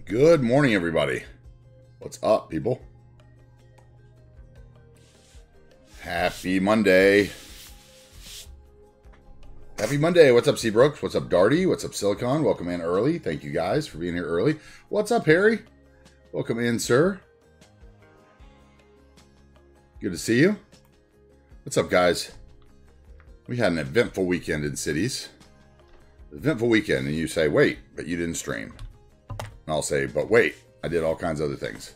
Good morning, everybody. What's up, people? Happy Monday. Happy Monday. What's up, Seabrooks? What's up, Darty? What's up, Silicon? Welcome in early. Thank you guys for being here early. What's up, Harry? Welcome in, sir. Good to see you. What's up, guys? We had an eventful weekend in cities. Eventful weekend, and you say, wait, but you didn't stream. And I'll say, but wait, I did all kinds of other things.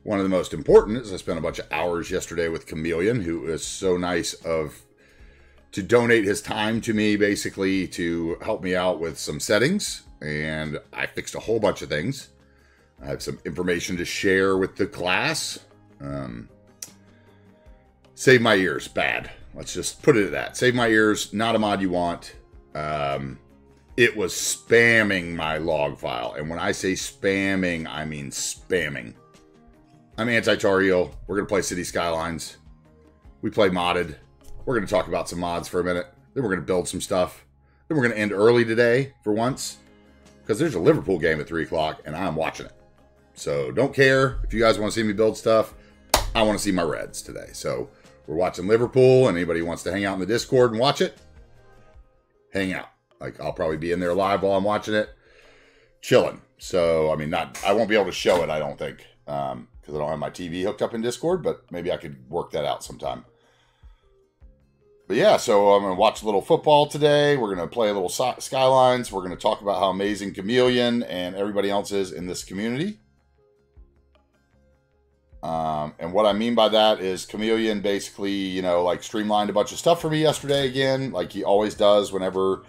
One of the most important is I spent a bunch of hours yesterday with Chameleon, who was so nice to donate his time to me, basically, to help me out with some settings. And I fixed a whole bunch of things. I have some information to share with the class. Save my ears, bad. Let's just put it at that. Save my ears, not a mod you want. It was spamming my log file. And when I say spamming, I mean spamming. I'm AntiTarheel. We're going to play City Skylines. We play modded. We're going to talk about some mods for a minute. Then we're going to build some stuff. Then we're going to end early today for once. Because there's a Liverpool game at 3 o'clock and I'm watching it. So don't care if you guys want to see me build stuff. I want to see my Reds today. So we're watching Liverpool, and anybody who wants to hang out in the Discord and watch it, hang out. Like, I'll probably be in there live while I'm watching it, chilling. So, I mean, I won't be able to show it, I don't think, because I don't have my TV hooked up in Discord, but maybe I could work that out sometime. But yeah, so I'm going to watch a little football today. We're going to play a little Skylines. We're going to talk about how amazing Chameleon and everybody else is in this community. And what I mean by that is Chameleon basically, you know, like streamlined a bunch of stuff for me yesterday again, like he always does whenever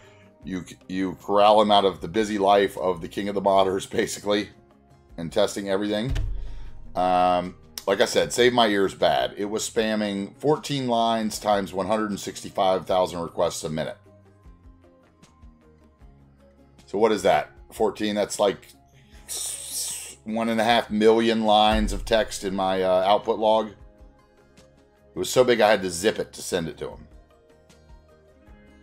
you corral him out of the busy life of the king of the modders, basically, and testing everything. Like I said, save my ears bad. It was spamming 14 lines times 165,000 requests a minute. So what is that? 14, that's like 1.5 million lines of text in my output log. It was so big I had to zip it to send it to him.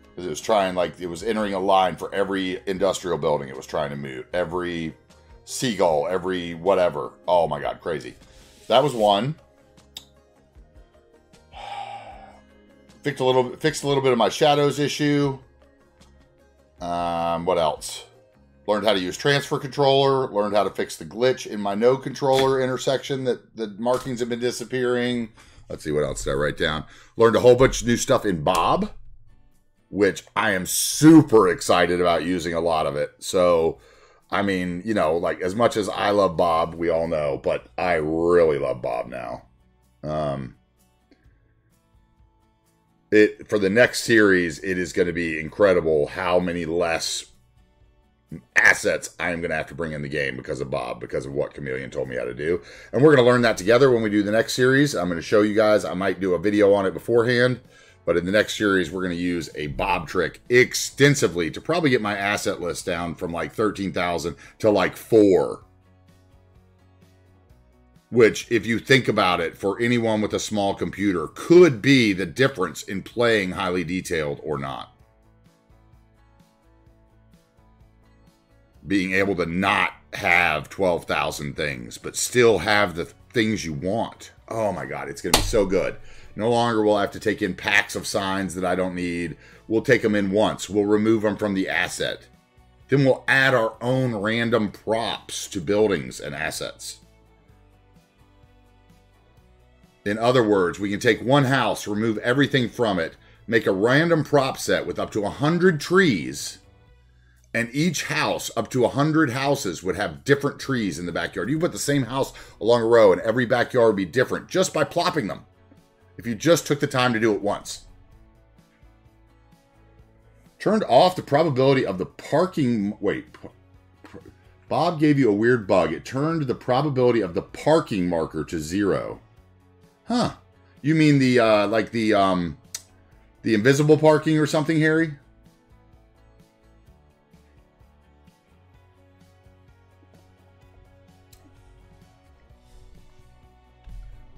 Because it was trying, like, it was entering a line for every industrial building it was trying to move. Every seagull, every whatever. Oh my God, crazy. That was one. Fixed a little bit of my shadows issue. What else? Learned how to use transfer controller. Learned how to fix the glitch in my no controller intersection that the markings have been disappearing. Let's see, what else did I write down? Learned a whole bunch of new stuff in Bob, which I am super excited about using a lot of it. So, I mean, you know, like as much as I love Bob, we all know, but I really love Bob now. For the next series, it is going to be incredible how many less assets I am going to have to bring in the game because of Bob, because of what Chameleon told me how to do. And we're going to learn that together when we do the next series. I'm going to show you guys. I might do a video on it beforehand, but in the next series, we're going to use a Bob trick extensively to probably get my asset list down from like 13,000 to like 4. Which, if you think about it, for anyone with a small computer, could be the difference in playing highly detailed or not. Being able to not have 12,000 things, but still have the things you want. Oh my God, it's going to be so good. No longer will I have to take in packs of signs that I don't need. We'll take them in once. We'll remove them from the asset. Then we'll add our own random props to buildings and assets. In other words, we can take one house, remove everything from it, make a random prop set with up to 100 trees, and each house, up to 100 houses, would have different trees in the backyard. You put the same house along a row, and every backyard would be different just by plopping them. If you just took the time to do it once. Turned off the probability of the parking... Wait. Bob gave you a weird bug. It turned the probability of the parking marker to 0. Huh. You mean the, like the invisible parking or something, Harry?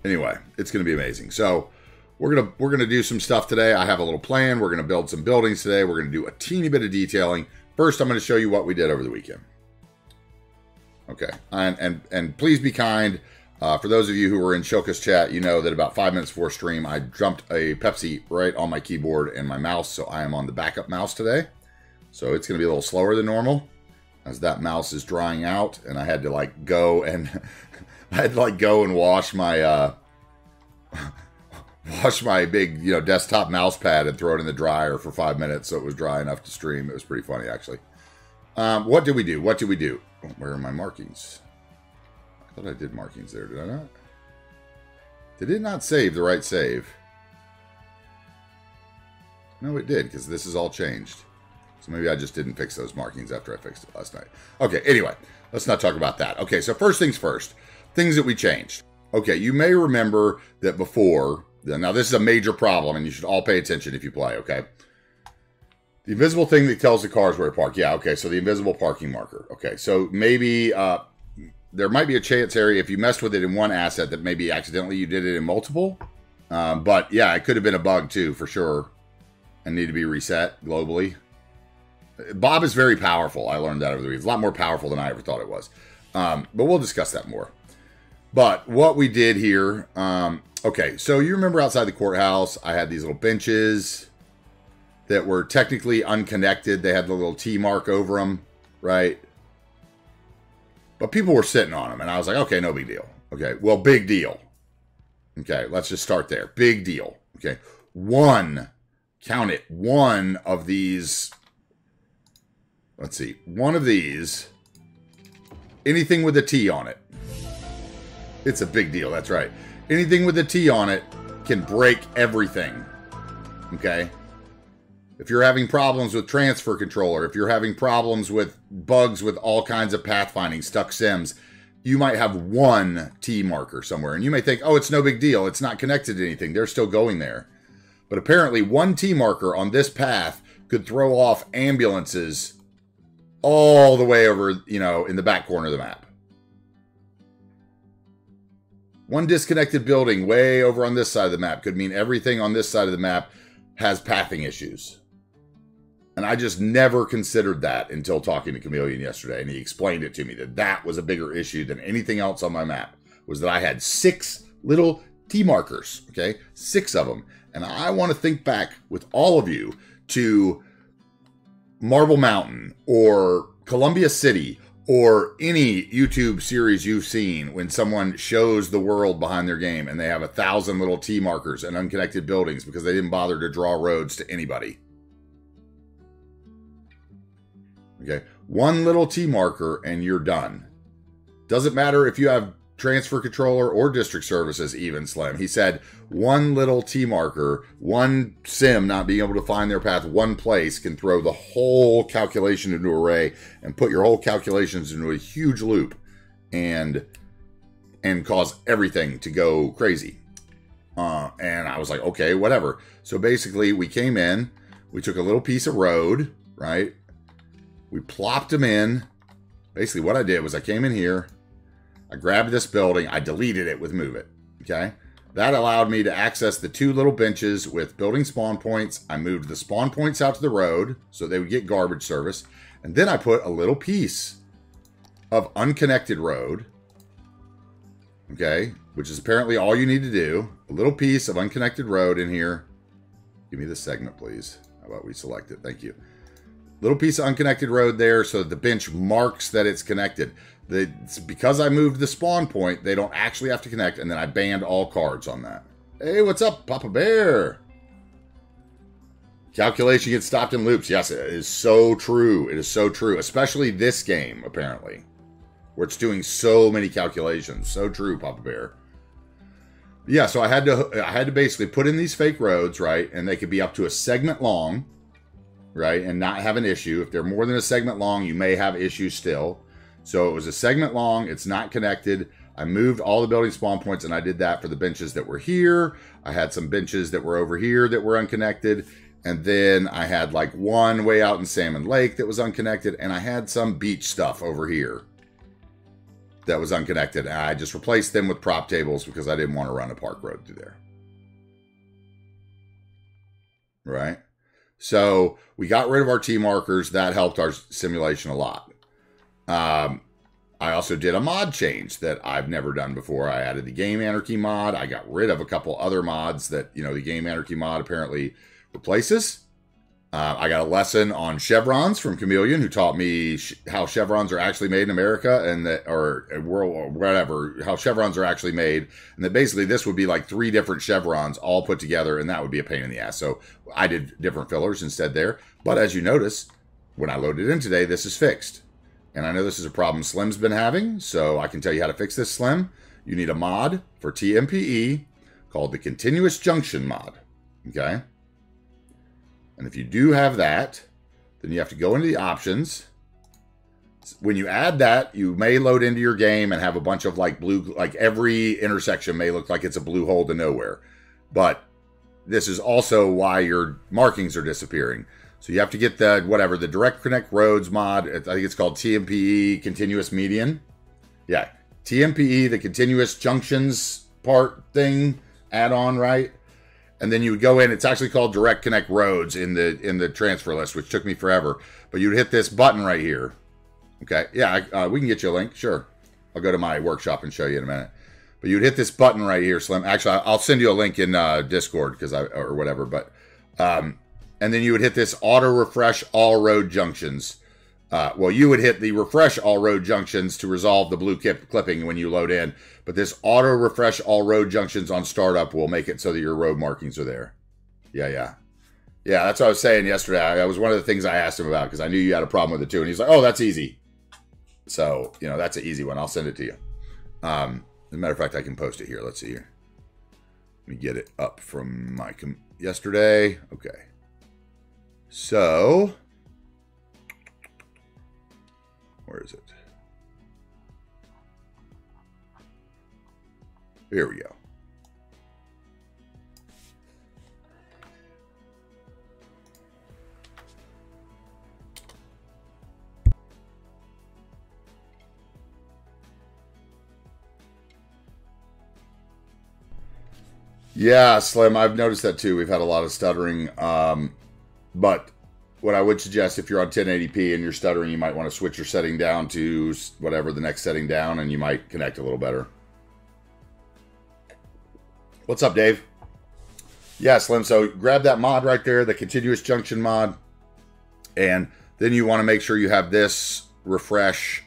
Anyway, it's going to be amazing. So we're gonna do some stuff today. I have a little plan. We're going to build some buildings today. We're going to do a teeny bit of detailing. first I'm going to show you what we did over the weekend. Okay, and please be kind. For those of you who were in Shoka's chat, you know that about 5 minutes before stream, I dumped a Pepsi right on my keyboard and my mouse, so I am on the backup mouse today. So it's going to be a little slower than normal as that mouse is drying out, and I had to like go and wash my wash my big desktop mouse pad and throw it in the dryer for 5 minutes so it was dry enough to stream. It was pretty funny actually. What did we do? Oh, where are my markings? I thought I did markings there. Did I not? Did it not save the right save? No, it did, because this is all changed. So maybe I just didn't fix those markings after I fixed it last night. Okay, anyway, let's not talk about that. Okay, so first things first. Things that we changed. Okay, you may remember that before, now this is a major problem, and you should all pay attention if you play, okay? The invisible thing that tells the cars where to park. Yeah, okay, so the invisible parking marker. Okay, so maybe there might be a chance area if you messed with it in one asset that maybe accidentally you did it in multiple. But yeah, it could have been a bug too, for sure, and need to be reset globally. Bob is very powerful. I learned that over the week. It's a lot more powerful than I ever thought it was. But we'll discuss that more. But what we did here, okay, so you remember outside the courthouse, I had these little benches that were technically unconnected. They had the little T mark over them, right? But people were sitting on them, and I was like, okay, no big deal. Okay, well, big deal. Okay, let's just start there. Big deal. Okay, count it, one of these, let's see, one of these, anything with a T on it. It's a big deal, that's right. Anything with a T on it can break everything. Okay? If you're having problems with transfer controller, if you're having problems with bugs with all kinds of pathfinding, stuck sims, you might have one T marker somewhere. And you may think, oh, it's no big deal. It's not connected to anything. They're still going there. But apparently one T marker on this path could throw off ambulances all the way over, in the back corner of the map. One disconnected building way over on this side of the map could mean everything on this side of the map has pathing issues. And I just never considered that until talking to Chameleon yesterday. And he explained it to me that that was a bigger issue than anything else on my map. Was that I had 6 little T markers. Okay? 6 of them. And I want to think back with all of you to Marble Mountain or Columbia City or any YouTube series you've seen when someone shows the world behind their game and they have 1,000 little T markers and unconnected buildings because they didn't bother to draw roads to anybody. Okay, one little T marker and you're done. Doesn't matter if you have transfer controller or district services even, Slim. He said one little T marker, one sim not being able to find their path one place can throw the whole calculation into array and put your whole calculations into a huge loop and cause everything to go crazy. And I was like, okay, whatever. So basically we came in, we took a little piece of road, right? We plopped them in. Basically what I did was I came in here, I grabbed this building, I deleted it with move it, okay? That allowed me to access the 2 little benches with building spawn points. I moved the spawn points out to the road so they would get garbage service. And then I put a little piece of unconnected road, okay, which is apparently all you need to do. A little piece of unconnected road in here. Give me the segment, please. How about we select it? Thank you. Little piece of unconnected road there so that the bench marks that it's connected. Because I moved the spawn point, they don't actually have to connect, and then I banned all cards on that. Hey, what's up, Papa Bear? Calculation gets stopped in loops. Yes, it is so true. It is so true, especially this game, apparently, where it's doing so many calculations. So true, Papa Bear. Yeah, so I had to basically put in these fake roads, right, and they could be up to a segment long, right, and not have an issue. If they're more than a segment long, you may have issues still. So it was a segment long, it's not connected. I moved all the building spawn points, and I did that for the benches that were here. I had some benches that were over here that were unconnected. And then I had like one way out in Salmon Lake that was unconnected, and I had some beach stuff over here that was unconnected. And I just replaced them with prop tables because I didn't want to run a park road through there. Right? So we got rid of our T markers. That helped our simulation a lot. I also did a mod change that I've never done before. I added the Game Anarchy mod. I got rid of a couple other mods that, you know, the Game Anarchy mod apparently replaces. I got a lesson on chevrons from Chameleon, who taught me how chevrons are actually made in America, and that, or world, or whatever, how chevrons are actually made, and that basically this would be like 3 different chevrons all put together, and that would be a pain in the ass. So I did different fillers instead there. But as you notice, when I loaded in today, this is fixed. And I know this is a problem Slim's been having, so I can tell you how to fix this, Slim. You need a mod for TMPE called the Continuous Junction mod. Okay? And if you do have that, then you have to go into the options. When you add that, you may load into your game and have a bunch of like blue, like every intersection may look like it's a blue hole to nowhere. But this is also why your markings are disappearing. So you have to get the, whatever, the Direct Connect Roads mod. I think it's called TMPE Continuous Median. Yeah, TMPE, the Continuous Junctions part thing, add-on, right? And then you would go in, it's actually called Direct Connect Roads in the transfer list, which took me forever. But you'd hit this button right here. Okay, yeah, we can get you a link, sure. I'll go to my workshop and show you in a minute. But you'd hit this button right here, Slim. Actually, I'll send you a link in Discord, or whatever, but... and then you would hit this auto refresh all road junctions. Well, you would hit the refresh all road junctions to resolve the blue clipping when you load in. But this auto refresh all road junctions on startup will make it so that your road markings are there. Yeah, that's what I was saying yesterday. That was one of the things I asked him about because I knew you had a problem with it too. And he's like, oh, that's easy. So, you know, that's an easy one. I'll send it to you. As a matter of fact, I can post it here. Let's see here. Let me get it up from my yesterday. Okay. So, where is it? Here we go. Yeah, Slim, I've noticed that too. We've had a lot of stuttering. But what I would suggest, if you're on 1080p and you're stuttering, you might want to switch your setting down to whatever the next setting down, and you might connect a little better. What's up, Dave? Yeah, Slim, so grab that mod right there, the Continuous Junction mod, and then you want to make sure you have this refresh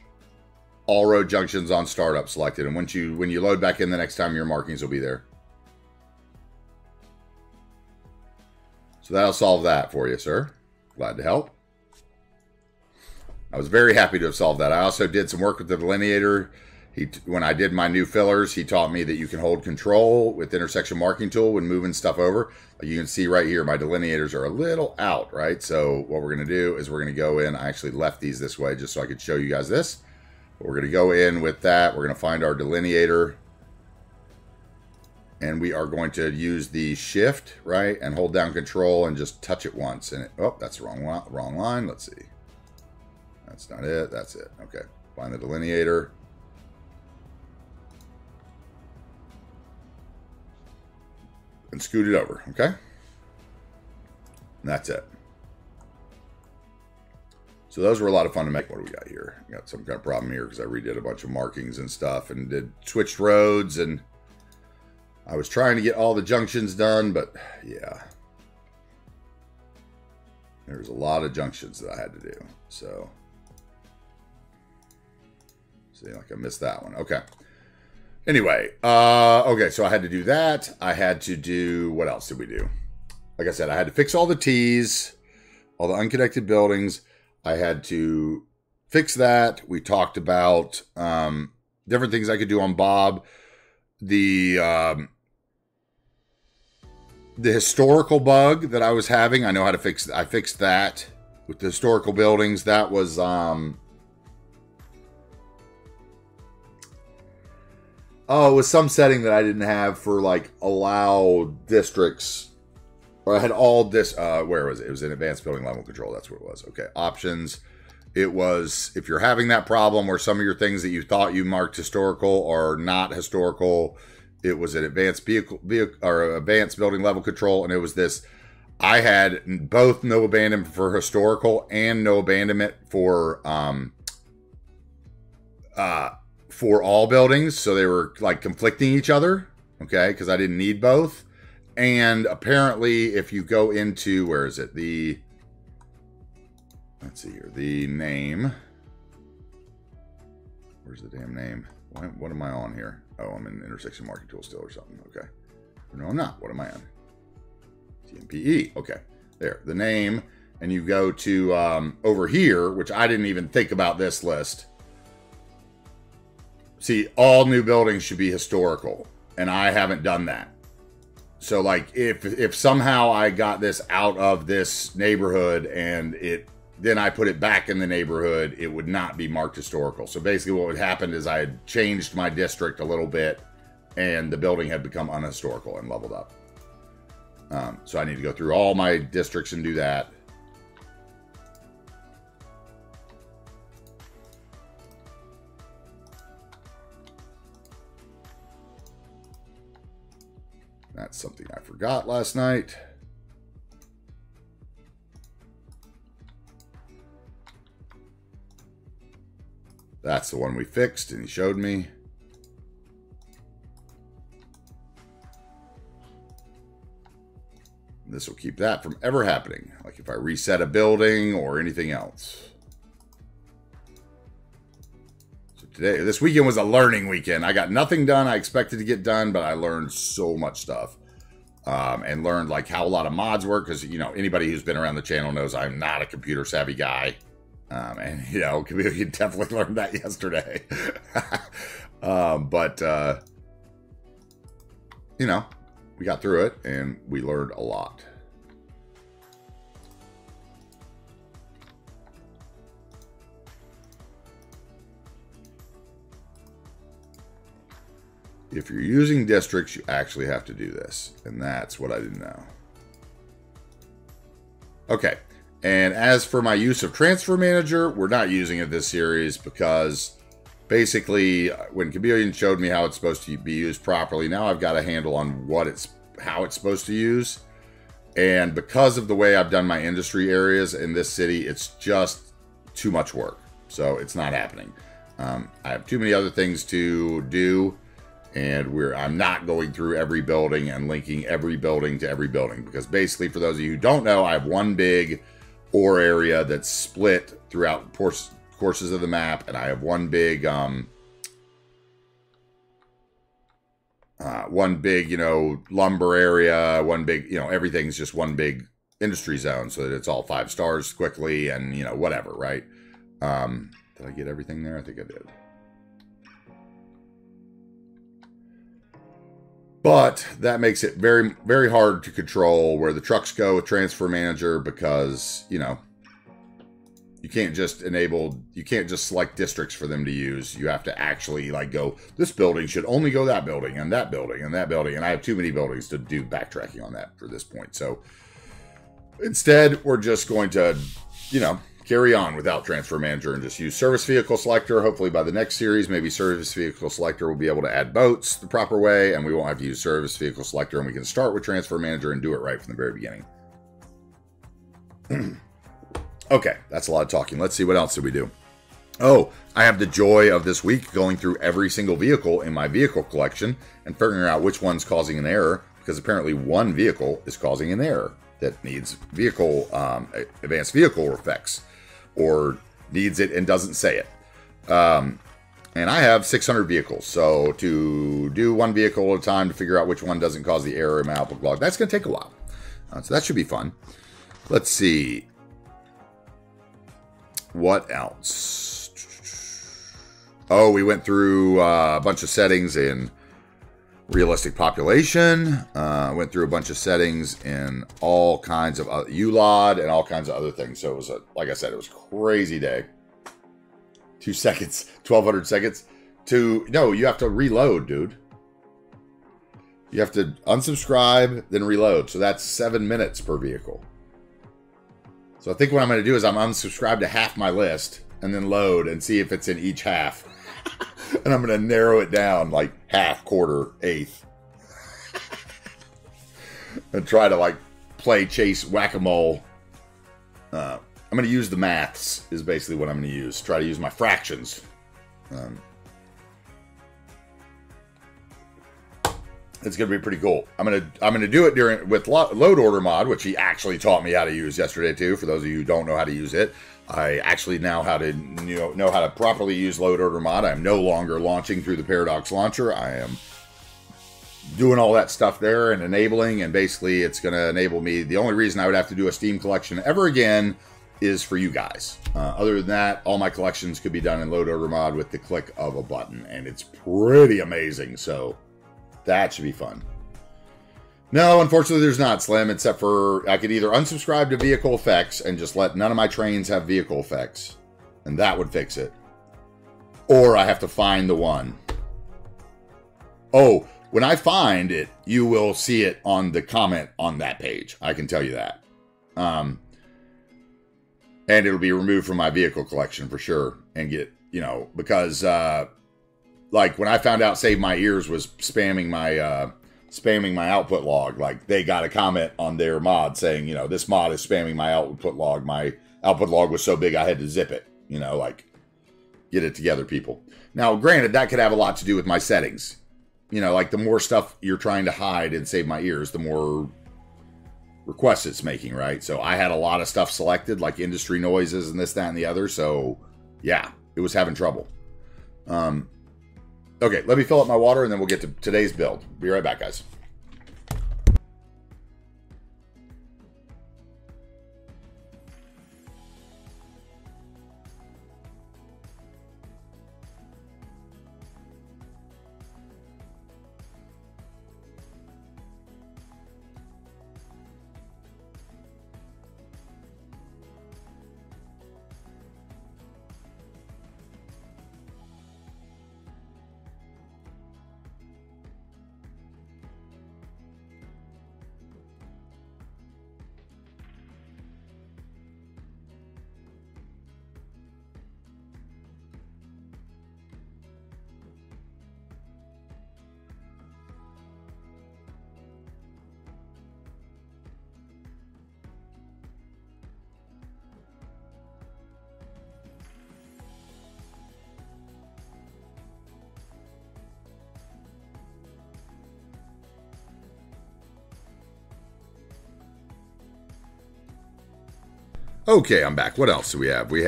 all road junctions on startup selected, and when you load back in the next time, your markings will be there. So that'll solve that for you, sir. Glad to help. I was very happy to have solved that. I also did some work with the delineator. When I did my new fillers, he taught me that you can hold control with the intersection marking tool when moving stuff over. Like you can see right here, my delineators are a little out, right? So what we're going to do is we're going to go in. I actually left these this way just so I could show you guys this. But we're going to go in with that. We're going to find our delineator. And we are going to use the shift, right, and hold down control and just touch it once. And oh, that's the wrong line. Let's see. That's not it. That's it. Okay. Find the delineator. And scoot it over, okay? And that's it. So those were a lot of fun to make. What do we got here? We got some kind of problem here because I redid a bunch of markings and stuff and did switched roads, and I was trying to get all the junctions done, but yeah. There's a lot of junctions that I had to do. So, see, like I missed that one. Okay. Anyway, okay, so I had to do that. I had to do, what else did we do? Like I said, I had to fix all the T's, all the unconnected buildings. I had to fix that. We talked about different things I could do on Bob. The historical bug that I was having, I know how to fix. I fixed that with the historical buildings. That was oh, it was some setting that I didn't have for like allow districts. Or I had all this. Where was it? It was in advanced building level control. That's what it was. Okay, options. It was if you're having that problem where some of your things that you thought you marked historical are not historical. It was an advanced vehicle or advanced building level control, and it was this I had both no abandonment for historical and no abandonment for all buildings. So they were like conflicting each other. Okay. Because I didn't need both. And apparently if you go into, where is it? Let's see here. The name. Where's the damn name? What am I on here? Oh, I'm in intersection market tool still or something. Okay. No, I'm not. What am I on? TMPE. Okay. There. The name. And you go to over here, which I didn't even think about this list. See, all new buildings should be historical. And I haven't done that. So, like, if somehow I got this out of this neighborhood and then I put it back in the neighborhood, it would not be marked historical. So basically what would happen is I had changed my district a little bit and the building had become unhistorical and leveled up. So I need to go through all my districts and do that. That's something I forgot last night. That's the one we fixed and he showed me. This will keep that from ever happening. Like if I reset a building or anything else. So this weekend was a learning weekend. I got nothing done I expected to get done, but I learned so much stuff. And learned like how a lot of mods work. Because, you know, anybody who's been around the channel knows I'm not a computer savvy guy. And, you know, we definitely learned that yesterday. You know, we got through it and we learned a lot. If you're using districts, you actually have to do this. And that's what I didn't know. Okay. And as for my use of Transfer Manager, we're not using it this series because basically when Chameleon showed me how it's supposed to be used properly, now I've got a handle on how it's supposed to use. And because of the way I've done my industry areas in this city, it's just too much work. So it's not happening. I have too many other things to do. And I'm not going through every building and linking every building to every building. Because basically, for those of you who don't know, I have one big ore area that's split throughout courses of the map, and I have one big you know, lumber area, one big, you know, everything's just one big industry zone, so that it's all 5 stars quickly, and you know, whatever, right? Did I get everything there? I think I did. But that makes it very, very hard to control where the trucks go with Transfer Manager because, you know, you can't just select districts for them to use. You have to actually like go, this building should only go that building and that building and that building. And I have too many buildings to do backtracking on that for this point. So instead, we're just going to, you know, carry on without Transfer Manager and just use Service Vehicle Selector. Hopefully by the next series, maybe Service Vehicle Selector will be able to add boats the proper way, and we won't have to use Service Vehicle Selector, and we can start with Transfer Manager and do it right from the very beginning. Okay, that's a lot of talking. Let's see, what else did we do? Oh, I have the joy of this week going through every single vehicle in my vehicle collection and figuring out which one's causing an error, because apparently one vehicle is causing an error that needs vehicle advanced vehicle effects, or needs it and doesn't say it. And I have 600 vehicles, so to do one vehicle at a time to figure out which one doesn't cause the error in my outlook log, that's going to take a while. So that should be fun. Let's see. What else? Oh, we went through a bunch of settings in realistic population. Went through a bunch of settings in all kinds of ULOD and all kinds of other things. So it was like I said, it was a crazy day. 2 seconds, 1200 seconds no, you have to reload, dude. You have to unsubscribe, then reload. So that's 7 minutes per vehicle. So I think what I'm going to do is I'm unsubscribed to half my list and then load and see if it's in each half. And I'm going to narrow it down like half, quarter, eighth. And try to like play chase whack-a-mole. I'm going to use the maths is basically what I'm going to use. Try to use my fractions. It's going to be pretty cool. I'm going to do it with load order mod, which he actually taught me how to use yesterday too. For those of you who don't know how to use it, I actually now know how to properly use load order mod. I'm no longer launching through the Paradox launcher. I am doing all that stuff there and enabling, and basically it's going to enable me. The only reason I would have to do a Steam collection ever again is for you guys. Other than that, all my collections could be done in load order mod with the click of a button, and it's pretty amazing. So that should be fun. No, unfortunately there's not, Slim, except for I could either unsubscribe to vehicle effects and just let none of my trains have vehicle effects, and that would fix it. Or I have to find the one. Oh, when I find it, you will see it on the comment on that page. I can tell you that. And it'll be removed from my vehicle collection for sure. And get, because like when I found out Save My Ears was spamming my output log, like they got a comment on their mod saying, this mod is spamming my output log. My output log was so big I had to zip it, like get it together, people. Now, granted, that could have a lot to do with my settings. Like the more stuff you're trying to hide and Save My Ears, the more requests it's making, right? So I had a lot of stuff selected, like industry noises and this, that, and the other. So yeah, it was having trouble. Okay, let me fill up my water and then we'll get to today's build. Be right back, guys. Okay, I'm back. What else do we have? We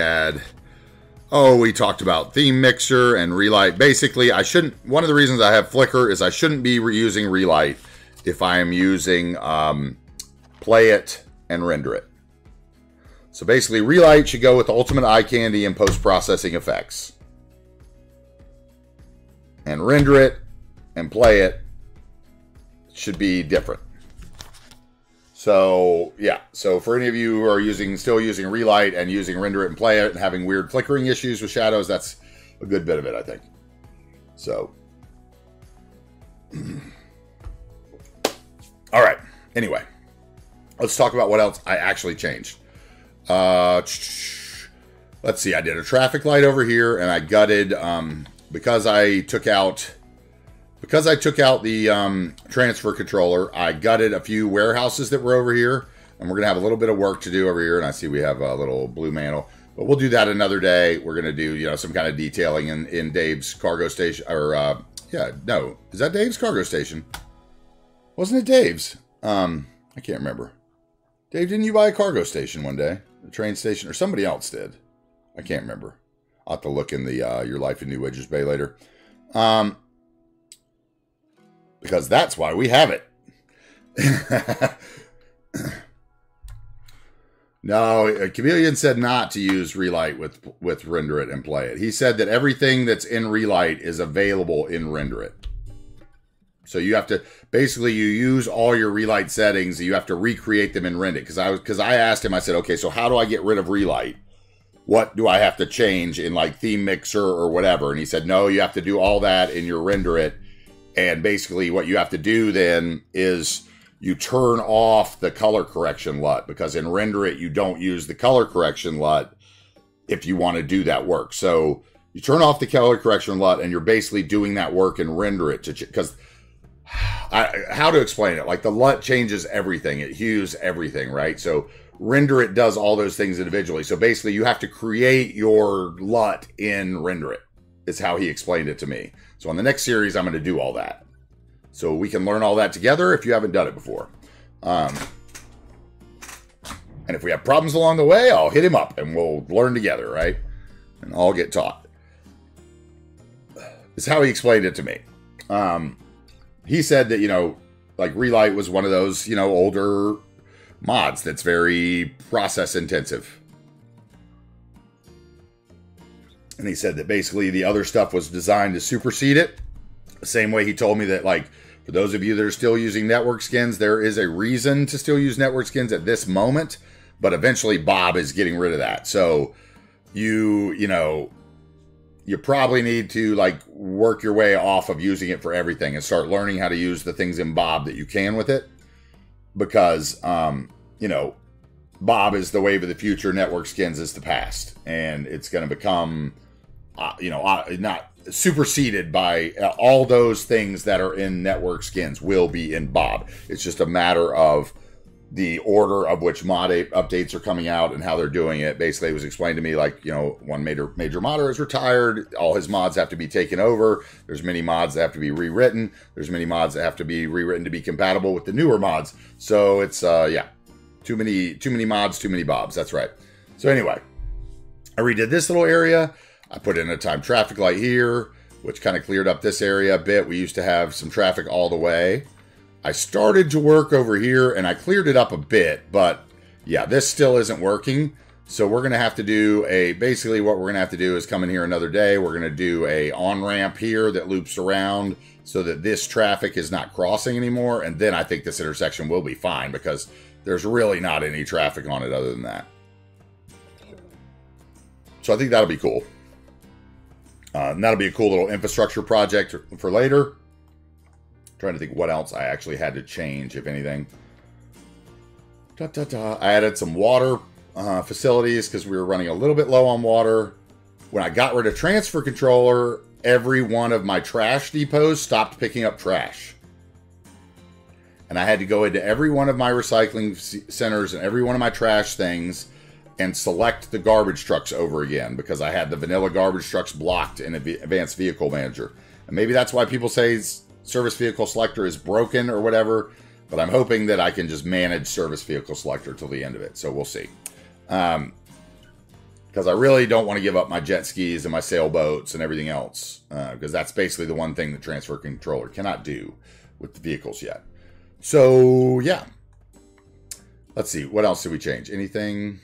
talked about theme mixer and relight. Basically, one of the reasons I have flicker is I shouldn't be reusing relight if I am using play it and render it. So basically, relight should go with ultimate eye candy and post-processing effects. And render it and play it should be different. So, yeah. So, for any of you who are still using relight and using render it and play it and having weird flickering issues with shadows, that's a good bit of it, I think. So. All right. Anyway. Let's talk about what else I actually changed. Let's see. I did a traffic light over here, and I gutted, because I took out the transfer controller, I gutted a few warehouses that were over here, and we're going to have a little bit of work to do over here, and I see we have a little blue mantle, but we'll do that another day. We're going to do, some kind of detailing in Dave's cargo station, or, no, is that Dave's cargo station? Wasn't it Dave's? I can't remember. Dave, didn't you buy a cargo station one day? A train station, or somebody else did? I can't remember. I'll have to look in the Your Life in New Wages Bay later. Because that's why we have it. No, Chameleon said not to use relight with render it and play it. He said that everything that's in relight is available in render it. So you have to, basically you use all your relight settings, you have to recreate them in render it. Because I asked him, I said, okay, so how do I get rid of relight? What do I have to change in like theme mixer or whatever? And he said, no, you have to do all that in your render it. And basically what you have to do then is you turn off the color correction LUT, because in render it, you don't use the color correction LUT if you want to do that work. So you turn off the color correction LUT and you're basically doing that work and render it because how to explain it? Like the LUT changes everything. It hues everything, right? So Render It does all those things individually. So basically you have to create your LUT in Render It, is how he explained it to me. So on the next series, I'm going to do all that. So we can learn all that together if you haven't done it before. And if we have problems along the way, I'll hit him up and we'll learn together, right? And all get taught. Is how he explained it to me. He said that, you know, like Relight was one of those, you know, older mods that's very process intensive. And he said that basically the other stuff was designed to supersede it. The same way he told me that, like, for those of you that are still using network skins, there is a reason to still use network skins at this moment, but eventually Bob is getting rid of that. So you know, you probably need to like work your way off of using it for everything and start learning how to use the things in Bob that you can with it. Because, you know, Bob is the wave of the future. Network skins is the past. And it's going to become, you know, not superseded by all those things that are in network skins will be in Bob. It's just a matter of the order of which mod updates are coming out and how they're doing it. Basically, it was explained to me like, you know, one major modder is retired. All his mods have to be taken over. There's many mods that have to be rewritten. There's many mods that have to be rewritten to be compatible with the newer mods. So it's, yeah, too many mods, too many Bobs. That's right. So anyway, I redid this little area. I put in a time traffic light here, which kind of cleared up this area a bit. We used to have some traffic all the way. I started to work over here and I cleared it up a bit, but yeah, this still isn't working. So we're going to have to do basically what we're going to have to do is come in here another day. We're going to do a on-ramp here that loops around so that this traffic is not crossing anymore. And then I think this intersection will be fine because there's really not any traffic on it other than that. So I think that'll be cool. And that'll be a cool little infrastructure project for later. Trying to think what else I actually had to change, if anything. I added some water facilities because we were running a little bit low on water. When I got rid of transfer controller, every one of my trash depots stopped picking up trash. And I had to go into every one of my recycling centers and every one of my trash things and select the garbage trucks over again because I had the vanilla garbage trucks blocked in Advanced Vehicle Manager. And maybe that's why people say Service Vehicle Selector is broken or whatever, but I'm hoping that I can just manage Service Vehicle Selector till the end of it, so we'll see. Because I really don't want to give up my jet skis and my sailboats and everything else, because that's basically the one thing the transfer controller cannot do with the vehicles yet. So, yeah. Let's see, what else did we change? Anything?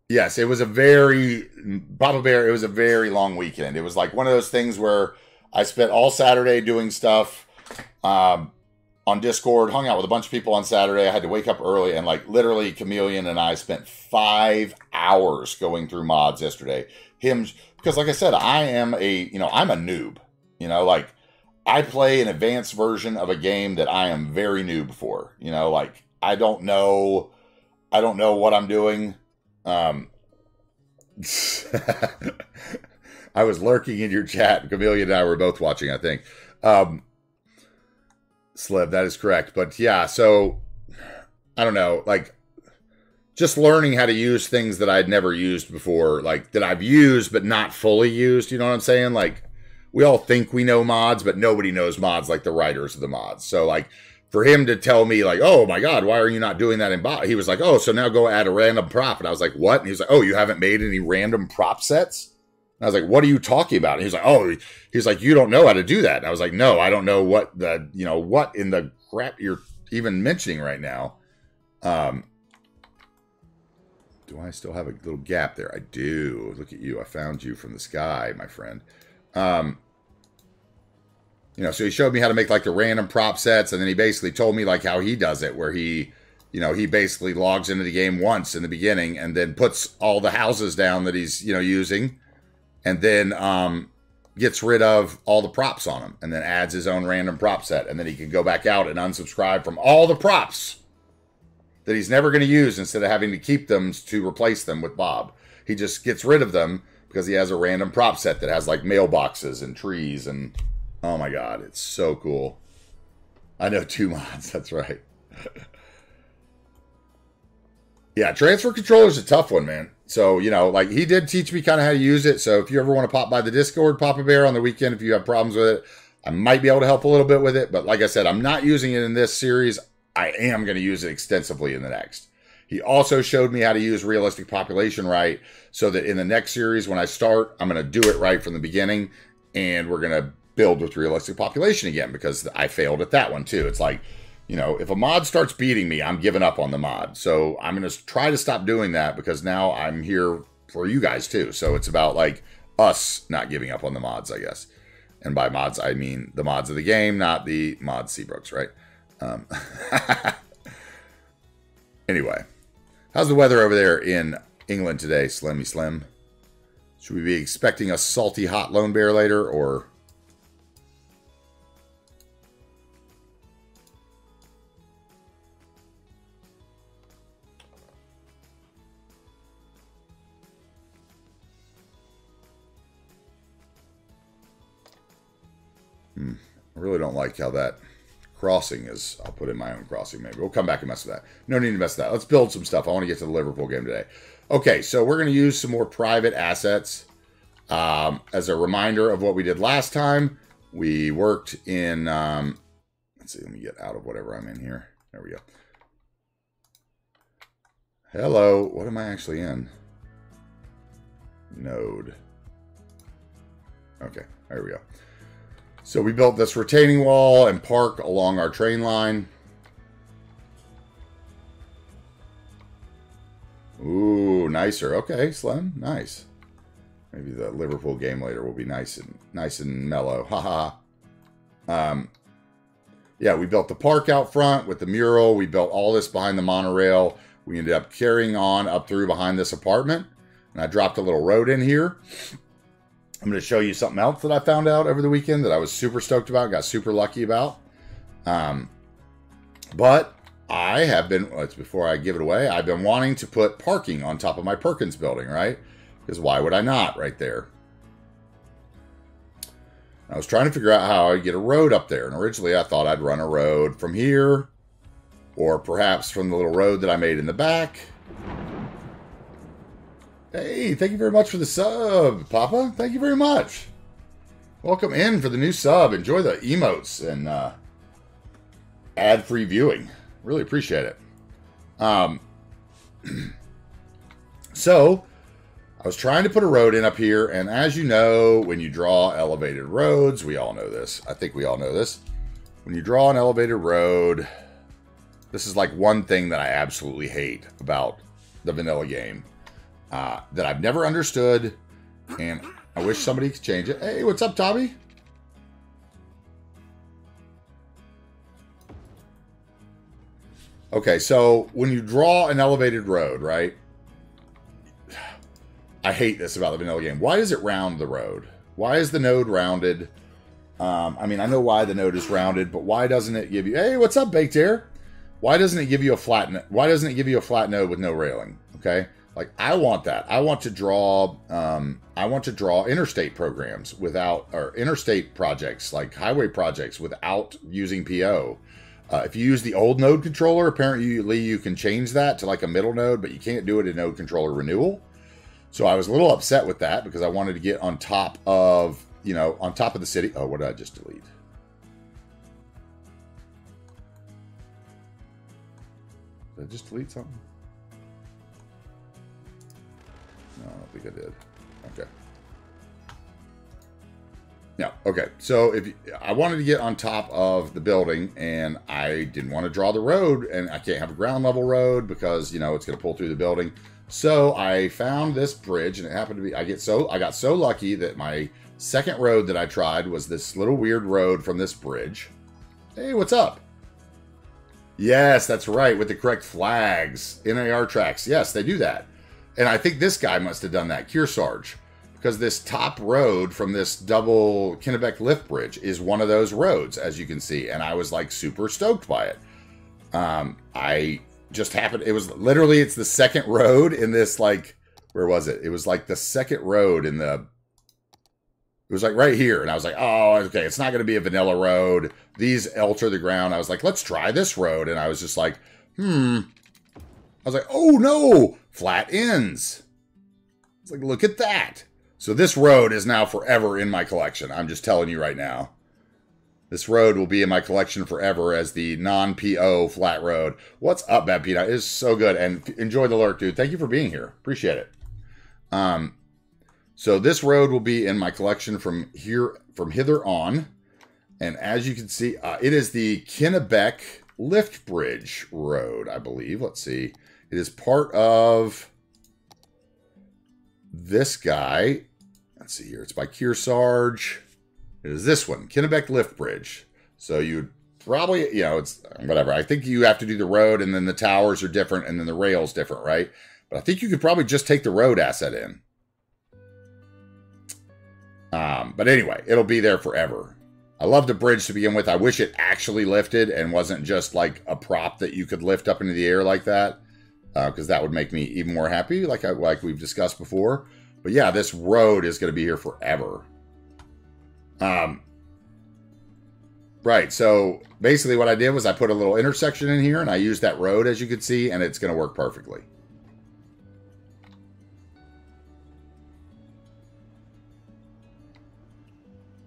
Yes, it was a very, Papa Bear, it was a very long weekend. It was like one of those things where I spent all Saturday doing stuff on Discord, hung out with a bunch of people on Saturday. I had to wake up early and like literally Chameleon and I spent 5 hours going through mods yesterday. Because like I said, I'm a noob, you know, like I play an advanced version of a game that I am very noob for, you know, like I don't know what I'm doing. I was lurking in your chat. Chameleon and I were both watching, I think. Slib, that is correct. But yeah, so I don't know, like just learning how to use things that I'd never used before, like that I've used but not fully used, you know what I'm saying? Like we all think we know mods, but nobody knows mods like the writers of the mods. So like for him to tell me like, oh my God, why are you not doing that in bot? He was like, oh, so now go add a random prop. And I was like, what? And he was like, oh, you haven't made any random prop sets? And I was like, what are you talking about? And he was like, oh, he's like, you don't know how to do that. And I was like, no, I don't know what what in the crap you're even mentioning right now. Do I still have a little gap there? I do. Look at you. I found you from the sky, my friend. So he showed me how to make like the random prop sets, and then he basically told me like how he does it, where he basically logs into the game once in the beginning and then puts all the houses down that he's, using, and then gets rid of all the props on them and then adds his own random prop set. And then he can go back out and unsubscribe from all the props that he's never going to use instead of having to keep them to replace them with Bob. He just gets rid of them because he has a random prop set that has like mailboxes and trees and oh my god, it's so cool. I know 2 mods, that's right. Yeah, transfer controller is a tough one, man. So, you know, like he did teach me kind of how to use it. So if you ever want to pop by the Discord, Papa Bear, on the weekend, if you have problems with it, I might be able to help a little bit with it. But like I said, I'm not using it in this series. I am going to use it extensively in the next. He also showed me how to use realistic population right, so that in the next series, when I start, I'm going to do it right from the beginning. And we're going to build with realistic population again, because I failed at that one too. It's like, you know, if a mod starts beating me, I'm giving up on the mod. So I'm going to try to stop doing that, because now I'm here for you guys too. So it's about like us not giving up on the mods, I guess. And by mods, I mean the mods of the game, not the mod Seabrooks, right? Anyway, how's the weather over there in England today, Slimmy Slim? Should we be expecting a salty hot lone bear later, or... I really don't like how that crossing is. I'll put in my own crossing maybe. We'll come back and mess with that. No need to mess with that. Let's build some stuff. I want to get to the Liverpool game today. Okay, so we're going to use some more private assets. As a reminder of what we did last time, we worked in... let's see, let me get out of whatever I'm in here. There we go. Hello. What am I actually in? Node. Okay, there we go. So we built this retaining wall and park along our train line. Ooh, nicer. Okay, Slim, nice. Maybe the Liverpool game later will be nice and mellow. Haha. Yeah, we built the park out front with the mural. We built all this behind the monorail. We ended up carrying on up through behind this apartment. And I dropped a little road in here. I'm going to show you something else that I found out over the weekend that I was super stoked about, got super lucky about. But I have been, before I give it away, I've been wanting to put parking on top of my Perkins building, right? Because why would I not, right there? I was trying to figure out how I'd get a road up there. And originally I thought I'd run a road from here, or perhaps from the little road that I made in the back. Hey, thank you very much for the sub, Papa. Thank you very much. Welcome in for the new sub. Enjoy the emotes and ad-free viewing. Really appreciate it. So, I was trying to put a road in up here, and as you know, when you draw elevated roads, we all know this. I think we all know this. When you draw an elevated road, this is like one thing that I absolutely hate about the vanilla game. That I've never understood, and I wish somebody could change it. Hey, what's up, Tommy? Okay, so when you draw an elevated road, right? I hate this about the vanilla game. Why does it round the road? Why is the node rounded? I mean, I know why the node is rounded, but why doesn't it give you... Hey, what's up, Baked Air? Why doesn't it give you a flat... Why doesn't it give you a flat node with no railing? Okay? Like, I want that. I want to draw interstate programs without, or interstate projects, like highway projects without using PO. If you use the old node controller, apparently you can change that to like a middle node, but you can't do it in node controller renewal. So I was a little upset with that because I wanted to get on top of, you know, on top of the city. Oh, what did I just delete? Did I just delete something? No, I don't think I did. Okay. Yeah, okay. So I wanted to get on top of the building, and I didn't want to draw the road, and I can't have a ground level road because, you know, it's going to pull through the building. So I found this bridge, and it happened to be, I got so lucky that my second road that I tried was this little weird road from this bridge. Hey, what's up? Yes, that's right, with the correct flags. NAR tracks. Yes, they do that. And I think this guy must have done that, Kearsarge, because this top road from this double Kennebec lift bridge is one of those roads, as you can see. And I was like super stoked by it. I just happened, it was literally, it's the second road in this like where was it? It was like the second road in the, it was like right here. And I was like, oh, okay, it's not going to be a vanilla road. These alter the ground. I was like, let's try this road. And I was just like, I was like, oh no, flat ends. It's like, look at that. So this road is now forever in my collection. I'm just telling you right now. This road will be in my collection forever as the non-PO flat road. What's up, Bad Peanut? It is so good. And enjoy the lurk, dude. Thank you for being here. Appreciate it. So this road will be in my collection from hither on. And as you can see, it is the Kennebec Lift Bridge Road, I believe. Let's see. It is part of this guy. Let's see here. It's by Kearsarge. It is this one, Kennebec Lift Bridge. So you probably, it's whatever. I think you have to do the road, and then the towers are different, and then the rail's different, right? But I think you could probably just take the road asset in. But anyway, it'll be there forever. I love the bridge to begin with. I wish it actually lifted and wasn't just like a prop that you could lift up into the air like that, because that would make me even more happy, like we've discussed before. But yeah, this road is going to be here forever. Right. So basically what I did was I put a little intersection in here and I used that road, as you can see, and it's going to work perfectly.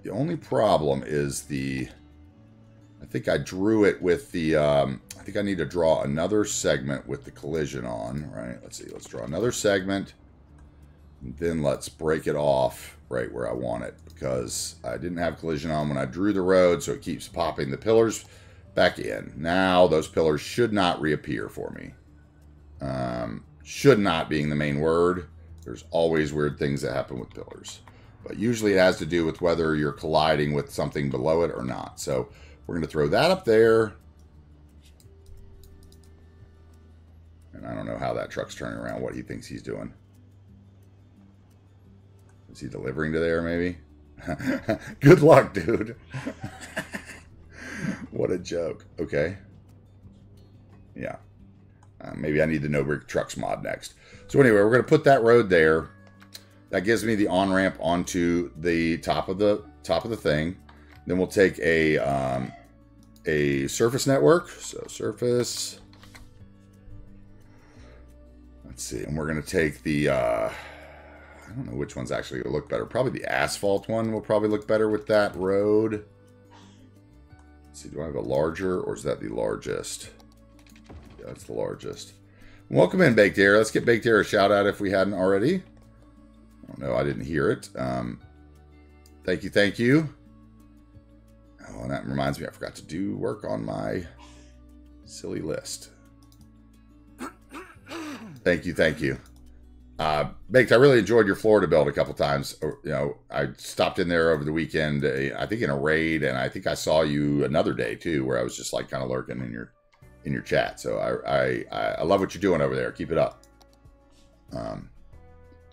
The only problem is I think I drew it with the, I think I need to draw another segment with the collision on, right? Let's see. Let's draw another segment. And then let's break it off right where I want it, because I didn't have collision on when I drew the road, so it keeps popping the pillars back in. Now those pillars should not reappear for me. Should not being the main word. There's always weird things that happen with pillars. But usually it has to do with whether you're colliding with something below it or not. So we're going to throw that up there. And I don't know how that truck's turning around, what he thinks he's doing. Is he delivering to there, maybe? Good luck, dude. What a joke. Okay. Yeah. Maybe I need the No Brick Trucks mod next. So anyway, we're going to put that road there. That gives me the on-ramp onto the top of the thing. Then we'll take a surface network. So surface. Let's see. And we're going to take the... I don't know which one's actually going to look better. Probably the asphalt one will probably look better with that road. Let's see, do I have a larger, or is that the largest? Yeah, that's the largest. Welcome in, Baked Air. Let's get Baked Air a shout out if we hadn't already. Oh, no, I didn't hear it. Thank you, thank you. Oh, and that reminds me, I forgot to do work on my silly list. Thank you, thank you. Baked, I really enjoyed your Florida build a couple times. I stopped in there over the weekend, I think in a raid, and I think I saw you another day too, where I was just like kind of lurking in your chat. So I love what you're doing over there. Keep it up. And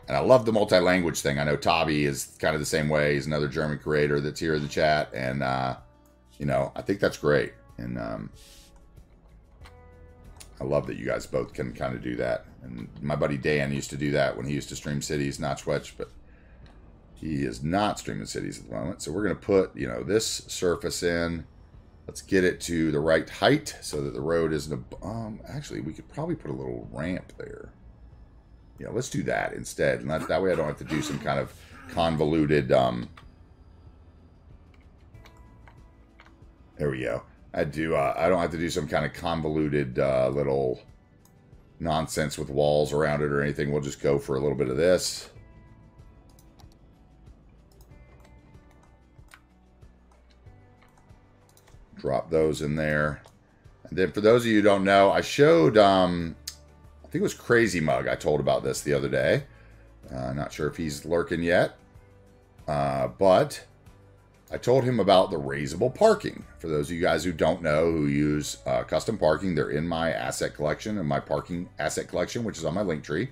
I love the multi-language thing. I know Tavi is kind of the same way. He's another German creator that's here in the chat, and I think that's great. And I love that you guys both can kind of do that. And my buddy Dan used to do that when he used to stream Cities, not Swetch, but he is not streaming Cities at the moment. So we're going to put, this surface in. Let's get it to the right height so that the road isn't actually, we could probably put a little ramp there. Yeah, let's do that instead. And that way I don't have to do some kind of convoluted, there we go. I don't have to do some kind of convoluted little nonsense with walls around it or anything. We'll just go for a little bit of this. Drop those in there. And then for those of you who don't know, I showed, I think it was Crazy Mug. I told about this the other day. Not sure if he's lurking yet. But I told him about the raisable parking. For those of you guys who don't know, who use custom parking, they're in my asset collection, and my parking asset collection, which is on my link tree.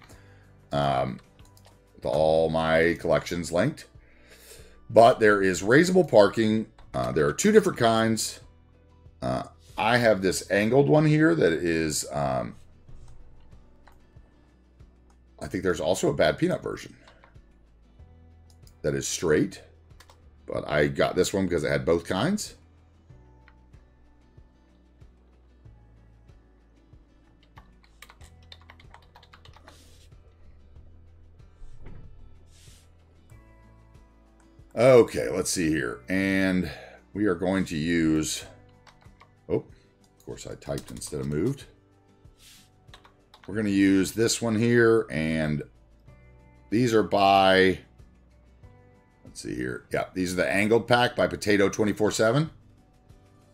With all my collections linked. But there is raisable parking. There are two different kinds. I have this angled one here that is I think there's also a bad peanut version that is straight, but I got this one because it had both kinds. Okay, let's see here. And we are going to use... Oh, of course I typed instead of moved. We're going to use this one here, and these are by... Let's see here. Yeah, these are the angled pack by Potato 24/7.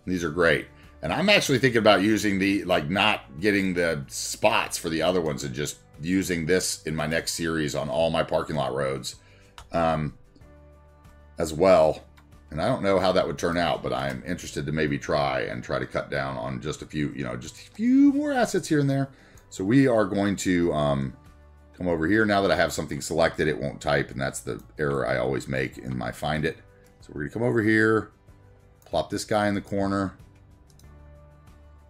These are great. And I'm actually thinking about using the, like, not getting the spots for the other ones and just using this in my next series on all my parking lot roads. As well, and I don't know how that would turn out, but I'm interested to maybe try to cut down on just a few, just a few more assets here and there. So we are going to come over here. Now that I have something selected, it won't type, and that's the error I always make in my find it. So we're going to come over here, plop this guy in the corner.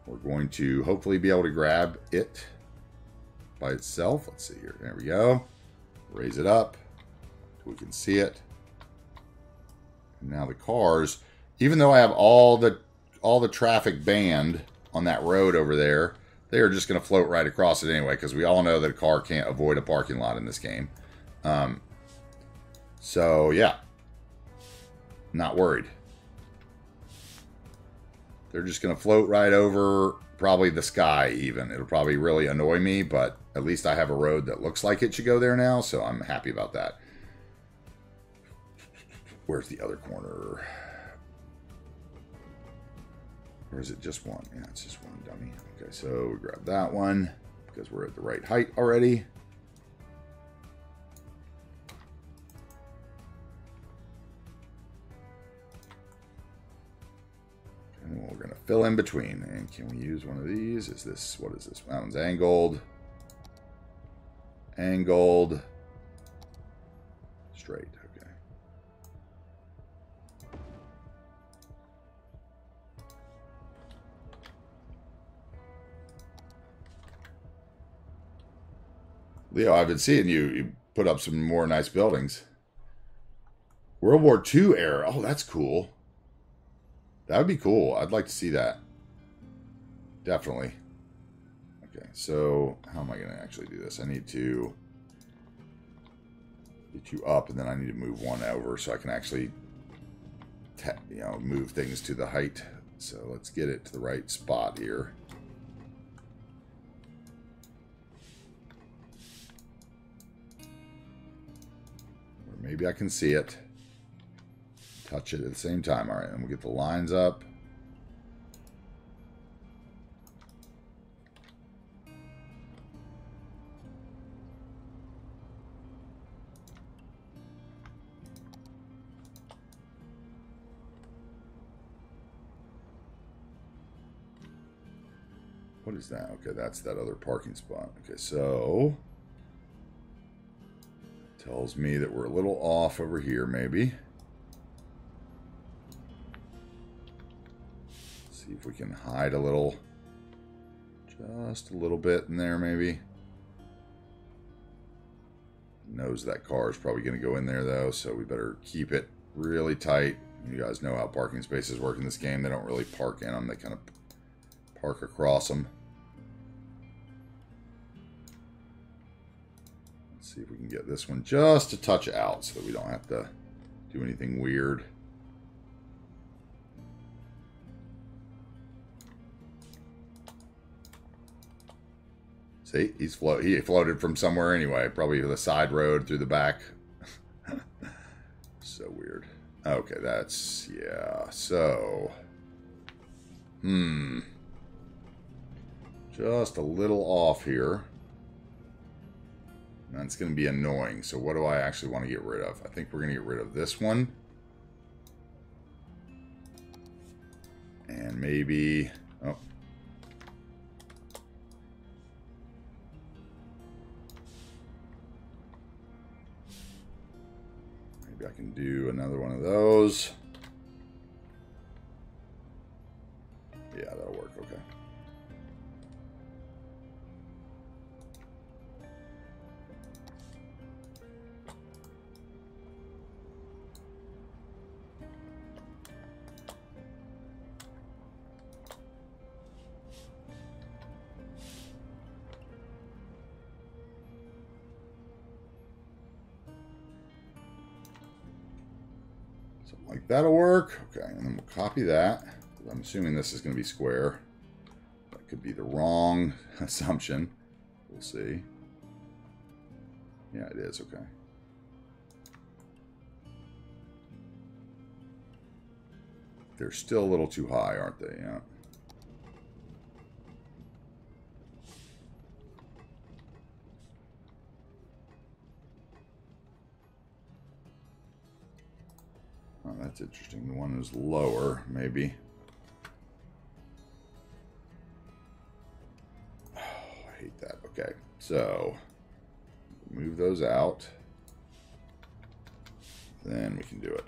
We're going to hopefully be able to grab it by itself. Let's see here. There we go. Raise it up so we can see it. Now the cars, even though I have all the traffic banned on that road over there, they are just going to float right across it anyway, because we all know that a car can't avoid a parking lot in this game. So yeah, not worried. They're just going to float right over probably the sky even. It'll probably really annoy me, but at least I have a road that looks like it should go there now, so I'm happy about that. Where's the other corner? Or is it just one? Yeah, it's just one, dummy. Okay, so we grab that one because we're at the right height already. And we're going to fill in between. And can we use one of these? Is this, what is this? That one's angled. Angled. Straight. Leo, I've been seeing you put up some more nice buildings. World War II era. Oh, that's cool. That would be cool. I'd like to see that. Definitely. Okay, so how am I going to actually do this? I need to get you up, and then I need to move one over so I can actually, move things to the height. So let's get it to the right spot here. Maybe I can see it. Touch it at the same time. All right, and we'll get the lines up. What is that? Okay, that's that other parking spot. Okay, so... tells me that we're a little off over here, maybe. See if we can hide a little. Just a little bit in there, maybe. Knows that car is probably going to go in there, though, so we better keep it really tight. You guys know how parking spaces work in this game. They don't really park in them. They kind of park across them. See if we can get this one just a touch out so that we don't have to do anything weird. See, he floated from somewhere anyway, probably the side road through the back. So weird. Okay, that's, yeah, so, just a little off here. That's going to be annoying. So what do I actually want to get rid of? I think we're going to get rid of this one. And maybe... oh. Maybe I can do another one of those. Yeah, that'll work. Okay. Something like that'll work. Okay, and then we'll copy that. I'm assuming this is going to be square. That could be the wrong assumption. We'll see. Yeah, it is. Okay. They're still a little too high, aren't they? Yeah. Oh, that's interesting. The one is lower, maybe. Oh, I hate that. Okay, so move those out. Then we can do it.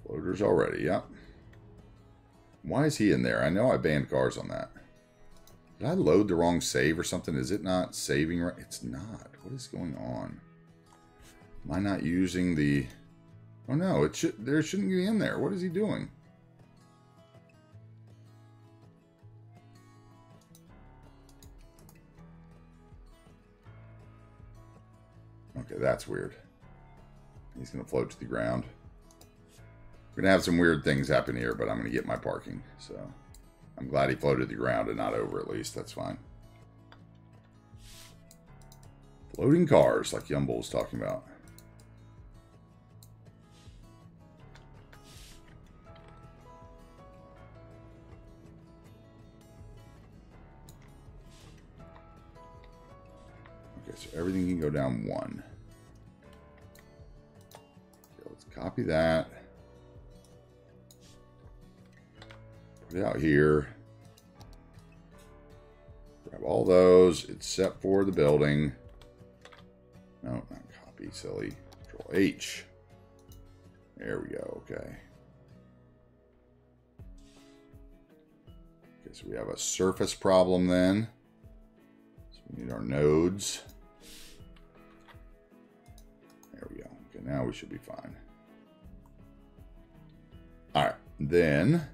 Floaters already, yep. Why is he in there? I know I banned cars on that. Did I load the wrong save or something? Is it not saving right? It's not. What is going on? Am I not using the... Oh no, it should. There shouldn't be in there. What is he doing? Okay, that's weird. He's going to float to the ground. We're going to have some weird things happen here, but I'm going to get my parking. So I'm glad he floated to the ground and not over at least. That's fine. Floating cars, like Yumble was talking about. Okay, so everything can go down one. Okay, let's copy that. Put it out here. Grab all those. It's set for the building. No, not copy, silly. Control H. There we go. Okay. Okay, so we have a surface problem then. So we need our nodes. There we go. Okay, now we should be fine. All right, then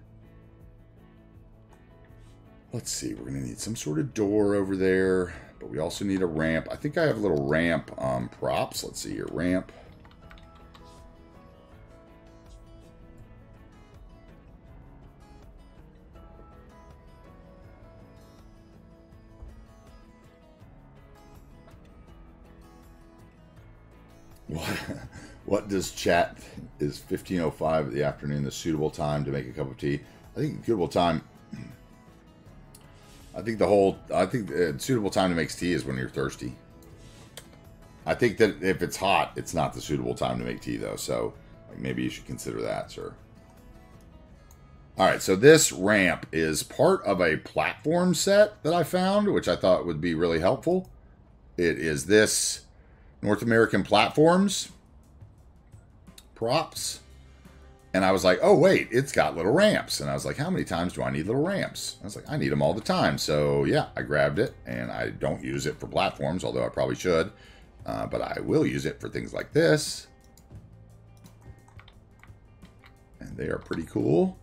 let's see. We're going to need some sort of door over there, but we also need a ramp. I think I have a little ramp props. Let's see here. Ramp. What does chat is 15:05 of the afternoon the suitable time to make a cup of tea? I think suitable time. I think the suitable time to make tea is when you're thirsty. I think that if it's hot, it's not the suitable time to make tea though. So like, maybe you should consider that, sir. All right, so this ramp is part of a platform set that I found, which I thought would be really helpful. It is this North American platforms props. And I was like, oh, wait, it's got little ramps. And I was like, how many times do I need little ramps? I was like, I need them all the time. So, yeah, I grabbed it. And I don't use it for platforms, although I probably should. But I will use it for things like this. And they are pretty cool.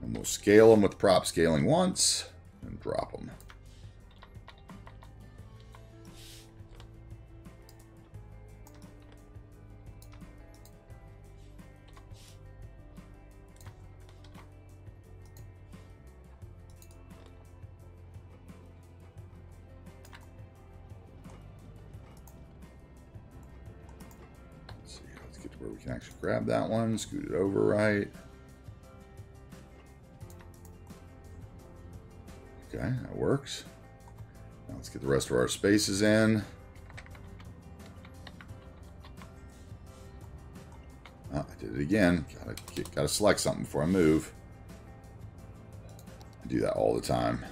And we'll scale them with prop scaling once and drop them. Let's see, let's get to where we can actually grab that one, scoot it over right. Okay, that works. Now let's get the rest of our spaces in. Oh, I did it again. Gotta select something before I move. I do that all the time.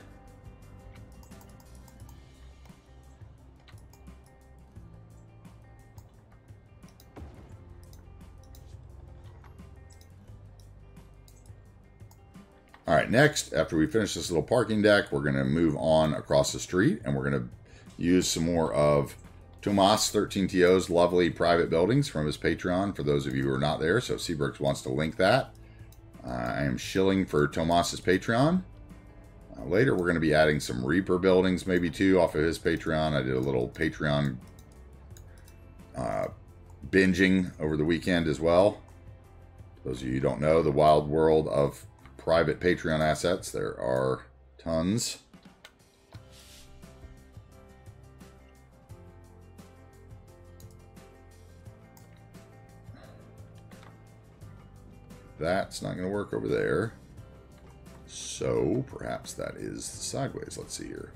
All right, next, after we finish this little parking deck, we're going to move on across the street, and we're going to use some more of Tomas 13TO's lovely private buildings from his Patreon for those of you who are not there. So if Seabrooks wants to link that, I am shilling for Tomas's Patreon. Later, we're going to be adding some Reaper buildings, maybe too, off of his Patreon. I did a little Patreon binging over the weekend as well. Those of you who don't know, the wild world of private Patreon assets, there are tons. That's not going to work over there. So perhaps that is sideways. Let's see here.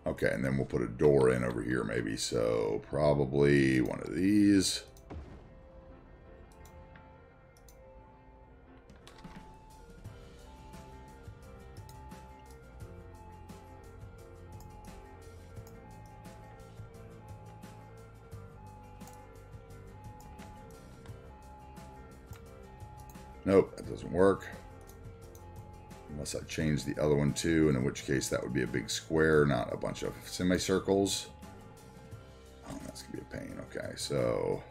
Okay, and then we'll put a door in over here maybe. So probably one of these. Nope, that doesn't work. Unless I change the other one too, and in which case that would be a big square, not a bunch of semicircles. Oh, that's going to be a pain. Okay, so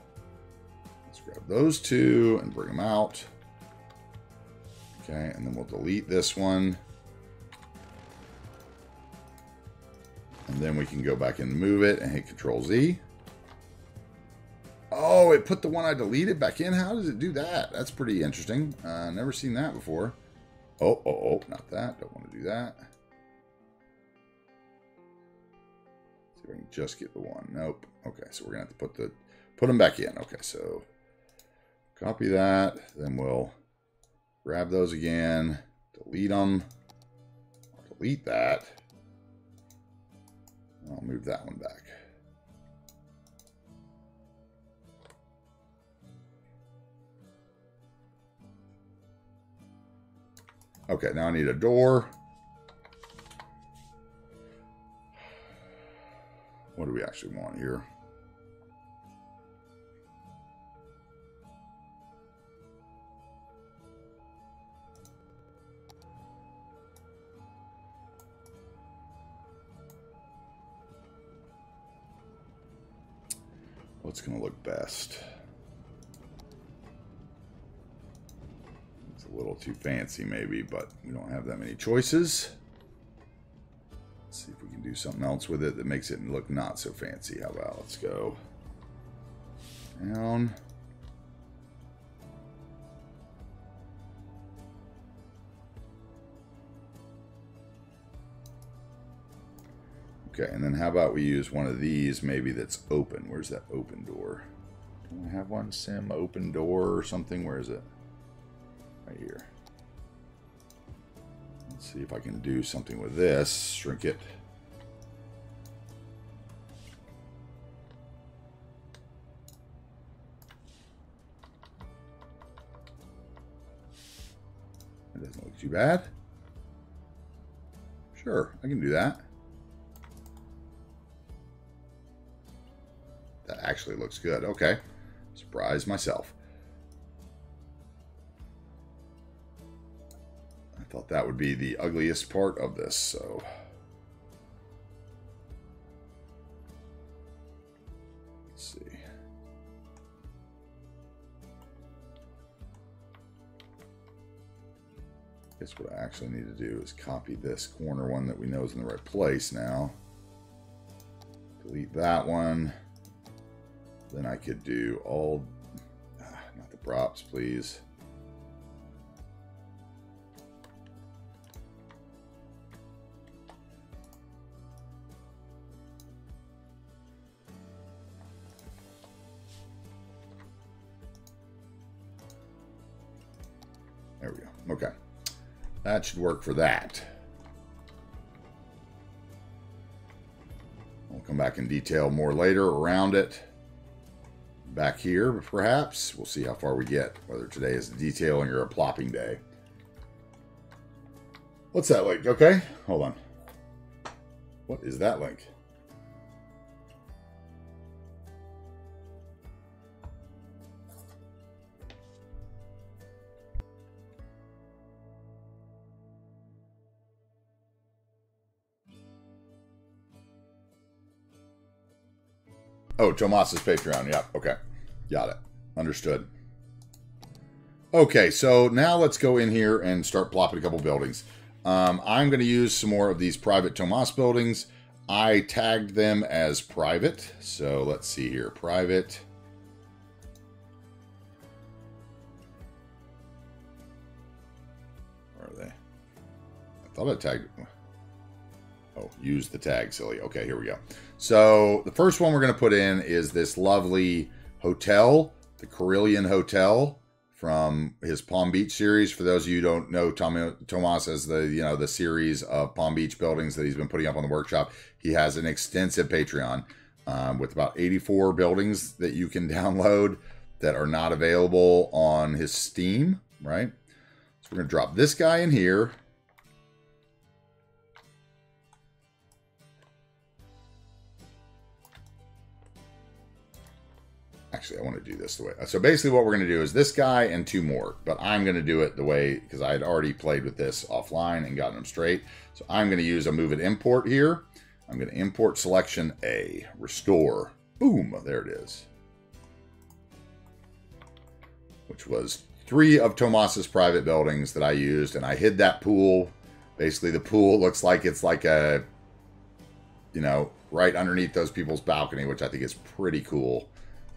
let's grab those two and bring them out. Okay, and then we'll delete this one. And then we can go back and move it and hit Control-Z. Oh, it put the one I deleted back in? How does it do that? That's pretty interesting. Never seen that before. Oh, not that. Don't want to do that. See if I can just get the one. Nope. Okay, so we're going to have to put them back in. Okay, so copy that. Then we'll grab those again. Delete them. I'll delete that. I'll move that one back. Okay, now I need a door. What do we actually want here? What's going to look best? A little too fancy maybe, but we don't have that many choices. Let's see if we can do something else with it that makes it look not so fancy. How about let's go down. Okay, and then how about we use one of these maybe that's open. Where's that open door? Do I have one? Sim open door or something? Where is it? Right here. Let's see if I can do something with this. Shrink it. It doesn't look too bad. Sure, I can do that. That actually looks good. Okay. Surprise myself. Thought that would be the ugliest part of this, so let's see. I guess what I actually need to do is copy this corner one that we know is in the right place now. Delete that one. Then I could do all, not the props, please. There we go. Okay. That should work for that. We'll come back in detail more later around it. Back here, perhaps. We'll see how far we get, whether today is detailing or a plopping day. What's that link? Okay, hold on. What is that link? Oh, Tomas's Patreon. Yep. Okay. Got it. Understood. Okay, so now let's go in here and start plopping a couple buildings. I'm going to use some more of these private Tomas buildings. I tagged them as private. So let's see here. Private. Where are they? I thought I tagged... Oh, use the tag, silly. Okay, here we go. So the first one we're going to put in is this lovely hotel, the Carillion Hotel from his Palm Beach series. For those of you who don't know, Tomas has the series of Palm Beach buildings that he's been putting up on the workshop. He has an extensive Patreon with about 84 buildings that you can download that are not available on his Steam, right? So we're going to drop this guy in here. Actually, I want to do this the way. So basically what we're going to do is this guy and two more. But I'm going to do it the way, because I had already played with this offline and gotten them straight. So I'm going to use a move it import here. I'm going to import selection A. Restore. Boom. There it is. Which was 3 of Tomas's private buildings that I used. And I hid that pool. Basically, the pool looks like it's like a, right underneath those people's balcony, which I think is pretty cool.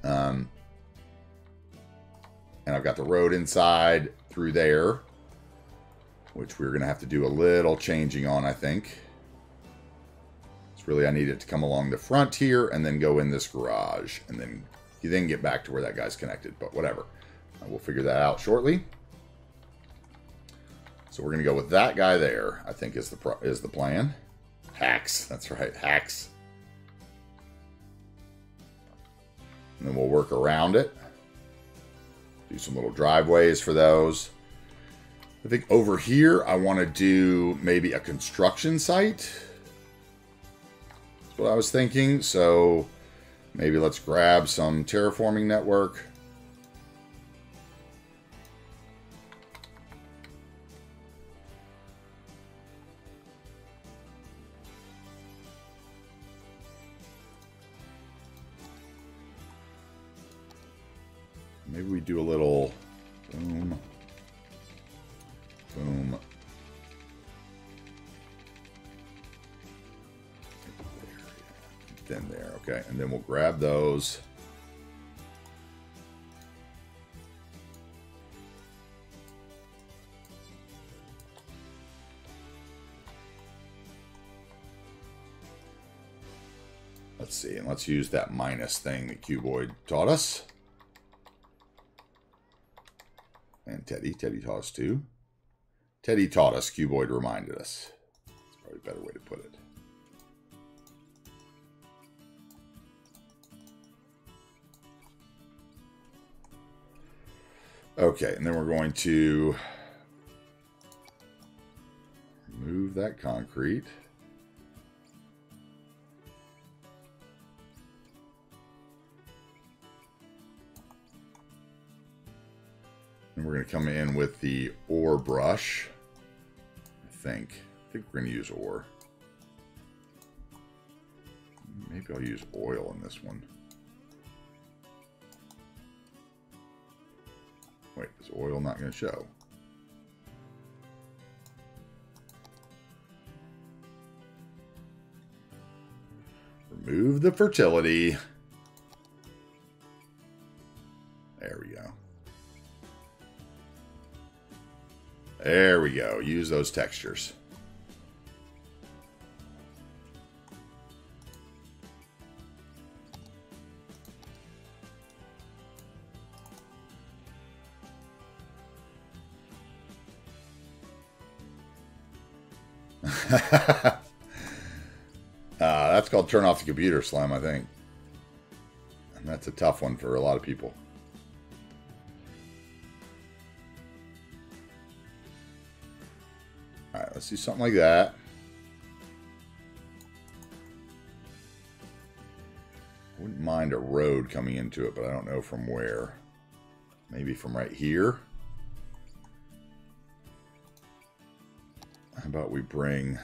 And I've got the road inside through there, which we're going to have to do a little changing on, I think. It's really, I need it to come along the front here and then go in this garage. And then you then get back to where that guy's connected, but whatever. We'll figure that out shortly. So we're going to go with that guy there, I think is the plan. Hacks, that's right, hacks. And then we'll work around it. Do some little driveways for those. I think over here, I want to do maybe a construction site. That's what I was thinking. So maybe let's grab some terraforming network. Maybe we do a little boom, boom. Then there, okay. And then we'll grab those. Let's see, and let's use that minus thing that Cuboid taught us. And Teddy taught us too. Teddy taught us, Cuboid reminded us. That's probably a better way to put it. Okay, and then we're going to remove that concrete. And we're going to come in with the ore brush. I think we're going to use ore. Maybe I'll use oil in this one. Wait, is oil not going to show? Remove the fertility. There we go. There we go. Use those textures. That's called turn off the computer, Slim, I think. And that's a tough one for a lot of people. Alright, let's do something like that. Wouldn't mind a road coming into it, but I don't know from where. Maybe from right here. How about we bring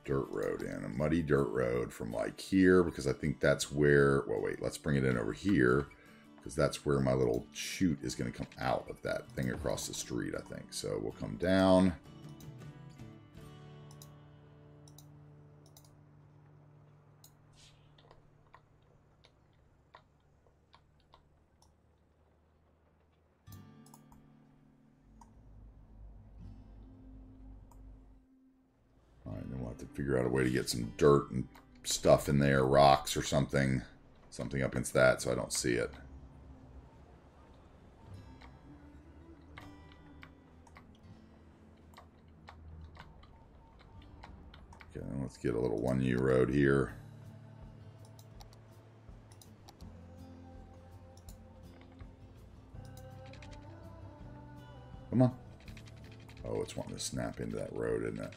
dirt road in, a muddy dirt road from like here, because I think that's where, well, wait, let's bring it in over here, because that's where my little chute is going to come out of that thing across the street, I think. So we'll come down. Alright, then we'll have to figure out a way to get some dirt and stuff in there, rocks or something. Something up against that so I don't see it. Okay, then let's get a little 1U road here. Come on. Oh, it's wanting to snap into that road, isn't it?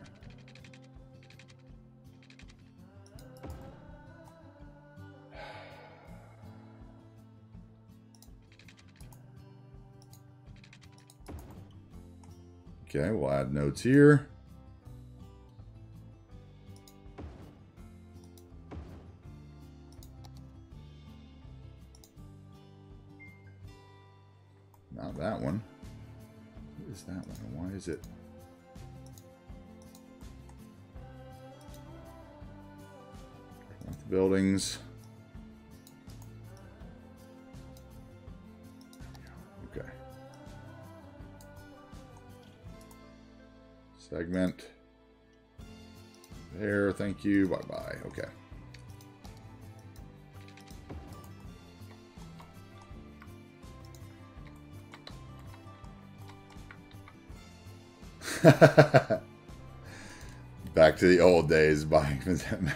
Okay, we'll add nodes here. Not that one. What is that one? Why is it? Not the buildings. Okay. Segment. There, thank you. Bye-bye. Okay. Back to the old days, buying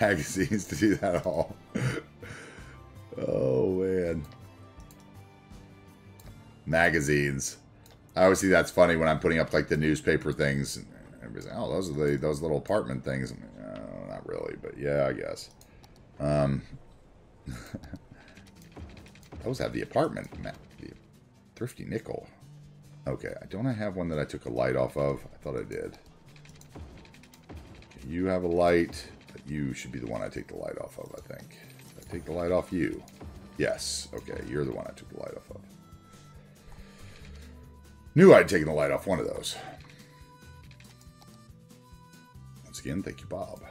magazines to do that all. Oh, man. Magazines. I always think that's funny when I'm putting up like the newspaper things. Everybody's like, oh, those are those little apartment things. No, not really, but yeah, I guess. Those have the apartment, the thrifty nickel. Okay, don't I have one that I took a light off of? I thought I did. You have a light, but you should be the one I take the light off of, I think. Did I take the light off you? Yes. Okay, you're the one I took the light off of. Knew I'd taken the light off one of those. Once again, thank you, Bob.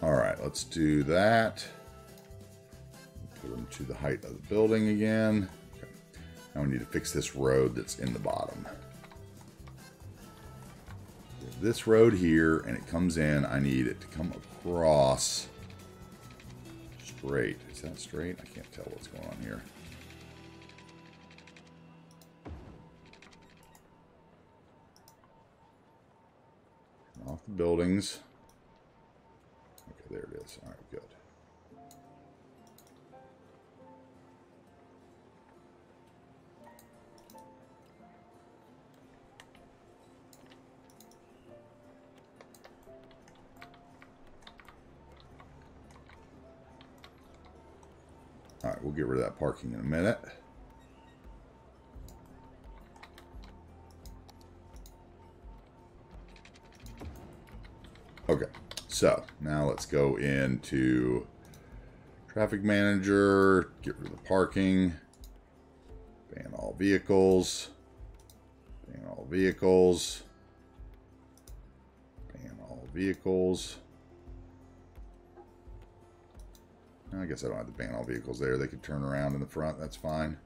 Alright, let's do that. Put them to the height of the building again. Okay. Now we need to fix this road that's in the bottom. This road here, and it comes in. I need it to come across straight. Is that straight? I can't tell what's going on here. Off the buildings. Okay, there it is. All right, good. All right, we'll get rid of that parking in a minute. Okay, so now let's go into traffic manager, get rid of the parking, ban all vehicles, ban all vehicles, ban all vehicles. I guess I don't have to ban all vehicles there. They could turn around in the front. That's fine.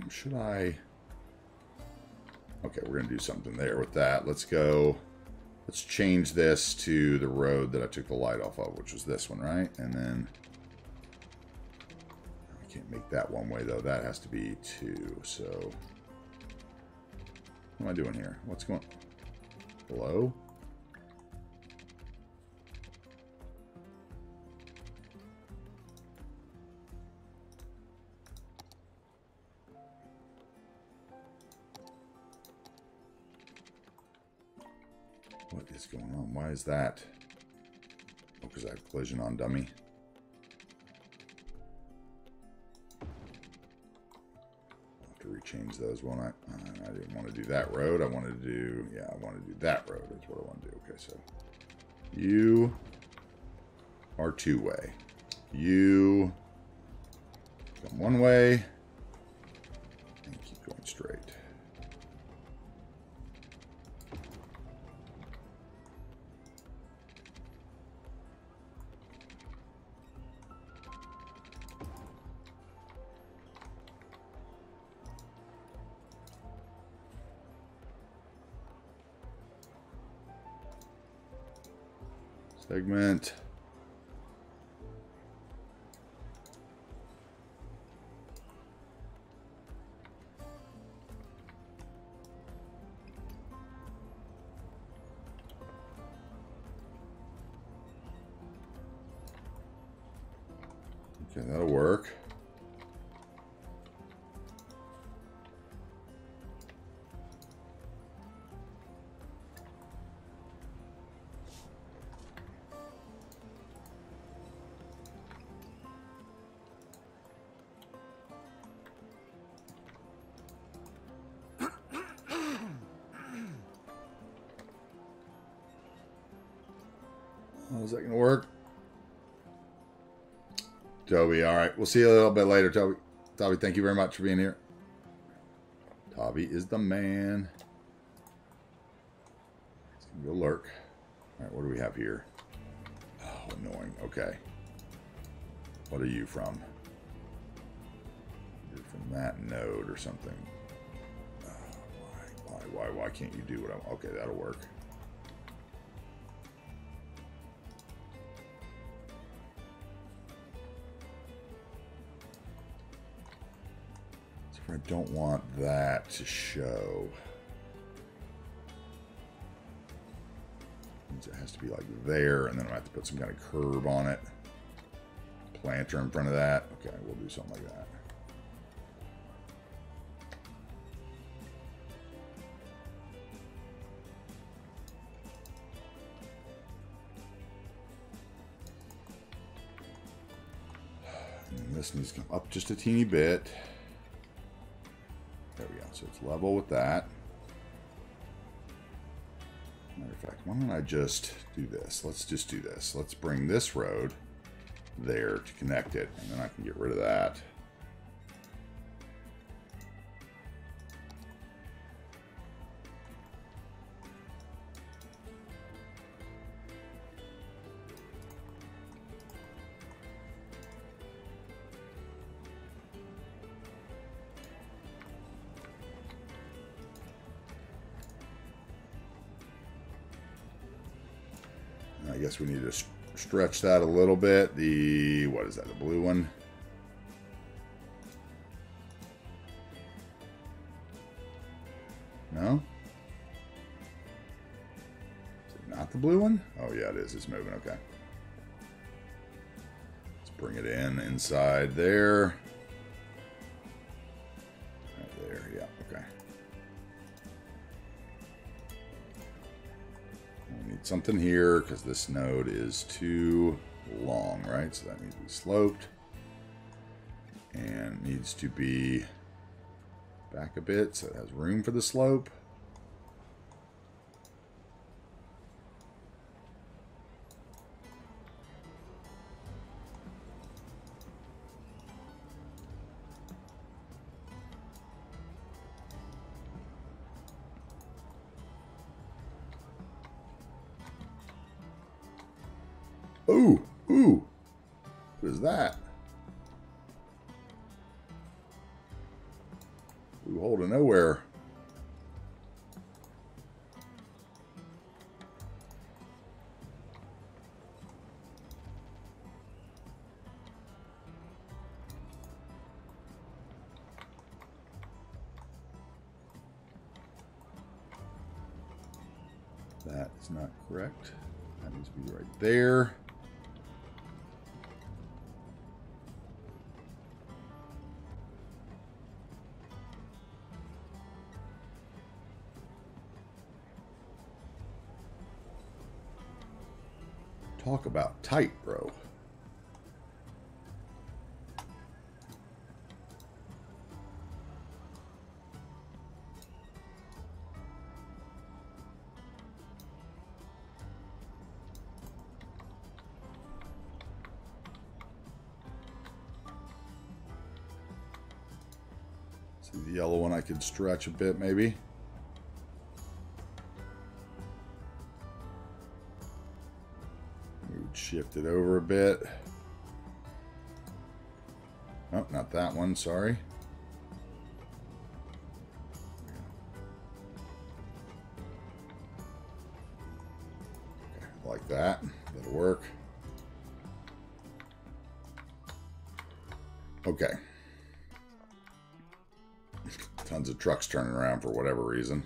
Should I? Okay, we're going to do something there with that. Let's go. Let's change this to the road that I took the light off of, which was this one, right? And then I can't make that one way, though. That has to be two. So what am I doing here? What's going on? Hello? What is going on? Why is that? Oh, because I have collision on dummy. I'll have to rechange those, won't I? I didn't want to do that road. I wanted to do, yeah, I want to do that road. That's what I want to do. Okay, so you are two-way. You come one way and keep going straight. Segment. Okay, that'll work. How's that going to work? Toby, all right. We'll see you a little bit later, Toby. Toby, thank you very much for being here. Toby is the man. He's going to go lurk. All right, what do we have here? Oh, annoying. Okay. What are you from? You're from that node or something. Why can't you do what I'm... Okay, that'll work. I don't want that to show. It has to be like there, and then I have to put some kind of curb on it. Planter in front of that. Okay, we'll do something like that. And this needs to come up just a teeny bit. There we go. So it's level with that. Matter of fact, why don't I just do this? Let's just do this. Let's bring this road there to connect it, and then I can get rid of that. I guess we need to stretch that a little bit. The, what is that, the blue one? No? Is it not the blue one? Oh yeah, it is. It's moving. Okay. Let's bring it in inside there. Right there, yeah, okay. need something here because this node is too long, right? So that needs to be sloped. And needs to be back a bit so it has room for the slope. Ooh, ooh, what is that? Ooh, hole to nowhere. That is not correct. That needs to be right there. Talk about tight, bro. See the yellow one I could stretch a bit, maybe. Shift it over a bit. Oh, not that one, sorry. Okay, like that. That'll work. Okay. Tons of trucks turning around for whatever reason.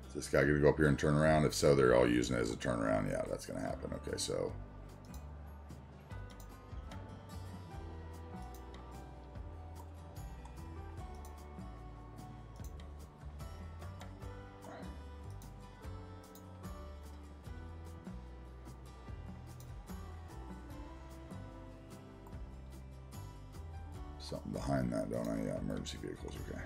Is this guy going to go up here and turn around? If so, they're all using it as a turnaround. Yeah, that's going to happen. Okay, so something behind that, don't I? Yeah, emergency vehicles. Okay.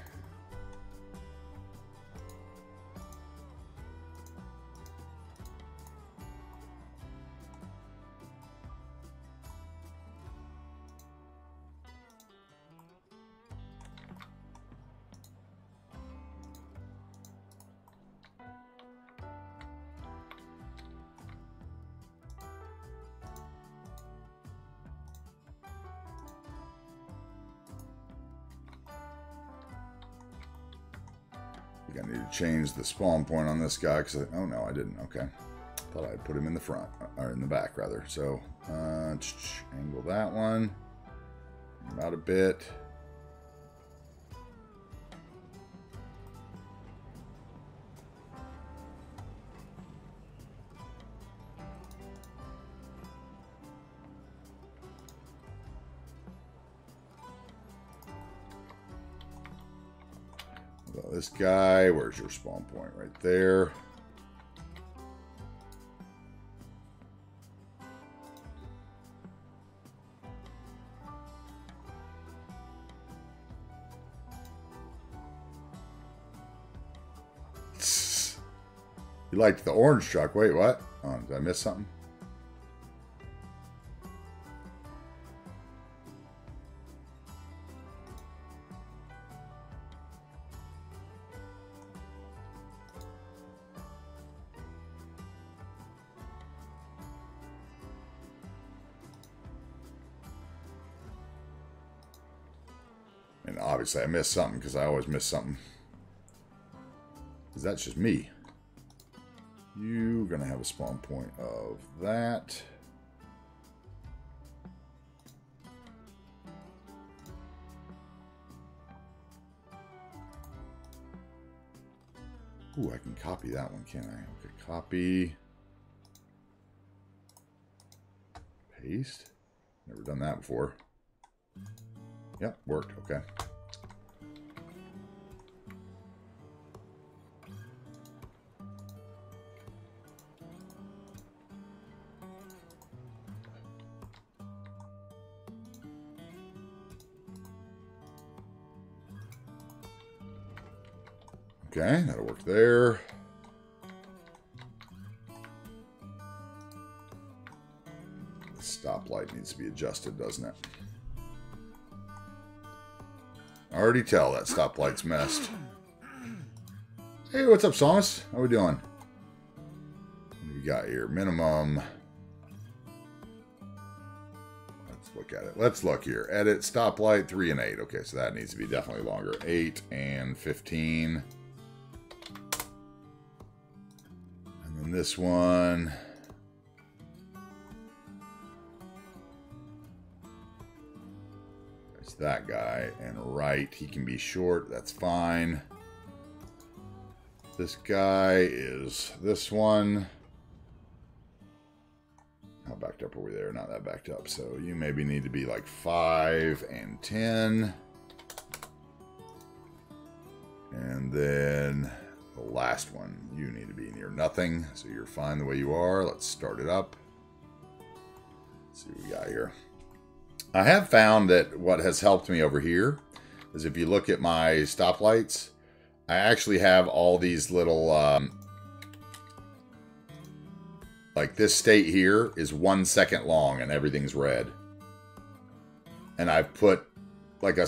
I need to change the spawn point on this guy because oh no, I didn't. Okay, thought I'd put him in the front or in the back rather. So angle that one about a bit. This guy, where's your spawn point? Right there. You liked the orange truck. Wait, what? Oh, did I miss something? And obviously I missed something because I always miss something. Because that's just me. You're going to have a spawn point of that. Ooh, I can copy that one, can't I? Okay, copy. Paste. Never done that before. Yep, worked. Okay. Okay, that'll work there. The stoplight needs to be adjusted, doesn't it? I already tell that stoplight's messed. Hey, what's up, Thomas? How we doing? What do we got here? Minimum. Let's look at it. Let's look here. Edit stoplight 3 and 8. Okay, so that needs to be definitely longer. 8 and 15. And then this one. There's that guy. And right, he can be short. That's fine. This guy is this one. How backed up are we there? Not that backed up. So you maybe need to be like 5 and 10. And then the last one, you need to be near nothing. So you're fine the way you are. Let's start it up. Let's see what we got here. I have found that what has helped me over here is if you look at my stoplights, I actually have all these little, like this state here is 1 second long and everything's red. And I've put like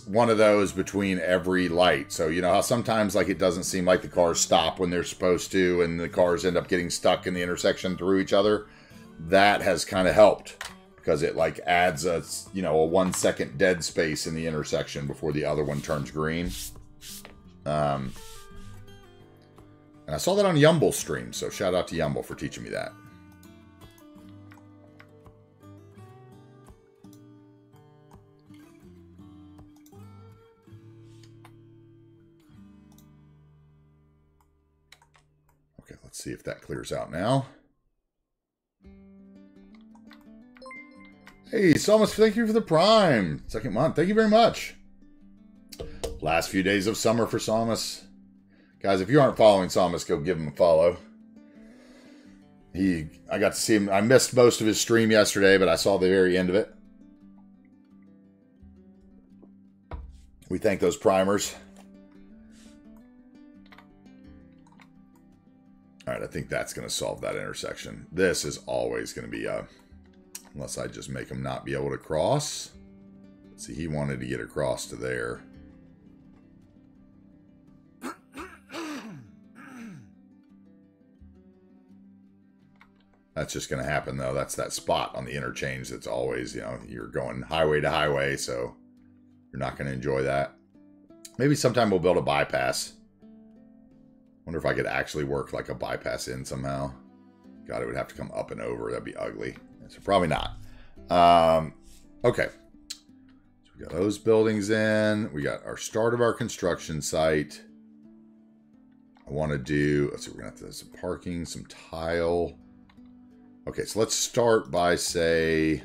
one of those between every light. So you know how sometimes like it doesn't seem like the cars stop when they're supposed to and the cars end up getting stuck in the intersection through each other. That has kind of helped because it like adds a 1 second dead space in the intersection before the other one turns green. And I saw that on Yumble's stream, so shout out to Yumble for teaching me that. Okay, let's see if that clears out now. Hey, Salmus, thank you for the Prime. 2nd month. Thank you very much. Last few days of summer for Salmus. Guys, if you aren't following Salmus, go give him a follow. I got to see him. I missed most of his stream yesterday, but I saw the very end of it. We thank those primers. All right, I think that's going to solve that intersection. This is always going to be unless I just make him not be able to cross. Let's see, he wanted to get across to there. That's just going to happen, though. That's that spot on the interchange that's always, you're going highway to highway, so you're not going to enjoy that. Maybe sometime we'll build a bypass. Wonder if I could actually work like a bypass in somehow. God, it would have to come up and over. That'd be ugly. So probably not. Okay. So we got those buildings in. We got our start of our construction site. I want to do, let's see, we're going to have to some parking, some tile. Okay, so let's start by, say,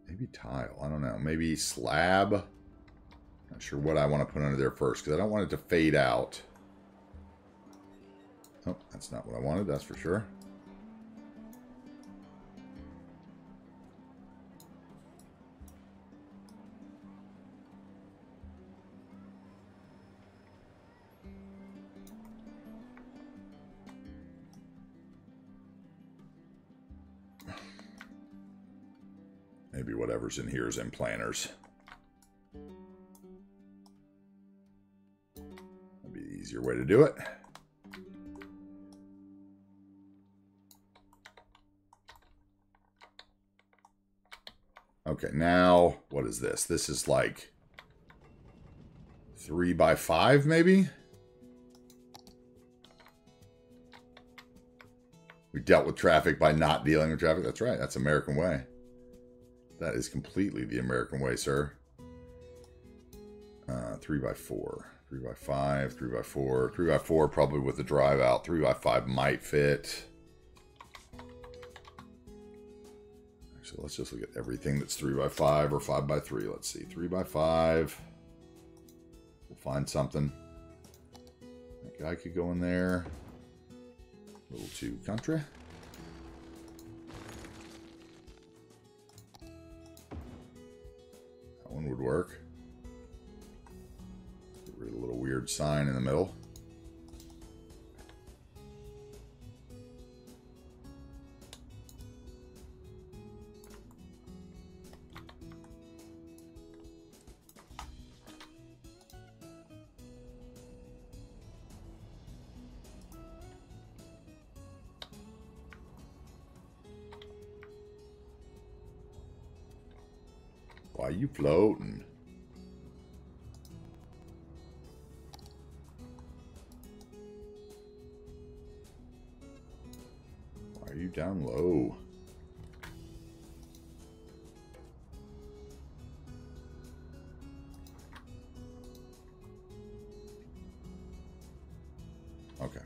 maybe tile. I don't know. Maybe slab. Not sure what I want to put under there first because I don't want it to fade out. Oh, that's not what I wanted. That's for sure. Maybe whatever's in here is in planners. That'd be the easier way to do it. Okay, now, what is this? This is like 3 by 5, maybe? We dealt with traffic by not dealing with traffic. That's right. That's American way. That is completely the American way, sir. 3 by 4. 3x5, 3x4. 3x4 probably with the drive out. 3x5 might fit. So let's just look at everything that's 3x5 or 5x3. Let's see. 3x5. We'll find something. That guy could go in there. A little too country. That one would work. Get rid of a little weird sign in the middle. Why you floating? Why are you down low? Okay.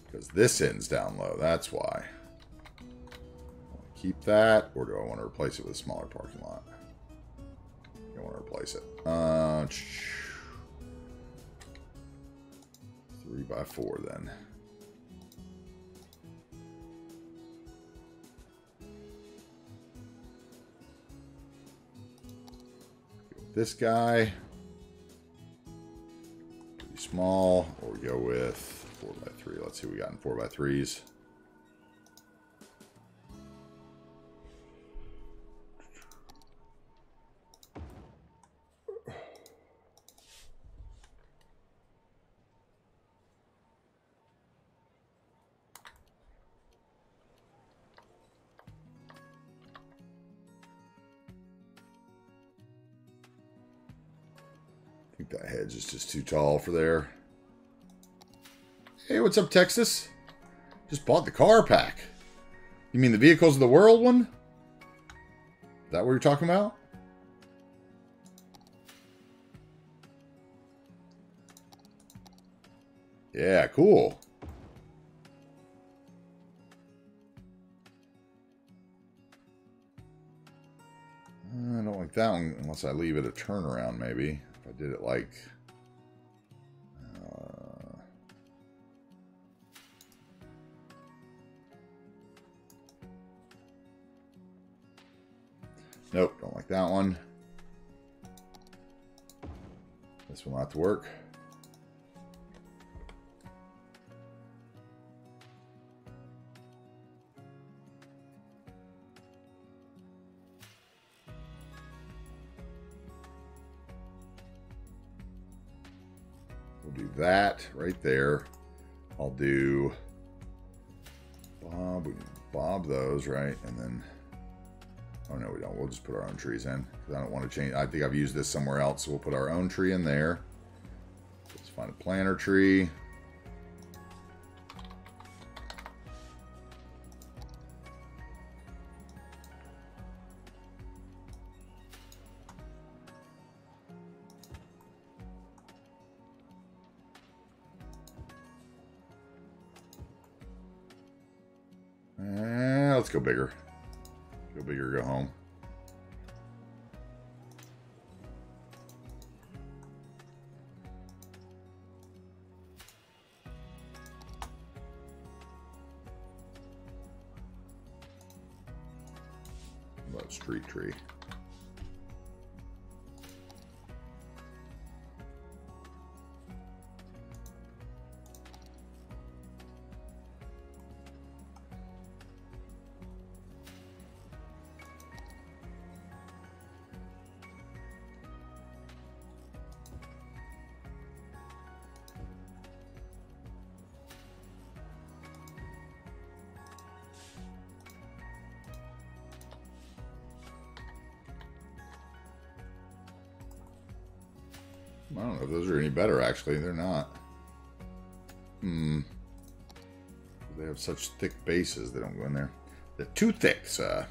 Because this end's down low, that's why. Keep that, or do I want to replace it with a smaller parking lot? I want to replace it. 3x4 then. This guy. Pretty small. Or we go with 4x3. Let's see what we got in 4x3s. I think that hedge is just too tall for there. Hey, what's up, Texas? Just bought the car pack. You mean the Vehicles of the World one? Is that what you're talking about? Yeah, cool. I don't like that one unless I leave it a turnaround, maybe. If I did it like... Nope, don't like that one. This one will have to work. We'll do that right there. I'll do Bob. We can bob those, right? And then... Oh, no, we don't. We'll just put our own trees in. I don't want to change. I think I've used this somewhere else, so we'll put our own tree in there. Let's find a planter tree. Let's go bigger. Go bigger, go home. What about street tree? I don't know if those are any better, actually. They're not. They have such thick bases, they don't go in there. They're too thick, sir.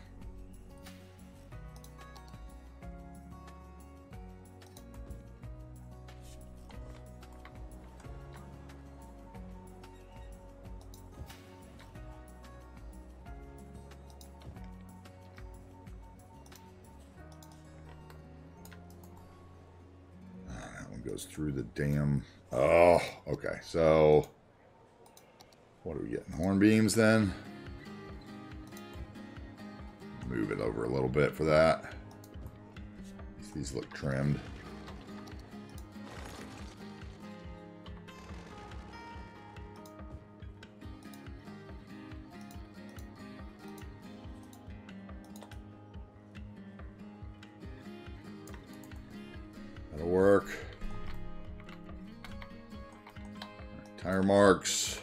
goes through the damn... Oh, okay. So, what are we getting? Horn beams then? Move it over a little bit for that. These look trimmed. That'll work. Tire marks.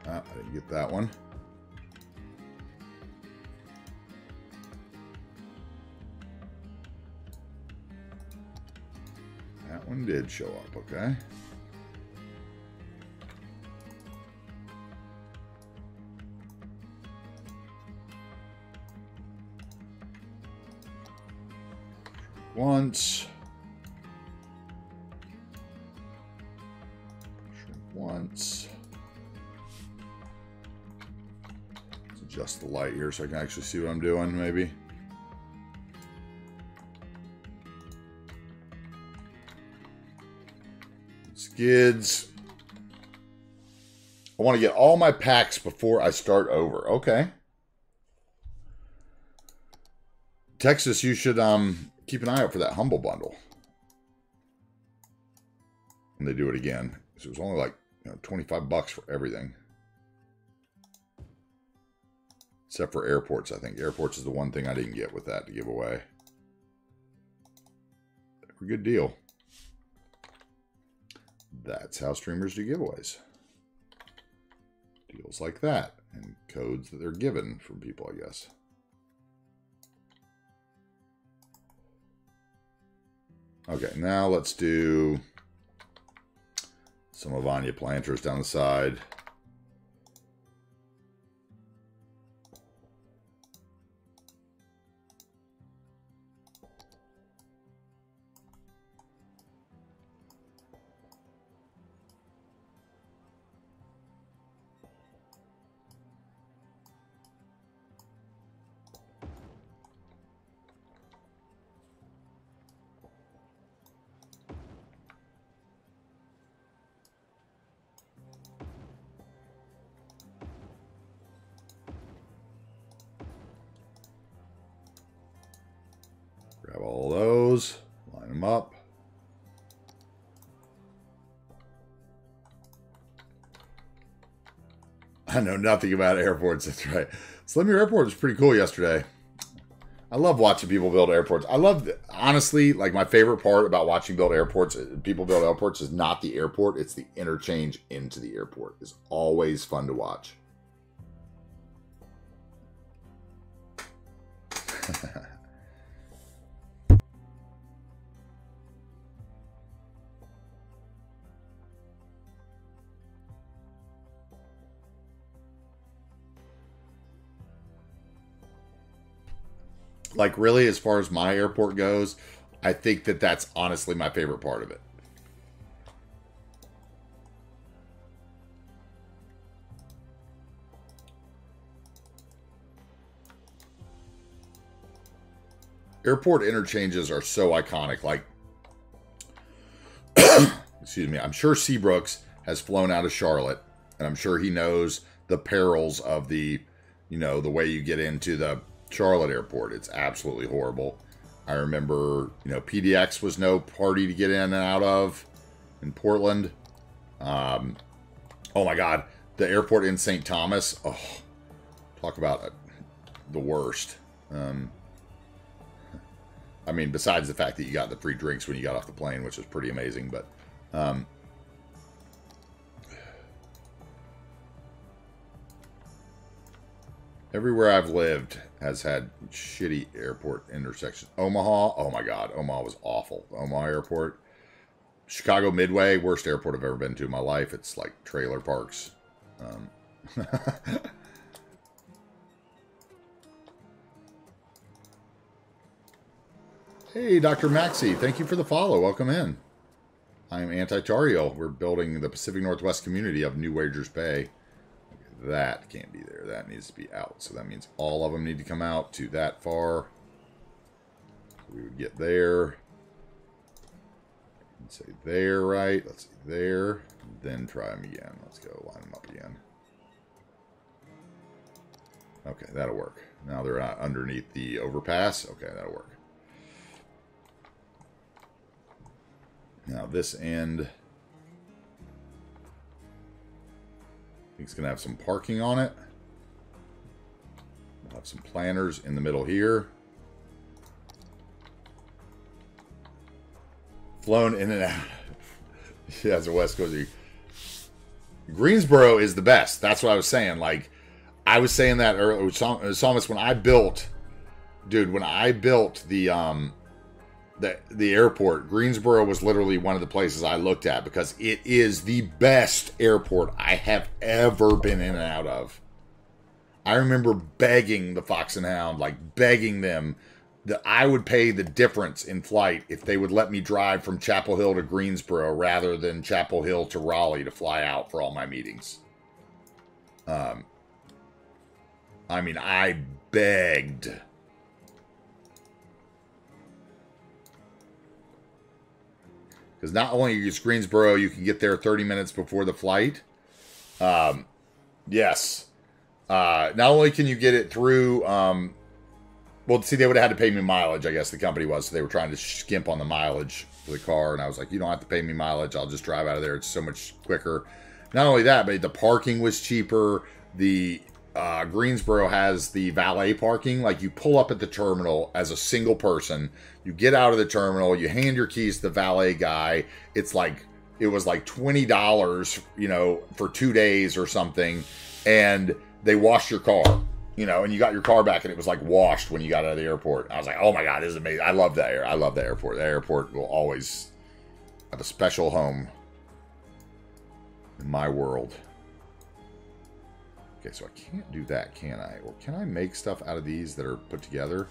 I didn't get that one. That one did show up, okay. Once. Once. Let's adjust the light here so I can actually see what I'm doing, maybe. Skids. I want to get all my packs before I start over. Okay. Texas, you should keep an eye out for that Humble Bundle. When they do it again. So it was only like 25 bucks for everything. Except for airports, I think. Airports is the one thing I didn't get with that to give away. A good deal. That's how streamers do giveaways. Deals like that. And codes that they're given from people, I guess. Okay, now let's do some Avania planters down the side. Grab all those, line them up. I know nothing about airports, that's right. Slimmer Airport was pretty cool yesterday. I love watching people build airports. I love, honestly, like my favorite part about watching people build airports is not the airport, it's the interchange into the airport. It's always fun to watch. Like, really, as far as my airport goes, I think that that's honestly my favorite part of it. Airport interchanges are so iconic. Like, excuse me, I'm sure Seabrooks has flown out of Charlotte, and I'm sure he knows the perils of the way you get into the Charlotte airport. It's absolutely horrible. I remember, PDX was no party to get in and out of in Portland. Oh my God, the airport in St. Thomas. Oh, talk about the worst. I mean, besides the fact that you got the free drinks when you got off the plane, which is pretty amazing, but everywhere I've lived has had shitty airport intersections. Omaha, oh my God, Omaha was awful. The Omaha airport. Chicago Midway, worst airport I've ever been to in my life. It's like trailer parks. Hey, Dr. Maxey, thank you for the follow. Welcome in. I'm AntiTarheel. We're building the Pacific Northwest community of New Wagers Bay. That can't be there. That needs to be out. So that means all of them need to come out to that far. We would get there. Let's say there, right? Let's see there. Then try them again. Let's go line them up again. Okay, that'll work. Now they're not underneath the overpass. Okay, that'll work. Now this end, I think it's going to have some parking on it. We'll have some planters in the middle here. Flown in and out. Yeah, as a West Coast. Greensboro is the best. That's what I was saying. Like, I was saying that earlier. It was almost when I built, dude, when I built the airport, Greensboro was literally one of the places I looked at because it is the best airport I have ever been in and out of. I remember begging the Fox and Hound, like begging them that I would pay the difference in flight if they would let me drive from Chapel Hill to Greensboro rather than Chapel Hill to Raleigh to fly out for all my meetings. I mean, I begged. Because not only is Greensboro, you can get there 30 minutes before the flight. Yes. Not only can you get it through... well, see, they would have had to pay me mileage, I guess the company was. So they were trying to skimp on the mileage for the car. And I was like, you don't have to pay me mileage. I'll just drive out of there. It's so much quicker. Not only that, but the parking was cheaper. The Greensboro has the valet parking. Like, you pull up at the terminal as a single person. You get out of the terminal. You hand your keys to the valet guy. It was like $20, you know, for 2 days or something. And they wash your car. You know, and you got your car back, and it was like washed when you got out of the airport. I was like, "Oh my god, this is amazing! I love that I love the airport. The airport will always have a special home in my world." Okay, so I can't do that, can I? Or can I make stuff out of these that are put together?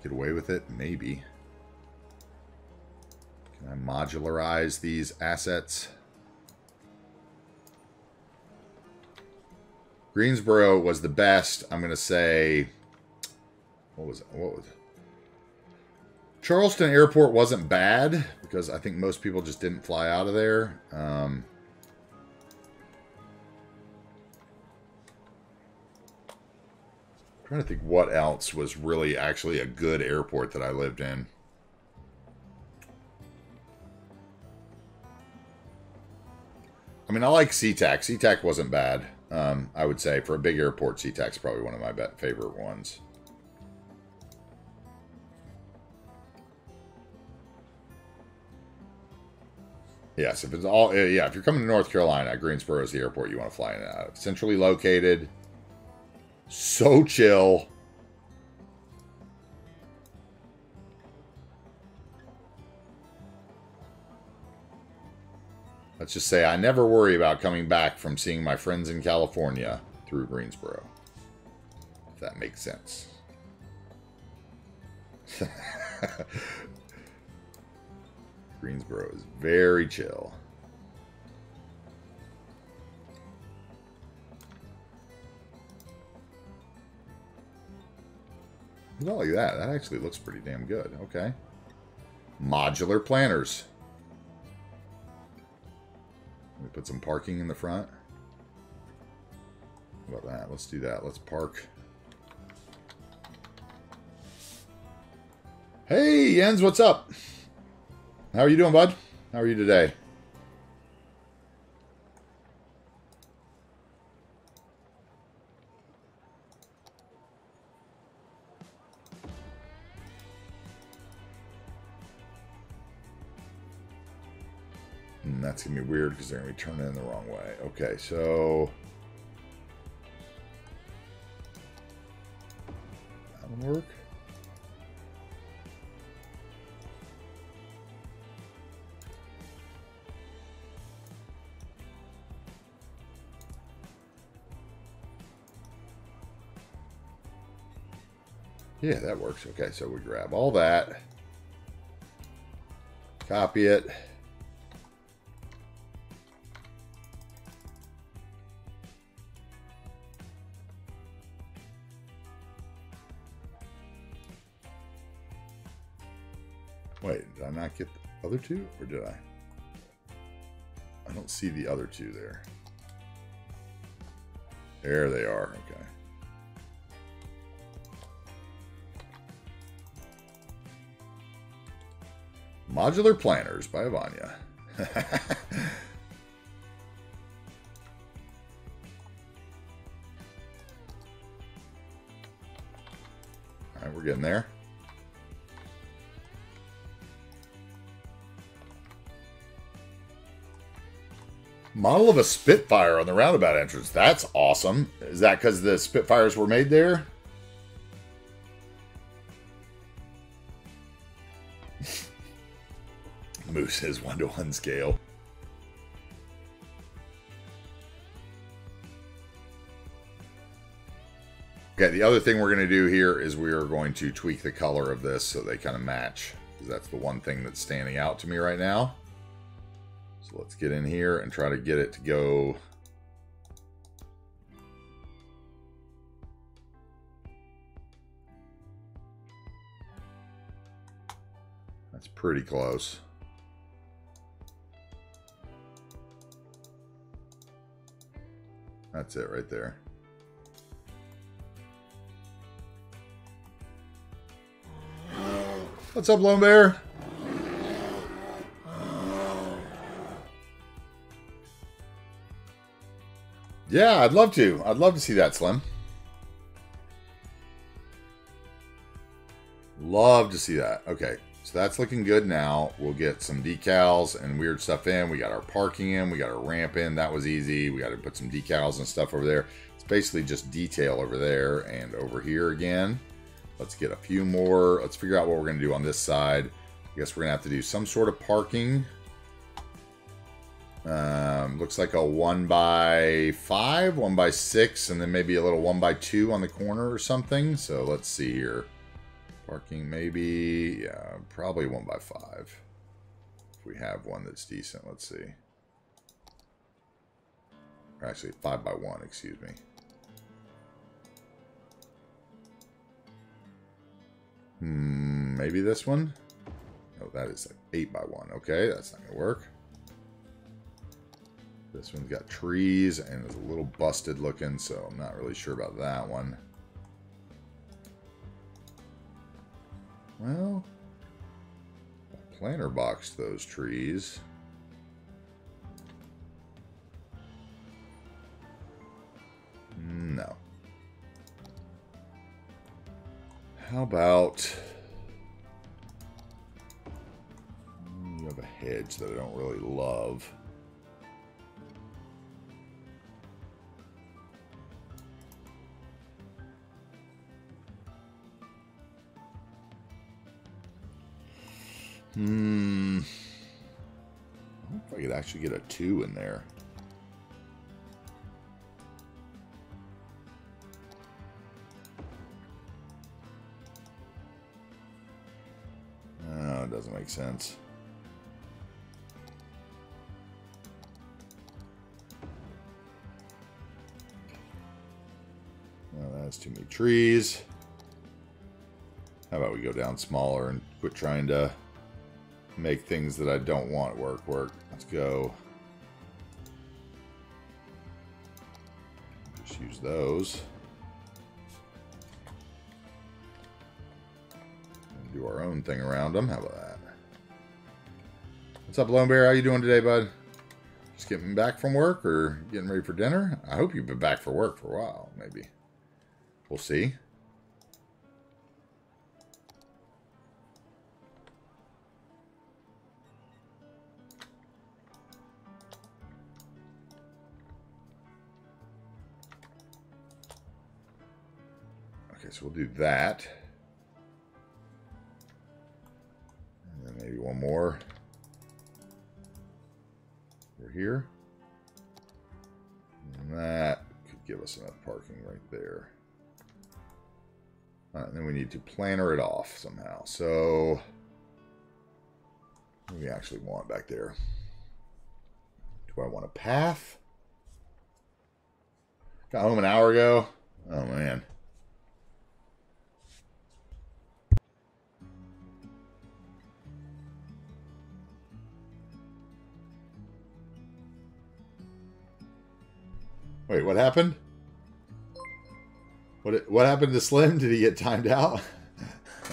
Get away with it, maybe. Can I modularize these assets? Greensboro was the best. I'm going to say... What was it? Charleston Airport wasn't bad, because I think most people just didn't fly out of there. Trying to think what else was really actually a good airport that I lived in. I mean, I like SeaTac. SeaTac wasn't bad. I would say for a big airport, SeaTac's probably one of my favorite ones. Yes, if it's all, yeah, if you're coming to North Carolina, Greensboro is the airport you want to fly in and out of. Centrally located, so chill. Let's just say I never worry about coming back from seeing my friends in California through Greensboro. If that makes sense. Greensboro is very chill. Not like that. That actually looks pretty damn good. Okay. Modular planners. We put some parking in the front. How about that? Let's do that. Let's park. Hey, Jens, what's up? How are you doing, bud? How are you today? That's going to be weird because they're going to be turning in the wrong way. Okay, so... that'll work. Yeah, that works. Okay, so we grab all that. Copy it. Wait, did I not get the other two? Or did I? I don't see the other two there. There they are. Okay. Modular Planners by Avanya. All right, we're getting there. Model of a Spitfire on the roundabout entrance. That's awesome. Is that because the Spitfires were made there? Moose is 1-to-1 scale. Okay, the other thing we're going to do here is we are going to tweak the color of this so they kind of match. Because that's the one thing that's standing out to me right now. So let's get in here and try to get it to go. That's pretty close. That's it right there. What's up, Lone Bear? Yeah, I'd love to. I'd love to see that, Slim. Love to see that. Okay, so that's looking good now. We'll get some decals and weird stuff in. We got our parking in. We got our ramp in. That was easy. We got to put some decals and stuff over there. It's basically just detail over there and over here again. Let's get a few more. Let's figure out what we're going to do on this side. I guess we're going to have to do some sort of parking. Looks like a 1x5, 1x6, and then maybe a little 1x2 on the corner or something. So let's see here. Parking maybe, yeah, probably 1x5. If we have one that's decent, let's see. Or actually 5x1, excuse me. Maybe this one? Oh, that is like 8x1. Okay, that's not gonna work. This one's got trees and is a little busted looking, so I'm not really sure about that one. Well, a planter boxed those trees. No. How about you have a hedge that I don't really love. I don't know if I could actually get a 2 in there. No, it doesn't make sense. No, that's too many trees. How about we go down smaller and quit trying to make things that I don't want work. Let's go. Just use those. And do our own thing around them. How about that? What's up, Lone Bear? How you doing today, bud? Just getting back from work or getting ready for dinner? I hope you've been back for work for a while, maybe. We'll see. Okay, so we'll do that. And then maybe one more. Over here. And that could give us enough parking right there. All right, then we need to planter it off somehow. So, what do we actually want back there? Do I want a path? Got home an hour ago. Oh, man. Wait, what happened? What happened to Slim? Did he get timed out?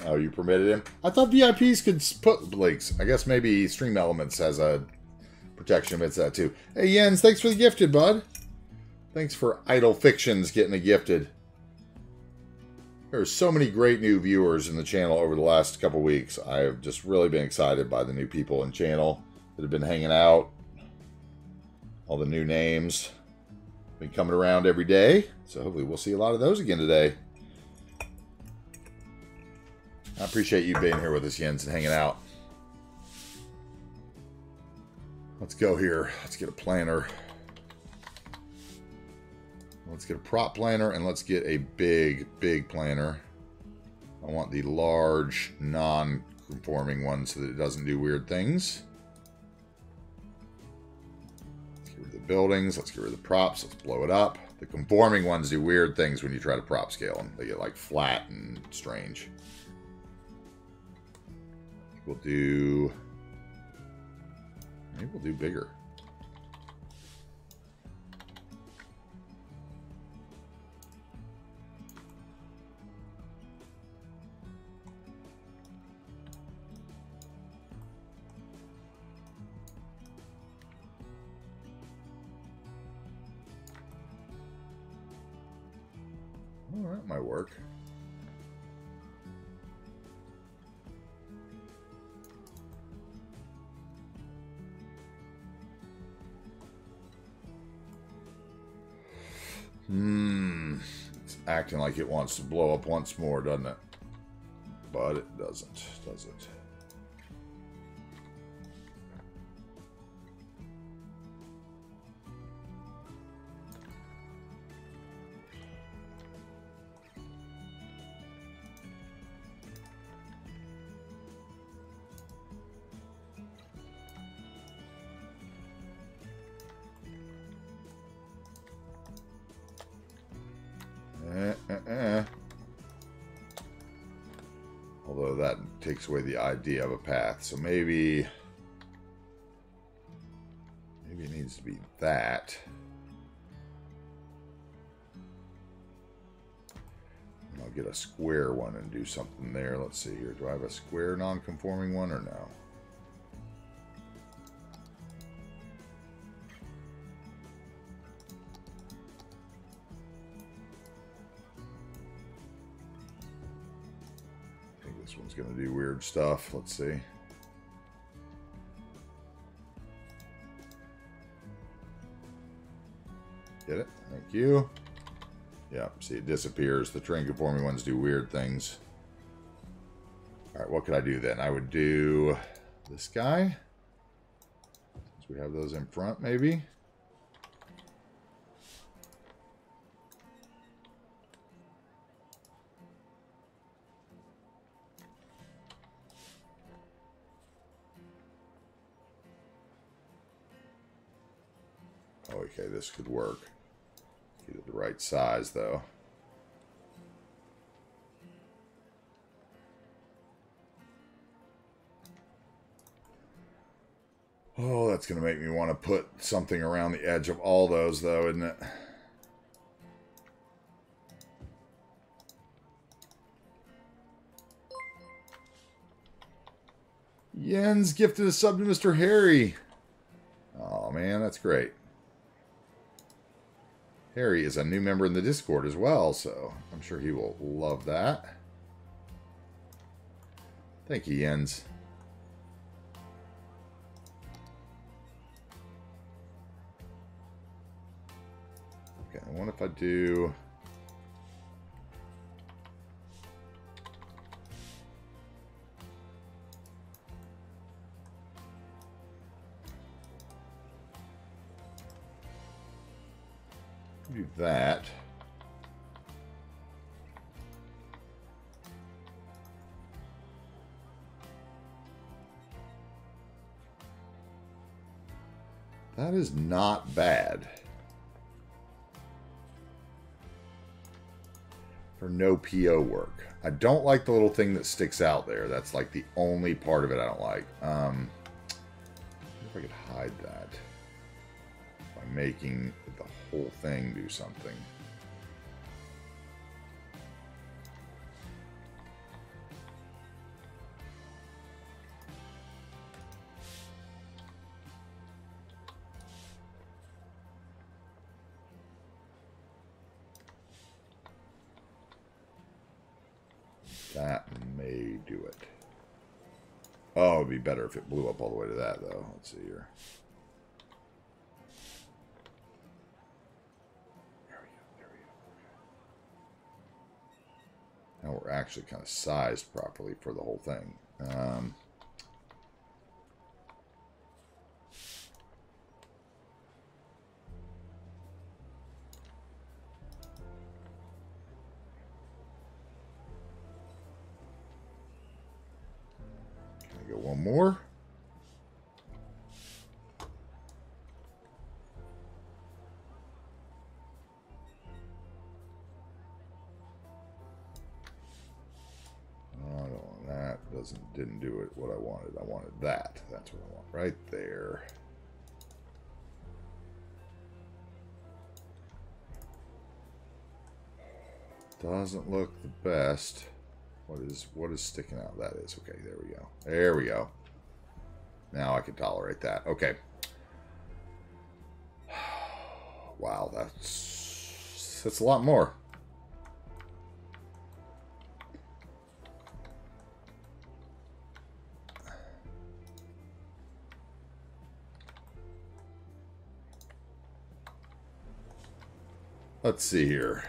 Oh, you permitted him? I thought VIPs could put links. I guess maybe Stream Elements has a protection amidst that too. Hey, Jens, thanks for the gifted, bud. Thanks for Idle Fictions getting a gifted. There's so many great new viewers in the channel over the last couple weeks. I've just really been excited by the new people in the channel that have been hanging out. All the new names. Been coming around every day. So hopefully we'll see a lot of those again today. I appreciate you being here with us, Jens, and hanging out. Let's go here. Let's get a planter. Let's get a prop planter, and let's get a big, big planter. I want the large, non-conforming one so that it doesn't do weird things. Let's get rid of the buildings. Let's get rid of the props. Let's blow it up. The conforming ones do weird things when you try to prop scale them. They get like flat and strange. We'll do... Maybe we'll do bigger. Oh, that might work. It's acting like it wants to blow up once more, doesn't it? But it doesn't, does it? Although that takes away the idea of a path. So maybe it needs to be that. And I'll get a square one and do something there. Let's see here. Do I have a square non-conforming one or no? This one's going to do weird stuff. Let's see. Get it? Thank you. Yeah, see, it disappears. The terrain conforming ones do weird things. All right, what could I do then? I would do this guy. Since we have those in front, maybe. Okay, this could work. Get it the right size, though. Oh, that's going to make me want to put something around the edge of all those, though, isn't it? Jens gifted a sub to Mr. Harry. Oh, man, that's great. Harry is a new member in the Discord as well, so I'm sure he will love that. Thank you, Jens. Okay, I wonder if I do... do that. That is not bad. For no PO work. I don't like the little thing that sticks out there. That's like the only part of it I don't like. If I could hide that by making the whole thing do something. That may do it. Oh, it'd be better if it blew up all the way to that, though. Let's see here. There we go. There we go. Now we're actually kind of sized properly for the whole thing. Go one more. Oh, that didn't do it what I wanted. I wanted that. That's what I want right there. Doesn't look the best. What is sticking out? That is okay. There we go. There we go. Now I can tolerate that. Okay. Wow, that's a lot more. Let's see here.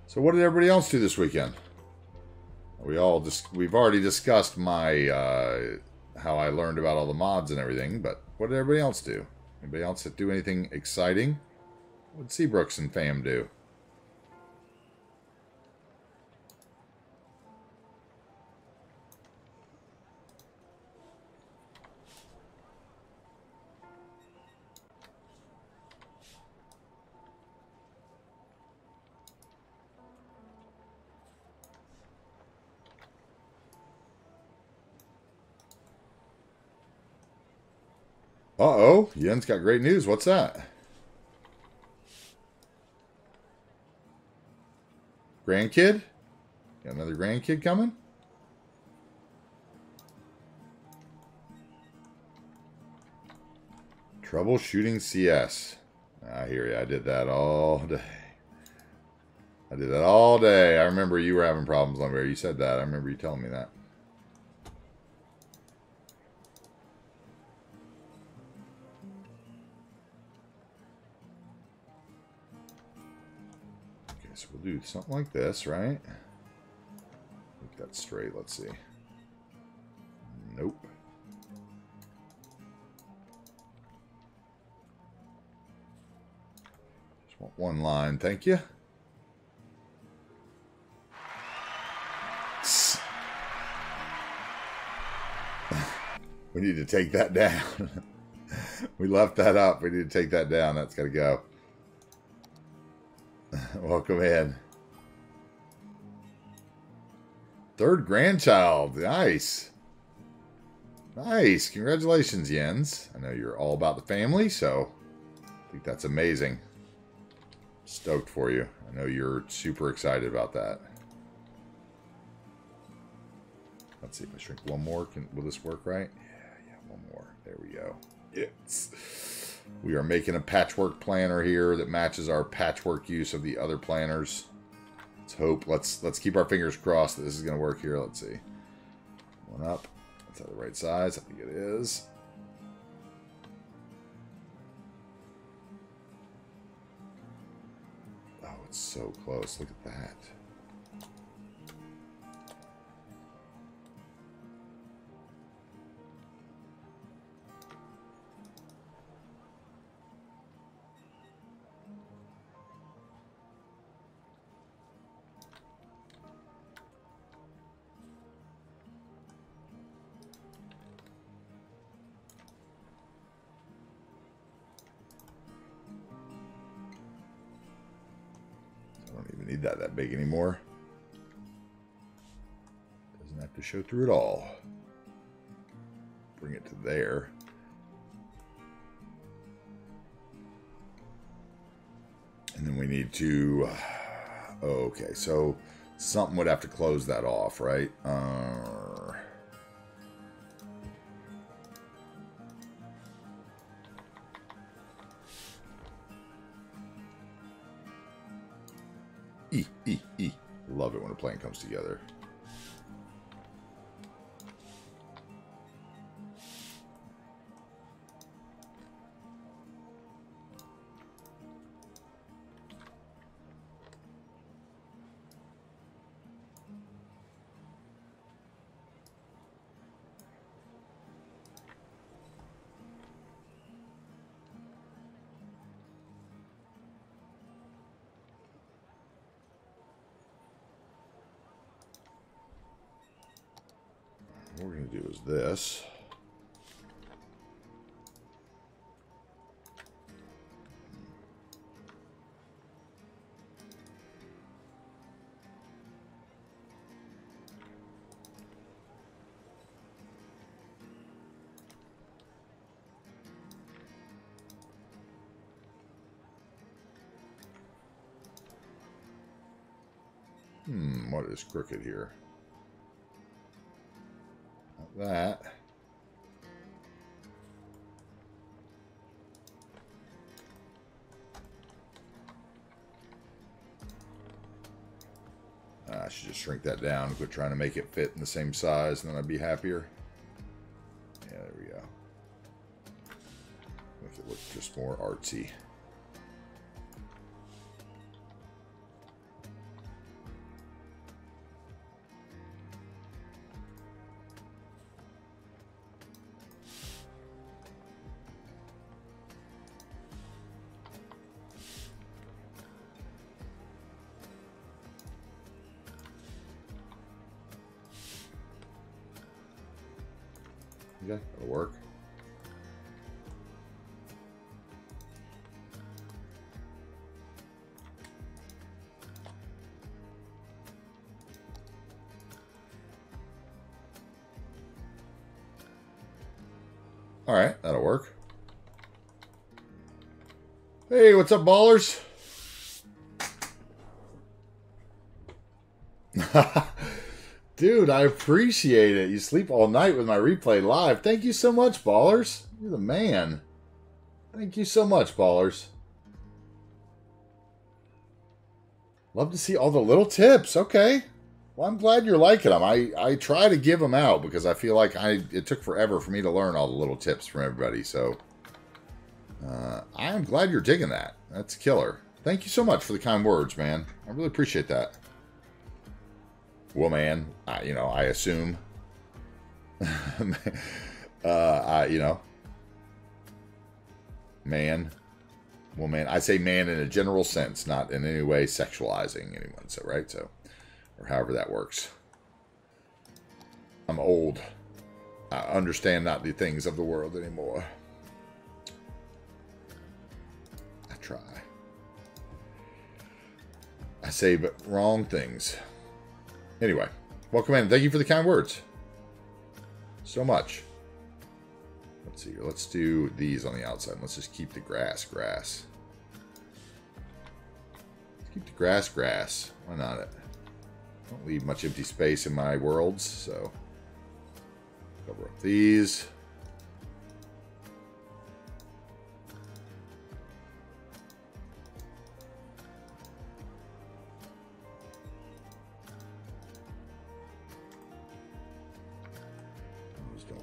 So what did everybody else do this weekend? We've already discussed my how I learned about all the mods and everything, but what did everybody else do? Anybody else do anything exciting? What did Seabrooks and fam do? Uh-oh, Yen's got great news. What's that? Grandkid? Got another grandkid coming? Troubleshooting CS. I hear you. I did that all day. I did that all day. I remember you were having problems on there. You said that. I remember you telling me that. So we'll do something like this, right? Make that straight. Let's see. Nope. Just want one line. Thank you. We need to take that down. We left that up. We need to take that down. That's got to go. Welcome in. Third grandchild. Nice. Nice. Congratulations, Jens. I know you're all about the family, so I think that's amazing. Stoked for you. I know you're super excited about that. Let's see if I shrink one more. Will this work right? Yeah, one more. There we go. Yes. We are making a patchwork planner here that matches our patchwork use of the other planners. Let's hope. Let's keep our fingers crossed that this is going to work here. Let's see. One up. That's at the right size. I think it is. Oh, it's so close. Look at that. need that big anymore. Doesn't have to show through at all. Bring it to there. And then we need to... okay, so something would have to close that off, right? Love it when a plane comes together. What we're going to do is this. What is crooked here? That. I should just shrink that down and quit trying to make it fit in the same size, and then I'd be happier. Yeah, there we go. Make it look just more artsy. Okay, that'll work. All right, that'll work. Hey, what's up, ballers? Dude, I appreciate it. You sleep all night with my replay live. Thank you so much, ballers. You're the man. Thank you so much, ballers. Love to see all the little tips. Okay. Well, I'm glad you're liking them. I try to give them out because I feel like it took forever for me to learn all the little tips from everybody. So I am glad you're digging that. That's killer. Thank you so much for the kind words, man. I really appreciate that. Well, man, you know, I assume, you know, man, well, man, I say man in a general sense, not in any way sexualizing anyone. So, right. So, or however that works. I'm old. I understand not the things of the world anymore. I try. I say but wrong things. Anyway, welcome in. Thank you for the kind words. So much. Let's see here. Let's do these on the outside. Let's just keep the grass. Let's keep the grass. Why not it? Don't leave much empty space in my worlds, so cover up these.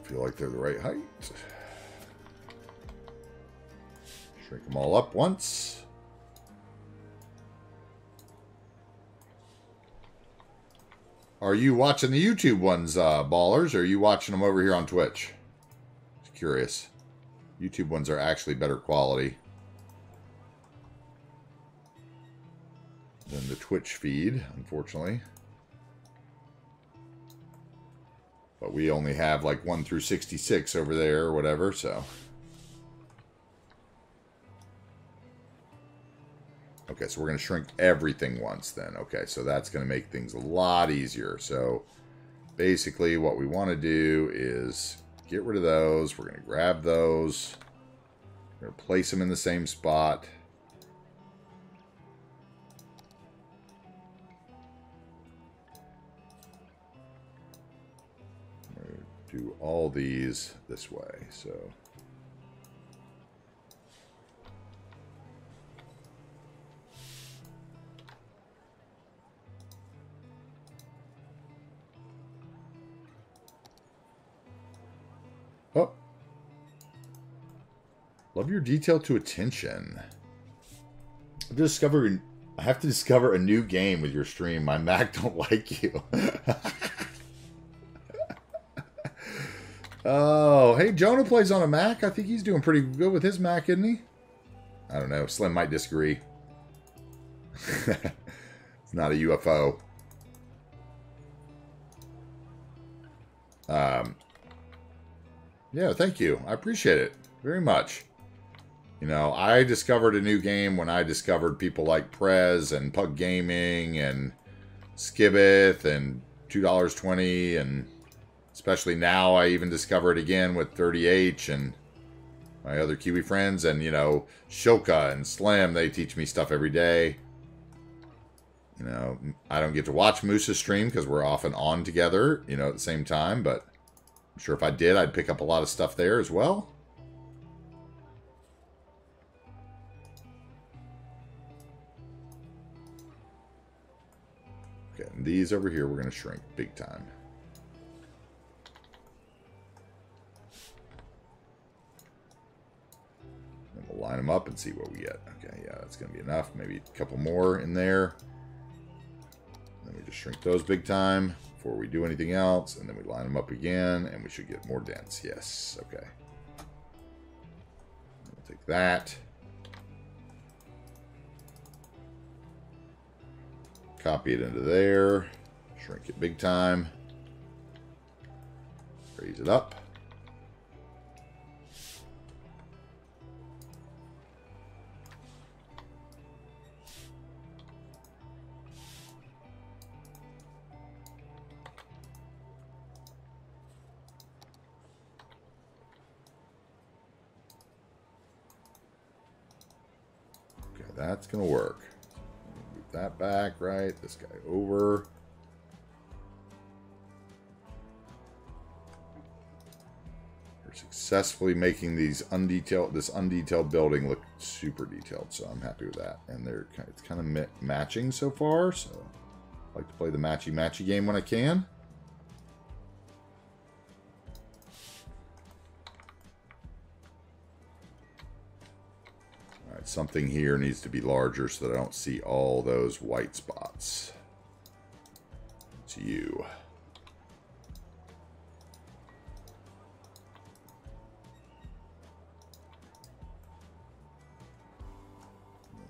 Feel like they're the right height. Shrink them all up once. Are you watching the YouTube ones, ballers, or are you watching them over here on Twitch? Just curious. YouTube ones are actually better quality than the Twitch feed, unfortunately. But we only have like 1 through 66 over there or whatever, so. Okay. Okay, so we're going to shrink everything once then. Okay, so that's going to make things a lot easier. So basically what we want to do is get rid of those. We're going to grab those. We're going to place them in the same spot. We're going to do all these this way. So oh, love your detail to attention. I have to discover a new game with your stream. My Mac don't like you. Oh, hey, Jonah plays on a Mac. I think he's doing pretty good with his Mac, isn't he? I don't know. Slim might disagree. It's not a UFO. Yeah, thank you. I appreciate it very much. You know, I discovered a new game when I discovered people like Prez and Pug Gaming and Skibbeth and $2.20, and especially now I even discover it again with 30H and my other Kiwi friends, and, you know, Shoka and Slim, they teach me stuff every day. You know, I don't get to watch Moose's stream because we're often on together, you know, at the same time, but I'm sure if I did, I'd pick up a lot of stuff there as well. Okay, and these over here we're going to shrink big time. And we'll line them up and see what we get. Okay, yeah, that's going to be enough. Maybe a couple more in there. Then we just shrink those big time before we do anything else. And then we line them up again, and we should get more dense. Yes, okay. We'll take that. Copy it into there. Shrink it big time. Raise it up. Okay, that's going to work. Move that back, right? This guy over. We're successfully making these this undetailed building look super detailed, so I'm happy with that. And it's kind of matching so far, so I like to play the matchy game when I can. All right, something here needs to be larger so that I don't see all those white spots. It's you.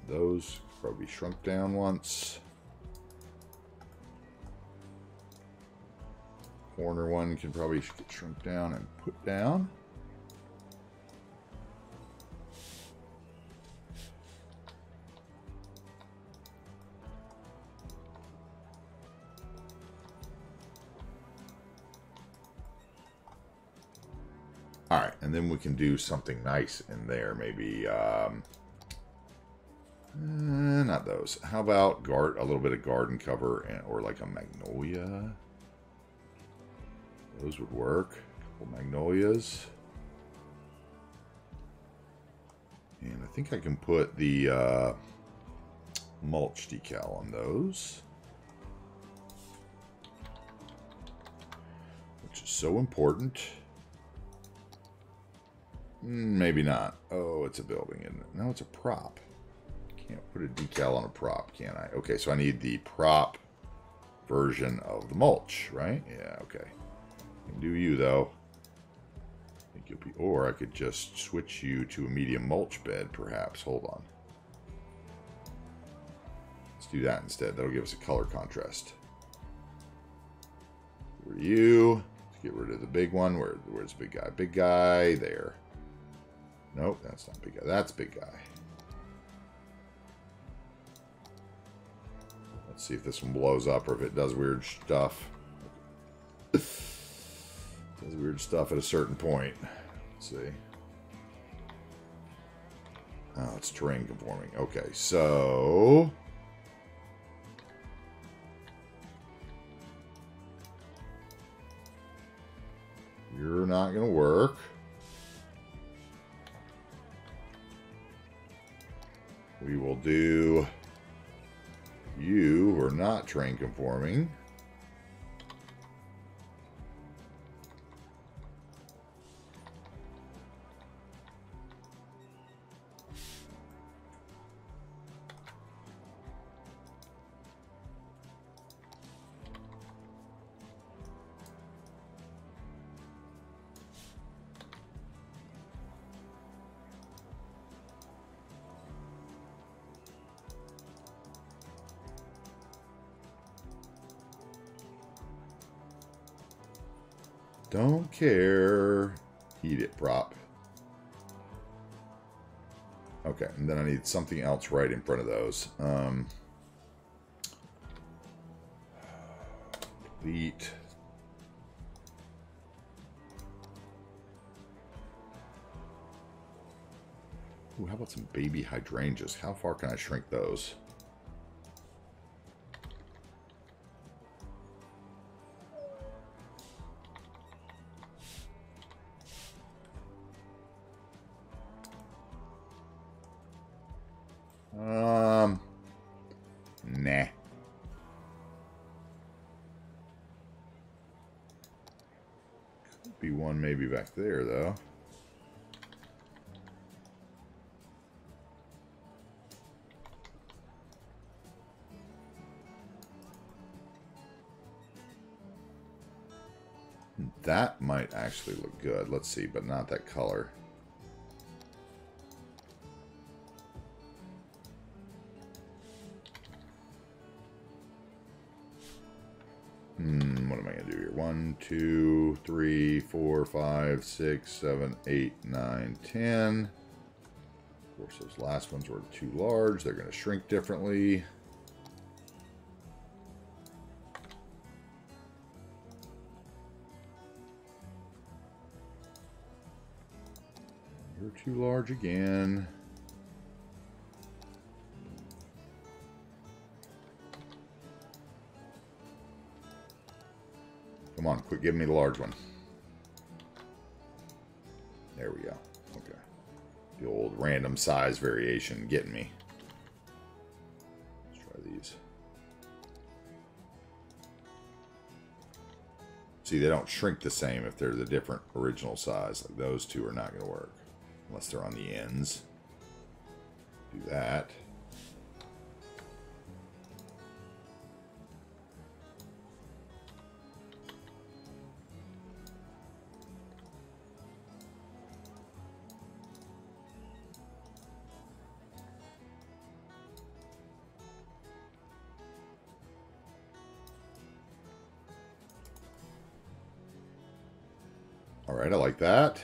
Those probably shrunk down once. Corner one can probably get shrunk down and put down. All right, and then we can do something nice in there. Maybe, not those. How about a little bit of garden cover or like a magnolia? Those would work. A couple magnolias. And I think I can put the mulch decal on those, which is so important. Maybe not. Oh, it's a building, isn't it? No, it's a prop. Can't put a decal on a prop, can I? Okay, so I need the prop version of the mulch, right? Yeah, okay. Can do you, though. I think you'll be... Or I could just switch you to a medium mulch bed, perhaps. Hold on. Let's do that instead. That'll give us a color contrast. Where are you? Let's get rid of the big one. Where's the big guy? Big guy, there. Nope, that's not big guy. That's big guy. Let's see if this one blows up or if it does weird stuff. Does weird stuff at a certain point. Let's see. Oh, it's terrain conforming. Okay, so... You're not going to work. We will do you who are not terrain conforming. Don't care. Heat it, prop. Okay, and then I need something else right in front of those. Delete. Ooh, how about some baby hydrangeas? How far can I shrink those? Nah. Could be one maybe back there, though. That might actually look good. Let's see, but not that color. What am I going to do here? 1, 2, 3, 4, 5, 6, 7, 8, 9, 10. Of course, those last ones were too large. They're going to shrink differently. You're too large again. Come on, quit giving me the large one. There we go. Okay. The old random size variation getting me. Let's try these. See, they don't shrink the same if they're the different original size. Like those two are not going to work. Unless they're on the ends. Do that. All right, I like that.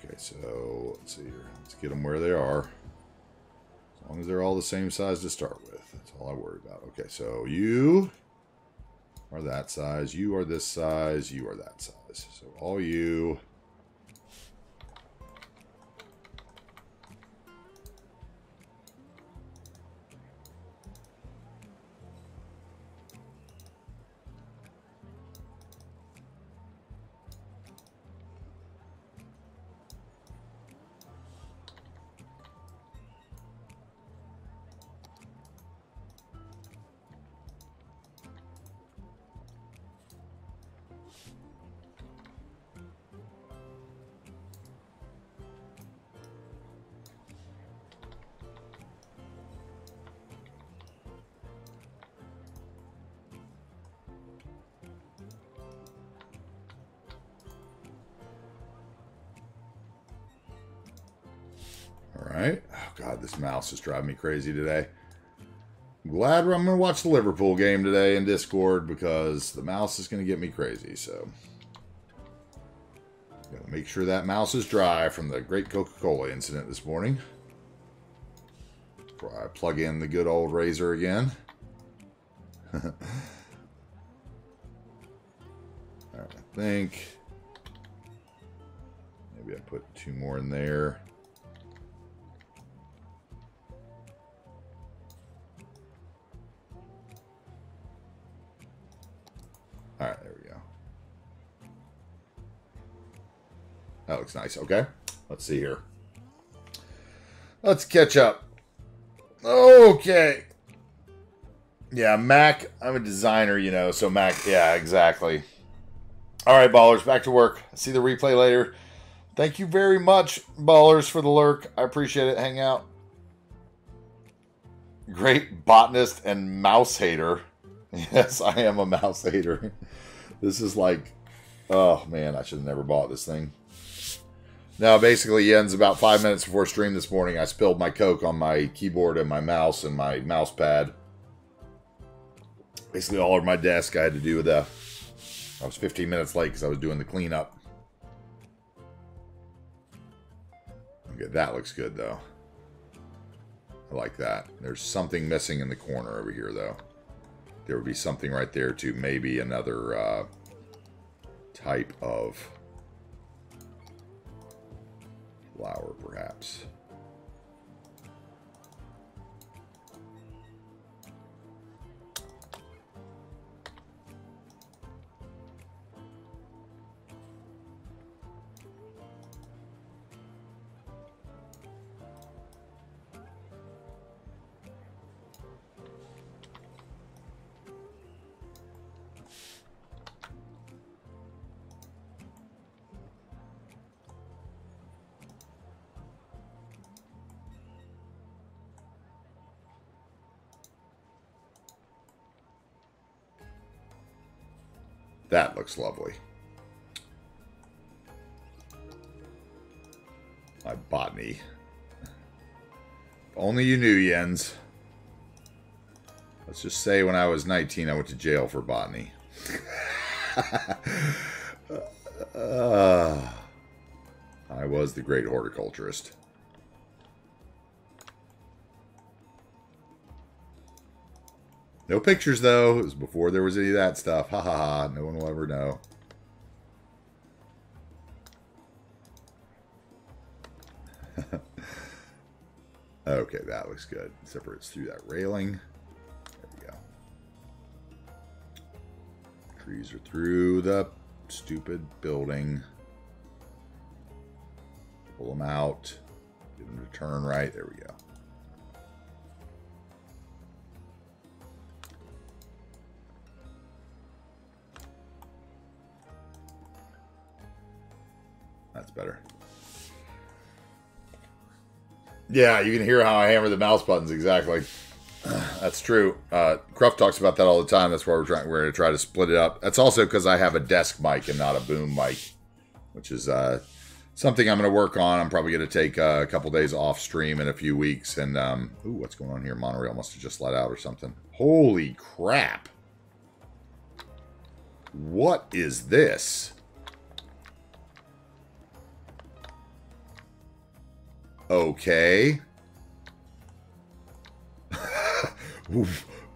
Okay, so let's see here. Let's get them where they are. As long as they're all the same size to start with. That's all I worry about. Okay, so you are that size. You are this size. You are that size. So all you... Alright. Oh, God, this mouse is driving me crazy today. I'm glad I'm going to watch the Liverpool game today in Discord because the mouse is going to get me crazy, so... Gotta make sure that mouse is dry from the great Coca-Cola incident this morning. Before I plug in the good old razor again. Alright, I think maybe I put 2 more in there. Alright, there we go. That looks nice. Okay, let's see here. Let's catch up. Okay. Yeah, Mac, I'm a designer, you know, so Mac, yeah, exactly. All right, ballers, back to work. See the replay later. Thank you very much, ballers, for the lurk. I appreciate it. Hang out. Great botanist and mouse hater. Yes, I am a mouse hater. This is like, oh, man, I should have never bought this thing. Now, basically, Jens, about 5 minutes before stream this morning, I spilled my Coke on my keyboard and my mouse and my mouse pad. Basically, all over my desk I had to do with that. I was 15 minutes late because I was doing the cleanup. Okay, that looks good, though. I like that. There's something missing in the corner over here, though. There would be something right there, too. Maybe another type of flower, perhaps. That looks lovely. My botany. If only you knew, Jens. Let's just say when I was 19, I went to jail for botany. I was the great horticulturist. No pictures, though. It was before there was any of that stuff. Ha ha ha. No one will ever know. Okay, that looks good. Except for it's through that railing. There we go. Trees are through the stupid building. Pull them out. Get them to turn right. There we go. That's better. Yeah, you can hear how I hammer the mouse buttons, exactly. That's true. Cruft talks about that all the time. That's why we're going to try to split it up. That's also because I have a desk mic and not a boom mic, which is something I'm going to work on. I'm probably going to take a couple days off stream in a few weeks. And, ooh, what's going on here? Monorail must have just let out or something. Holy crap. What is this? Okay.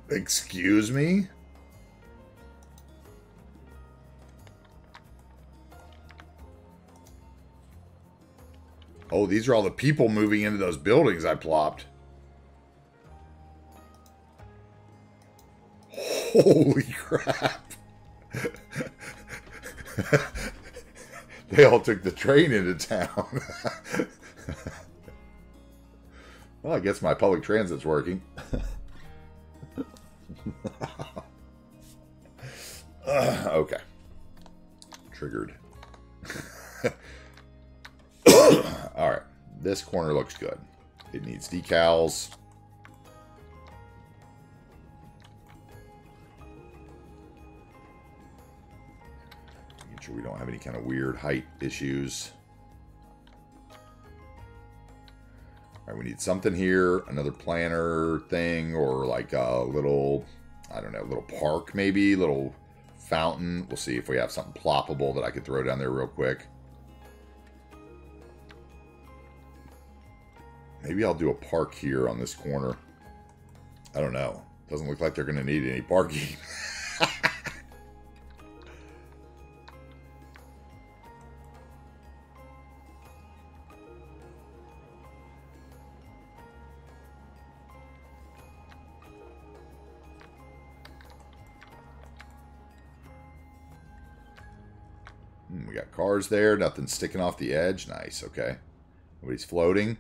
Excuse me? Oh, these are all the people moving into those buildings I plopped. Holy crap. They all took the train into town. Well, I guess my public transit's working. Okay. Triggered. Alright. This corner looks good. It needs decals. Making sure we don't have any kind of weird height issues. We need something here, another planter thing, or like a little, I don't know, little park maybe, little fountain. We'll see if we have something ploppable that I could throw down there real quick. Maybe I'll do a park here on this corner. I don't know. Doesn't look like they're going to need any parking. We got cars there. Nothing sticking off the edge. Nice. Okay. Nobody's floating.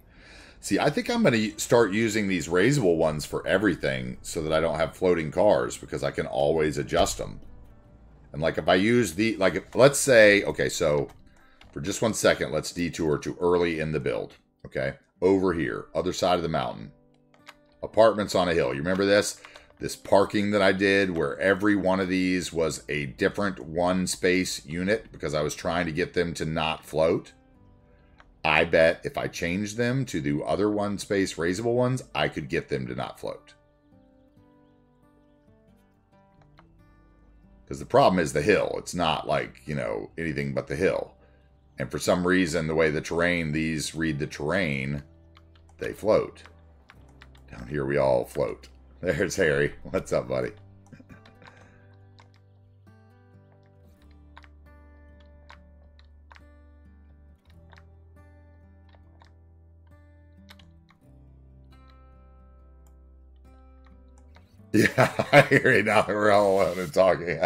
See, I think I'm going to start using these raisable ones for everything so that I don't have floating cars because I can always adjust them. And like if I use the, like, let's say, okay, so for just 1 second, let's detour to early in the build. Okay. Over here, other side of the mountain. Apartments on a hill. You remember this? This parking that I did where every one of these was a different one space unit because I was trying to get them to not float. I bet if I changed them to the other one space raisable ones, I could get them to not float. Because the problem is the hill. It's not like, you know, anything but the hill. And for some reason, the way the terrain, these read the terrain, they float. Down here, we all float. There's Harry. What's up, buddy? Yeah, I hear you now that we're all alone and talking.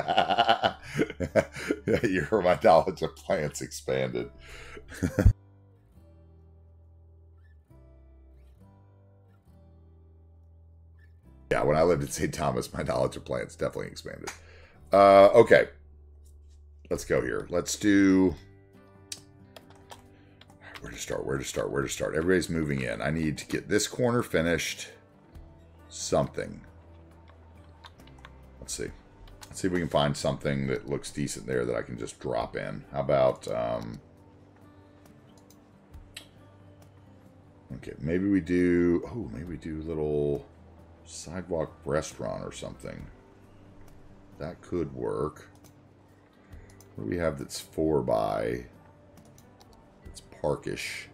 You heard my knowledge of plants expanded. Yeah, when I lived in St. Thomas, my knowledge of plants definitely expanded. Okay. Let's go here. Let's do... Where to start? Where to start? Where to start? Everybody's moving in. I need to get this corner finished. Something. Let's see. Let's see if we can find something that looks decent there that I can just drop in. How about... okay, maybe we do... Oh, maybe we do a little... sidewalk restaurant or something. That could work. What do we have that's 4x? It's parkish.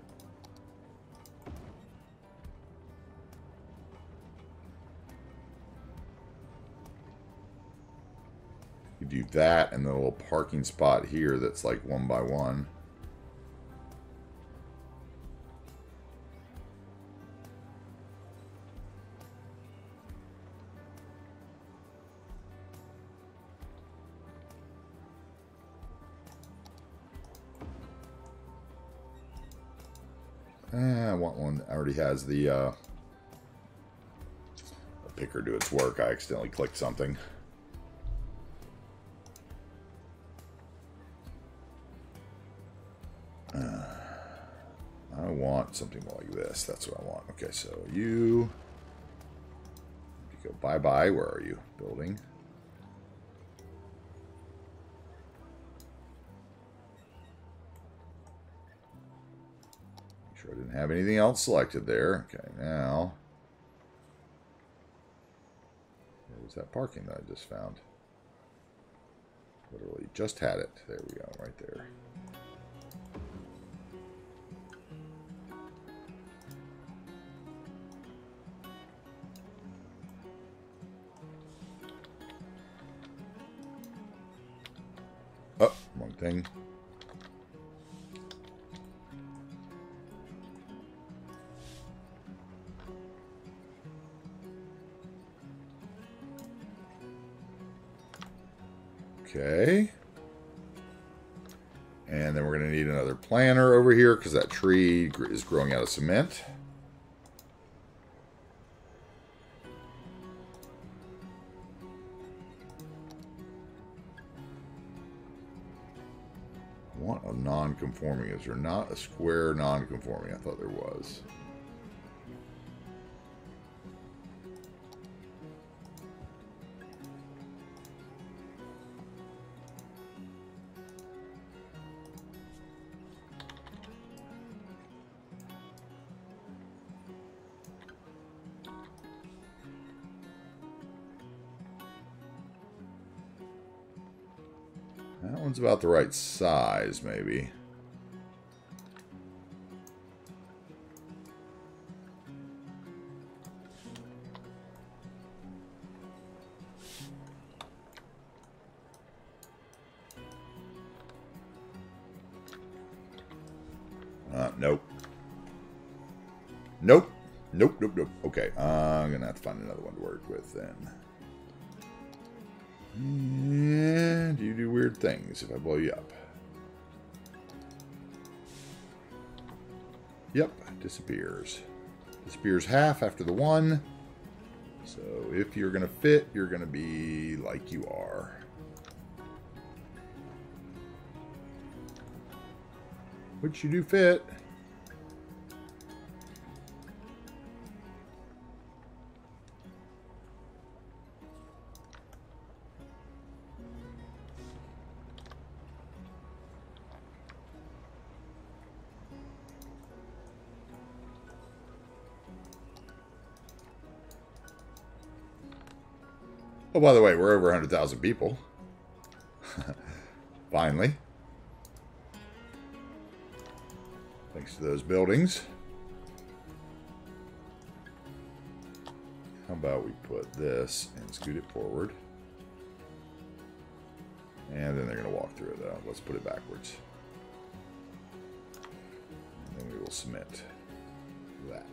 You do that and then a little parking spot here that's like 1x1. I want one that already has the picker do its work. I accidentally clicked something. I want something like this. That's what I want. Okay, so you go bye-bye. Where are you? Building. I didn't have anything else selected there. Okay, now there's that parking that I just found. Literally just had it. There we go, right there. Oh, wrong thing. Okay. And then we're going to need another planter over here because that tree is growing out of cement. I want a non-conforming. Is there not a square non-conforming? I thought there was. That one's about the right size, maybe. Nope. Nope. Nope, nope, nope. Okay, I'm going to have to find another one to work with then. And you do weird things if I blow you up. Yep, disappears. Disappears half after the one. So if you're going to fit, you're going to be like you are. Which you do fit. Oh, by the way, we're over 100,000 people. Finally. Thanks to those buildings. How about we put this and scoot it forward? And then they're going to walk through it, though. Let's put it backwards. And then we will submit that.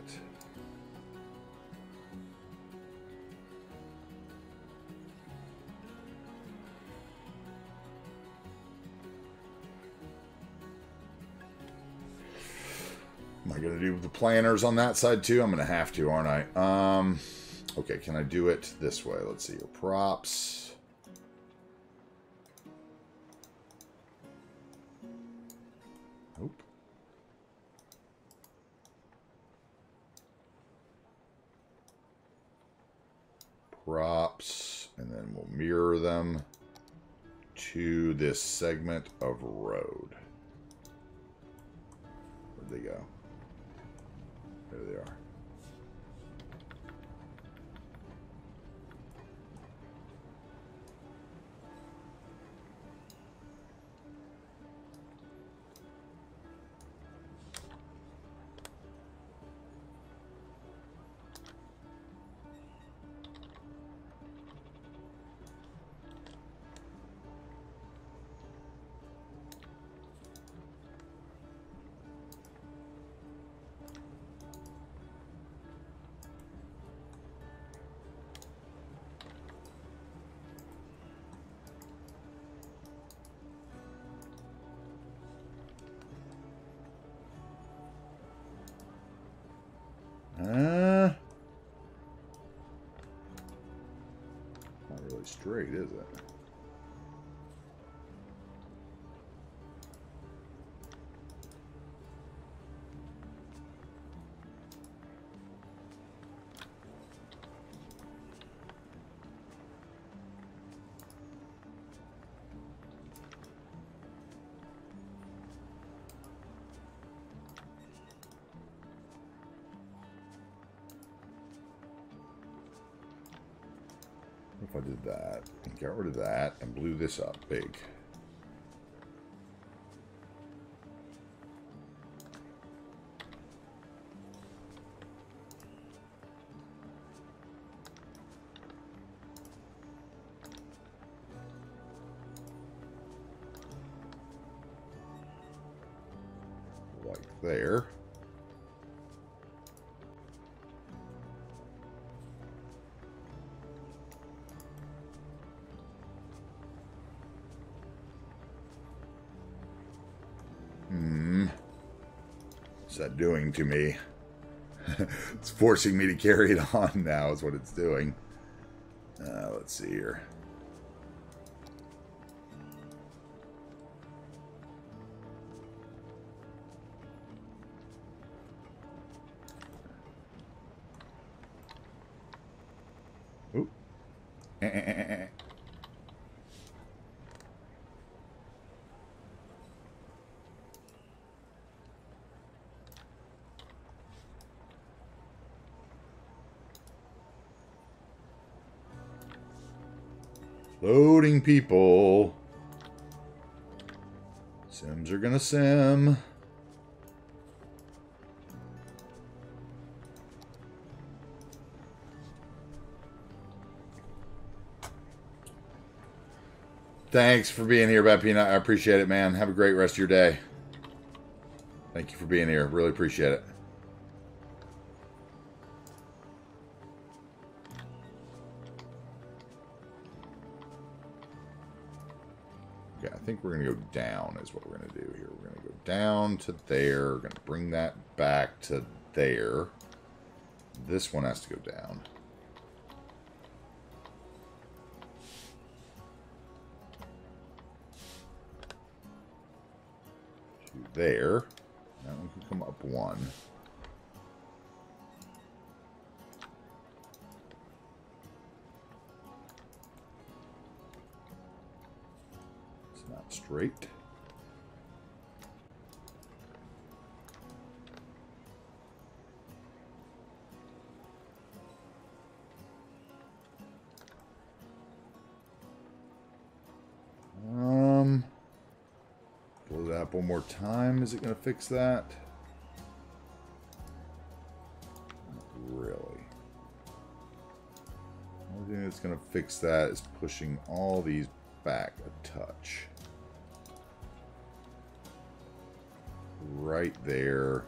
Am I going to do the planners on that side too? I'm going to have to, aren't I? Okay, can I do it this way? Let's see your props. Nope. Props, and then we'll mirror them to this segment of road. Where'd they go? There they are. Not really straight, is it? If I did that and got rid of that and blew this up big. Like there. What's that doing to me? It's forcing me to carry it on now is what it's doing. Let's see here. Oop. Loading people. Sims are gonna sim. Thanks for being here, Bad Peanut. I appreciate it, man. Have a great rest of your day. Thank you for being here. Really appreciate it. Okay, I think we're going to go down is what we're going to do here. We're going to go down to there. We're going to bring that back to there. This one has to go down. To there. That one can come up one. Not straight. Blow that up one more time. Is it going to fix that? Not really. The only thing that's going to fix that is pushing all these back a touch. Right there.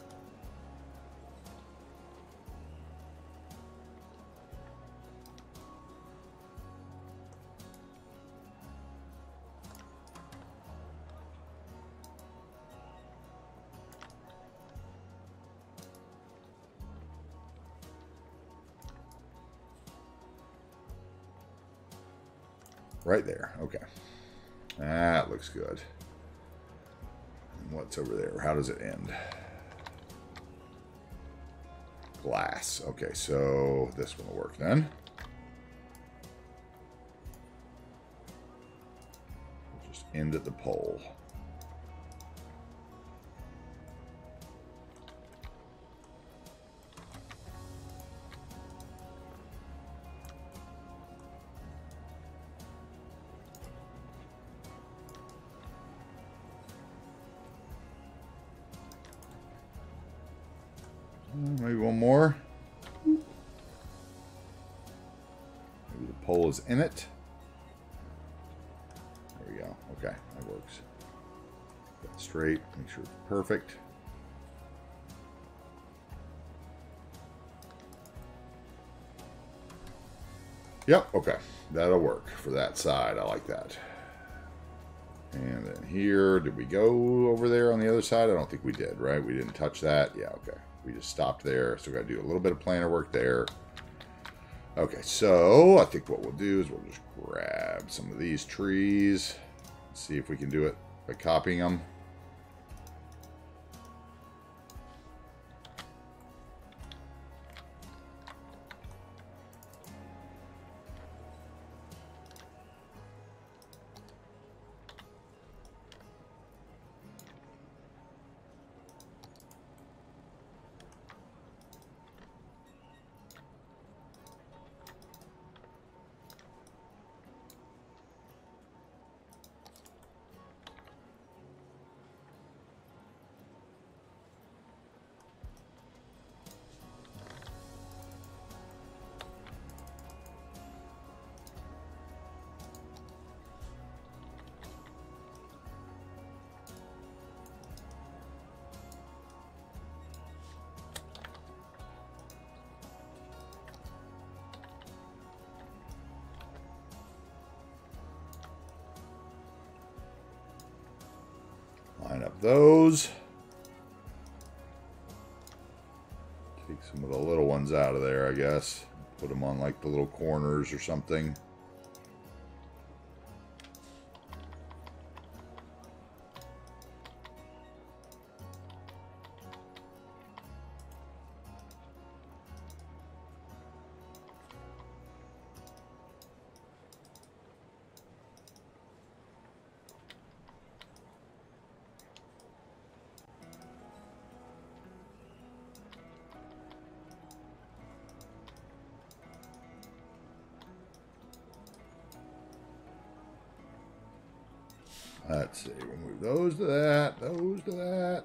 Right there. Okay. That looks good. And what's over there? How does it end? Glass. Okay, so this one will work then. We'll just end at the pole. Maybe one more. Maybe the pole is in it. There we go. Okay, that works. Get it straight. Make sure it's perfect. Yep, okay. That'll work for that side. I like that. And then here, did we go over there on the other side? I don't think we did, right? We didn't touch that. Yeah, okay. We just stopped there. So we got to do a little bit of planer work there. Okay, so I think what we'll do is we'll just grab some of these trees. See if we can do it by copying them. Line up those. Take some of the little ones out of there, I guess. Put them on like the little corners or something. Let's see, we'll move those to that, those to that.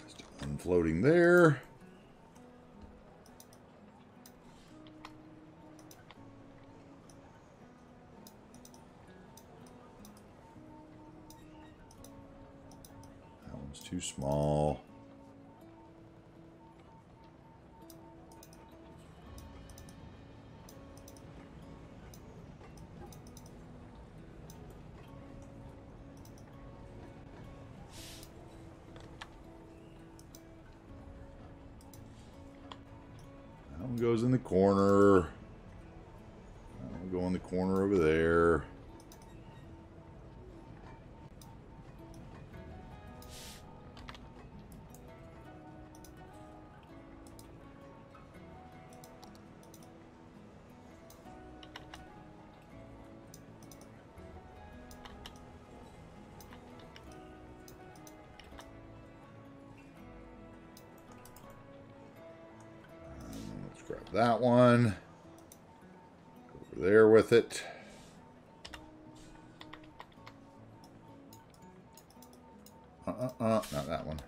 Just unfloating there. too small. That one goes in the corner. That one will go in the corner over there. Grab that one. Go over there with it. Not that one.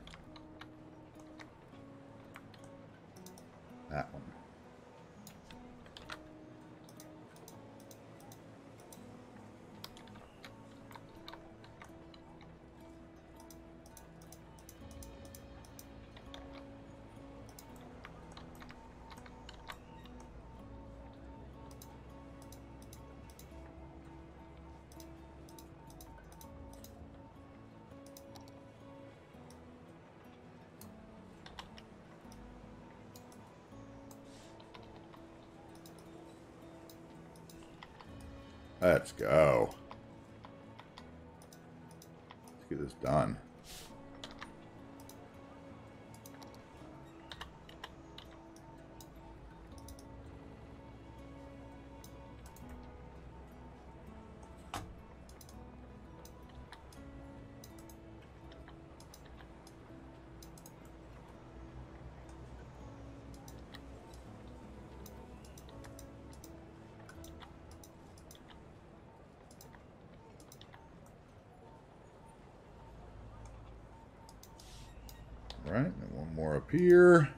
That one. Let's go. Let's get this done. All right, and one more up here.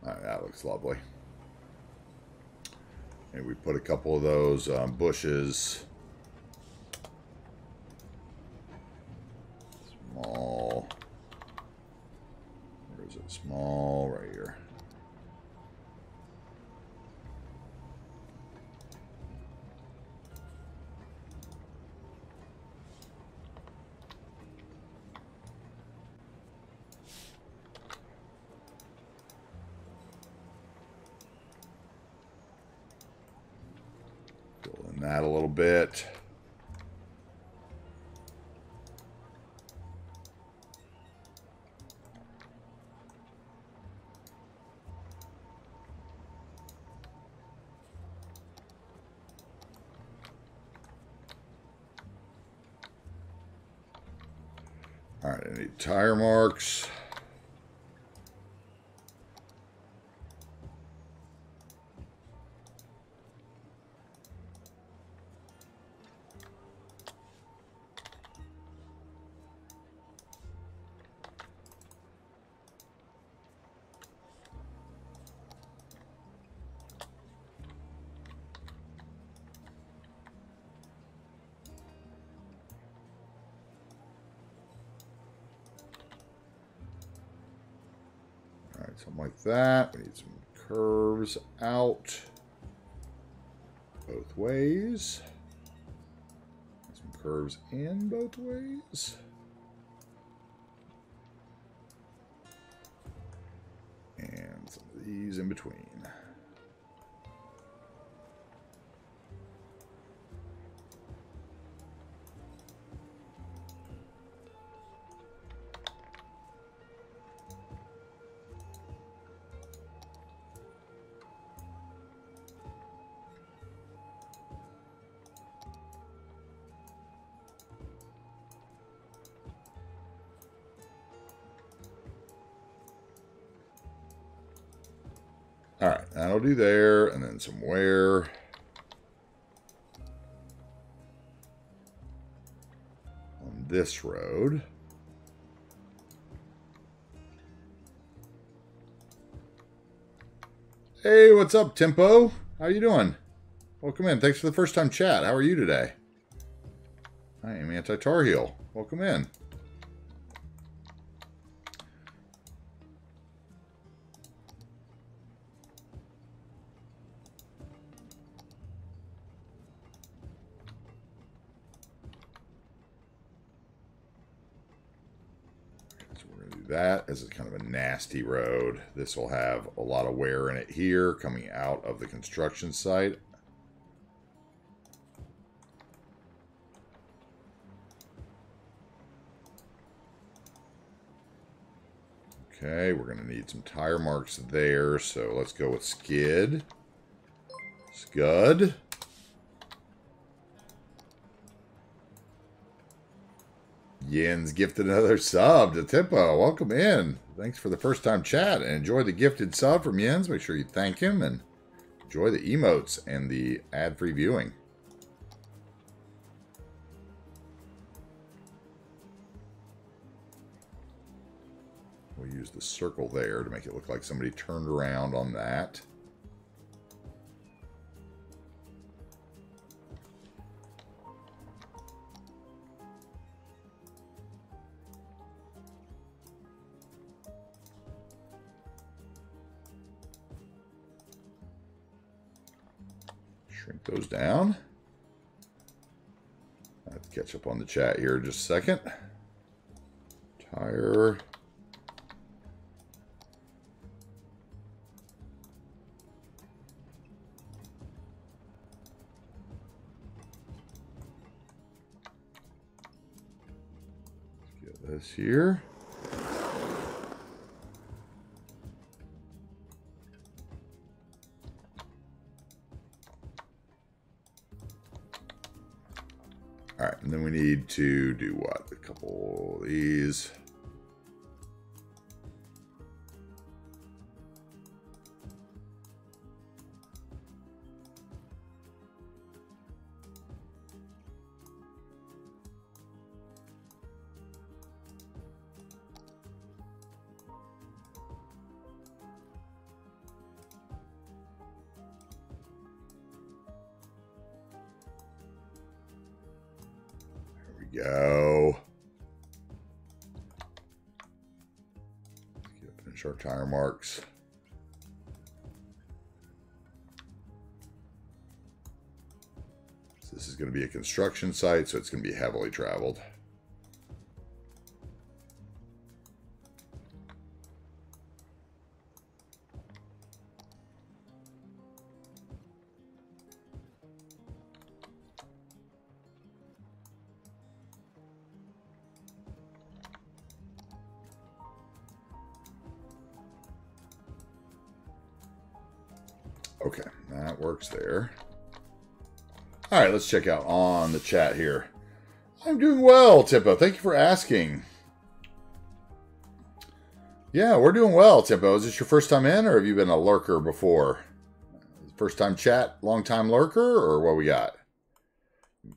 All right, that looks lovely. And we put a couple of those bushes. Small. Where is it? Small, right here. That a little bit. All right, I need tire marks. Something like that. We need some curves out both ways. Some curves in both ways. And some of these in between. That'll do there. And then some wear. On this road. Hey, what's up, Tempo? How you doing? Welcome in. Thanks for the first time chat. How are you today? I am AntiTarheel. Welcome in. That is kind of a nasty road. This will have a lot of wear in it here coming out of the construction site. Okay, we're going to need some tire marks there, so let's go with skid. Scud. Yin's gifted another sub to Tempo. Welcome in. Thanks for the first time chat and enjoy the gifted sub from Yin's. Make sure you thank him and enjoy the emotes and the ad-free viewing. We'll use the circle there to make it look like somebody turned around on that. Shrink those down. Let's catch up on the chat here in just a second. Tire. Let's get this here. All right, and then we need to do what? A couple of these. Go. Finish our tire marks. So this is going to be a construction site, so it's going to be heavily traveled. Okay, that works there. All right, let's check out on the chat here. I'm doing well, Tempo. Thank you for asking. Yeah, we're doing well, Tempo. Is this your first time in, or have you been a lurker before? First time chat, long time lurker, or what we got?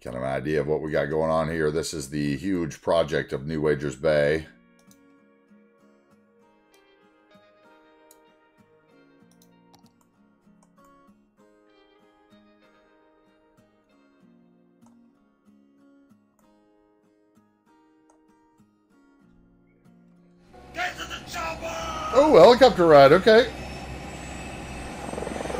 Kind of an idea of what we got going on here. This is the huge project of New Wagers Bay. Oh, helicopter ride. Okay.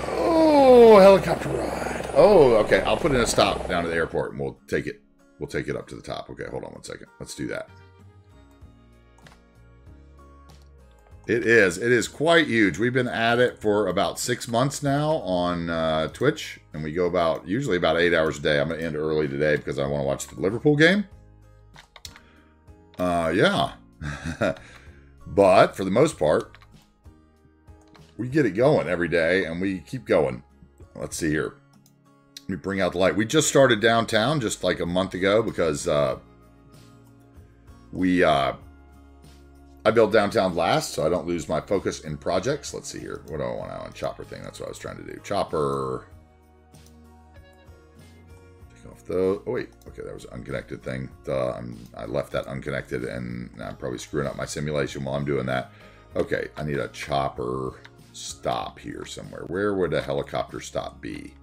Oh, helicopter ride. Oh, okay. I'll put in a stop down at the airport, and we'll take it. We'll take it up to the top. Okay, hold on one second. Let's do that. It is. It is quite huge. We've been at it for about 6 months now on Twitch, and we go usually about 8 hours a day. I'm going to end early today because I want to watch the Liverpool game. Yeah. But for the most part, we get it going every day, and we keep going. Let's see here. Let me bring out the light. We just started downtown just like a month ago because we I build downtown last, so I don't lose my focus in projects. Let's see here. What do I want on chopper thing? That's what I was trying to do. Chopper. Take off the. Oh wait. Okay, that was an unconnected thing. I left that unconnected, and I'm probably screwing up my simulation while I'm doing that. Okay, I need a chopper stop here somewhere. Where would a helicopter stop be?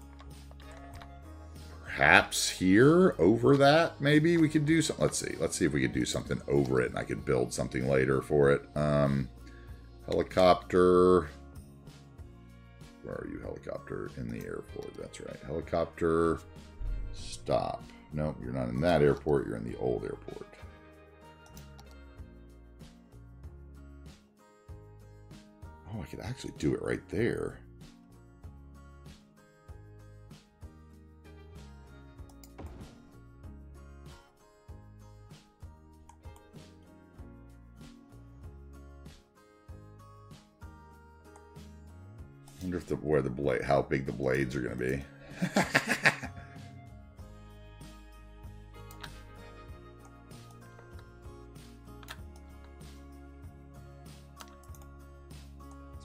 Perhaps here, over that, maybe we could do something. Let's see if we could do something over it, and I could build something later for it. Helicopter. Where are you, helicopter? In the airport, that's right. Helicopter stop. No, you're not in that airport, you're in the old airport. Oh, I could actually do it right there. I wonder if how big the blades are going to be.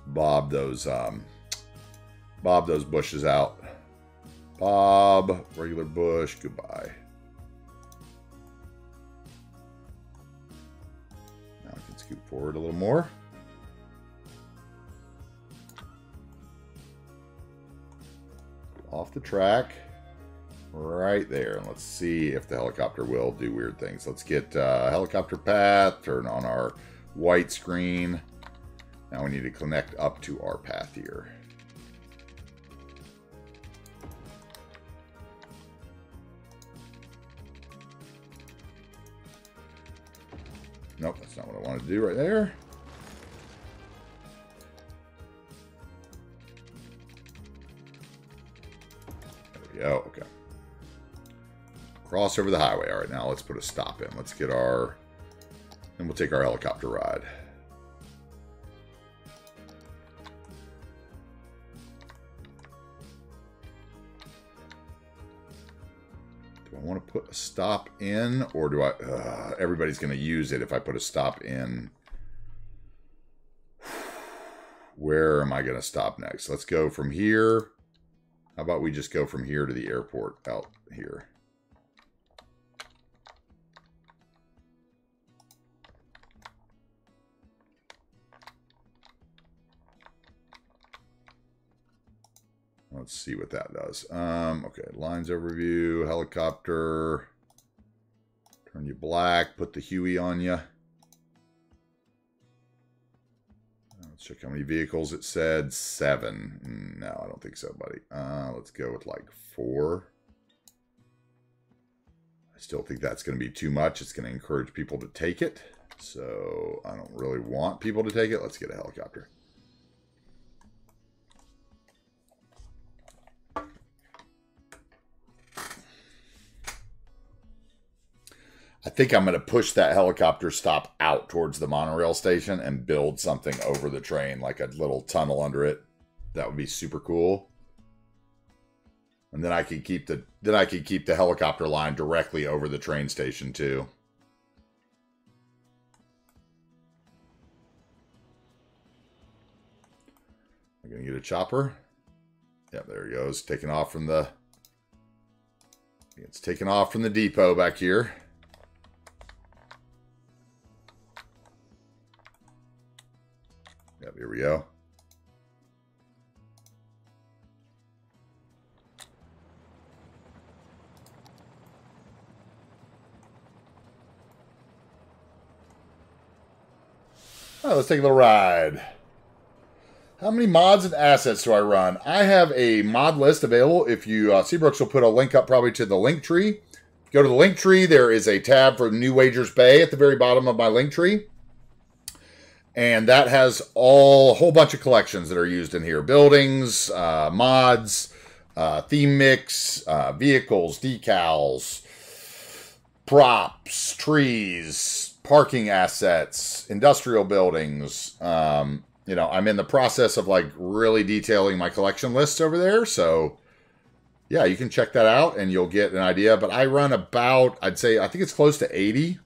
Bob those bushes out. Bob, regular bush, goodbye. Now I can scoot forward a little more. Off the track. Right there. And let's see if the helicopter will do weird things. Let's get helicopter path, turn on our white screen. Now we need to connect up to our path here. Nope, that's not what I wanted to do right there. There we go, okay. Cross over the highway. All right, now let's put a stop in. Let's get our... and we'll take our helicopter ride. I want to put a stop in, or do I... everybody's going to use it if I put a stop in. Where am I going to stop next? Let's go from here. How about we just go from here to the airport out here? Let's see what that does. Okay, lines overview, helicopter. Turn you black, put the Huey on you. Let's check how many vehicles it said. 7. No, I don't think so, buddy. Let's go with like 4. I still think that's going to be too much. It's going to encourage people to take it. So I don't really want people to take it. Let's get a helicopter. I think I'm going to push that helicopter stop out towards the monorail station and build something over the train, like a little tunnel under it. That would be super cool. And then I could keep the helicopter line directly over the train station too. I'm going to get a chopper. Yep, there he goes. Taking off from the... It's taking off from the depot back here. Yep, here we go. Oh, let's take a little ride. How many mods and assets do I run? I have a mod list available. If you, Seabrooks will put a link up probably to the link tree. Go to the link tree. There is a tab for New Wagers Bay at the very bottom of my link tree. And that has a whole bunch of collections that are used in here. Buildings, mods, theme mix, vehicles, decals, props, trees, parking assets, industrial buildings. You know, I'm in the process of like really detailing my collection lists over there. So yeah, you can check that out and you'll get an idea. But I run about, I think it's close to 80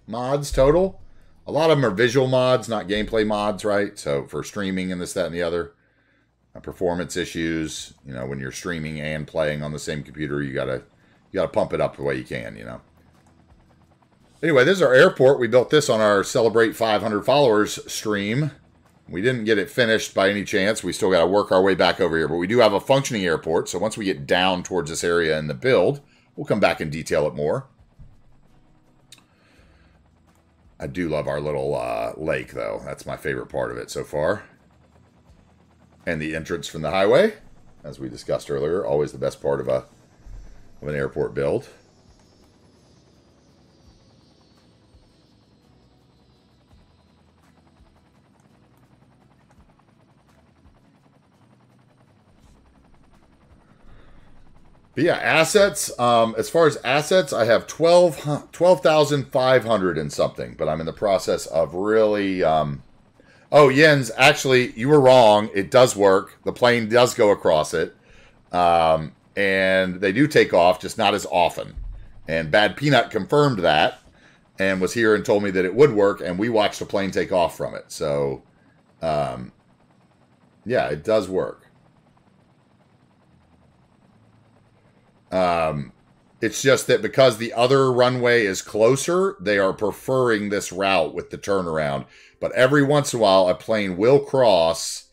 mods total. A lot of them are visual mods, not gameplay mods, right? So for streaming and this, that, and the other. Performance issues, you know, when you're streaming and playing on the same computer, you gotta pump it up the way you can, you know. Anyway, this is our airport. We built this on our Celebrate 500 Followers stream. We didn't get it finished by any chance. We still got to work our way back over here, but we do have a functioning airport. So once we get down towards this area in the build, we'll come back and detail it more. I do love our little lake, though. That's my favorite part of it so far. And the entrance from the highway, as we discussed earlier, always the best part of an airport build. But yeah, assets. As far as assets, I have 12,500 and something. But I'm in the process of really... Oh, Jens, actually, you were wrong. It does work. The plane does go across it. And they do take off, just not as often. And Bad Peanut confirmed that and was here and told me that it would work. And we watched the plane take off from it. So, yeah, it does work. It's just that because the other runway is closer, they are preferring this route with the turnaround. But every once in a while, a plane will cross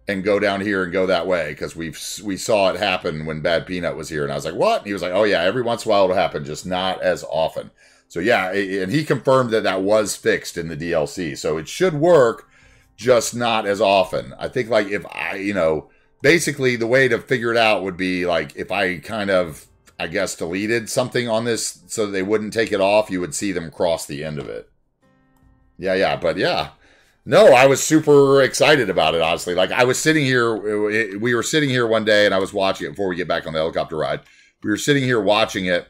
and go down here and go that way. Because we saw it happen when Bad Peanut was here. And I was like, what? And he was like, oh, yeah, every once in a while it'll happen, just not as often. So, yeah, and he confirmed that that was fixed in the DLC. So it should work, just not as often. I think, like, if I, you know, basically the way to figure it out would be, like, if I kind of, I guess, deleted something on this so that they wouldn't take it off, you would see them cross the end of it. Yeah, but yeah. No, I was super excited about it, honestly. Like, I was sitting here, we were sitting here one day, and I was watching it before we get back on the helicopter ride. We were sitting here watching it,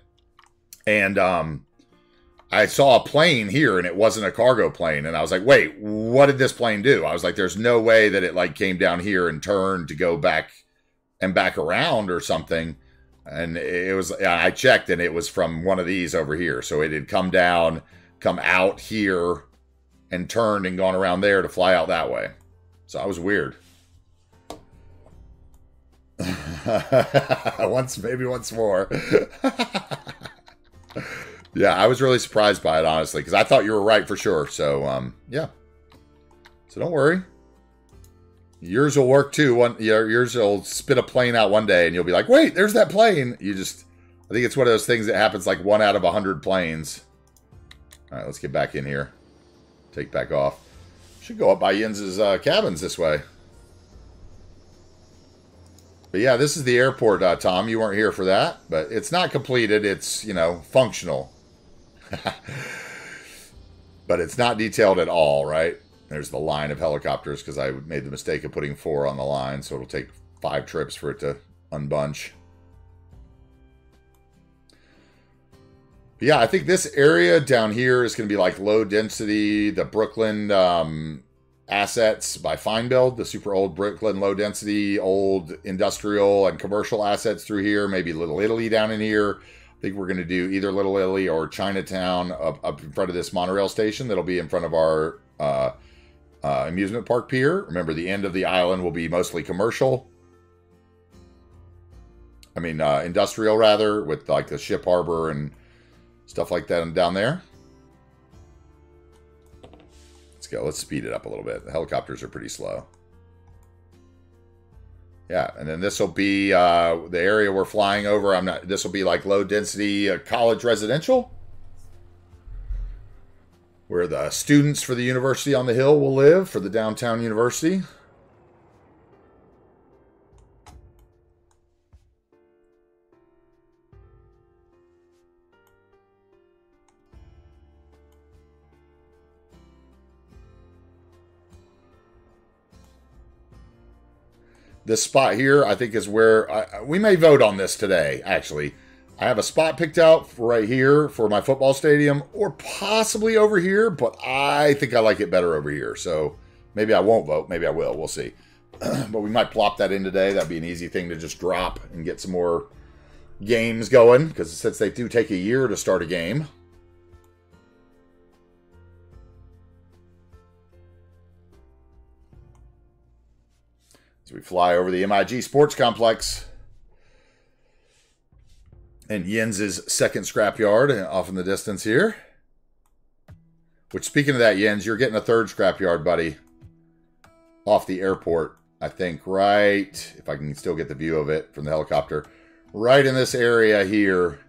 and I saw a plane here, and it wasn't a cargo plane. And I was like, wait, what did this plane do? I was like, there's no way that it, like, came down here and turned to go back and back around or something. And it was, I checked, and it was from one of these over here. So it had come down, come out here, and turned and gone around there to fly out that way. So I was weird. Maybe once more. Yeah, I was really surprised by it, honestly, because I thought you were right for sure. So, yeah. So don't worry. Yours will work too. Yours will spit a plane out one day, and you'll be like, wait, there's that plane. I think it's one of those things that happens like 1 out of 100 planes. All right, let's get back in here. Take back off. Should go up by Jens's cabins this way. But yeah, this is the airport, Tom. You weren't here for that, but it's not completed. It's, you know, functional. But it's not detailed at all, right? There's the line of helicopters because I made the mistake of putting 4 on the line, so it'll take 5 trips for it to unbunch. But yeah, I think this area down here is going to be like low density, the Brooklyn assets by Feinbild, the super old Brooklyn low density, old industrial and commercial assets through here, maybe Little Italy down in here. I think we're going to do either Little Italy or Chinatown up in front of this monorail station that'll be in front of our amusement park pier. Remember, the end of the island will be mostly commercial. I mean, industrial, rather, with like the ship harbor and stuff like that down there. Let's go. Let's speed it up a little bit. The helicopters are pretty slow. Yeah, and then this will be the area we're flying over. This will be like low density college residential, where the students for the University on the Hill will live, for the downtown university. This spot here, I think, is where we may vote on this today, actually. I have a spot picked out for right here for my football stadium, or possibly over here, but I think I like it better over here. So maybe I won't vote. Maybe I will. We'll see. But we might plop that in today. That'd be an easy thing to just drop and get some more games going, because since they do take a year to start a game. So we fly over the MIG Sports Complex and Jens's second scrapyard off in the distance here. Which, speaking of that, Jens, you're getting a third scrapyard, buddy, off the airport. I think right, if I can still get the view of it from the helicopter, right in this area here.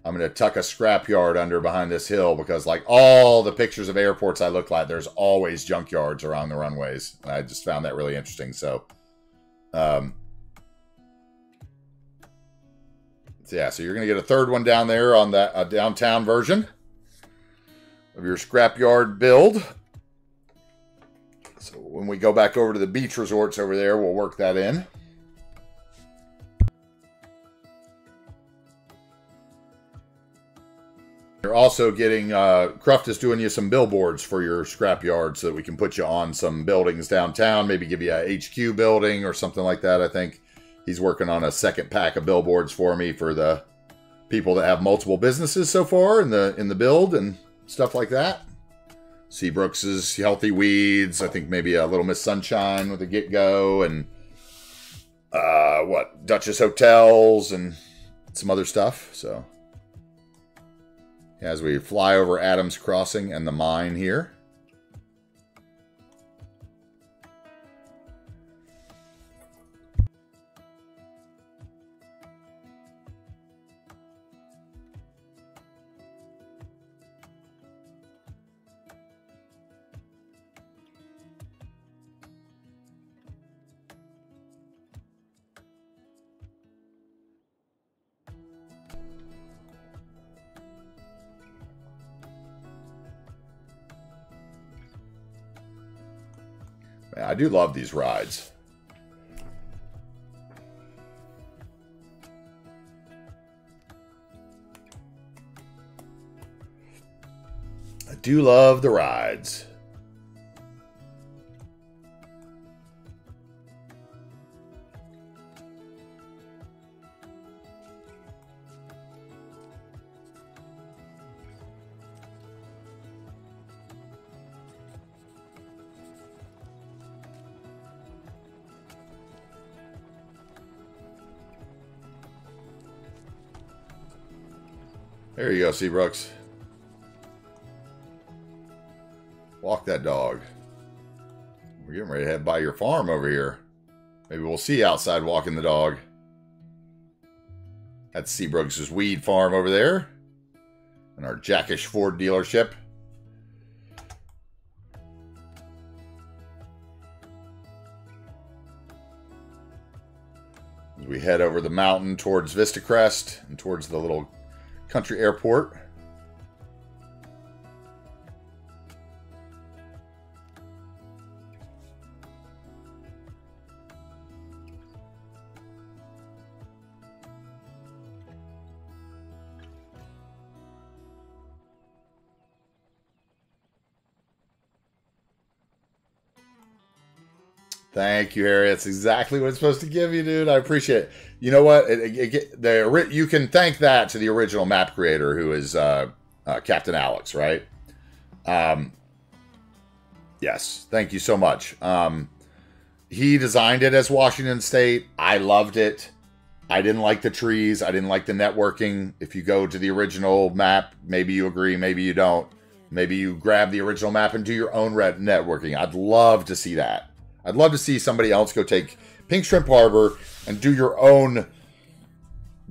I'm going to tuck a scrapyard under behind this hill because, like all the pictures of airports I look at, there's always junkyards around the runways. And I just found that really interesting. So, yeah, so you're going to get a third one down there on that downtown version of your scrapyard build. So when we go back over to the beach resorts over there, we'll work that in. You're also getting, Cruft is doing you some billboards for your scrapyard so that we can put you on some buildings downtown, maybe give you a HQ building or something like that. I think he's working on a second pack of billboards for me for the people that have multiple businesses so far in the build and stuff like that. Seabrooks's Healthy Weeds, I think maybe a Little Miss Sunshine with a get-go, and Duchess Hotels and some other stuff, so... As we fly over Adams Crossing and the mine here. Man, I do love these rides. I do love the rides. There you go, Seabrooks. Walk that dog. We're getting ready to head by your farm over here. Maybe we'll see you outside walking the dog. That's Seabrooks' weed farm over there. And our Jackish Ford dealership. As we head over the mountain towards Vista Crest and towards the little country airport. Thank you, Harry. That's exactly what it's supposed to give you, dude. I appreciate it. You know what? You can thank that to the original map creator, who is Captain Alex, right? Yes. Thank you so much. He designed it as Washington State. I loved it. I didn't like the trees. I didn't like the networking. If you go to the original map, maybe you agree, maybe you don't. Maybe you grab the original map and do your own networking. I'd love to see that. I'd love to see somebody else go take Pink Shrimp Harbor and do your own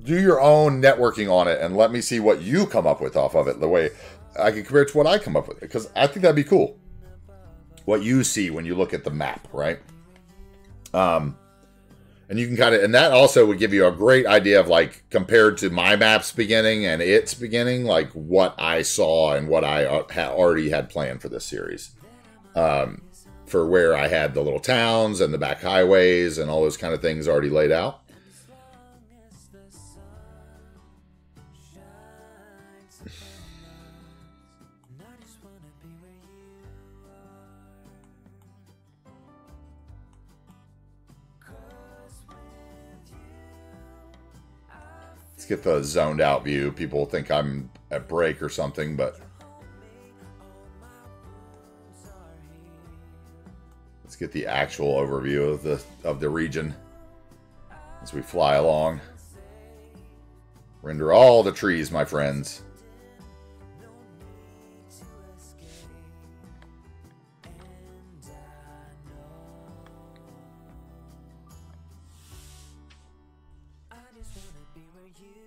networking on it, and let me see what you come up with off of it. The way I can compare it to what I come up with, because I think that'd be cool. What you see when you look at the map, right? And you can and that also would give you a great idea of, like, compared to my map's beginning and its beginning, like what I saw and what I already had planned for this series. For where I had the little towns and the back highways and all those kind of things already laid out. Let's get the zoned out view. People think I'm at break or something, but... get the actual overview of the region as we fly along. Render all the trees, my friends.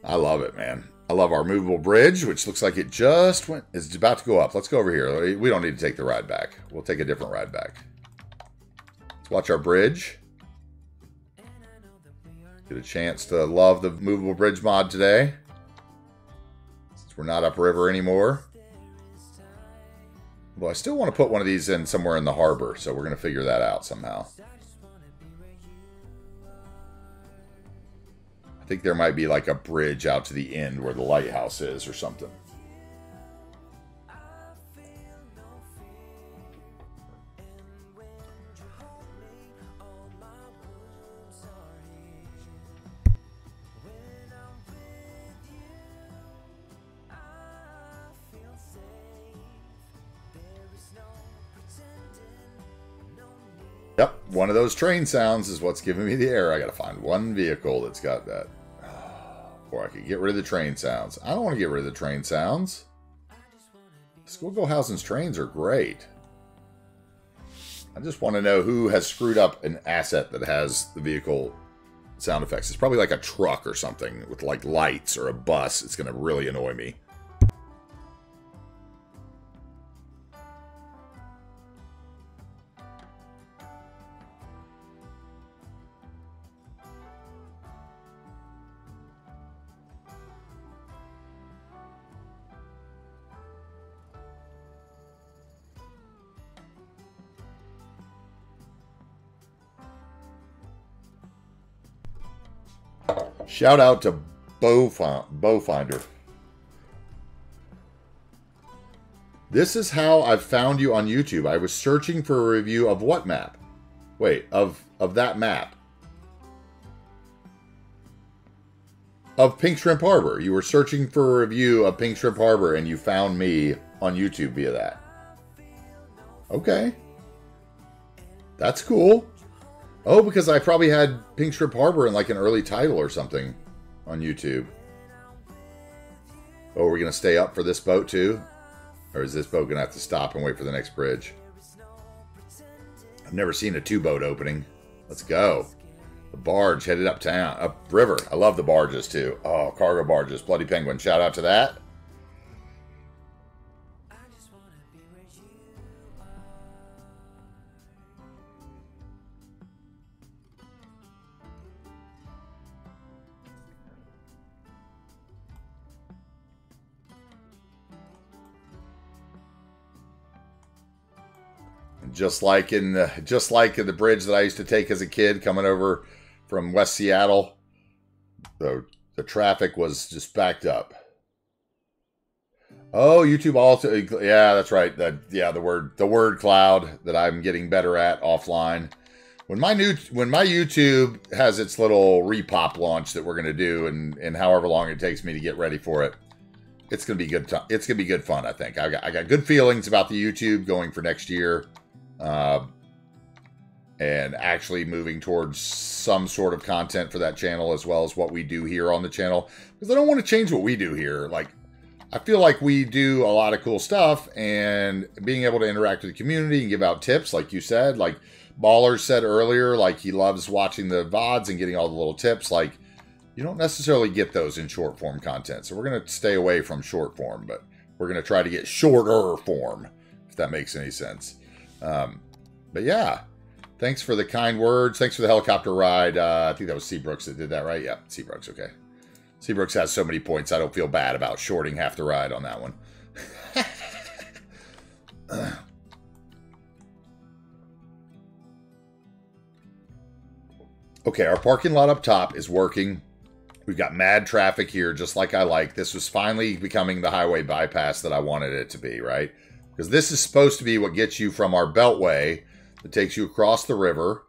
I love it, man. I love our movable bridge, which looks like it just went, is about to go up. Let's go over here. We don't need to take the ride back. We'll take a different ride back. Let's watch our bridge. Get a chance to love the movable bridge mod today, since we're not upriver anymore. Well, I still want to put one of these in somewhere in the harbor, so we're going to figure that out somehow. I think there might be like a bridge out to the end where the lighthouse is or something. Yep, one of those train sounds is what's giving me the error. I gotta find one vehicle that's got that. Or I could get rid of the train sounds. I don't want to get rid of the train sounds. Skogelhausen's trains are great. I just want to know who has screwed up an asset that has the vehicle sound effects. It's probably like a truck or something with like lights, or a bus. It's going to really annoy me. Shout out to Bowfinder. This is how I found you on YouTube. I was searching for a review of what map? Wait, of that map. Of Pink Shrimp Harbor. You were searching for a review of Pink Shrimp Harbor and you found me on YouTube via that. Okay. That's cool. Oh, because I probably had Pink Shrimp Harbor in like an early title or something on YouTube. Oh, we're going to stay up for this boat too? Or is this boat going to have to stop and wait for the next bridge? I've never seen a two-boat opening. Let's go. The barge headed uptown, upriver. I love the barges too. Oh, cargo barges. Bloody Penguin. Shout out to that. Just like in the bridge that I used to take as a kid coming over from West Seattle, the traffic was just backed up. Oh, YouTube also, yeah, that's right. The word cloud that I'm getting better at offline. When my YouTube has its little repop launch that we're gonna do, and however long it takes me to get ready for it, it's gonna be good. It's gonna be good fun. I think I got good feelings about the YouTube going for next year. And actually moving towards some sort of content for that channel, as well as what we do here on the channel, because I don't want to change what we do here. Like, I feel like we do a lot of cool stuff, and being able to interact with the community and give out tips, like you said, like Baller said earlier, like he loves watching the VODs and getting all the little tips. Like, you don't necessarily get those in short form content, so we're going to stay away from short form, but we're going to try to get shorter form, if that makes any sense. But yeah, thanks for the kind words. Thanks for the helicopter ride. I think that was Seabrooks that did that, right? Yeah, Seabrooks, okay. Seabrooks has so many points, I don't feel bad about shorting half the ride on that one. Okay, our parking lot up top is working. We've got mad traffic here, just like I like. This was finally becoming the highway bypass that I wanted it to be, right? Because this is supposed to be what gets you from our beltway that takes you across the river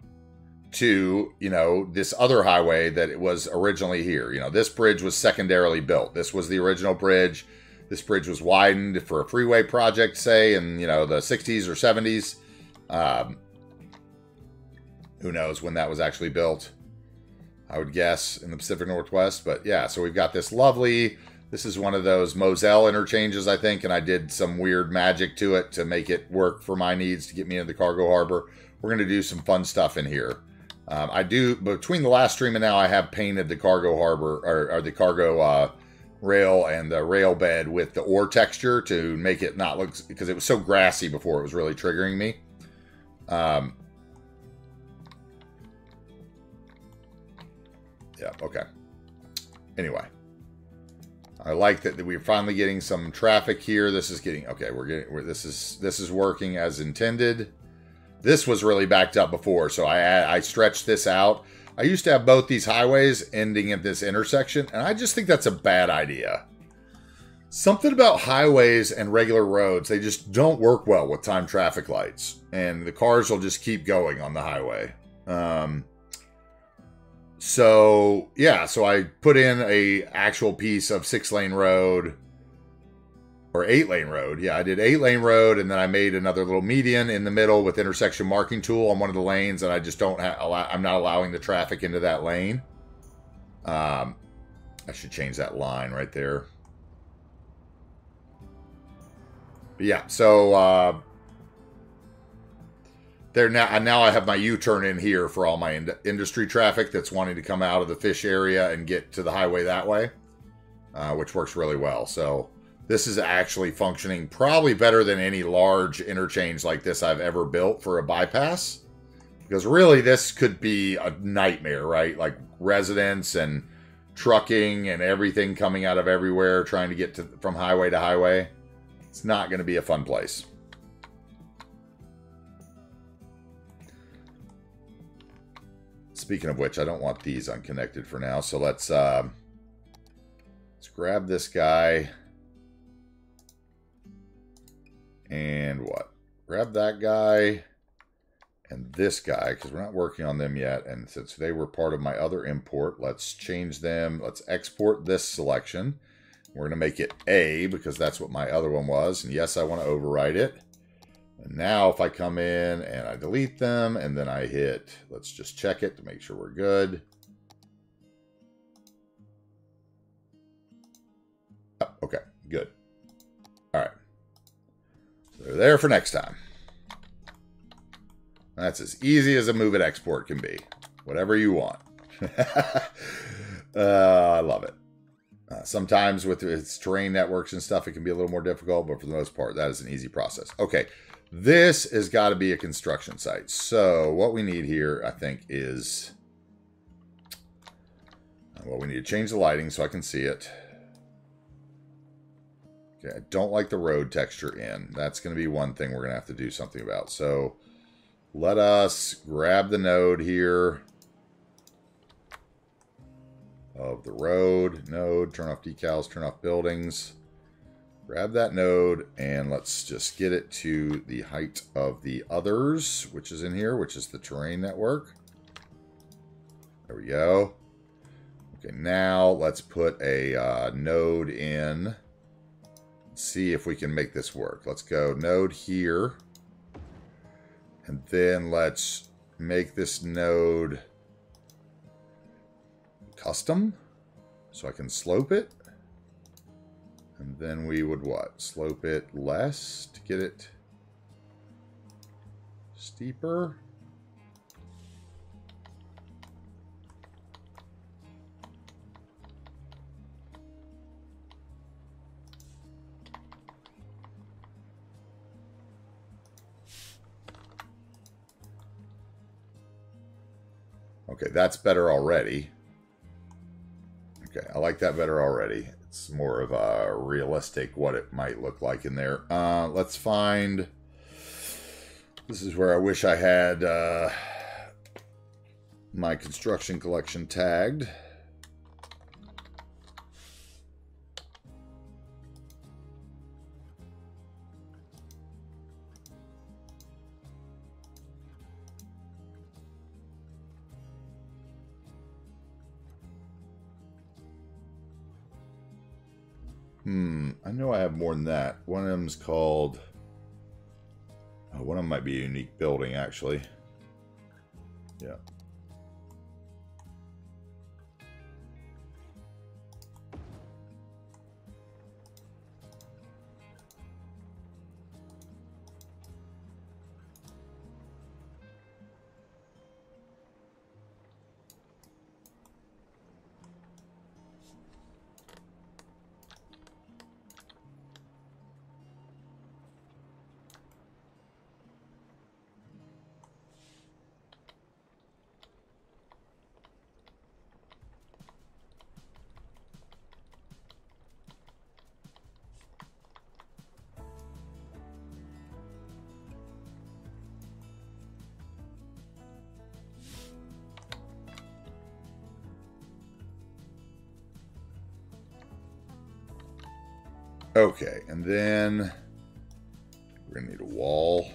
to, you know, this other highway that it was originally here. You know, this bridge was secondarily built. This was the original bridge. This bridge was widened for a freeway project, say, in, you know, the 60s or 70s. Who knows when that was actually built? I would guess in the Pacific Northwest. But yeah, so we've got this lovely... This is one of those Moselle interchanges, I think, and I did some weird magic to it to make it work for my needs to get me into the cargo harbor. We're going to do some fun stuff in here. I do, between the last stream and now, I have painted the cargo harbor, or the cargo rail and the rail bed with the ore texture to make it not look, because it was so grassy before, it was really triggering me. Yeah, okay. Anyway. I like that we're finally getting some traffic here. This is getting, okay, this is working as intended. This was really backed up before, so I stretched this out. I used to have both these highways ending at this intersection, and I just think that's a bad idea. Something about highways and regular roads, they just don't work well with timed traffic lights, and the cars will just keep going on the highway. So, yeah, so I put in a actual piece of 6-lane road, or 8-lane road. Yeah, I did 8-lane road, and then I made another little median in the middle with intersection marking tool on one of the lanes, and I just don't I'm not allowing the traffic into that lane. I should change that line right there. But yeah, so there now I have my U-turn in here for all my industry traffic that's wanting to come out of the fish area and get to the highway that way, which works really well. So this is actually functioning probably better than any large interchange like this I've ever built for a bypass, because really this could be a nightmare, right? Like residents and trucking and everything coming out of everywhere trying to get from highway to highway. It's not going to be a fun place. Speaking of which, I don't want these unconnected for now, so let's grab this guy. And what? Grab that guy and this guy, because we're not working on them yet. And since they were part of my other import, let's change them. Let's export this selection. We're going to make it A, because that's what my other one was. And yes, I want to overwrite it. And now if I come in and I delete them and then I hit, let's just check it to make sure we're good. Oh, okay, good. All right. So they're there for next time. That's as easy as a move it export can be. Whatever you want. I love it. Sometimes with its terrain networks and stuff, it can be a little more difficult, but for the most part, that is an easy process. Okay. This has got to be a construction site. So what we need here, I think, is... Well, we need to change the lighting so I can see it. Okay, I don't like the road texture in. That's going to be one thing we're going to have to do something about. So let us grab the node here of the road node, turn off decals, turn off buildings. Grab that node, and let's just get it to the height of the others, which is in here, which is the terrain network. There we go. Okay, now let's put a node in. Let's see if we can make this work. Let's go node here. And then let's make this node custom, so I can slope it. And then we would what? Slope it less to get it steeper. Okay, that's better already. Okay, I like that better already. It's more of a realistic what it might look like in there. Let's find... This is where I wish I had my construction collection tagged. I know I have more than that. One of them's called... one of them might be a unique building, actually. Yeah. Okay, and then we're going to need a wall.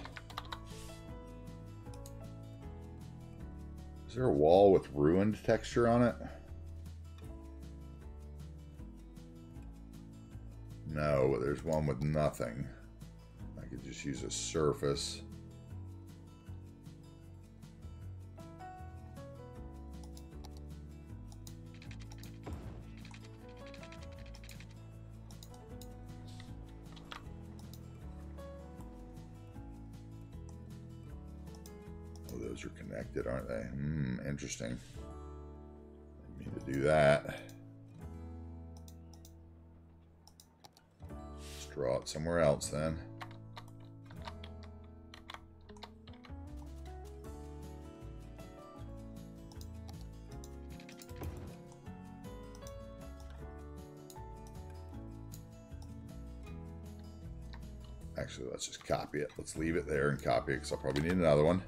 Is there a wall with ruined texture on it? No, but there's one with nothing. I could just use a surface. Those are connected, aren't they? Interesting. I need to do that. Let's draw it somewhere else then. Actually, let's just copy it. Let's leave it there and copy it because I'll probably need another one.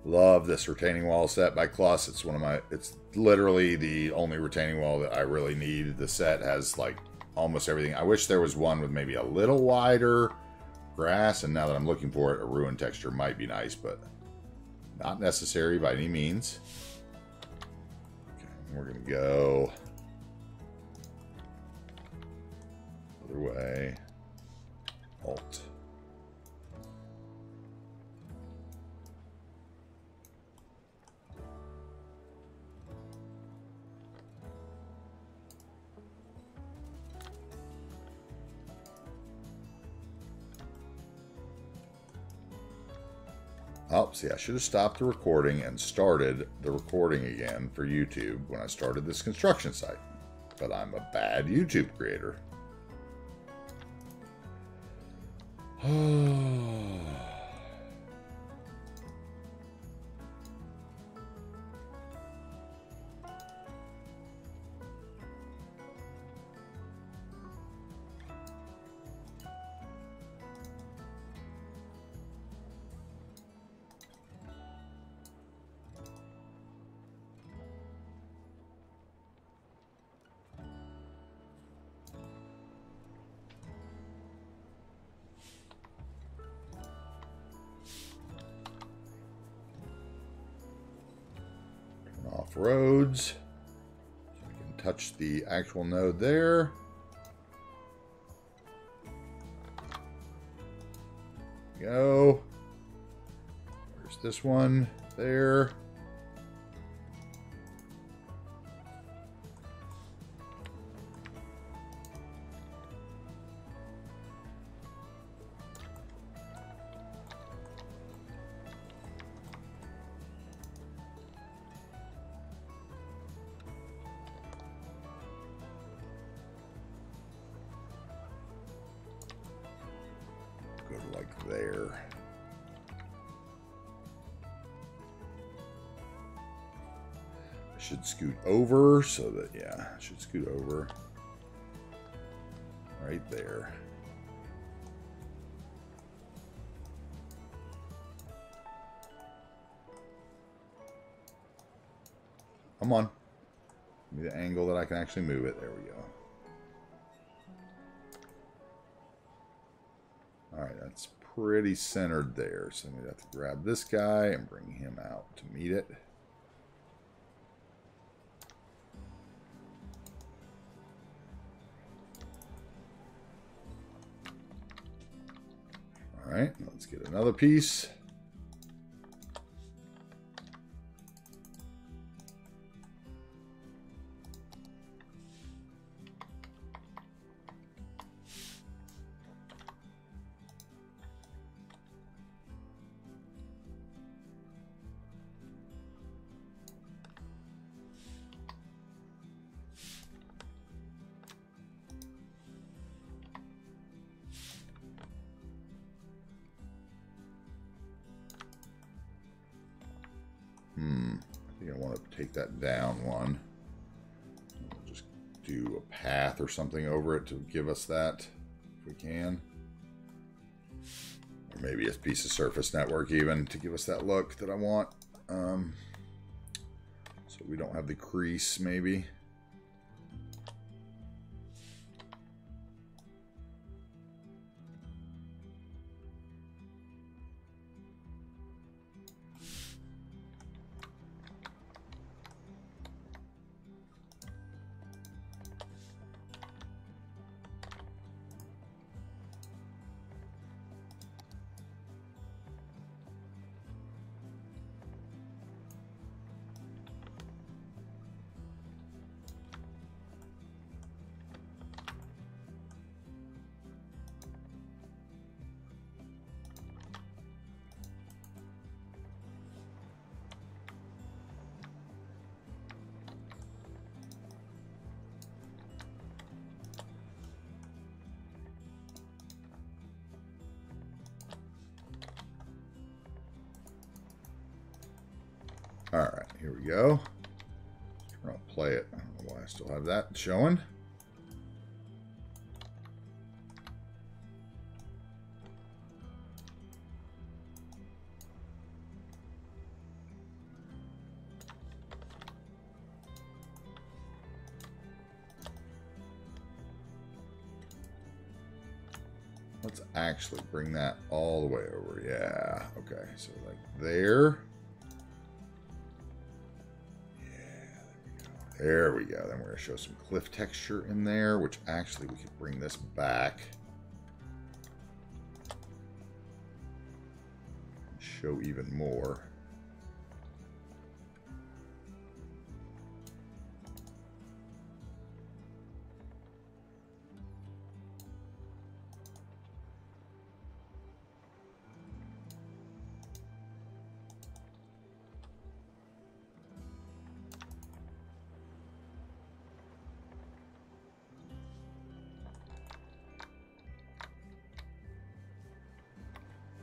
Love this retaining wall set by Kluss. It's one of my, it's literally the only retaining wall that I really need. The set has like almost everything. I wish there was one with maybe a little wider grass, and now that I'm looking for it, a ruined texture might be nice, but not necessary by any means. Okay, we're gonna go other way. Alt. Oh, see, I should have stopped the recording and started the recording again for YouTube when I started this construction site. But I'm a bad YouTube creator. Off roads. So I can touch the actual node there. Go. Where's this one? There. Go to like there. I should scoot over so that, yeah, I should scoot over right there. Come on. Give me the angle that I can actually move it. There we go. Alright, that's pretty centered there. So I'm going to have to grab this guy and bring him out to meet it. All right, let's get another piece. I think I want to take that down one. We'll just do a path or something over it to give us that, if we can. Or maybe a piece of surface network even to give us that look that I want. So we don't have the crease, maybe. All right, here we go. I'll play it. I don't know why I still have that showing. Let's actually bring that all the way over. Yeah, okay. So like there. There we go. Then we're going to show some cliff texture in there, which actually we could bring this back. Show even more.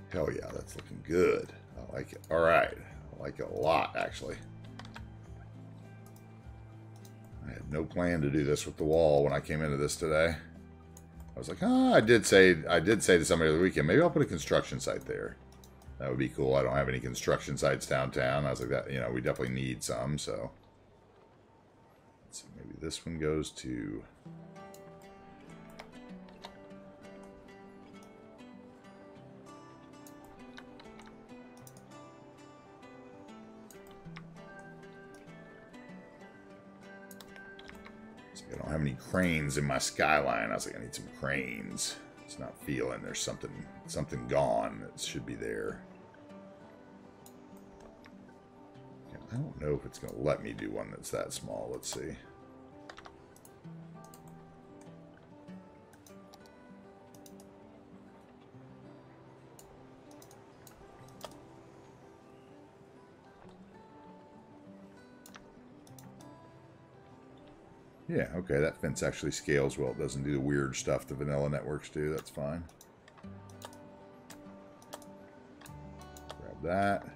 Hell yeah, that's looking good. I like it. All right. I like it a lot, actually. I had no plan to do this with the wall when I came into this today. I was like, I did say to somebody the weekend, maybe I'll put a construction site there. That would be cool. I don't have any construction sites downtown. I was like, that, you know, we definitely need some, so. Let's see, maybe this one goes to... I don't have any cranes in my skyline. I was like, I need some cranes. It's not feeling. There's something gone that should be there. I don't know if it's going to let me do one that's that small. Let's see. Yeah, okay, that fence actually scales well. It doesn't do the weird stuff the vanilla networks do. That's fine. Grab that.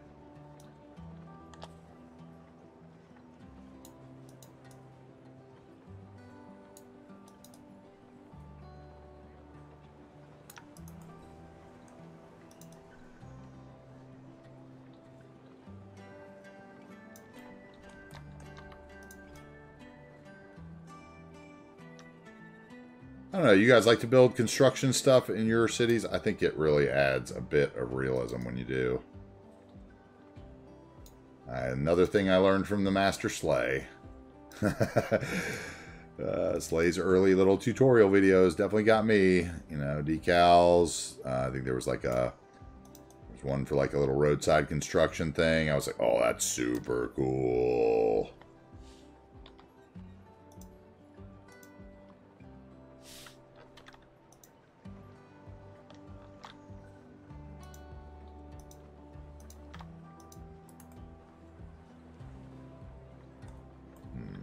I don't know, you guys like to build construction stuff in your cities? I think it really adds a bit of realism when you do. Another thing I learned from the Master Slay. Slay's early little tutorial videos definitely got me. You know, decals. I think there was like there's one for like a little roadside construction thing. I was like, oh, that's super cool.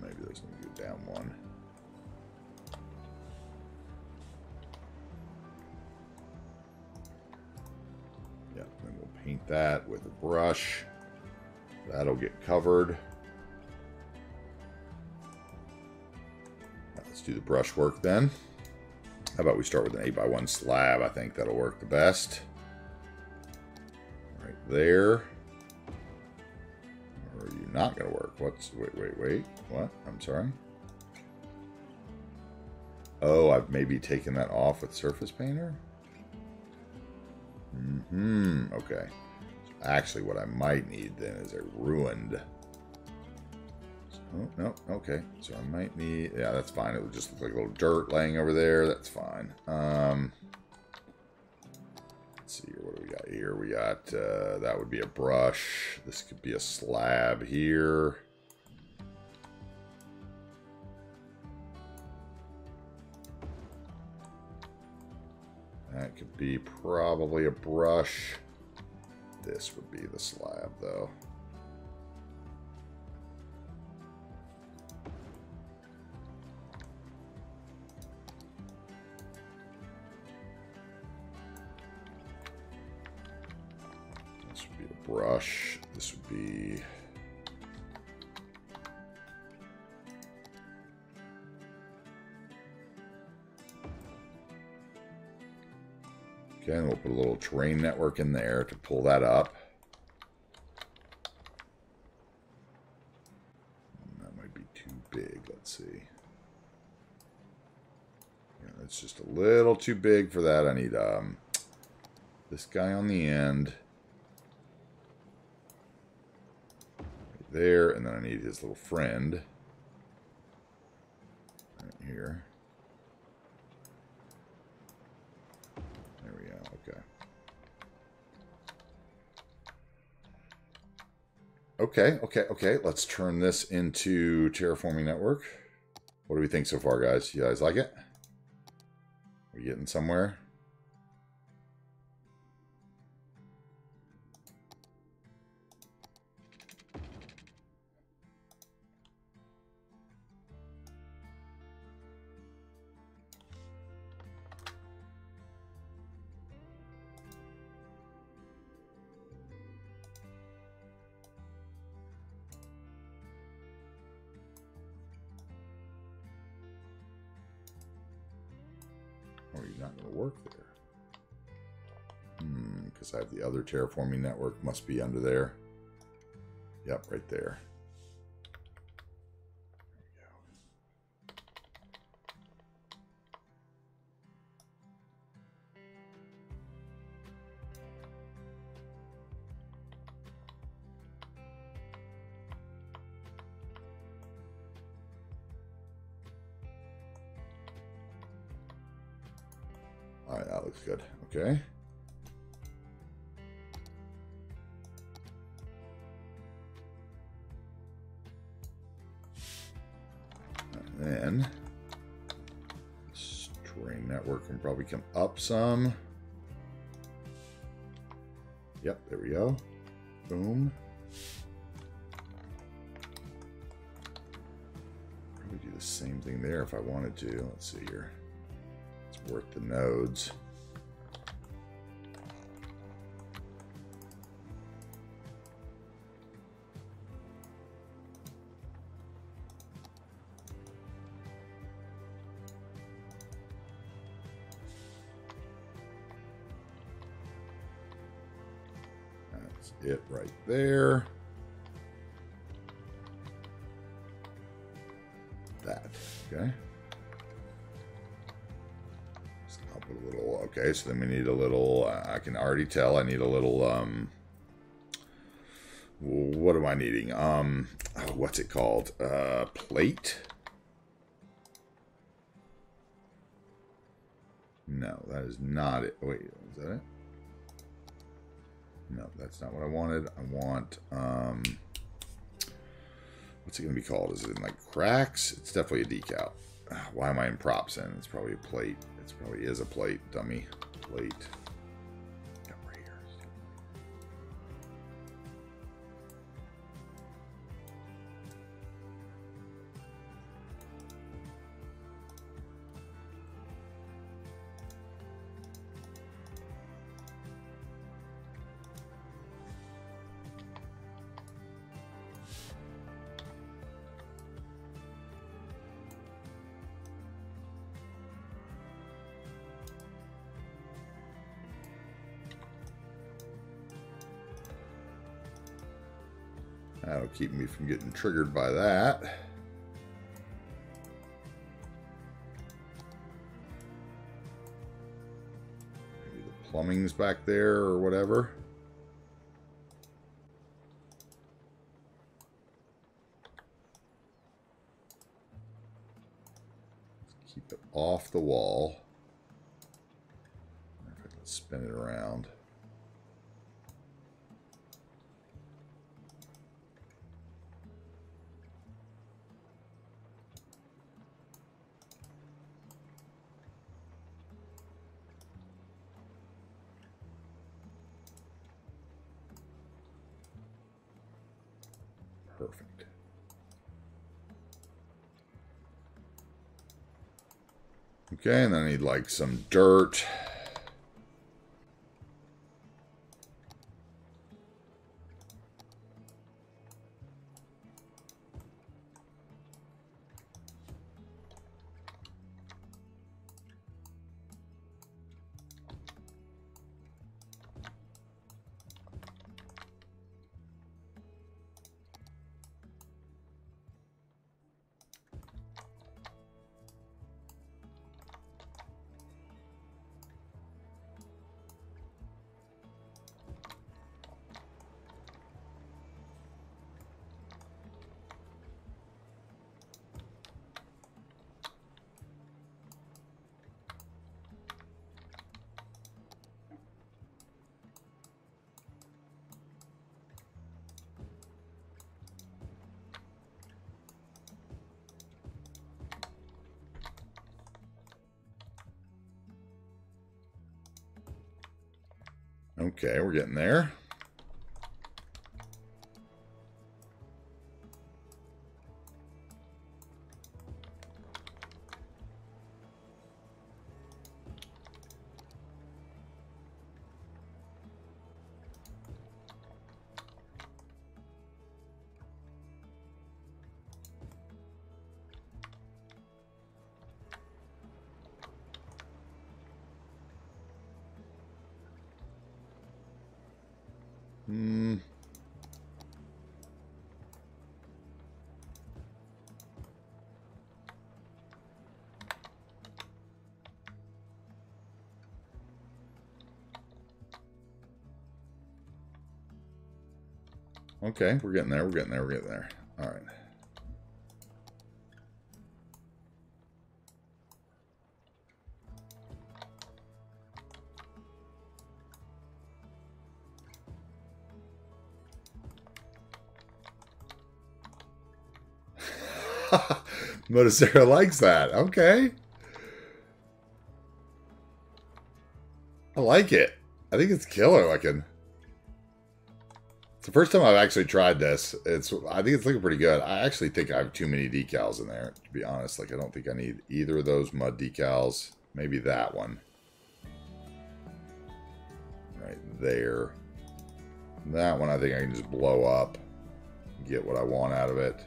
Maybe there's going to go down one. Yep, then we'll paint that with a brush. That'll get covered. Let's do the brush work then. How about we start with an 8x1 slab? I think that'll work the best. Right there. Or are you not going to work? Wait. What? I'm sorry. Oh, I've maybe taken that off with Surface Painter? Okay. So actually, what I might need then is a ruined... Oh, no, okay. So I might need... Yeah, that's fine. It would just look like a little dirt laying over there. That's fine. Let's see here. What do we got here? We got... that would be a brush. This could be a slab here. That could be probably a brush. This would be the slab, though. This would be a brush. This would be... Okay, and we'll put a little terrain network in there to pull that up. That might be too big. Let's see. Yeah, it's just a little too big for that. I need this guy on the end. Right there, and then I need his little friend. Right here. Okay. Let's turn this into Terraforming Network. What do we think so far, guys? You guys like it? We getting somewhere? Or you're not going to work there. Because I have the other terraforming network. Must be under there. Yep, right there. All right, that looks good. Okay. And then this terrain network can probably come up some. Yep, there we go. Boom. Probably do the same thing there if I wanted to. Let's see here. Work the nodes. That's it right there. That, okay. A little, okay, so then we need a little, I can already tell I need a little, what am I needing? Oh, what's it called? Plate? No, that is not it. Wait, is that it? No, that's not what I wanted. I want, what's it going to be called? Is it in like cracks? It's definitely a decal. Why am I in props then? It's probably a plate. It probably is a plate, dummy. Plate. Got right here. That'll keep me from getting triggered by that. Maybe the plumbing's back there or whatever. Let's keep it off the wall. If I can spin it around. Perfect. Okay, and then I need like some dirt. Okay, we're getting there. Okay, we're getting there, we're getting there, we're getting there. All right. Motor likes that. Okay. I like it. I think it's killer looking. It's the first time I've actually tried this. I think it's looking pretty good. I actually think I have too many decals in there, to be honest. Like, I don't think I need either of those mud decals. Maybe that one. Right there. That one I think I can just blow up. Get what I want out of it.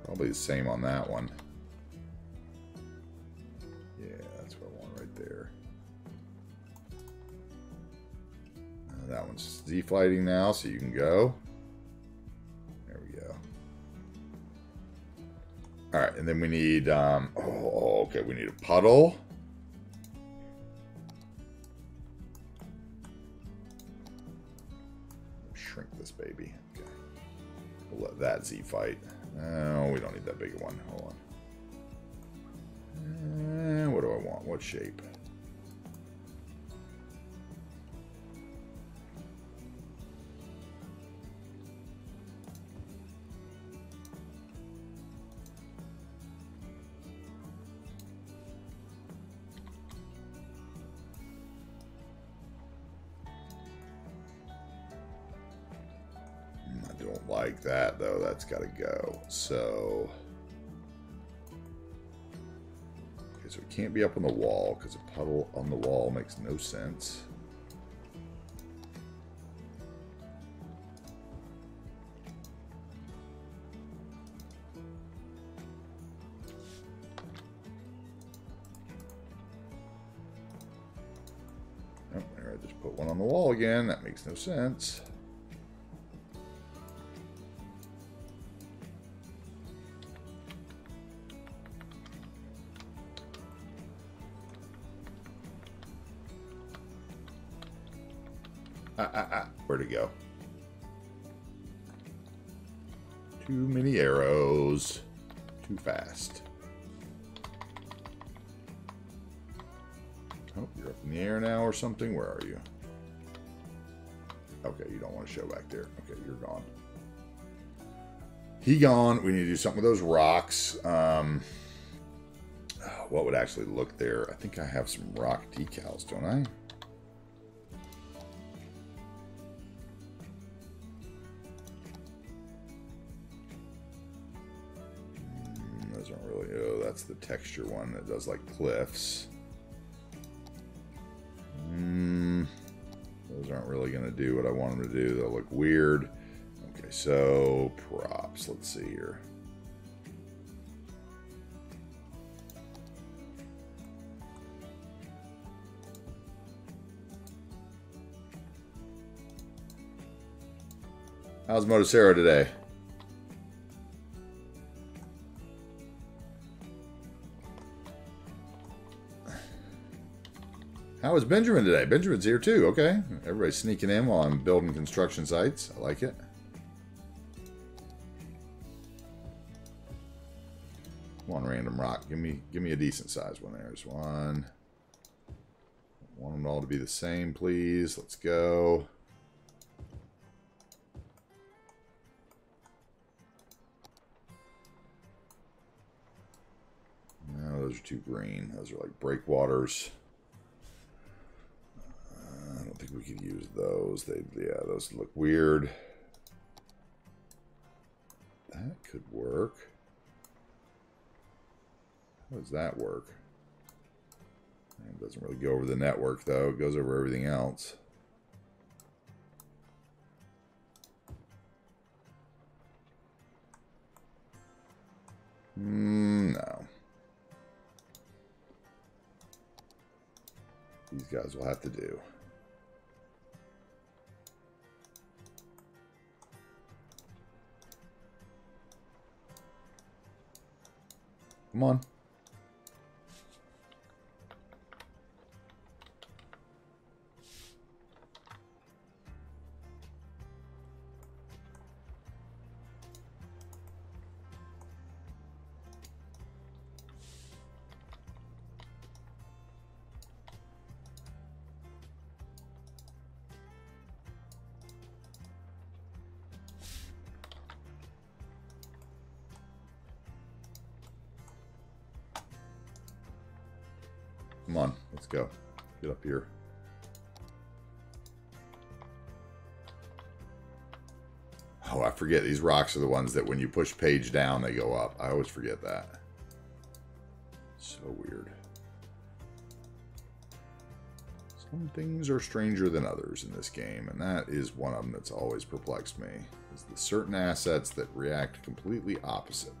Probably the same on that one. Yeah, that's what I want right there. That one's Z-flighting now, so you can go. There we go. All right, and then we need, okay, we need a puddle. Shrink this baby. Okay. We'll let that Z-fight. No, we don't need that big one. Hold on. What do I want? want? What shape? I don't like that though. That's got to go. So. So it can't be up on the wall because a puddle on the wall makes no sense. Oh, there, I just put one on the wall again. That makes no sense. Where'd it go? Too many arrows. Too fast. Oh, you're up in the air now or something? Where are you? Okay, you don't want to show back there. Okay, you're gone. He gone. We need to do something with those rocks. What would actually look there? I think I have some rock decals, don't I? That's the texture one that does like cliffs. Those aren't really going to do what I want them to do. They'll look weird. Okay, so props. Let's see here. How's Motocero today? How is Benjamin today? Benjamin's here too. Okay. Everybody's sneaking in while I'm building construction sites. I like it. Come on, random rock. Give me a decent size one. There's one. I want them all to be the same, please. Let's go. No, those are too green. Those are like breakwaters. I don't think we could use those. Yeah, those look weird. That could work. How does that work? It doesn't really go over the network, though. It goes over everything else. No. These guys will have to do. Come on. Come on, let's go. Get up here. Oh, I forget. These rocks are the ones that when you push page down, they go up. I always forget that. So weird. Some things are stranger than others in this game, and that is one of them that's always perplexed me. Is the certain assets that react completely opposite.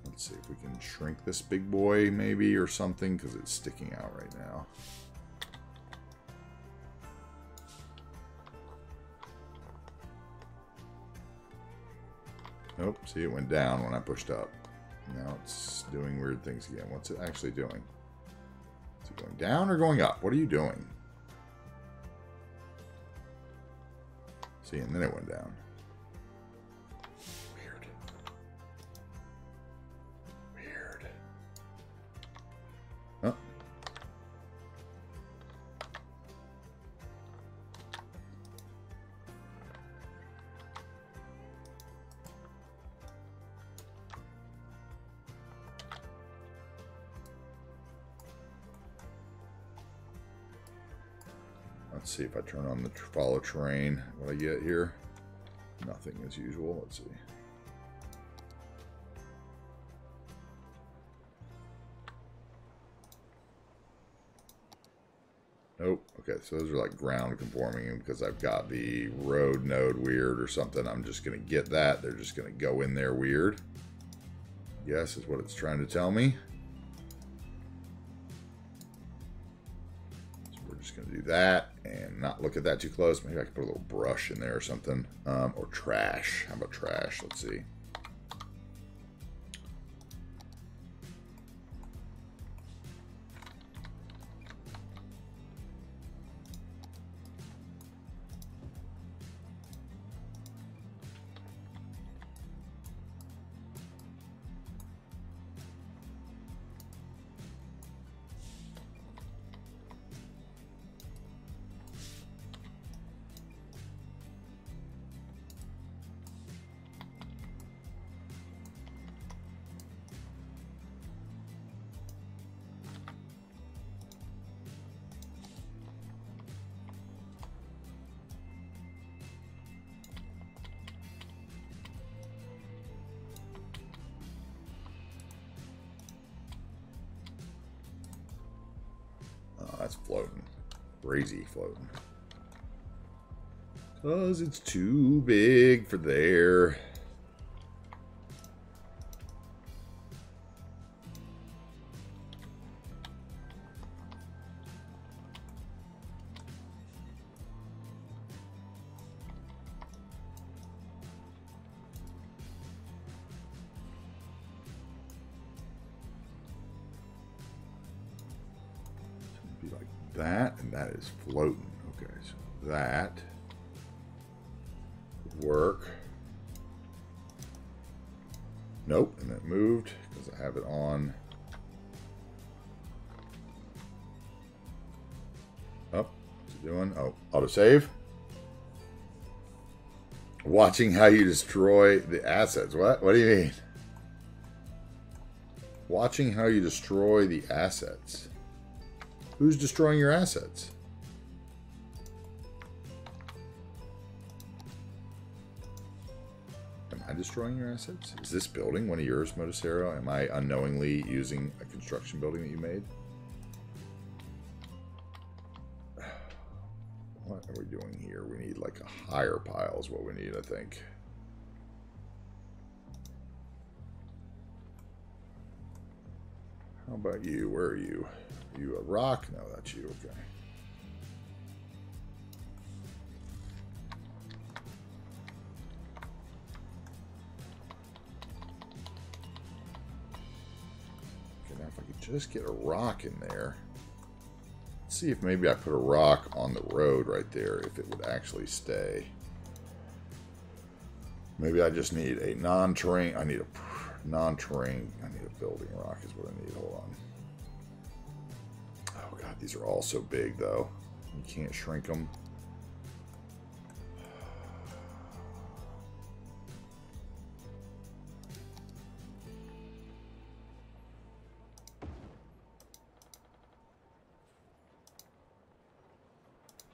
Let's see if we can shrink this big boy maybe or something, because it's sticking out right now. Nope, see, it went down when I pushed up. Now it's doing weird things again. What's it actually doing? Is it going down or going up? What are you doing? See, and then it went down. Weird. Let's see if I turn on the follow terrain. What I get here? Nothing as usual. Let's see. Nope. Okay, so those are like ground conforming, and because I've got the road node weird or something, I'm just going to get that. They're just going to go in there weird. Yes, is what it's trying to tell me. So we're just going to do that and not look at that too close. Maybe I can put a little brush in there or something. Or trash. How about trash? Let's see. That's floating. Crazy floating. Because it's too big for there. Like that, and that is floating. Okay, so that would work. Nope, and it moved because I have it on. Oh, what's it doing? Oh, autosave. Watching how you destroy the assets. What? What do you mean? Watching how you destroy the assets. Who's destroying your assets? Am I destroying your assets? Is this building one of yours, Motocero? Am I unknowingly using a construction building that you made? What are we doing here? We need like a higher pile is what we need, I think. How about you? Where are you? Are you a rock? No, that's you. Okay. Okay, now if I could just get a rock in there. Let's see if maybe I put a rock on the road right there, if it would actually stay. Maybe I just need a non-terrain. I need a non-terrain. I need a building rock is what I need. Hold on. Oh god, these are all so big though. You can't shrink them.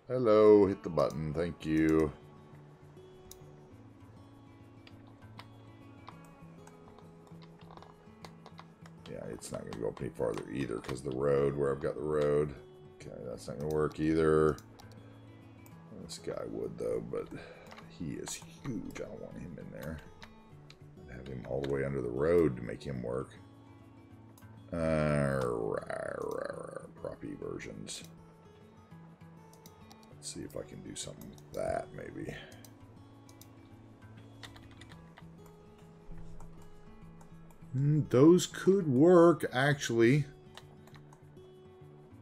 Hello, hit the button. Thank you. Yeah, it's not going to go up any farther either because the road, where I've got the road. Okay, that's not going to work either. This guy would though, but he is huge. I don't want him in there. I'd have him all the way under the road to make him work. Proppy versions. Let's see if I can do something with that maybe. Those could work, actually.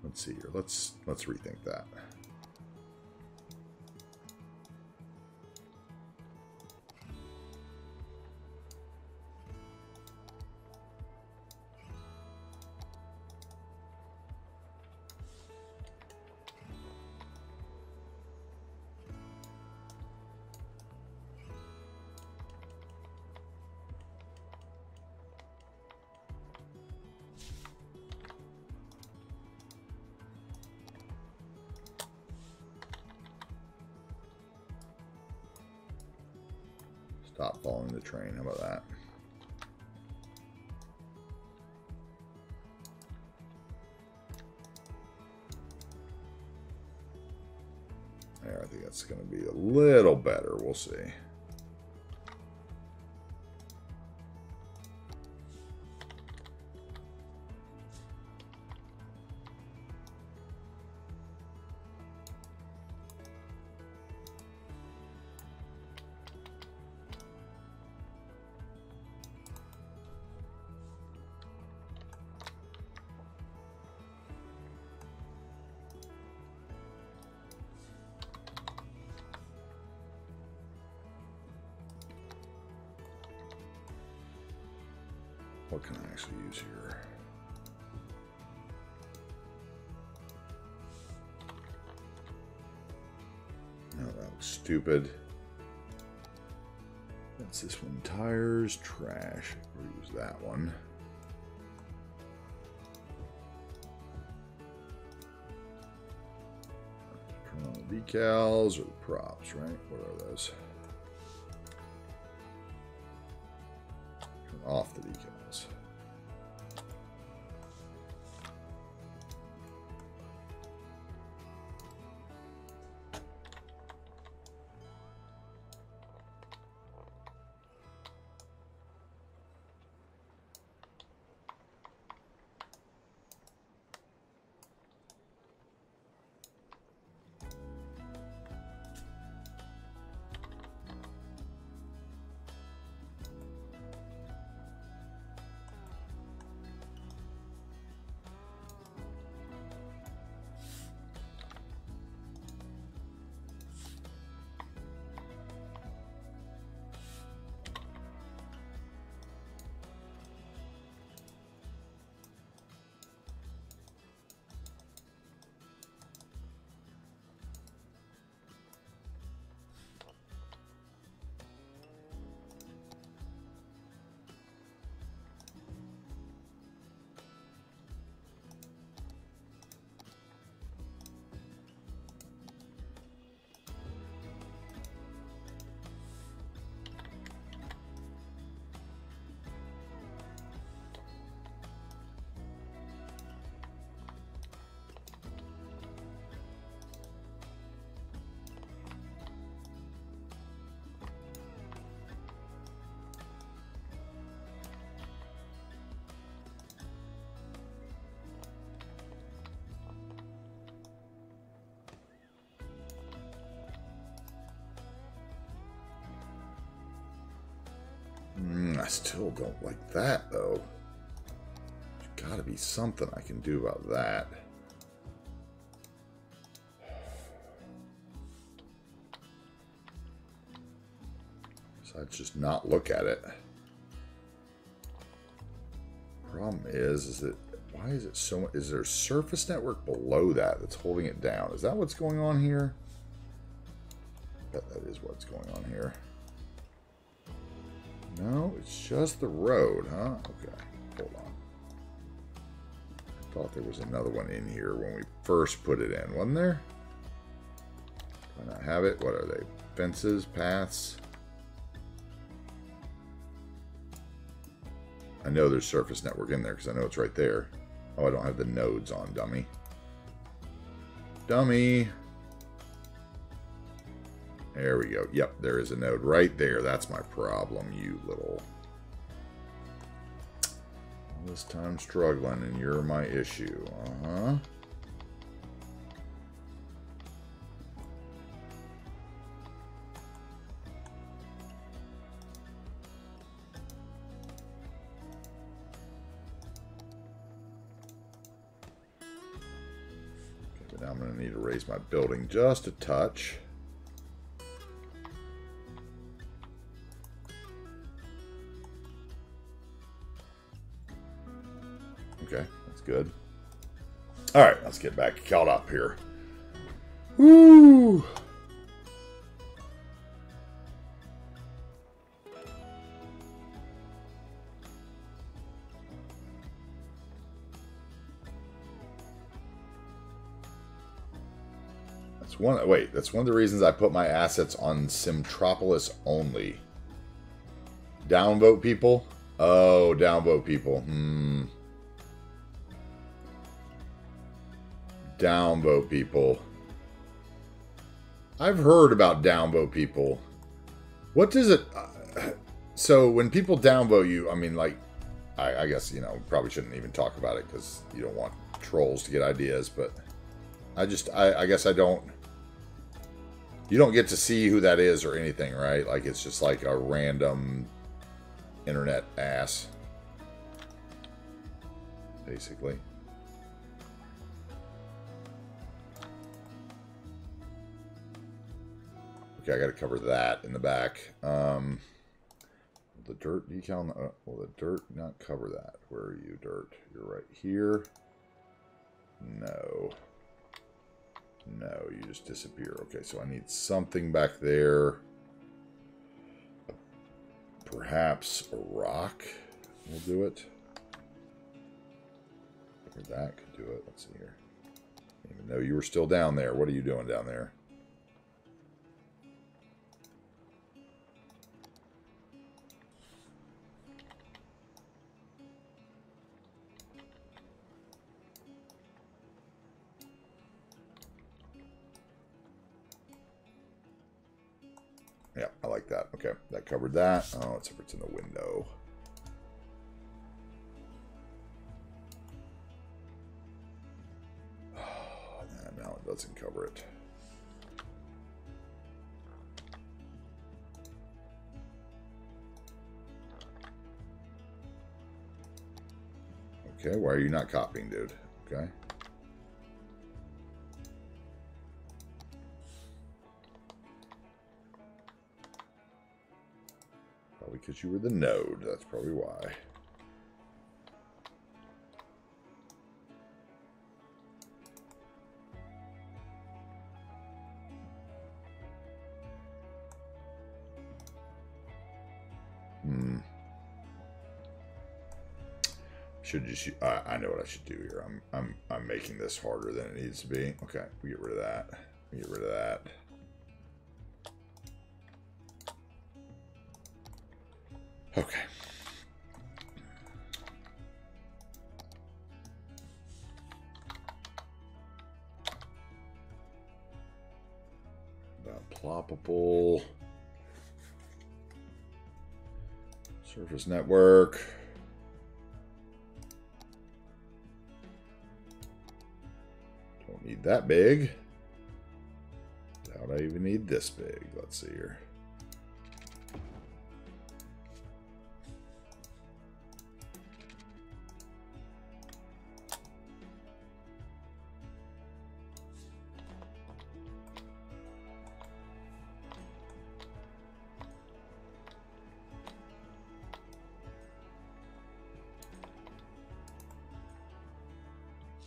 Let's see here. Let's rethink that. Stop following the train. How about that? There, I think that's going to be a little better. We'll see. What can I actually use here? No, that looks stupid. That's this one. Tires, trash. We'll use that one. Turn on the decals or the props, right? What are those? Turn off the decals. I still don't like that, though. There's got to be something I can do about that. Besides just not look at it. Problem is that why is it so much? Is there a surface network below that that's holding it down? Is that what's going on here? I bet that is what's going on here. No, it's just the road, huh? Okay, hold on. I thought there was another one in here when we first put it in, wasn't there? Do I not have it? What are they? Fences, paths? I know there's surface network in there because I know it's right there. Oh, I don't have the nodes on, dummy. Dummy! There we go. Yep, there is a node right there. That's my problem, you little... All this time struggling, and you're my issue. Uh-huh. Okay, but now I'm going to need to raise my building just a touch. Okay, that's good. All right, let's get back caught up here. Woo! That's one. Wait, that's one of the reasons I put my assets on Simtropolis only. Downvote people? Oh, downvote people. Downvote people. I've heard about downvote people. What does it... so when people downvote you, I mean, like, I guess, you know, probably shouldn't even talk about it because you don't want trolls to get ideas, but I guess I don't... You don't get to see who that is or anything, right? Like, it's just like a random internet ass, basically. Okay, I got to cover that in the back. The dirt decal, will the dirt not cover that? Where are you, dirt? You're right here. No. No, you just disappear. Okay, so I need something back there. Perhaps a rock will do it. Or that could do it. Let's see here. Didn't even know you were still down there. What are you doing down there? Yeah, I like that. Okay, that covered that. Oh, it's if it's in the window. Oh, no, it doesn't cover it. Okay, why are you not copying, dude? Okay. Because you were the node. That's probably why. Should just I know what I should do here. I'm making this harder than it needs to be. Okay, we get rid of that. We get rid of that. Okay. Ploppable. Surface network. Don't need that big. Doubt I even need this big. Let's see here.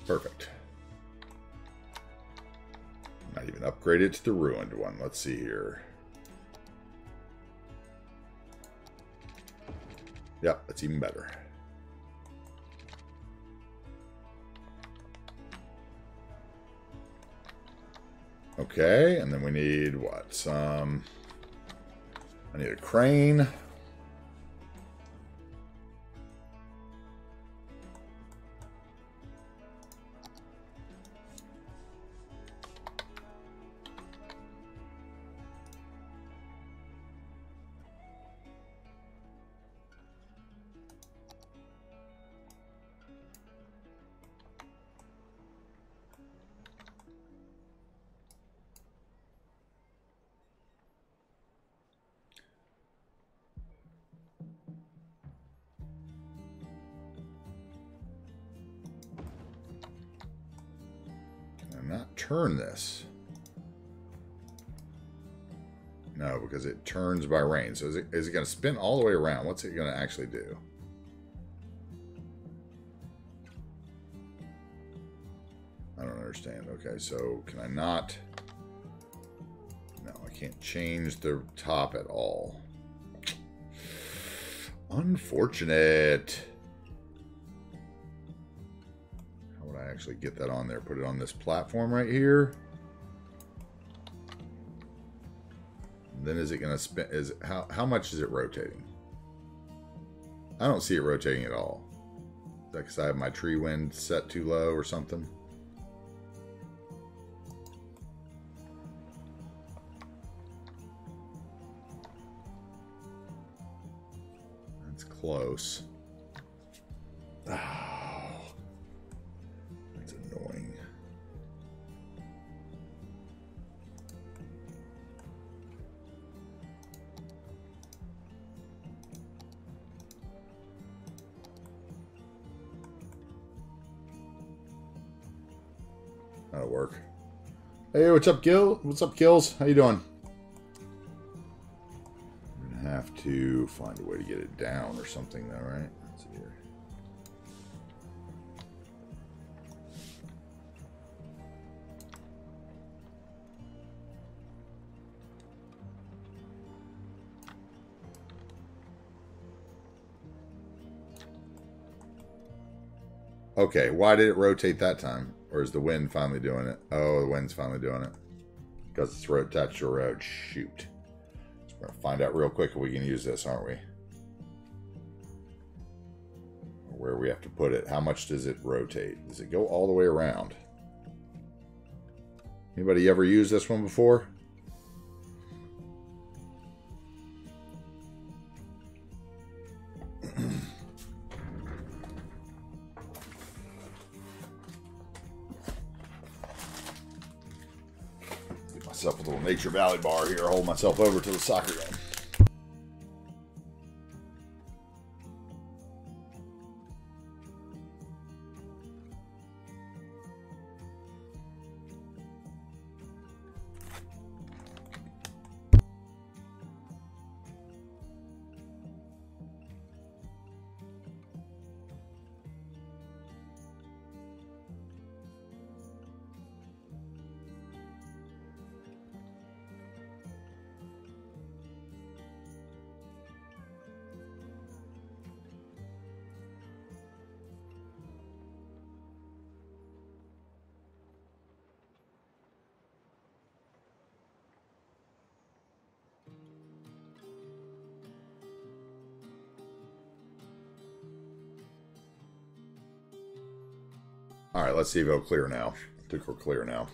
Perfect. Not even upgrade it to the ruined one. Let's see here. Yep, that's even better. Okay, and then we need what? I need a crane. Not turn this. No, because it turns by rain. So is it going to spin all the way around? What's it going to actually do? I don't understand. Okay, so can I not? No, I can't change the top at all. Unfortunate. Actually get that on there. Put it on this platform right here. And then is it going to spin? How much is it rotating? I don't see it rotating at all. Is that because I have my tree wind set too low or something? That's close. Oh, that's annoying. That'll work. Hey, what's up, Gil? What's up, Kills? How you doing? I'm gonna have to find a way to get it down or something, though, right? Let's see here. Okay, why did it rotate that time? Or is the wind finally doing it? Oh, the wind's finally doing it. Because it's attached to a road. Shoot. So we're going to find out real quick if we can use this, aren't we? Or where we have to put it. How much does it rotate? Does it go all the way around? Anybody ever used this one before? Myself a little Nature Valley bar here, hold myself over to the soccer game. All right, let's see if it'll clear now. I think we're clear now.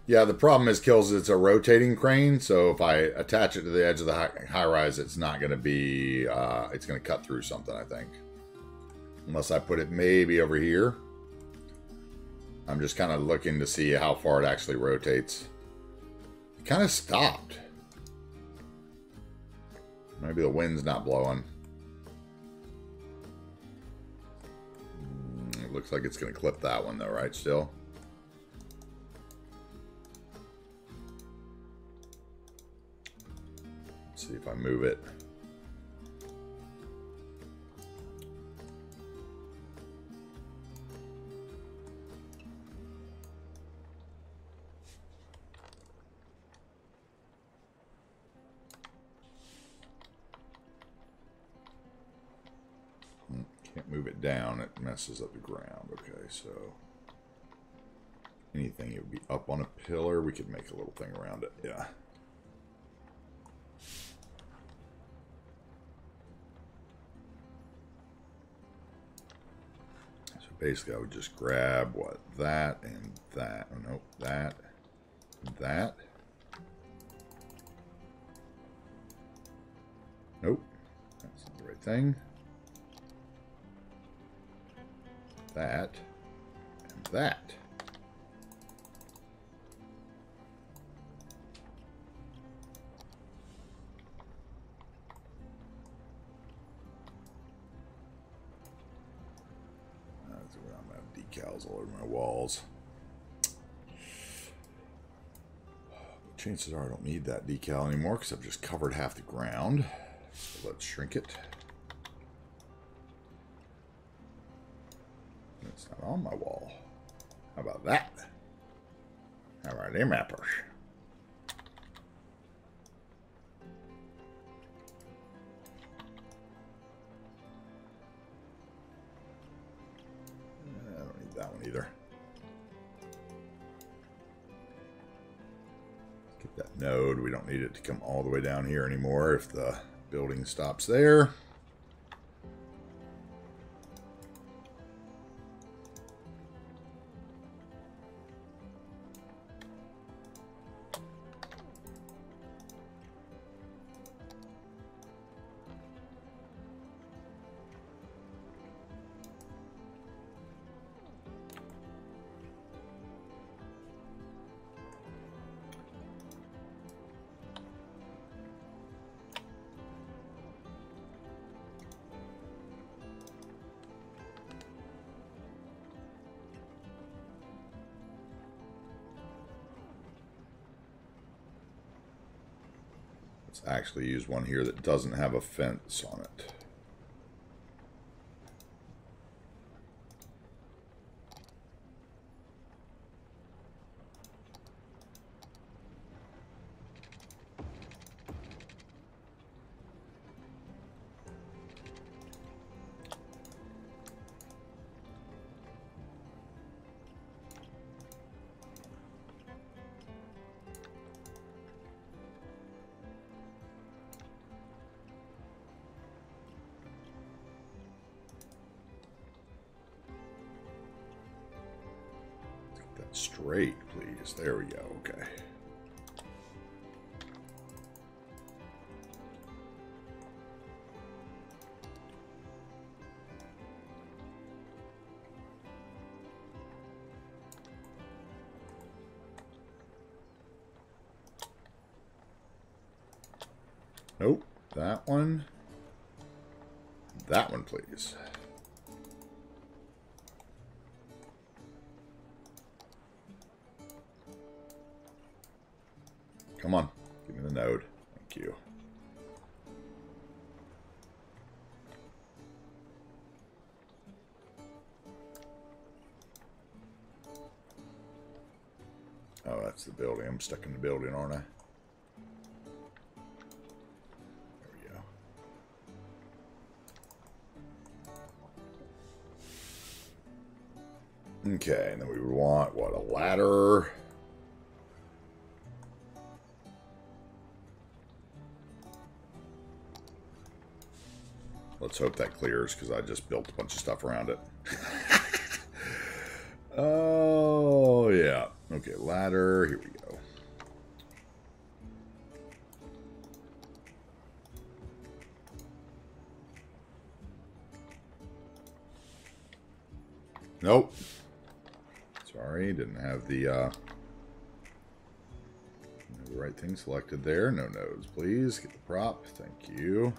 Yeah, the problem is, Kills, it's a rotating crane, so if I attach it to the edge of the high rise, it's not going to be, it's going to cut through something, I think. Unless I put it maybe over here. I'm just kind of looking to see how far it actually rotates. It kind of stopped. Maybe the wind's not blowing. It looks like it's going to clip that one though, right? Still. Let's see if I move it. Can't move it down, it messes up the ground. Okay, so anything, it would be up on a pillar. We could make a little thing around it. Yeah. So basically I would just grab what, that and that. Oh, nope, that and that. Nope, that's not the right thing. That and that. That's where I'm gonna have decals all over my walls. Chances are I don't need that decal anymore because I've just covered half the ground. So let's shrink it. It's not on my wall. How about that? How about them apples? I don't need that one either. Get that node. We don't need it to come all the way down here anymore if the building stops there. Let's actually use one here that doesn't have a fence on it. Straight, please. There we go. Okay. Nope. That one. That one, please. Come on, give me the node. Thank you. Oh, that's the building. I'm stuck in the building, aren't I? There we go. Okay, and then we would want, what, a ladder? Let's hope that clears, because I just built a bunch of stuff around it. Oh, yeah. Okay, ladder. Here we go. Nope. Sorry, didn't have the the right thing selected there. No nodes, please. Get the prop. Thank you.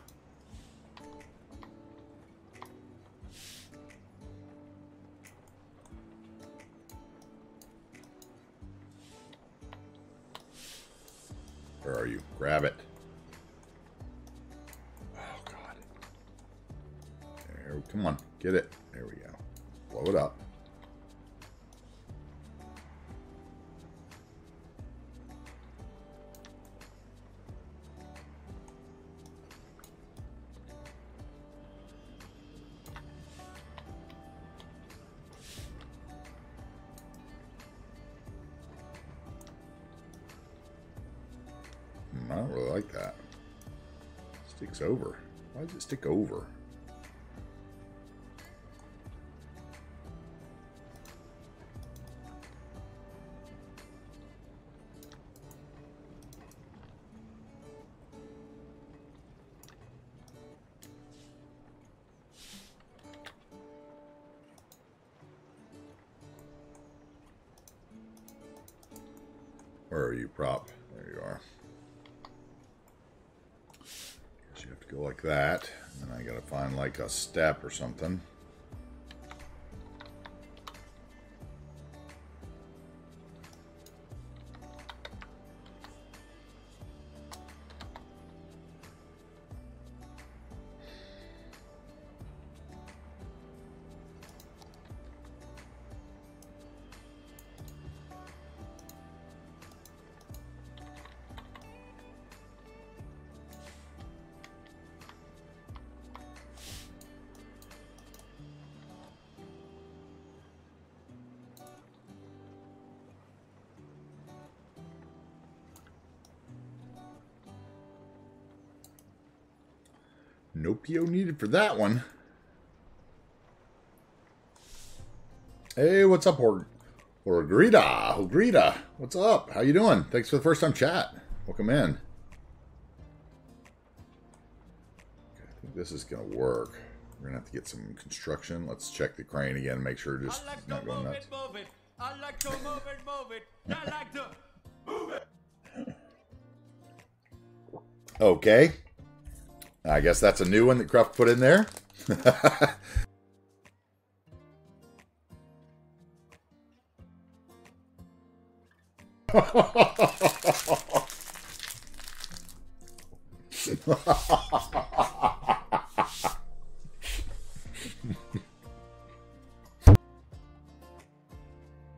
Where are you? Grab it. Oh, God. There, come on. Get it. There we go. Blow it up. I don't really like that. It sticks over. Why does it stick over? Where are you, prop? There you are. You have to go like that, and I gotta find like a step or something. No PO needed for that one. Hey, what's up, Ogrita? What's up? How you doing? Thanks for the first time chat. Welcome in. Okay, I think this is gonna work. We're gonna have to get some construction. Let's check the crane again, make sure just not going nuts. I like to move it. I like to move it. Okay. I guess that's a new one that Cruft put in there.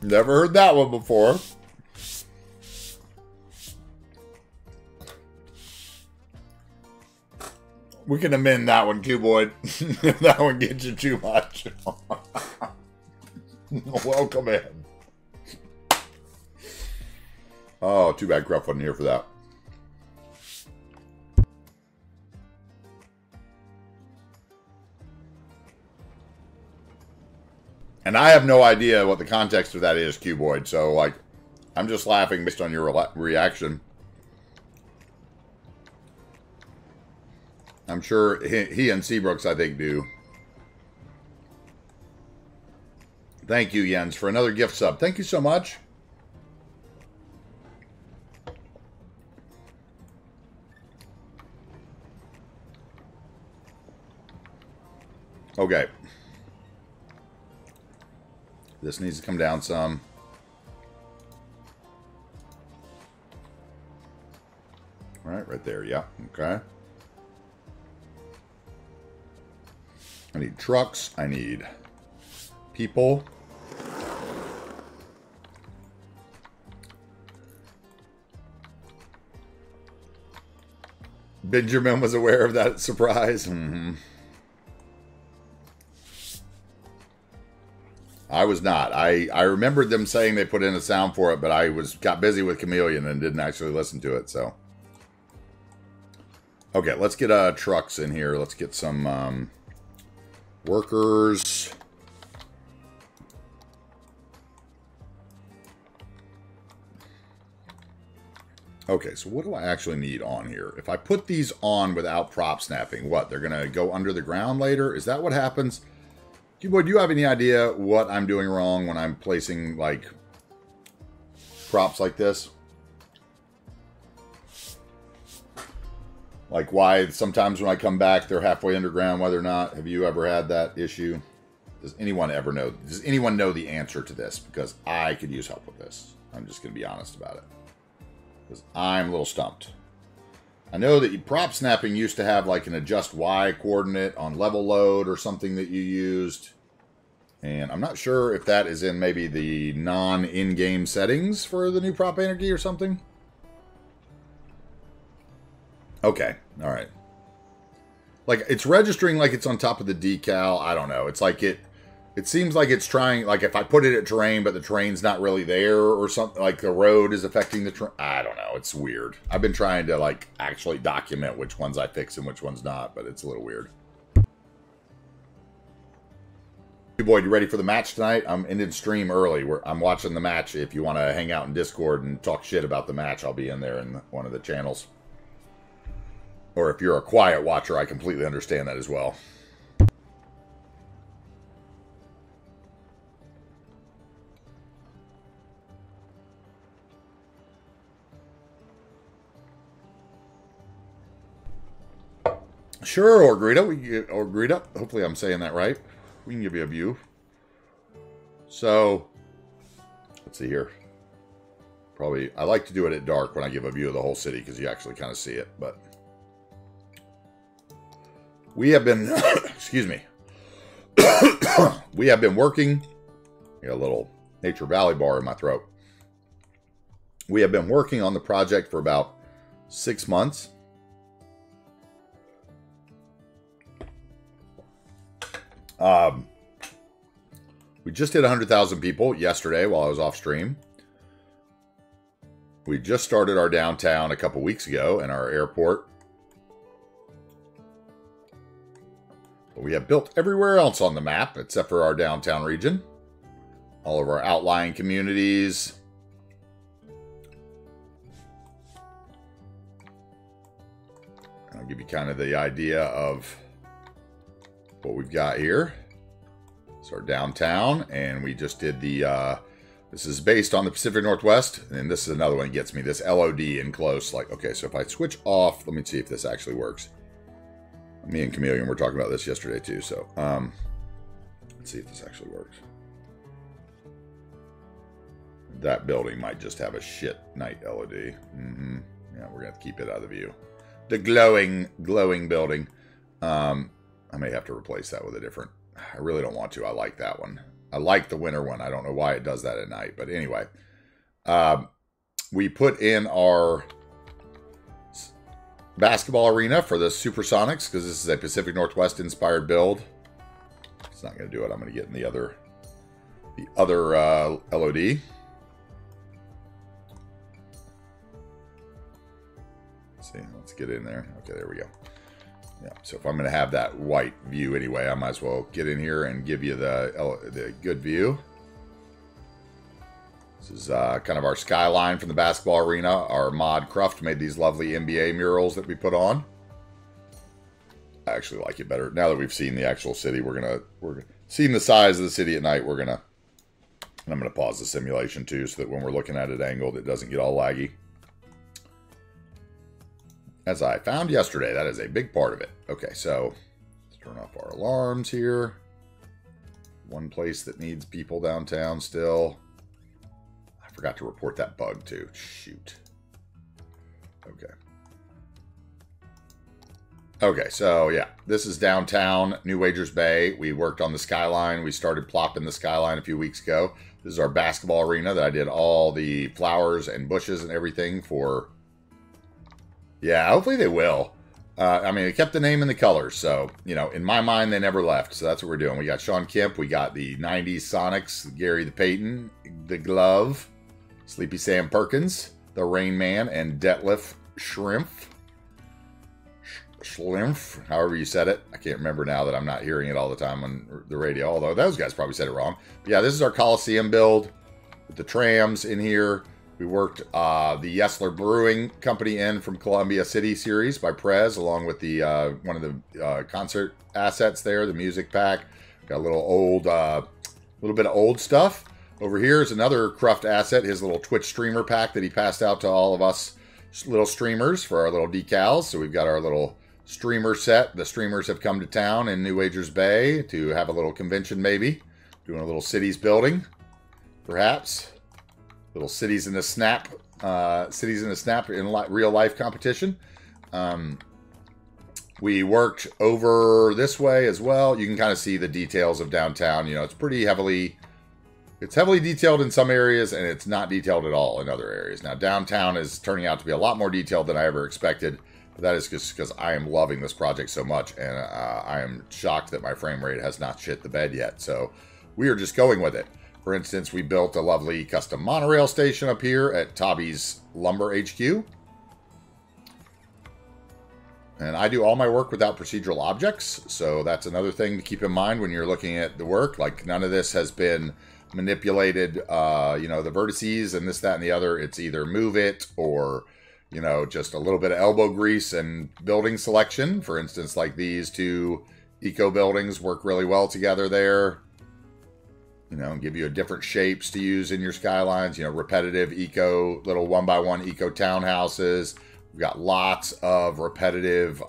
Never heard that one before. We can amend that one, Cuboid. If that one gets you too much. Welcome in. Oh, too bad Cruft wasn't here for that. And I have no idea what the context of that is, Cuboid. So, like, I'm just laughing based on your reaction. I'm sure he and Seabrooks, I think, do. Thank you, Jens, for another gift sub. Thank you so much. Okay. This needs to come down some. All right there. Yeah. Okay. I need trucks. I need people. Benjamin was aware of that surprise. Mm-hmm. I was not. I remembered them saying they put in a sound for it, but I got busy with Chameleon and didn't actually listen to it. So, okay, let's get trucks in here. Let's get some workers. Okay, so what do I actually need on here? If I put these on without prop snapping, what? They're going to go under the ground later? Is that what happens? Boy, do you have any idea what I'm doing wrong when I'm placing, like, props like this? Like why sometimes when I come back, they're halfway underground, whether or not. Have you ever had that issue? Does anyone ever know? Does anyone know the answer to this? Because I could use help with this. I'm just going to be honest about it. Because I'm a little stumped. I know that prop snapping used to have like an adjust Y coordinate on level load or something that you used. And I'm not sure if that is in maybe the non-in-game settings for the new prop anarchy or something. Okay, all right. Like, it's registering like it's on top of the decal. I don't know. It's like it seems like it's trying, like if I put it at terrain, but the terrain's not really there or something, like the road is affecting the terrain. I don't know. It's weird. I've been trying to, like, actually document which ones I fix and which ones not, but it's a little weird. Hey, boy, you ready for the match tonight? I'm ending stream early. I'm watching the match. If you want to hang out in Discord and talk shit about the match, I'll be in there in one of the channels. Or if you're a quiet watcher, I completely understand that as well. Sure, Orgrita. Hopefully I'm saying that right. We can give you a view. So, let's see here. Probably, I like to do it at dark when I give a view of the whole city because you actually kind of see it, but... We have been, excuse me, we have been working, I got a little Nature Valley bar in my throat. We have been working on the project for about 6 months. We just hit 100,000 people yesterday while I was off stream. We just started our downtown a couple weeks ago and our airport. We have built everywhere else on the map, except for our downtown region. All of our outlying communities. I'll give you kind of the idea of what we've got here. It's our downtown, and we just did the, this is based on the Pacific Northwest, and this is another one that gets me, this LOD in close. Like, okay, so if I switch off, let me see if this actually works. Me and Chameleon were talking about this yesterday too, so let's see if this actually works. That building might just have a shit night LOD. Yeah, we're gonna have to keep it out of the view. The glowing building. I may have to replace that with a different. I really don't want to. I like that one. I like the winter one. I don't know why it does that at night, but anyway, we put in our basketball arena for the Supersonics because this is a Pacific Northwest inspired build. It's not going to do it. I'm going to get in the other LOD. Let's see. Let's get in there. Okay, there we go. Yeah. So if I'm going to have that white view anyway, I might as well get in here and give you the good view. This is kind of our skyline from the basketball arena. Our mod Cruft made these lovely NBA murals that we put on. I actually like it better now that we've seen the actual city. We're seeing the size of the city at night. I'm gonna pause the simulation too, so that when we're looking at it angled, it doesn't get all laggy. As I found yesterday, that is a big part of it. Okay, so let's turn off our alarms here. One place that needs people downtown still. I forgot to report that bug too. Shoot. Okay. Okay, so yeah, this is downtown New Wagers Bay. We worked on the skyline. We started plopping the skyline a few weeks ago. This is our basketball arena that I did all the flowers and bushes and everything for. Yeah, hopefully they will. I mean, they kept the name and the colors, so, you know, in my mind, they never left. So that's what we're doing. We got Sean Kemp. We got the 90s Sonics, Gary the Peyton, the Glove, Sleepy Sam Perkins, the Rain Man, and Detlef Schlimpf, however you said it. I can't remember now that I'm not hearing it all the time on the radio, although those guys probably said it wrong. But yeah, this is our Coliseum build with the trams in here. We worked the Yesler Brewing Company in from Columbia City series by Prez, along with the one of the concert assets there, the music pack. Got a little old, little bit of old stuff. Over here is another Cruft asset, his little Twitch streamer pack that he passed out to all of us little streamers for our little decals. So we've got our little streamer set. The streamers have come to town in New Agers Bay to have a little convention, maybe. Doing a little cities building, perhaps. Little cities in a snap in real life competition. We worked over this way as well. You can kind of see the details of downtown. You know, it's heavily detailed in some areas, and it's not detailed at all in other areas. Now, downtown is turning out to be a lot more detailed than I ever expected. But that is just because I am loving this project so much, and I am shocked that my frame rate has not shit the bed yet. So we are just going with it. For instance, we built a lovely custom monorail station up here at Tobby's Lumber HQ. And I do all my work without procedural objects, so that's another thing to keep in mind when you're looking at the work. Like, none of this has been manipulated, you know, the vertices and this, that, and the other. It's either move it or, you know, just a little bit of elbow grease and building selection. For instance, like these two eco buildings work really well together there. You know, and give you a different shapes to use in your skylines. You know, repetitive eco, little 1x1 eco townhouses. We've got lots of repetitive.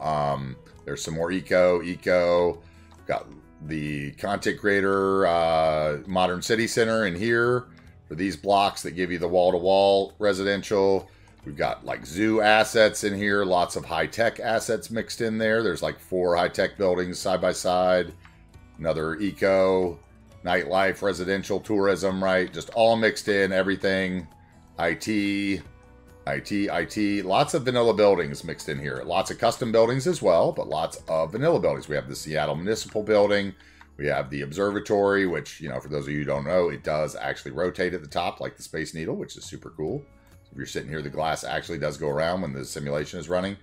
There's some more eco. We've got the content creator modern city center in here for these blocks that give you the wall-to-wall residential. We've got like zoo assets in here. Lots of high-tech assets mixed in there. There's like 4 high-tech buildings side by side. Another eco. Nightlife, residential, tourism, right? Just all mixed in, everything. IT. Lots of vanilla buildings mixed in here. Lots of custom buildings as well, but lots of vanilla buildings. We have the Seattle Municipal Building. We have the observatory, which, you know, for those of you who don't know, it does actually rotate at the top like the Space Needle, which is super cool. So if you're sitting here, the glass actually does go around when the simulation is running.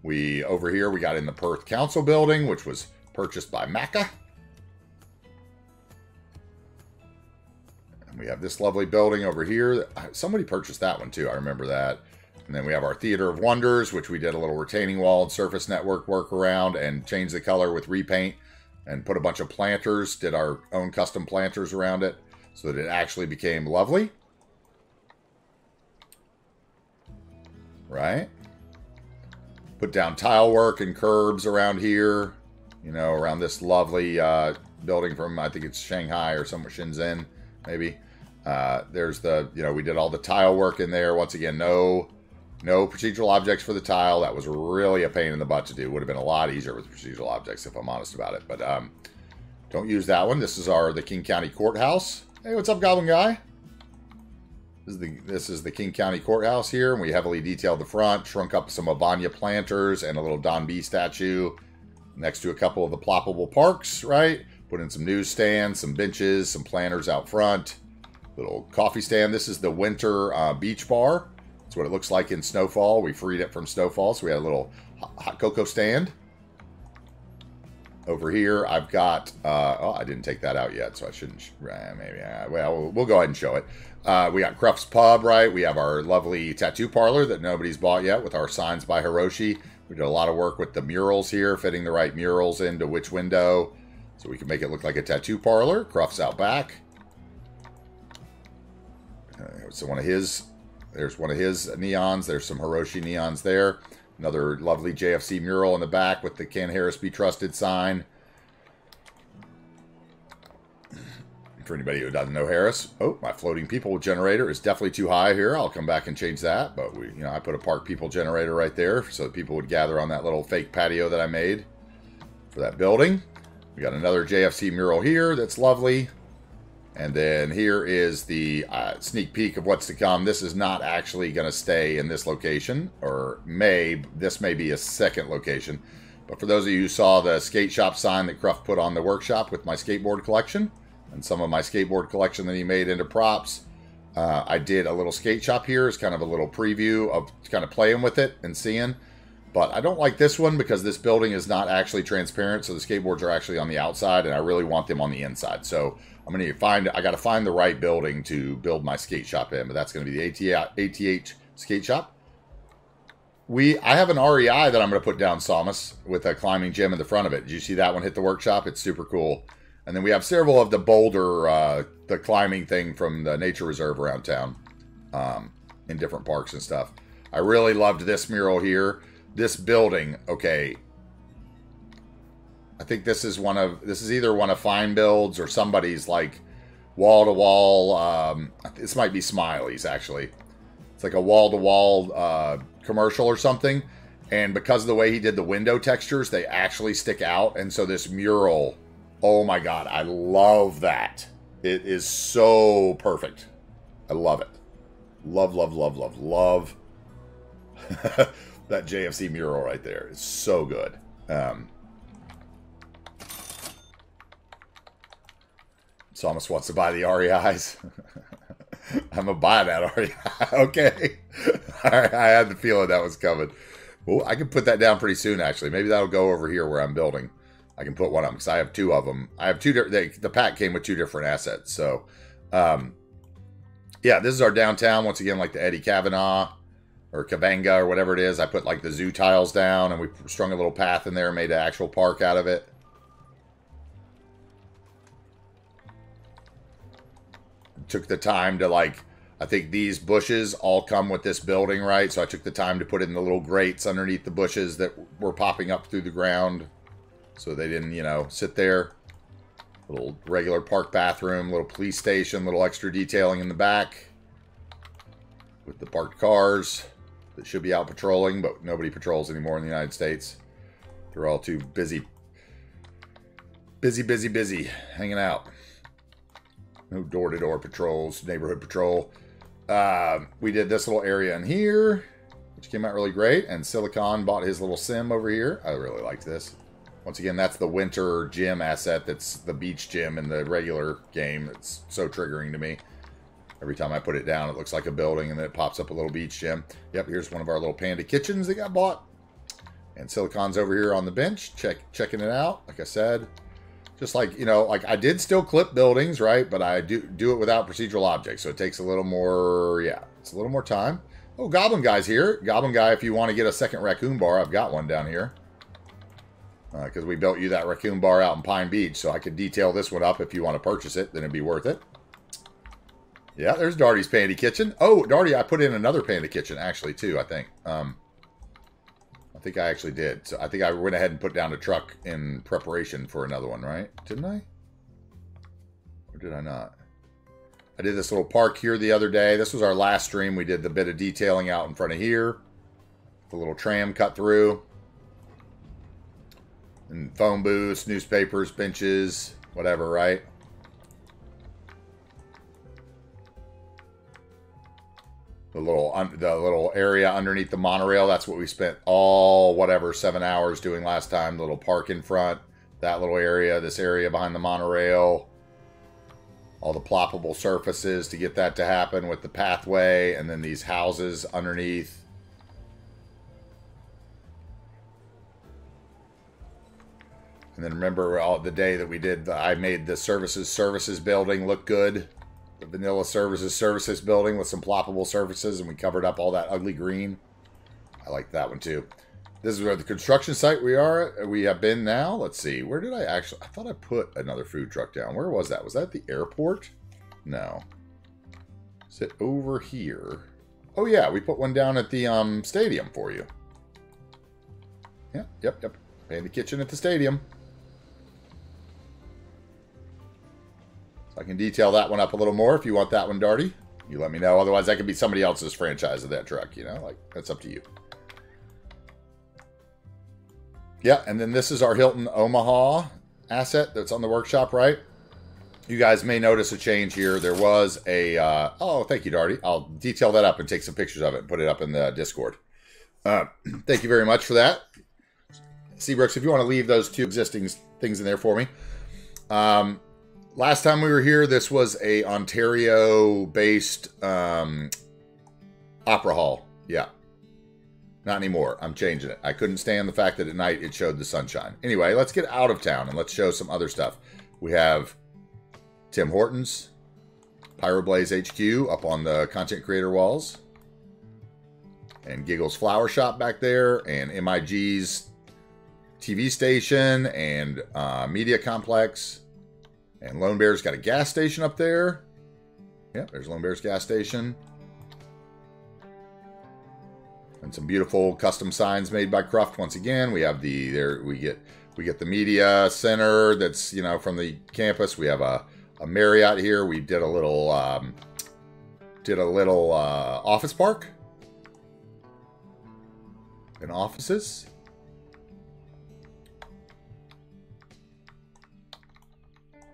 Over here, we got in the Perth Council Building, which was purchased by Maca. We have this lovely building over here. Somebody purchased that one too. I remember that. And then we have our Theater of Wonders, which we did a little retaining wall and surface network work around and changed the color with repaint and put a bunch of planters, did our own custom planters around it so that it actually became lovely. Right? Put down tile work and curbs around here, you know, around this lovely building from, I think it's Shanghai or somewhere, Shenzhen. Maybe. There's the, you know, we did all the tile work in there. Once again, no procedural objects for the tile. That was really a pain in the butt to do. Would have been a lot easier with procedural objects if I'm honest about it. But don't use that one. This is the King County Courthouse. Hey, what's up, Goblin Guy? This is the King County Courthouse here. And we heavily detailed the front, shrunk up some Avanya planters and a little Don B statue next to a couple of the ploppable parks, right? Put in some newsstands, some benches, some planters out front. Little coffee stand. This is the winter beach bar. That's what it looks like in snowfall. We freed it from snowfall, so we had a little hot cocoa stand. Over here, I've got... oh, I didn't take that out yet, so I shouldn't... maybe... well, we'll go ahead and show it. We got Cruff's Pub, right? We have our lovely tattoo parlor that nobody's bought yet with our signs by Hiroshi. We did a lot of work with the murals here, fitting the right murals into which window. So we can make it look like a tattoo parlor. Cruff's out back. So there's one of his neons. There's some Hiroshi neons there. Another lovely JFC mural in the back with the Can Harris Be Trusted sign. For anybody who doesn't know Harris, oh, my floating people generator is definitely too high here. I'll come back and change that. But I put a park people generator right there so that people would gather on that little fake patio that I made for that building. We got another JFC mural here that's lovely. And then here is the sneak peek of what's to come. This is not actually going to stay in this location, or this may be a second location. But for those of you who saw the skate shop sign that Cruff put on the workshop with my skateboard collection, and some of my skateboard collection that he made into props, I did a little skate shop here as kind of a little preview of kind of playing with it and seeing. But I don't like this one because this building is not actually transparent, so the skateboards are actually on the outside, and I really want them on the inside. So I'm going to I got to find the right building to build my skate shop in, but that's going to be the ATH skate shop. I have an REI that I'm going to put down, Samus, with a climbing gym in the front of it. Did you see that one hit the workshop? It's super cool. And then we have several of the boulder, the climbing thing from the nature reserve around town, in different parks and stuff. I really loved this mural here. This building, okay. I think this is either one of Fine Build's or somebody's like wall-to-wall, this might be Smiley's actually. It's like a wall-to-wall commercial or something. And because of the way he did the window textures, they actually stick out. And so this mural, oh my God, I love that. It is so perfect. I love it. Love, love, love, love, love. That JFC mural right there is so good. Psalmist wants to buy the REIs. I'm going to buy that REI. Okay. All right. I had the feeling that was coming. Well, I can put that down pretty soon, actually. Maybe that'll go over here where I'm building. I can put one of them because I have two of them. I have two different. The pack came with two different assets. So, yeah, this is our downtown. Once again, like the Eddie Kavanaugh or Kavanga or whatever it is. I put like the zoo tiles down and we strung a little path in there and made an actual park out of it. Took the time to like, I think these bushes all come with this building, right? So I took the time to put in the little grates underneath the bushes that were popping up through the ground. So they didn't, you know, sit there. Little regular park bathroom, little police station, little extra detailing in the back. With the parked cars that should be out patrolling, but nobody patrols anymore in the United States. They're all too busy. Busy, hanging out. No door-to-door patrols, neighborhood patrol. We did this little area in here, which came out really great. And Silicon bought his little sim over here. I really liked this. Once again, that's the winter gym asset. That's the beach gym in the regular game. It's so triggering to me. Every time I put it down, it looks like a building, and then it pops up a little beach gym. Yep, here's one of our little panda kitchens that got bought. And Silicon's over here on the bench, checking it out. Like I said, just like, you know, like I did still clip buildings, right? But I do it without procedural objects. So it takes a little more, yeah, it's a little more time. Oh, Goblin Guy's here. Goblin Guy, if you want to get a second raccoon bar, I've got one down here. Because we built you that raccoon bar out in Pine Beach. So I could detail this one up if you want to purchase it. Then it'd be worth it. Yeah, there's Darty's Panda Kitchen. Oh, Darty, I put in another Panda Kitchen, actually, too, I think. I think I actually did. So I think I went ahead and put down a truck in preparation for another one, right? Didn't I? Or did I not? I did this little park here the other day. This was our last stream. We did the bit of detailing out in front of here. The little tram cut through. And phone booths, newspapers, benches, whatever, right? The little area underneath the monorail, that's what we spent all, 7 hours doing last time. The little park in front, that little area, this area behind the monorail. All the ploppable surfaces to get that to happen with the pathway, and then these houses underneath. And then remember the day that we did, I made the services building look good. The vanilla services building with some ploppable surfaces, and we covered up all that ugly green. I like that one too. This is where the construction site we have been now. Let's see. Where did I thought I put another food truck down. Where was that? Was that at the airport? No. Is it over here? Oh yeah, we put one down at the stadium for you. Yeah, yep. Panda Kitchen at the stadium. I can detail that one up a little more if you want that one, Darty. You let me know. Otherwise, that could be somebody else's franchise of that truck, you know? Like, that's up to you. Yeah, and then this is our Hilton Omaha asset that's on the workshop, right? You guys may notice a change here. There was a... oh, thank you, Darty. I'll detail that up and take some pictures of it and put it up in the Discord. Thank you very much for that. Seabrooks, if you want to leave those two existing things in there for me. Last time we were here, this was a Ontario-based opera hall. Yeah. Not anymore. I'm changing it. I couldn't stand the fact that at night it showed the sunshine. Anyway, let's get out of town and let's show some other stuff. We have Tim Hortons, Pyroblaze HQ up on the content creator walls. And Giggles Flower Shop back there. And MIG's TV station and media complex. And Lone Bear's got a gas station up there. Yeah, there's Lone Bear's gas station. And some beautiful custom signs made by Cruft. Once again, we have we get the media center that's, you know, from the campus. We have a Marriott here. We did a little office park and offices.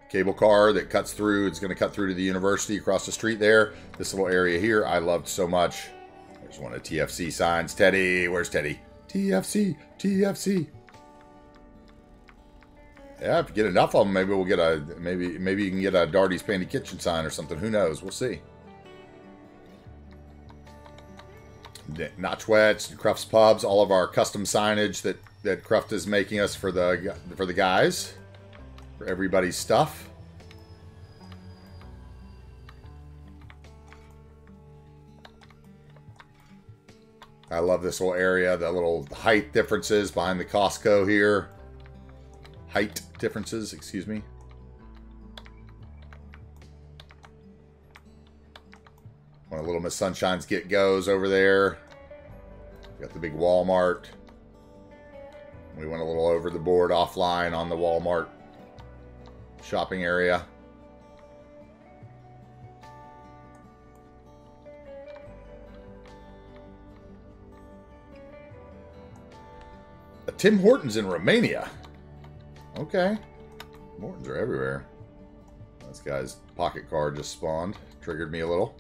Cable car that cuts through. It's going to cut through to the university across the street there. This little area here I loved so much. There's one of the TFC signs. Teddy, where's Teddy? TFC, TFC. Yeah, if you get enough of them, maybe we'll get a maybe you can get a Darty's Panty Kitchen sign or something. Who knows? We'll see. Notch Wets, Cruft's Pubs, all of our custom signage that Cruft is making us for the guys, for everybody's stuff. I love this little area, the little height differences behind the Costco here. Height differences, excuse me. One of Little Miss Sunshine's get-goes over there. Got the big Walmart. We went a little over the board offline on the Walmart shopping area. A Tim Hortons in Romania. Okay. Hortons are everywhere. This guy's pocket card just spawned. Triggered me a little.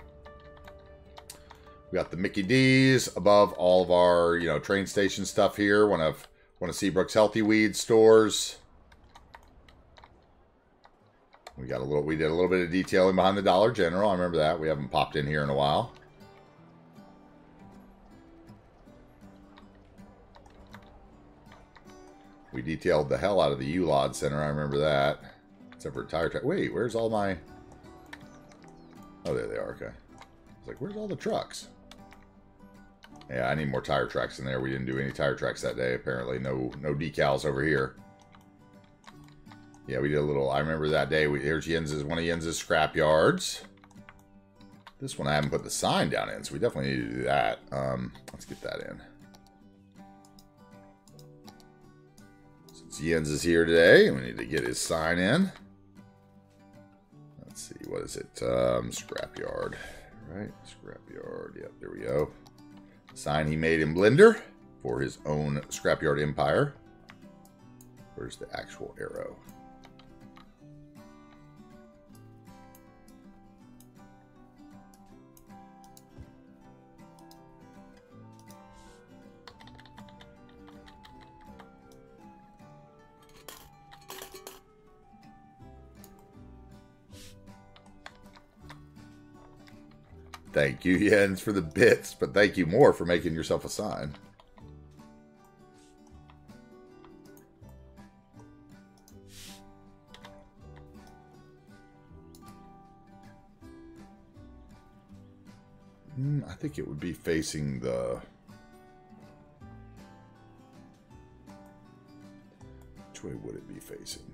We got the Mickey D's above all of our, you know, train station stuff here. One of Seabrook's Healthy Weed stores. We did a little bit of detailing behind the Dollar General. I remember that. We haven't popped in here in a while. We detailed the hell out of the ULOD Center. I remember that. Except for tire track. Wait, where's all my... Oh, there they are. Okay. I was like, where's all the trucks? Yeah, I need more tire tracks in there. We didn't do any tire tracks that day, apparently. No decals over here. Yeah, we did a little... I remember that day. Here's one of Jens's scrap yards. This one I haven't put the sign down in, so we definitely need to do that. Let's get that in. Jens is here today. We need to get his sign in. Let's see, what is it? Scrapyard, right? Scrapyard. Yep, there we go. Sign he made in Blender for his own Scrapyard empire. Where's the actual arrow? Thank you, Jens, for the bits, but thank you more for making yourself a sign. I think it would be facing the... Which way would it be facing?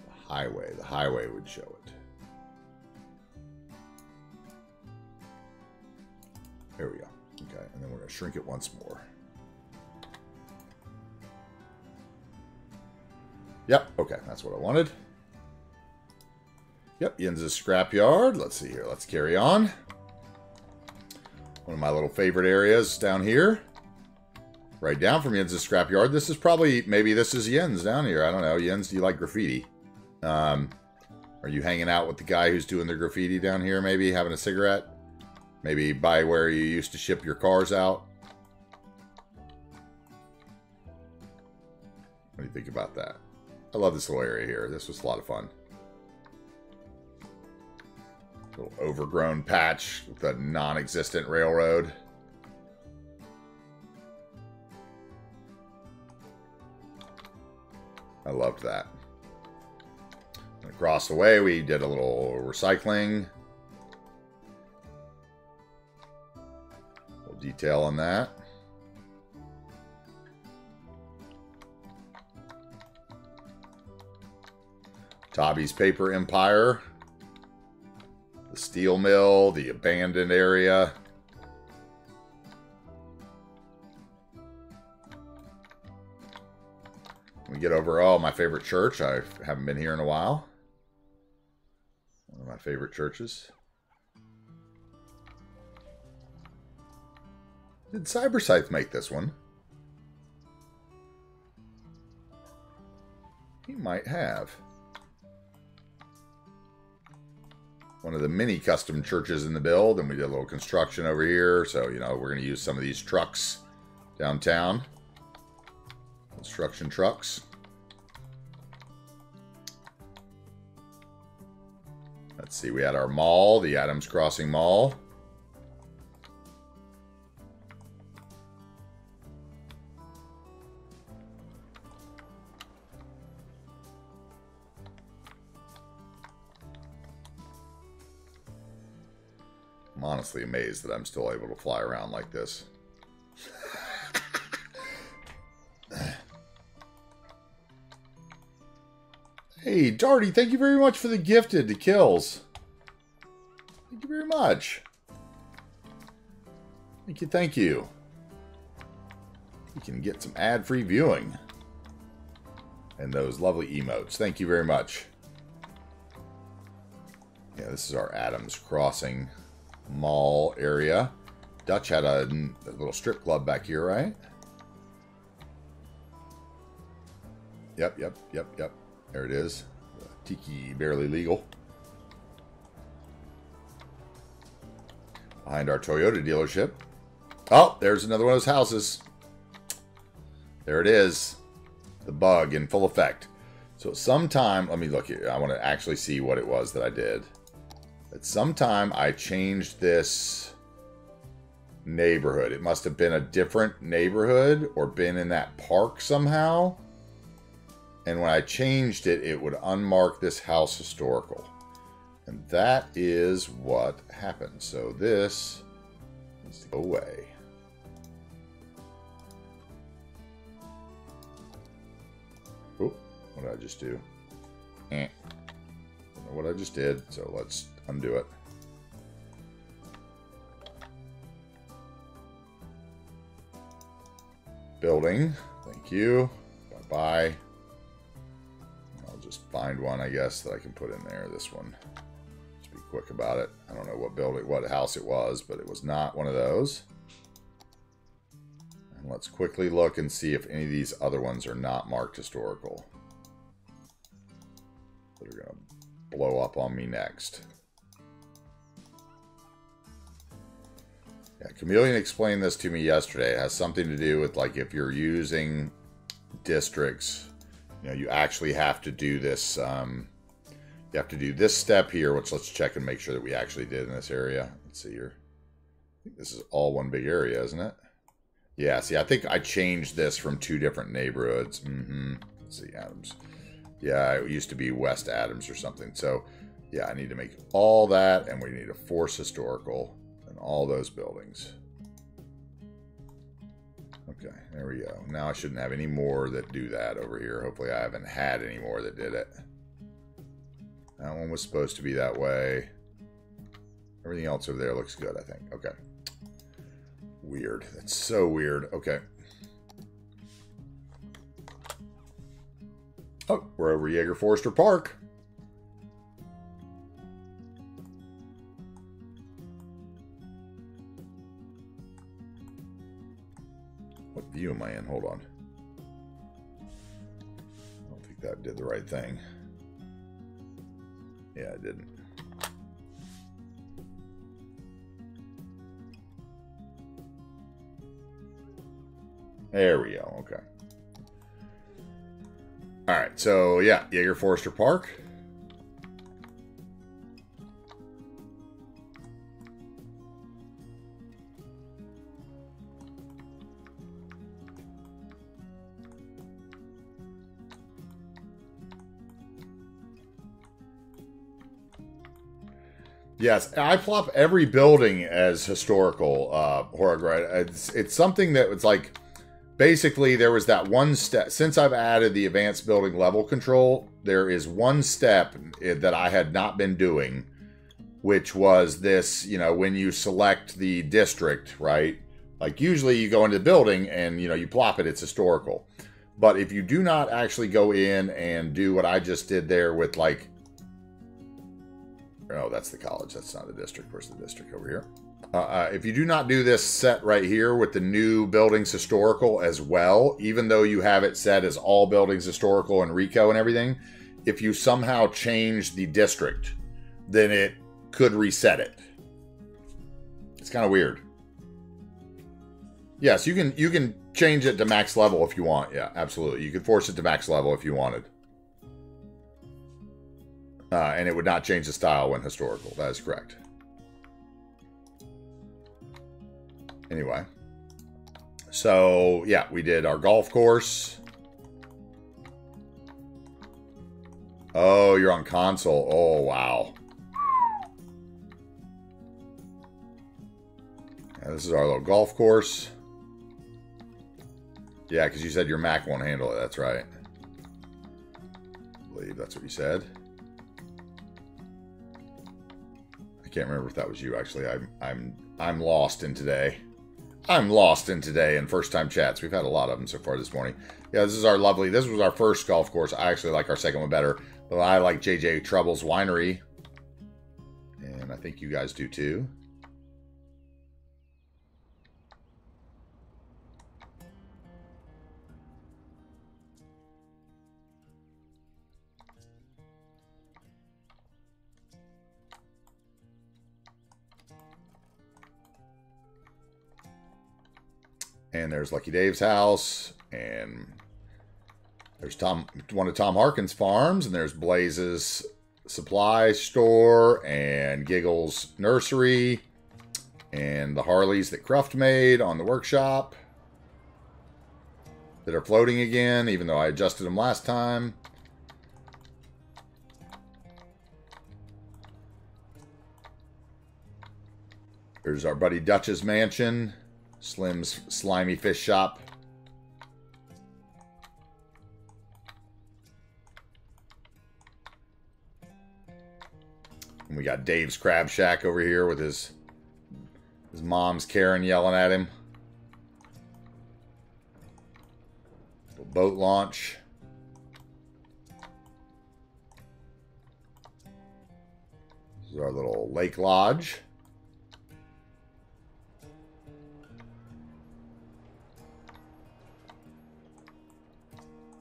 The highway. The highway would show it. There we go. Okay, and then we're going to shrink it once more. Yep, okay, that's what I wanted. Yep, Jens's scrapyard. Let's see here. Let's carry on. One of my little favorite areas down here. Right down from Jens's scrapyard. This is probably, maybe this is Jens down here. I don't know. Jens, do you like graffiti? Are you hanging out with the guy who's doing the graffiti down here, maybe having a cigarette? Maybe by where you used to ship your cars out. What do you think about that? I love this little area here. This was a lot of fun. Little overgrown patch with a non-existent railroad. I loved that. And across the way, we did a little recycling. Detail on that. Tobby's Paper Empire. The steel mill, the abandoned area. get over, oh, my favorite church. I haven't been here in a while. One of my favorite churches. Did Cyberscythe make this one? He might have. One of the mini custom churches in the build, and we did a little construction over here. So, you know, we're going to use some of these trucks downtown. Construction trucks. Let's see, we had our mall, the Adams Crossing Mall. I'm honestly amazed that I'm still able to fly around like this. Hey, Darty, thank you very much for the gifted to kills. Thank you very much. Thank you, thank you. You can get some ad-free viewing. And those lovely emotes. Thank you very much. Yeah, this is our Adams Crossing Mall area. Dutch had a little strip club back here, right? Yep. There it is. Tiki Barely Legal. Behind our Toyota dealership. Oh, there's another one of those houses. There it is. The bug in full effect. So sometime, let me look here. I want to actually see what it was that I did. At some time I changed this neighborhood. It must have been a different neighborhood or been in that park somehow. And when I changed it, it would unmark this house historical. And that is what happened. So this needs to go away. Oh, what did I just do? Don't know what I just did, so let's undo it. Building. Thank you. Bye-bye. I'll just find one, I guess, that I can put in there. This one. Just be quick about it. I don't know what building, what house it was, but it was not one of those. And let's quickly look and see if any of these other ones are not marked historical. That are going to blow up on me next. Yeah, Chameleon explained this to me yesterday. It has something to do with, like, if you're using districts, you know, you actually have to do this. You have to do this step here, which let's check and make sure that we actually did in this area. Let's see here. I think this is all one big area, isn't it? Yeah, see, I think I changed this from two different neighborhoods. Let's see, Adams. Yeah, it used to be West Adams or something. So, yeah, I need to make all that, and we need to force historical and all those buildings. Okay, there we go. Now I shouldn't have any more that do that over here. Hopefully I haven't had any more that did it. That one was supposed to be that way. Everything else over there looks good, I think. Okay. Weird. That's so weird. Okay. Oh, we're over Jaeger Forester Park. What view am I in? Hold on. I don't think that did the right thing. Yeah, it didn't. There we go. Okay. All right. So, yeah, Jaeger Forester Park. Yes, I plop every building as historical, Horogride. It's something that was like, basically there was that one step, since I've added the advanced building level control, there is one step that I had not been doing, which was this, you know, when you select the district, right? Like usually you go into the building and, you know, you plop it, it's historical. But if you do not actually go in and do what I just did there with like, oh, that's the college. That's not the district. Where's the district over here? If you do not do this set right here with the new buildings historical as well, even though you have it set as all buildings historical and RICO and everything, if you somehow change the district, then it could reset it. It's kind of weird. Yes, you can change it to max level if you want. Yeah, absolutely. You could force it to max level if you wanted. And it would not change the style when historical. That is correct. Anyway. So, yeah, we did our golf course. Oh, you're on console. Oh, wow. Yeah, this is our little golf course. Yeah, because you said your Mac won't handle it. That's right. I believe that's what you said. I can't remember if that was you. Actually, I'm lost in today. I'm lost in today in first time chats. We've had a lot of them so far this morning. Yeah, this is our lovely. This was our first golf course. I actually like our second one better. But I like JJ Trouble's Winery, and I think you guys do too. And there's Lucky Dave's house, and there's one of Tom Harkin's farms, and there's Blaze's supply store, and Giggle's nursery, and the Harleys that Cruft made on the workshop that are floating again, even though I adjusted them last time. There's our buddy Dutch's mansion. Slim's Slimy Fish Shop. And we got Dave's Crab Shack over here with his mom's Karen yelling at him. Little boat launch. This is our little lake lodge.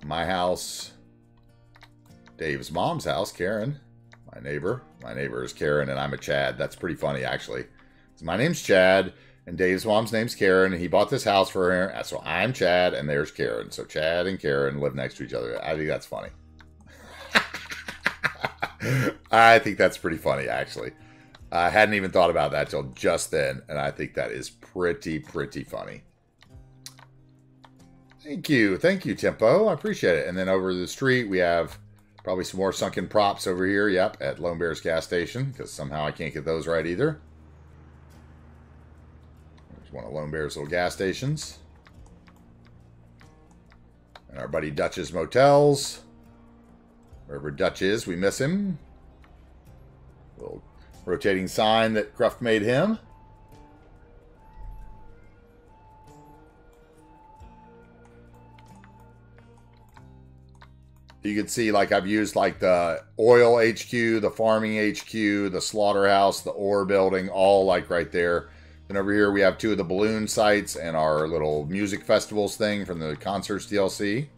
My house, Dave's mom's house, Karen, my neighbor. My neighbor is Karen, and I'm a Chad. That's pretty funny, actually. So my name's Chad, and Dave's mom's name's Karen, and he bought this house for her. So I'm Chad, and there's Karen. So Chad and Karen live next to each other. I think that's funny. I think that's pretty funny, actually. I hadn't even thought about that till just then, and I think that is pretty funny. Thank you, Tempo. I appreciate it. And then over the street, we have probably some more sunken props over here. Yep, at Lone Bear's gas station, because somehow I can't get those right either. There's one of Lone Bear's little gas stations. And our buddy Dutch's Motels. Wherever Dutch is, we miss him. Little rotating sign that Cruft made him. You can see, like, I've used, like, the oil HQ, the farming HQ, the slaughterhouse, the ore building, all, like, right there. Then over here we have two of the balloon sites and our little music festivals thing from the Concerts DLC.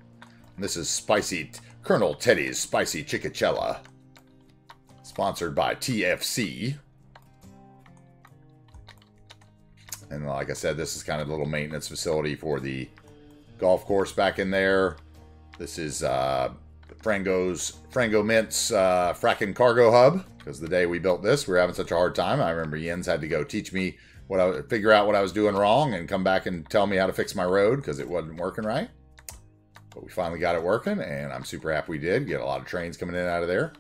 And this is Spicy Colonel Teddy's Spicy Chicachella, sponsored by TFC. And like I said, this is kind of a little maintenance facility for the golf course back in there. This is Frango Mint's fracking cargo hub, because the day we built this, we were having such a hard time. I remember Jens had to go teach me figure out what I was doing wrong and come back and tell me how to fix my road because it wasn't working right. But we finally got it working, and I'm super happy we did. Get a lot of trains coming in and out of there,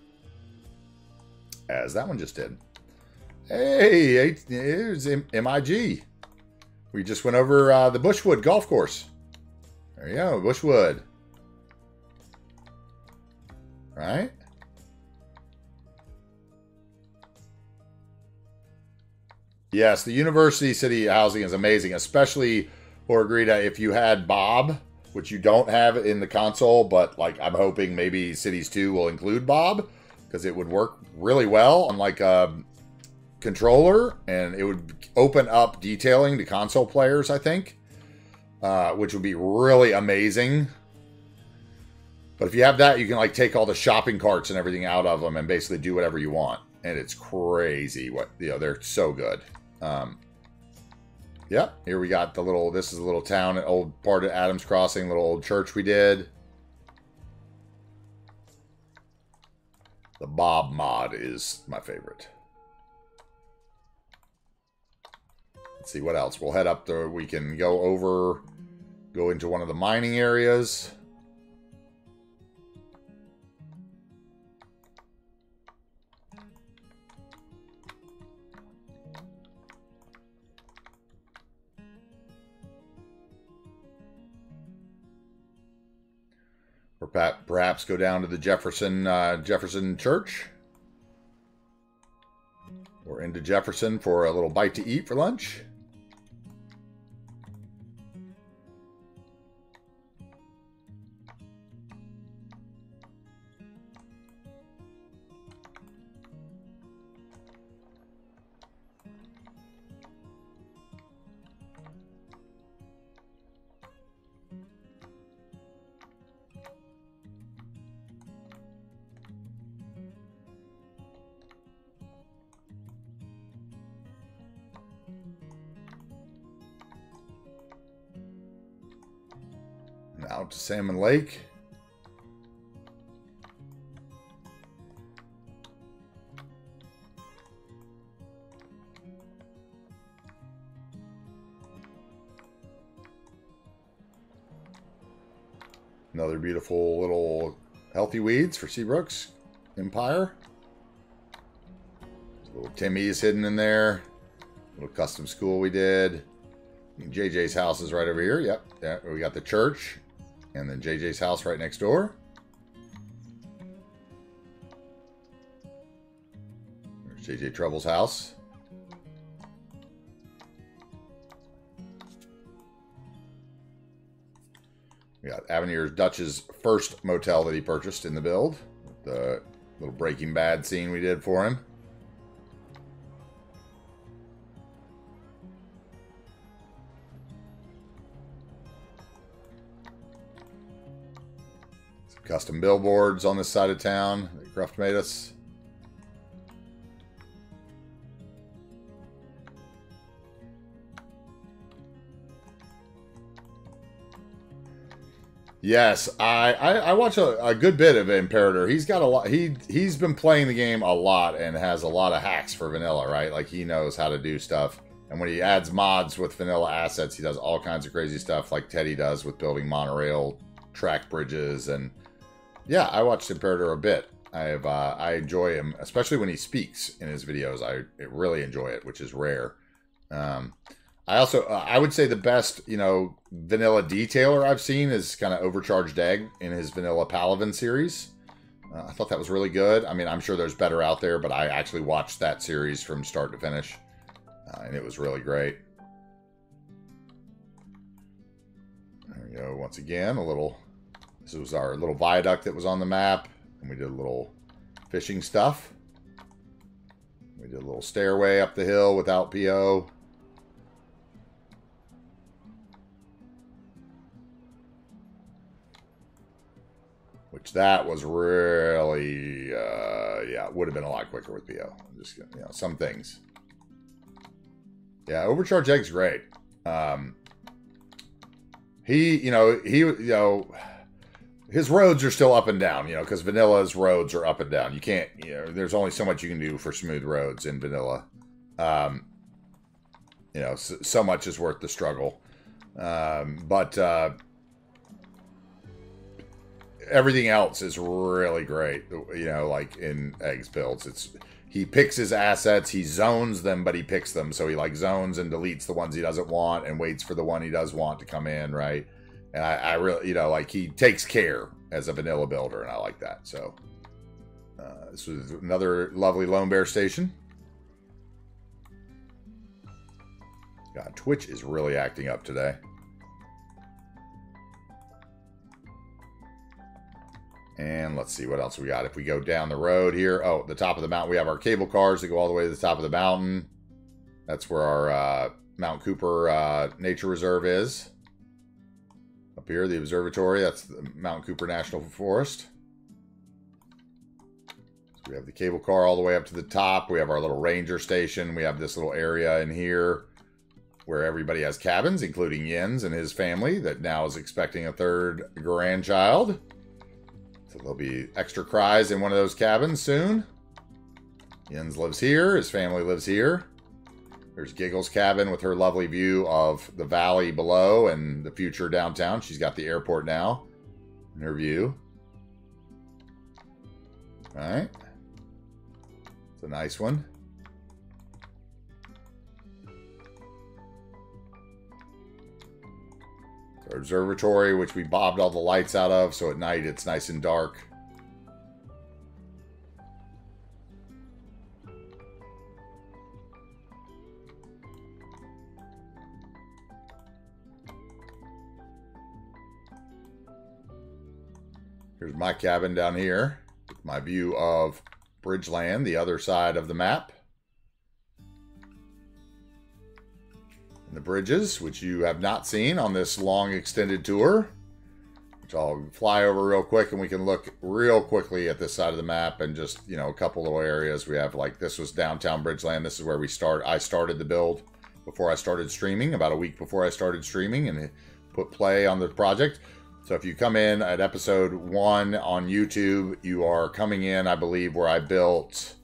as that one just did. Hey, here's MIG. We just went over the Bushwood golf course. There you go, Bushwood. Right? Yes, the University City housing is amazing, especially, Orgrita, if you had Bob which you don't have in the console, but like I'm hoping maybe Cities 2 will include Bob, because it would work really well on like a controller, and it would open up detailing to console players, I think, which would be really amazing. But if you have that, you can like take all the shopping carts and everything out of them and basically do whatever you want. And it's crazy what, you know, they're so good. Yep, here we got the little, this is a little town, an old part of Adams Crossing, little old church we did. The Bob mod is my favorite. Let's see what else. We'll head up there. We can go into one of the mining areas. Or perhaps go down to the Jefferson Church. Or into Jefferson for a little bite to eat for lunch. Out to Salmon Lake. Another beautiful little healthy weeds for Seabrook's Empire. Little Timmy is hidden in there. Little custom school we did. JJ's house is right over here. Yep. Yeah, we got the church. And then JJ's house right next door. There's JJ Trouble's house. We got Avenir's Dutch's first motel that he purchased in the build. The little Breaking Bad scene we did for him. Custom billboards on this side of town that Cruft made us. Yes, I watch a good bit of Imperator. He's got a lot. He's been playing the game a lot and has a lot of hacks for vanilla, right? Like he knows how to do stuff. And when he adds mods with vanilla assets, he does all kinds of crazy stuff, like Teddy does with building monorail track bridges. And yeah, I watched Imperator a bit. I enjoy him, especially when he speaks in his videos. I really enjoy it, which is rare. I would say the best, vanilla detailer I've seen is kind of Overcharged Egg in his Vanilla Palaven series. I thought that was really good. I mean, I'm sure there's better out there, but I actually watched that series from start to finish, and it was really great. There we go. Once again, this was our little viaduct that was on the map, and we did a little fishing stuff. We did a little stairway up the hill without PO. Which that was really, yeah, it would have been a lot quicker with PO. Just, some things. Yeah, Overcharged Egg's great. His roads are still up and down, because Vanilla's roads are up and down. You can't, there's only so much you can do for smooth roads in Vanilla. So much is worth the struggle. Everything else is really great, like in Egg's builds. He picks his assets, he zones them, but he picks them. So he zones and deletes the ones he doesn't want and waits for the one he does want to come in, right? And I really, he takes care as a vanilla builder, and I like that. So this was another lovely Lone Bear station. God, Twitch is really acting up today. And let's see what else we got. If we go down the road here, oh, the top of the mountain, we have our cable cars that go all the way to the top of the mountain. That's where our Mount Cooper Nature Reserve is. Up here, the observatory, that's the Mount Cooper National Forest. So we have the cable car all the way up to the top. We have our little ranger station. We have this little area in here where everybody has cabins, including Jens and his family that now is expecting a third grandchild. So there'll be extra cries in one of those cabins soon. Jens lives here. His family lives here. There's Giggle's cabin with her lovely view of the valley below and the future downtown. She's got the airport now in her view. All right. It's a nice one. Our observatory, which we bobbed all the lights out of, so at night it's nice and dark. Here's my cabin down here, with my view of Bridgeland, the other side of the map. And the bridges, which you have not seen on this long extended tour, which I'll fly over real quick and we can look real quickly at this side of the map and just, you know, a couple little areas. We have, like, this was downtown Bridgeland. This is where I started the build before I started streaming, about a week before I started streaming, and put play on the project. So if you come in at episode 1 on YouTube, you are coming in, I believe, where I built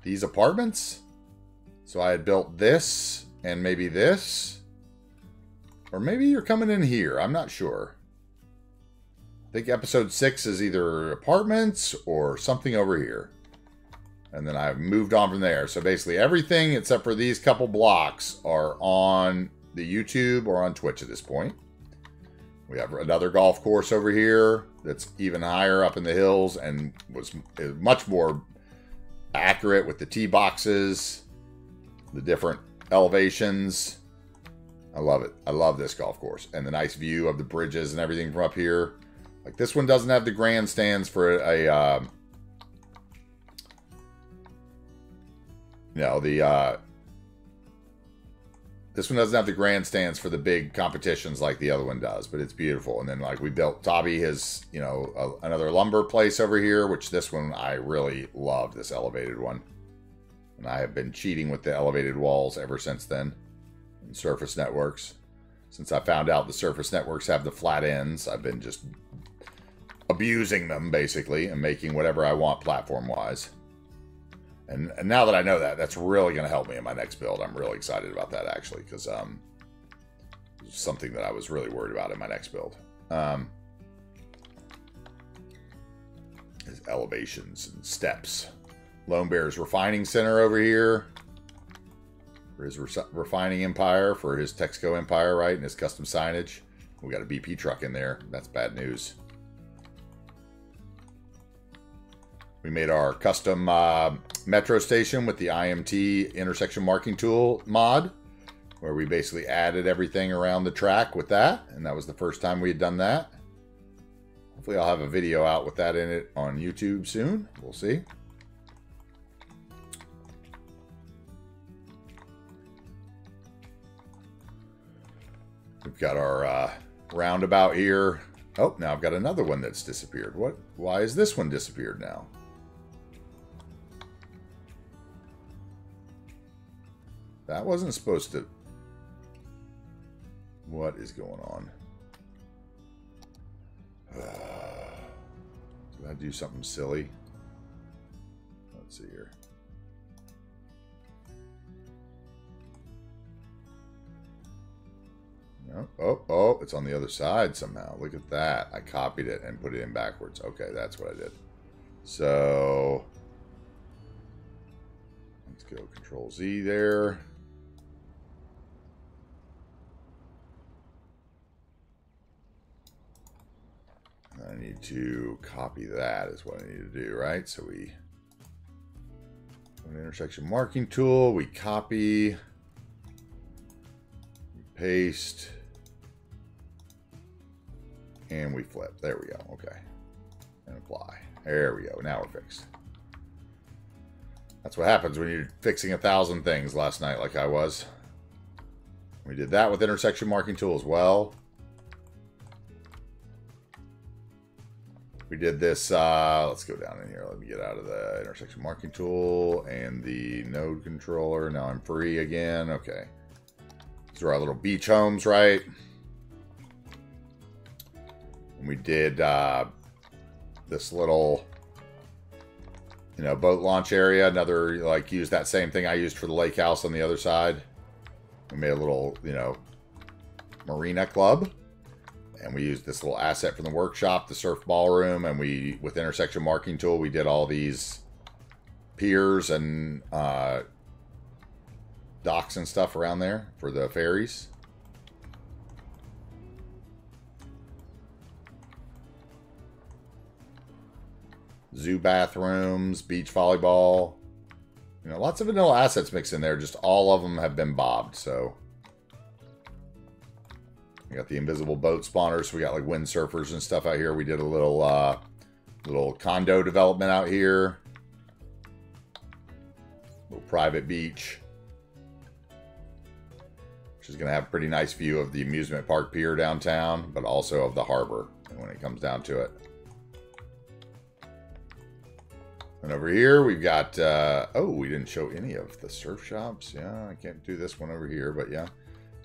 these apartments. So I had built this and maybe this, or maybe you're coming in here. I'm not sure. I think episode 6 is either apartments or something over here. And then I've moved on from there. So basically everything except for these couple blocks are on the YouTube or on Twitch at this point. We have another golf course over here that's even higher up in the hills and is much more accurate with the tee boxes, the different elevations. I love it. I love this golf course and the nice view of the bridges and everything from up here. Like, this one doesn't have the grandstands for this one doesn't have the grandstands for the big competitions like the other one does, but it's beautiful. And then, like, we built Tabby his, you know, another lumber place over here, which this one I really love, this elevated one. And I have been cheating with the elevated walls ever since then. And surface networks. Since I found out the surface networks have the flat ends, I've been just abusing them, basically, and making whatever I want platform-wise. And now that I know that, that's really going to help me in my next build. I'm really excited about that, actually, because it's something that I was really worried about in my next build. Is elevations and steps. Lone Bear's refining center over here. For his refining empire, for his Texaco empire, right? And his custom signage. We got a BP truck in there. That's bad news. We made our custom metro station with the IMT intersection marking tool mod, where we basically added everything around the track with that. And that was the first time we had done that. Hopefully I'll have a video out with that in it on YouTube soon. We'll see. We've got our roundabout here. Oh, now I've got another one that's disappeared. What? Why is this one disappeared now? That wasn't supposed to... What is going on? Did I do something silly? Let's see here. No. Oh, it's on the other side somehow. Look at that. I copied it and put it in backwards. Okay, that's what I did. So... let's go Control Z there. I need to copy that is what I need to do, right? So we an intersection marking tool, we copy, we paste, and we flip. There we go. Okay. And apply. There we go. Now we're fixed. That's what happens when you're fixing 1,000 things last night like I was. We did that with intersection marking tool as well. We did this, let's go down in here. Let me get out of the intersection marking tool and the node controller. Now I'm free again. Okay. These are our little beach homes, right? And we did this little, you know, boat launch area. Another, like, use that same thing I used for the lake house on the other side. We made a little, you know, marina club. And we used this little asset from the workshop, the surf ballroom. And we, with intersection marking tool, we did all these piers and docks and stuff around there for the ferries. Zoo bathrooms, beach volleyball. You know, lots of vanilla assets mixed in there. Just all of them have been bobbed, so. We got the invisible boat spawners. So we got like windsurfers and stuff out here. We did a little condo development out here. Little private beach. Which is going to have a pretty nice view of the amusement park pier downtown, but also of the harbor when it comes down to it. And over here, we've got, oh, we didn't show any of the surf shops. Yeah, I can't do this one over here, but yeah.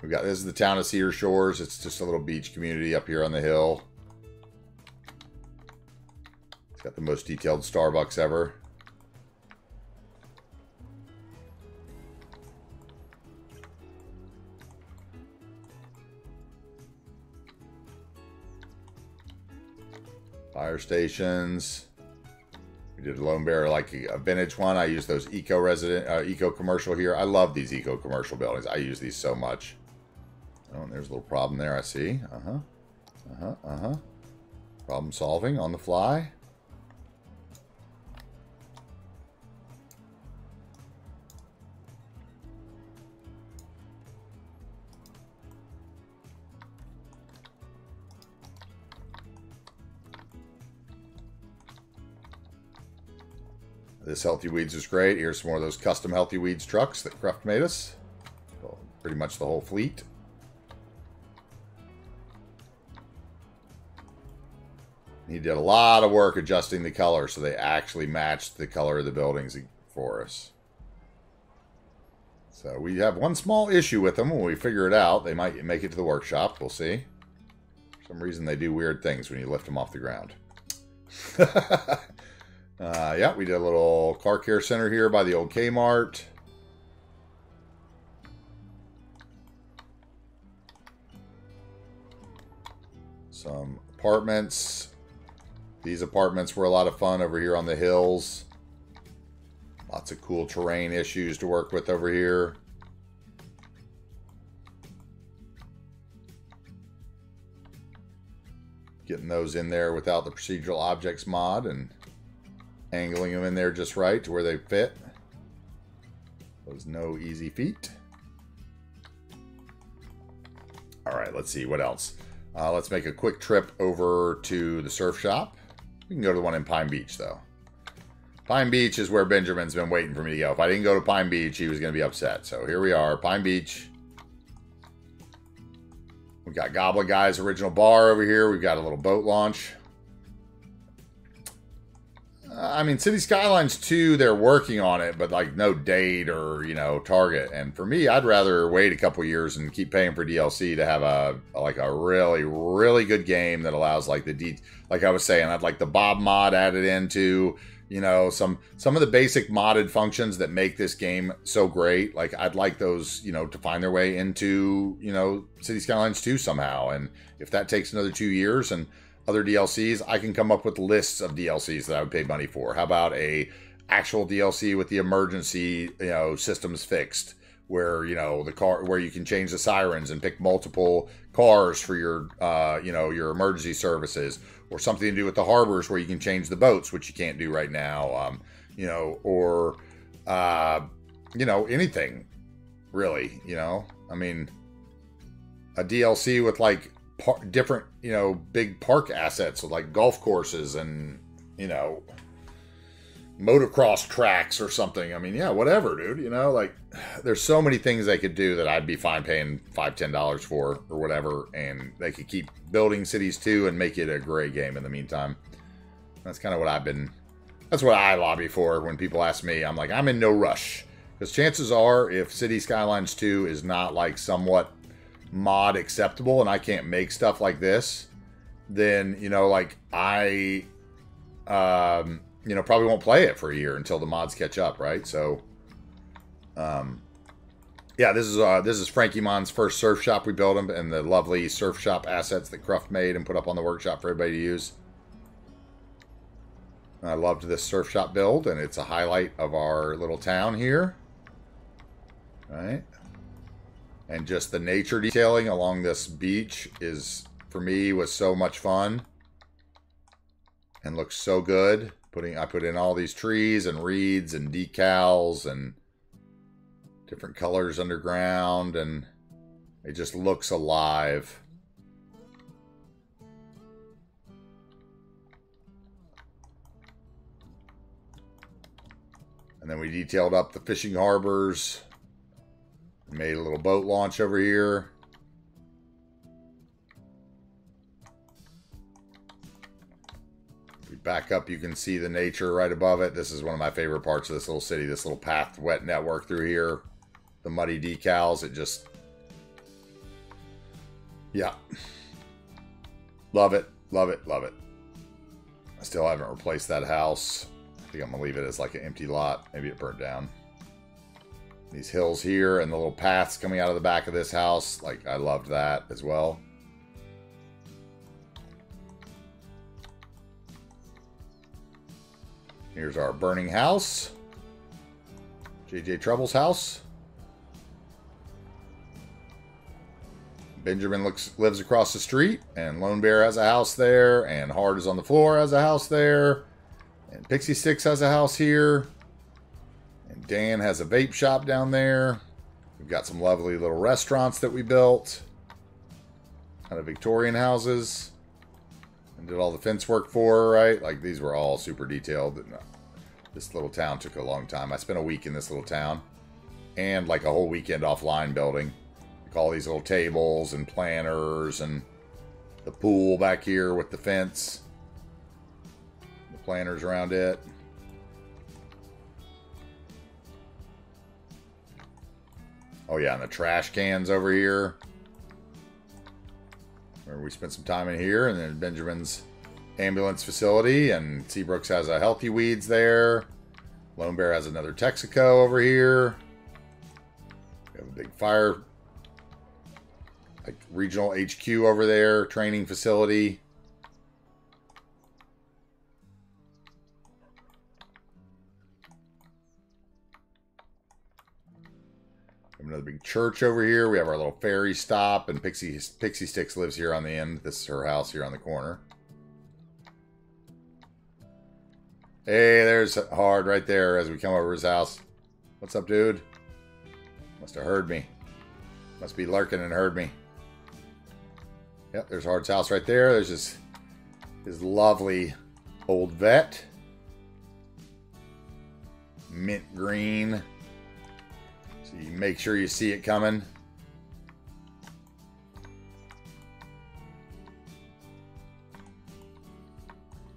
We've got, this is the town of Cedar Shores. It's just a little beach community up here on the hill. It's got the most detailed Starbucks ever. Fire stations. We did a Lone Bear, like a vintage one. I use those eco commercial here. I love these eco commercial buildings. I use these so much. Oh, and there's a little problem there, I see. Problem solving on the fly. This Healthy Weeds is great. Here's some more of those custom Healthy Weeds trucks that Cruft made us. Well, pretty much the whole fleet. He did a lot of work adjusting the color so they actually matched the color of the buildings for us. So we have one small issue with them. When we figure it out, they might make it to the workshop. We'll see. For some reason, they do weird things when you lift them off the ground. Yeah, we did a little car care center here by the old Kmart. Some apartments. These apartments were a lot of fun over here on the hills. Lots of cool terrain issues to work with over here. Getting those in there without the procedural objects mod and angling them in there just right to where they fit. Was no easy feat. All right, let's see what else. Let's make a quick trip over to the surf shop. We can go to the one in Pine Beach, though. Pine Beach is where Benjamin's been waiting for me to go. If I didn't go to Pine Beach, he was going to be upset. So here we are, Pine Beach. We've got Goblin Guy's original bar over here. We've got a little boat launch. I mean, City Skylines 2, they're working on it, but like no date or, you know, target. And for me, I'd rather wait a couple years and keep paying for DLC to have a really, really good game that allows like like I was saying, I'd like the Bob mod added into, you know, some of the basic modded functions that make this game so great. Like I'd like those, you know, to find their way into, you know, City Skylines 2 somehow. And if that takes another 2 years and other DLCs, I can come up with lists of DLCs that I would pay money for. How about a actual DLC with the emergency, you know, systems fixed, where, you know, the car, where you can change the sirens and pick multiple cars for your, you know, your emergency services, or something to do with the harbors where you can change the boats, which you can't do right now, you know, or, you know, anything really, you know, I mean, a DLC with like different, you know, big park assets, so like golf courses and you know, motocross tracks or something. I mean, yeah, whatever, dude. You know, like, there's so many things they could do that I'd be fine paying $5-10 for or whatever, and they could keep building cities too and make it a great game in the meantime. That's kind of what that's what I lobby for when people ask me. I'm like, I'm in no rush. Because chances are, if City Skylines 2 is not like somewhat mod acceptable and I can't make stuff like this, then, you know, like I, you know, probably won't play it for a year until the mods catch up, right? So, yeah, this is Frankie Mon's first surf shop we built him, and the lovely surf shop assets that Cruft made and put up on the workshop for everybody to use. I loved this surf shop build, and it's a highlight of our little town here. Right? And just the nature detailing along this beach is, for me, was so much fun. And looks so good. I put in all these trees and reeds and decals and different colors underground, and it just looks alive. And then we detailed up the fishing harbors. Made a little boat launch over here. If we back up, you can see the nature right above it. This is one of my favorite parts of this little city. This little path wet network through here. The muddy decals. It just... yeah. Love it. Love it. Love it. I still haven't replaced that house. I think I'm going to leave it as like an empty lot. Maybe it burnt down. These hills here and the little paths coming out of the back of this house. Like, I loved that as well. Here's our burning house. JJ Trouble's house. Benjamin lives across the street. And Lone Bear has a house there. And Hard is on the Floor has a house there. And Pixie Sticks has a house here. And Dan has a vape shop down there. We've got some lovely little restaurants that we built. Kind of Victorian houses. And did all the fence work for her, right? Like, these were all super detailed. This little town took a long time. I spent a week in this little town. And like a whole weekend offline building. Like all these little tables and planters and the pool back here with the fence. The planters around it. Oh yeah, and the trash cans over here. Where we spent some time in here, and then Benjamin's ambulance facility, and Seabrooks has a Healthy Weeds there. Lone Bear has another Texaco over here. We have a big fire, like regional HQ over there, training facility. Another big church over here. We have our little ferry stop, and Pixie Sticks lives here on the end. This is her house here on the corner. Hey, there's Hard right there as we come over his house. What's up, dude? Must have heard me. Must be lurking and heard me. Yep, there's Hard's house right there. There's his lovely old vet. Mint green. So you make sure you see it coming.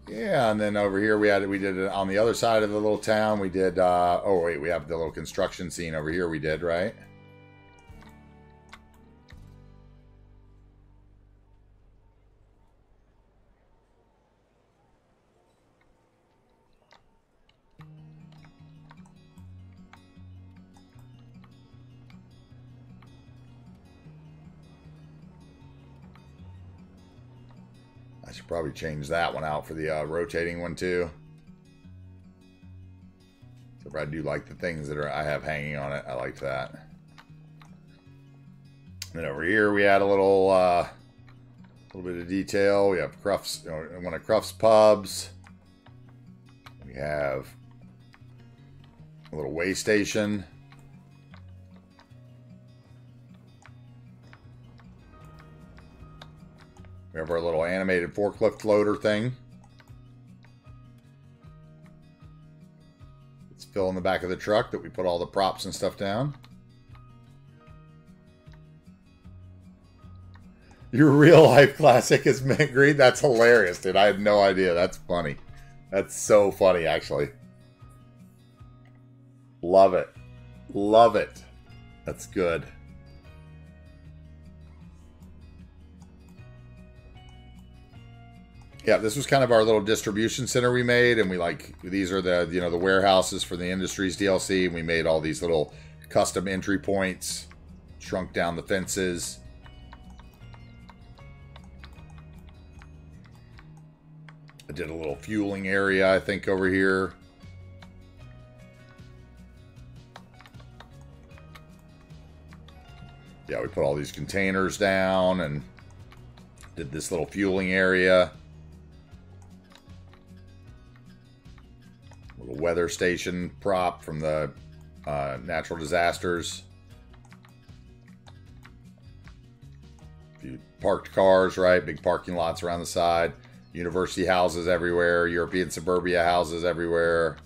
Yeah, and then over here we did it on the other side of the little town. We did, oh wait, we have the little construction scene over here we did, right? I should probably change that one out for the rotating one too. So I do like the things that I have hanging on it. I like that. And then over here we add a little bit of detail. We have Cruft's, one of Cruft's pubs. We have a little way station. We have our little animated forklift loader thing. Let's fill in the back of the truck that we put all the props and stuff down. Your real life classic is mint green. That's hilarious, dude. I had no idea. That's funny. That's so funny, actually. Love it. Love it. That's good. Yeah, this was kind of our little distribution center we made, and we these are the, you know, the warehouses for the Industries DLC, and we made all these little custom entry points, shrunk down the fences. I did a little fueling area, I think, over here. Yeah, we put all these containers down and did this little fueling area. Little weather station prop from the natural disasters. A few parked cars, right? Big parking lots around the side. University houses everywhere. European suburbia houses everywhere.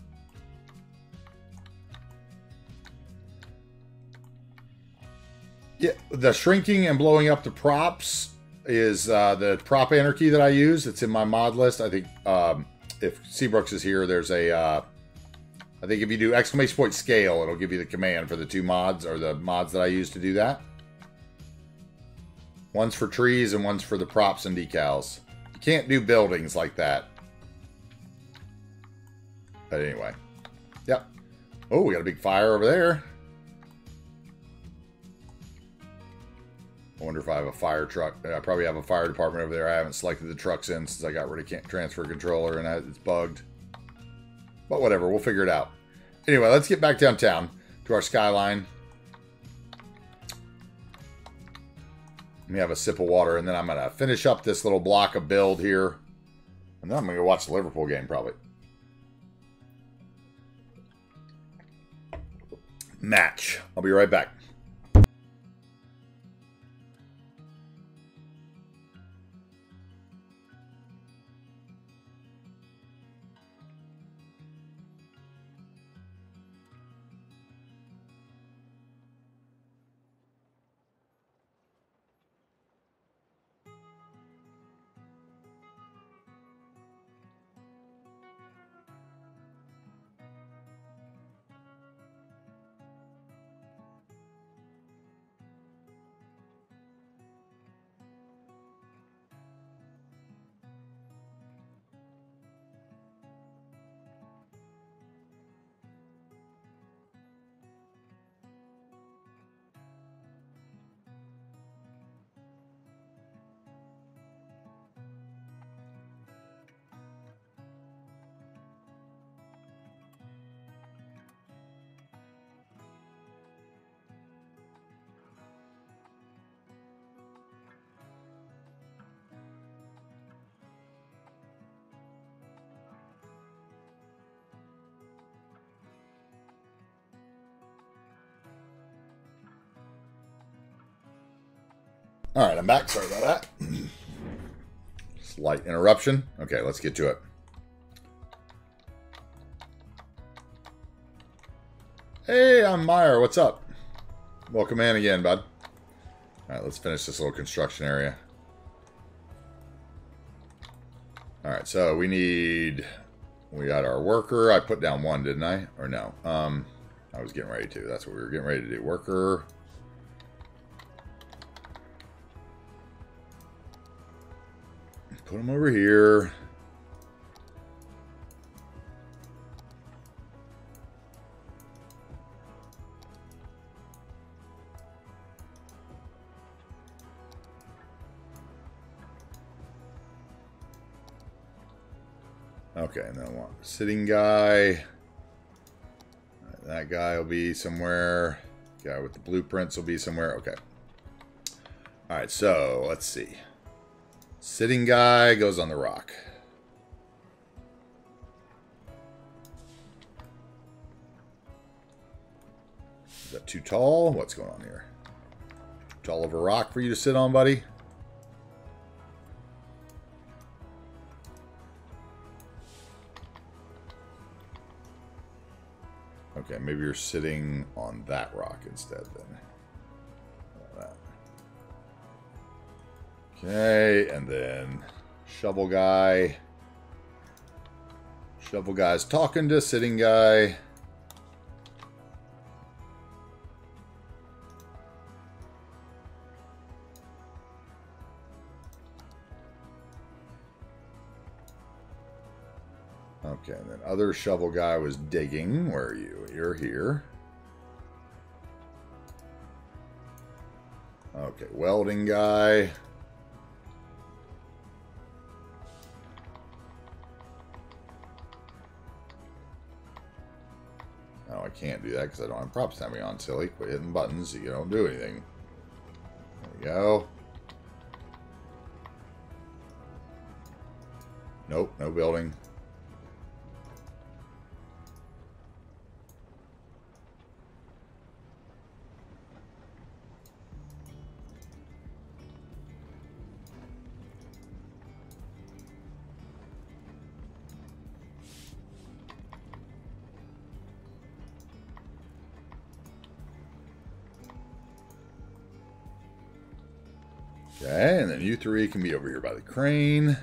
Yeah, the shrinking and blowing up the props is the prop anarchy that I use. It's in my mod list. I think if Seabrooks is here, there's a... I think if you do ! scale, it'll give you the command for the two mods, or the mods that I use to do that. One's for trees and one's for the props and decals. You can't do buildings like that. But anyway. Yep. Oh, we got a big fire over there. I wonder if I have a fire truck. I probably have a fire department over there. I haven't selected the trucks in since I got rid of transfer controller and it's bugged. But whatever, we'll figure it out. Anyway, let's get back downtown to our Skyline. Let me have a sip of water, and then I'm going to finish up this little block of build here. And then I'm going to go watch the Liverpool game, probably. Match. I'll be right back. All right, I'm back. Sorry about that. Slight interruption. Okay, let's get to it. Hey, I'm Meyer. What's up? Welcome in again, bud. All right, let's finish this little construction area. All right, so we got our worker. I put down one, didn't I? Or no? I was getting ready to. That's what we were getting ready to do. Worker. Put them over here. Okay, and then I want sitting guy. That guy will be somewhere. Guy with the blueprints will be somewhere. Okay. All right, so let's see. Sitting guy goes on the rock. Is that too tall? What's going on here? Too tall of a rock for you to sit on, buddy? Okay, maybe you're sitting on that rock instead then. Okay, and then shovel guy. Shovel guy's talking to sitting guy. Okay, and then other shovel guy was digging. Where are you? You're here. Okay, welding guy. Oh, I can't do that because I don't have prop stemming on, silly. Quit hitting buttons so you don't do anything. There we go. Nope, no building. Okay, and then you three can be over here by the crane.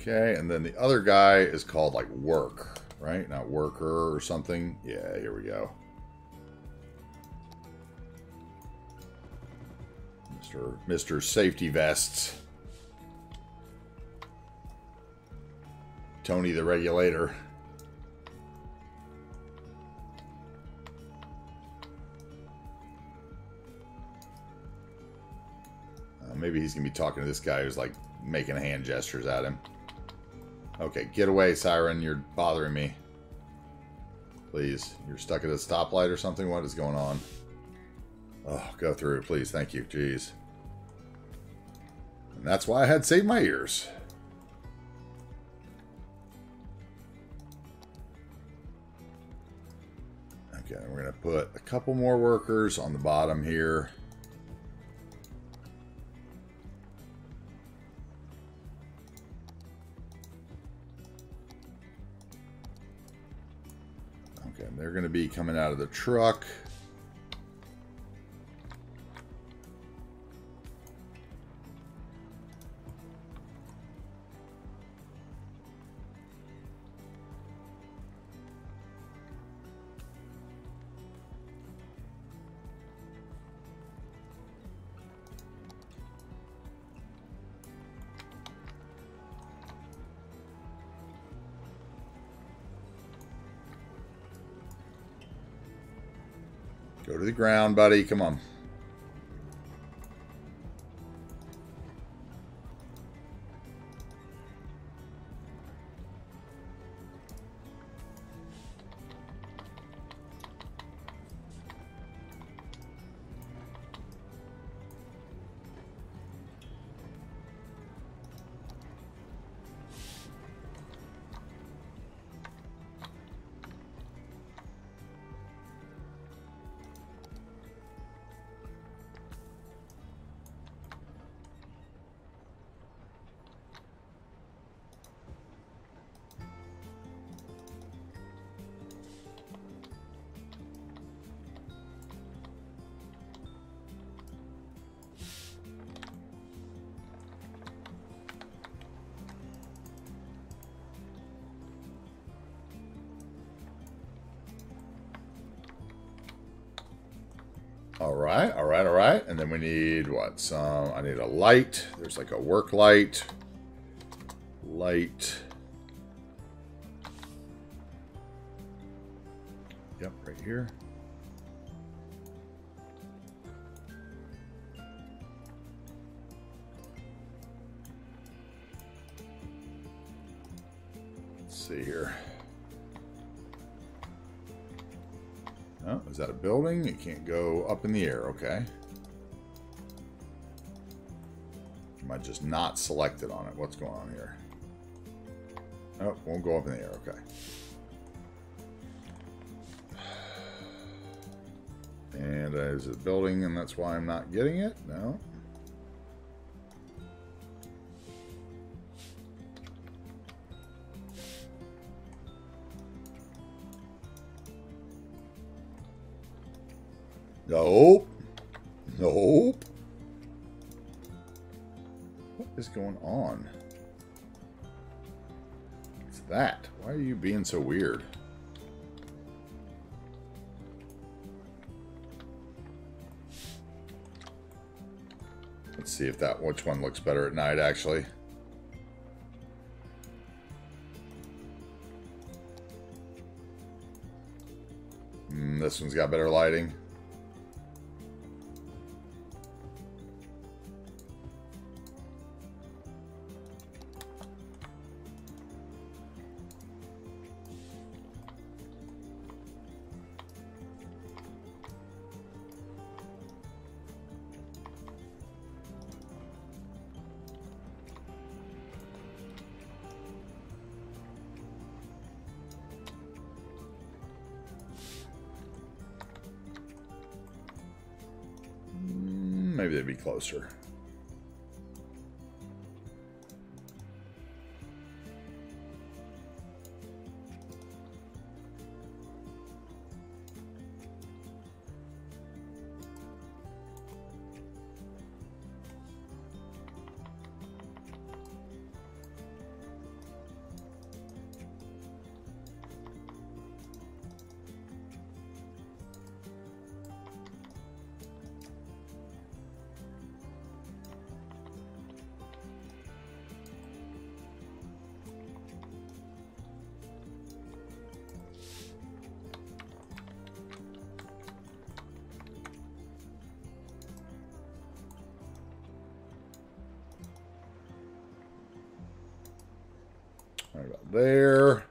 Okay, and then the other guy is called like work, right? Not worker or something. Yeah, here we go. Mr. Safety Vests. Tony the Regulator. Maybe he's going to be talking to this guy who's like making hand gestures at him. Okay, get away, Siren. You're bothering me. Please. You're stuck at a stoplight or something? What is going on? Oh, go through, please. Thank you. Jeez. And that's why I had saved my ears. Okay, we're going to put a couple more workers on the bottom here. Okay, they're going to be coming out of the truck. Go to the ground, buddy. Come on. All right. And then we need what? I need a light. There's like a work light. Light. Yep, right here. see here. Oh, is that a building? It can't go up in the air. Okay. Am I just not selected on it? What's going on here? Oh, won't go up in the air. Okay. And there's a building, and that's why I'm not getting it? No. Nope. Nope. What is going on? What's that? Why are you being so weird? Let's see if which one looks better at night, actually. This one's got better lighting. Maybe they'd be closer. Right about there.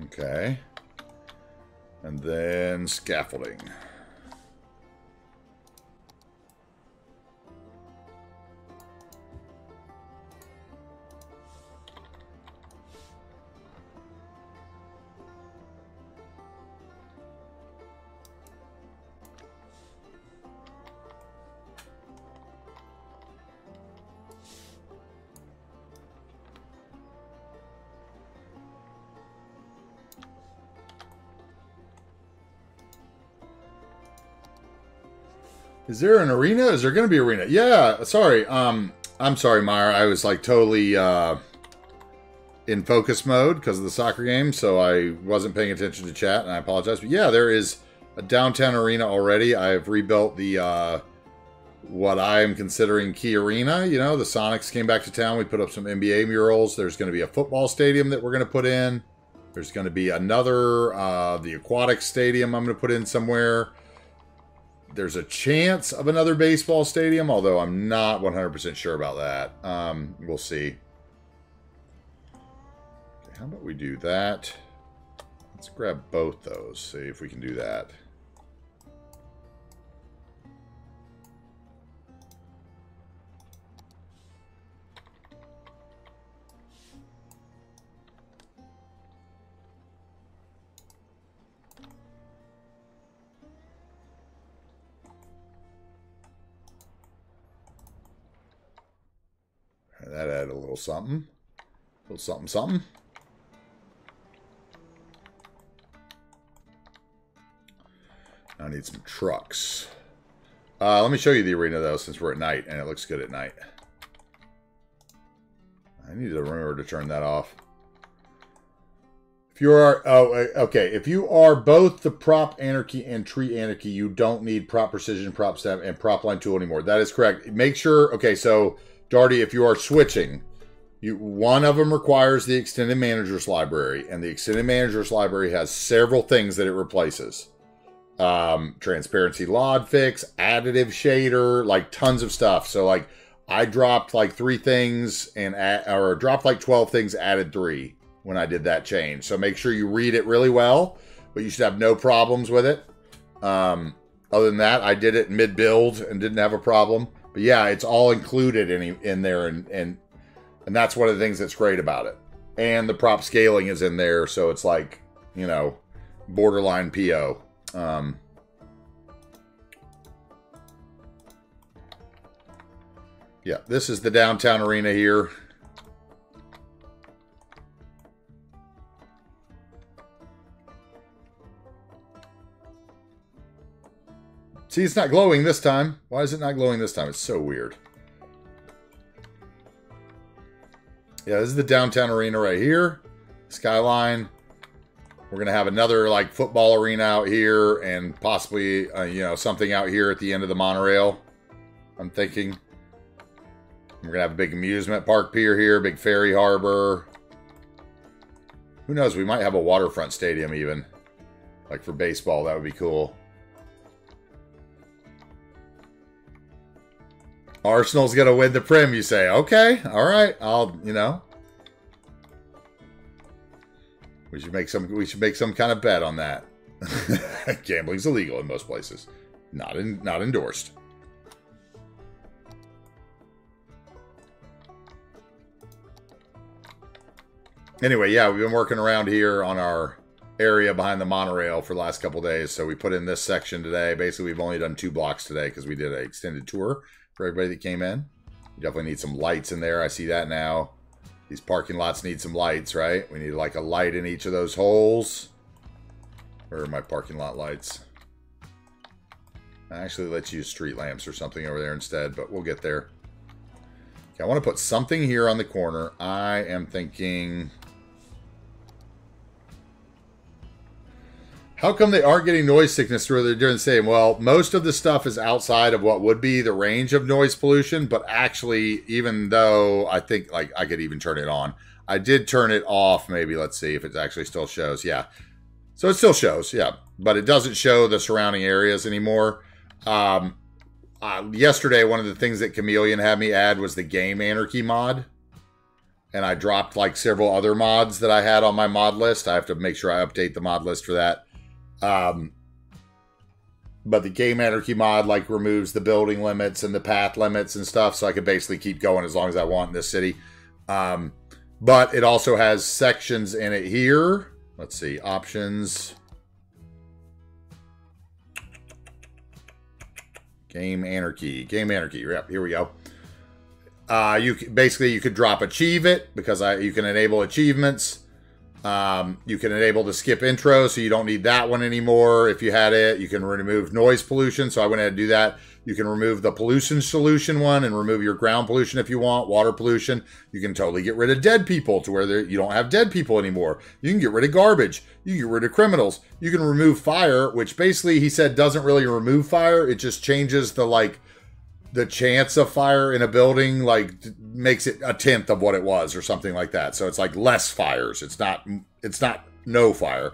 Okay. And then scaffolding. Is there an arena? Is there going to be an arena? Yeah, sorry. I'm sorry, Meyer. I was like totally in focus mode because of the soccer game, so I wasn't paying attention to chat, and I apologize. But yeah, there is a downtown arena already. I've rebuilt the what I am considering key arena. You know, the Sonics came back to town. We put up some NBA murals. There's going to be a football stadium that we're going to put in. There's going to be another, the aquatic stadium I'm going to put in somewhere. There's a chance of another baseball stadium, although I'm not 100% sure about that. We'll see. Okay, how about we do that? Let's grab both those, see if we can do that. add a little something. A little something, something. I need some trucks. Let me show you the arena, though, since we're at night, and it looks good at night. I need to remember to turn that off. If you are... Oh, okay. If you are both the prop anarchy and tree anarchy, you don't need prop precision, prop step, and prop line tool anymore. That is correct. Make sure... Okay, so, Darty, if you are switching, one of them requires the Extended Manager's Library, and the Extended Manager's Library has several things that it replaces. Transparency LOD fix, additive shader, like tons of stuff. So like I dropped like 3 things or dropped like 12 things, added 3 when I did that change. So make sure you read it really well, but you should have no problems with it. Other than that, I did it mid build and didn't have a problem. But yeah, it's all included in there, and that's one of the things that's great about it. And the prop scaling is in there, so it's like, you know, borderline PO. Yeah, this is the downtown arena here. See, it's not glowing this time. Why is it not glowing this time? It's so weird. Yeah, this is the downtown arena right here. Skyline. We're going to have another, like, football arena out here and possibly, you know, something out here at the end of the monorail, I'm thinking. We're going to have a big amusement park pier here, big ferry harbor. Who knows? We might have a waterfront stadium even. Like, for baseball, that would be cool. Arsenal's going to win the Prem, you say. Okay, all right. I'll, you know. We should make some kind of bet on that. Gambling's illegal in most places. Not endorsed. Anyway, yeah, we've been working around here on our area behind the monorail for the last couple days. So we put in this section today. Basically, we've only done 2 blocks today because we did an extended tour for everybody that came in. We definitely need some lights in there. I see that now. These parking lots need some lights, right? We need like a light in each of those holes. Where are my parking lot lights? Actually, let's use street lamps or something over there instead, but we'll get there. Okay, I want to put something here on the corner. I am thinking... How come they aren't getting noise sickness through? They're doing the same. Well, most of the stuff is outside of what would be the range of noise pollution, but actually, even though I think like I could even turn it on, I did turn it off. Maybe let's see if it actually still shows. Yeah, so it still shows. Yeah, but it doesn't show the surrounding areas anymore. Yesterday, one of the things that Chameleon had me add was the Game Anarchy mod. And I dropped like several other mods that I had on my mod list. I have to make sure I update the mod list for that. But the Game Anarchy mod like removes the building limits and the path limits and stuff, so I can basically keep going as long as I want in this city. But it also has sections in it here. Let's see, options. Game Anarchy. Yep, here we go. You could drop achieve it because you can enable achievements. You can enable the skip intro, so you don't need that one anymore. If you had it, you can remove noise pollution. So I went ahead and do that. You can remove the pollution solution one and remove your ground pollution if you want, water pollution. You can totally get rid of dead people to where you don't have dead people anymore. You can get rid of garbage. You can get rid of criminals. You can remove fire, which basically he said doesn't really remove fire. It just changes the chance of fire in a building, like makes it 1/10 of what it was or something like that. So it's like less fires. It's not no fire.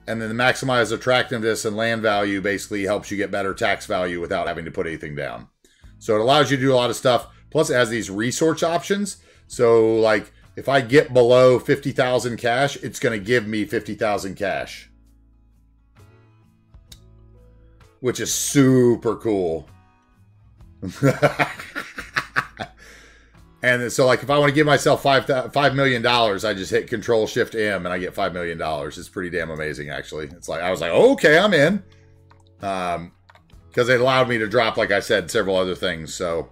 And then the maximize attractiveness and land value basically helps you get better tax value without having to put anything down. So it allows you to do a lot of stuff. Plus it has these resource options. So like if I get below 50,000 cash, it's going to give me 50,000 cash, which is super cool. And so like if I want to give myself $5 million, I just hit Control-Shift-M and I get $5 million. It's pretty damn amazing, actually. It's like I was like, okay, I'm in. Because it allowed me to drop, like I said, several other things. So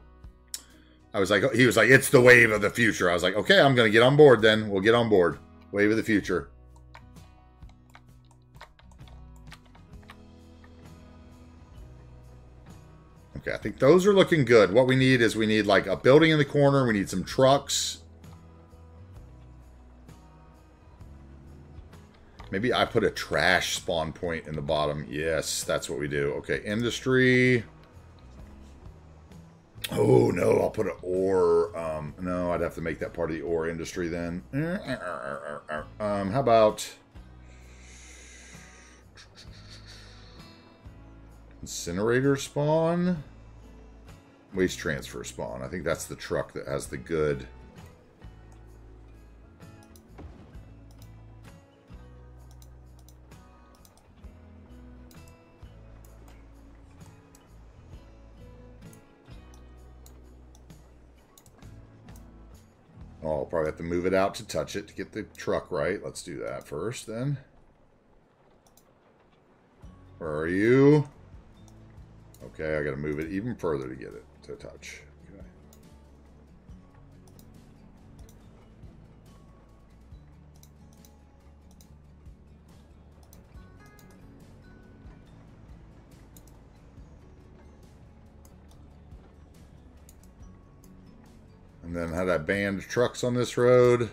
I was like, he was like, it's the wave of the future. I was like, okay, I'm going to get on board then. We'll get on board. Wave of the future. Okay, I think those are looking good. What we need is we need like a building in the corner. We need some trucks. Maybe I put a trash spawn point in the bottom. Yes, that's what we do. Okay, industry. Oh, no, I'll put an ore. No, I'd have to make that part of the ore industry then. How about incinerator spawn? Waste transfer spawn. I think that's the truck that has the good. Oh, I'll probably have to move it out to touch it to get the truck right. Let's do that first then. Where are you? Okay, I got to move it even further to get it to touch. Okay. And then had I banned trucks on this road.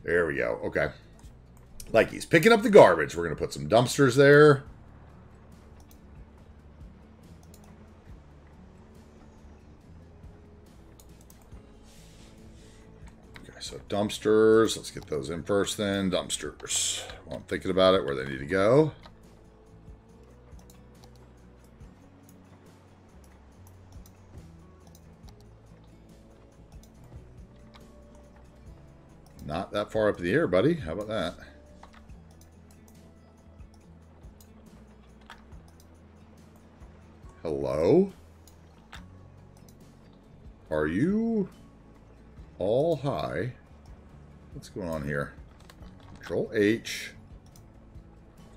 There we go. Okay. Like he's picking up the garbage. We're going to put some dumpsters there. Okay, so dumpsters. Let's get those in first then. Dumpsters. While I'm thinking about it, where they need to go. Not that far up in the air, buddy. How about that? Hello? Are you all high? What's going on here? Control H.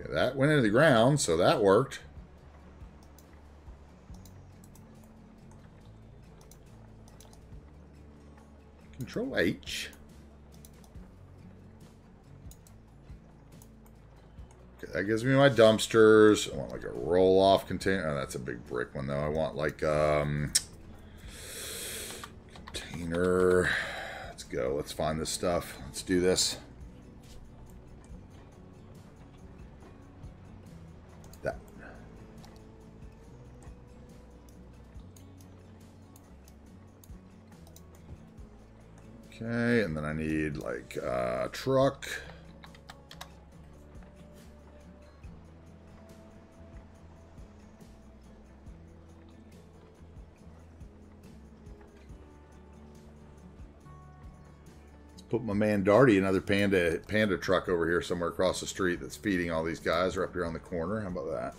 Okay, that went into the ground, so that worked. Control H. That gives me my dumpsters. I want like a roll-off container. Oh, that's a big brick one, though. I want like container. Let's go. Let's find this stuff. Let's do this. That. Okay, and then I need like a truck. Put my man Darty, another panda truck over here somewhere across the street that's feeding all these guys, or up here on the corner. How about that?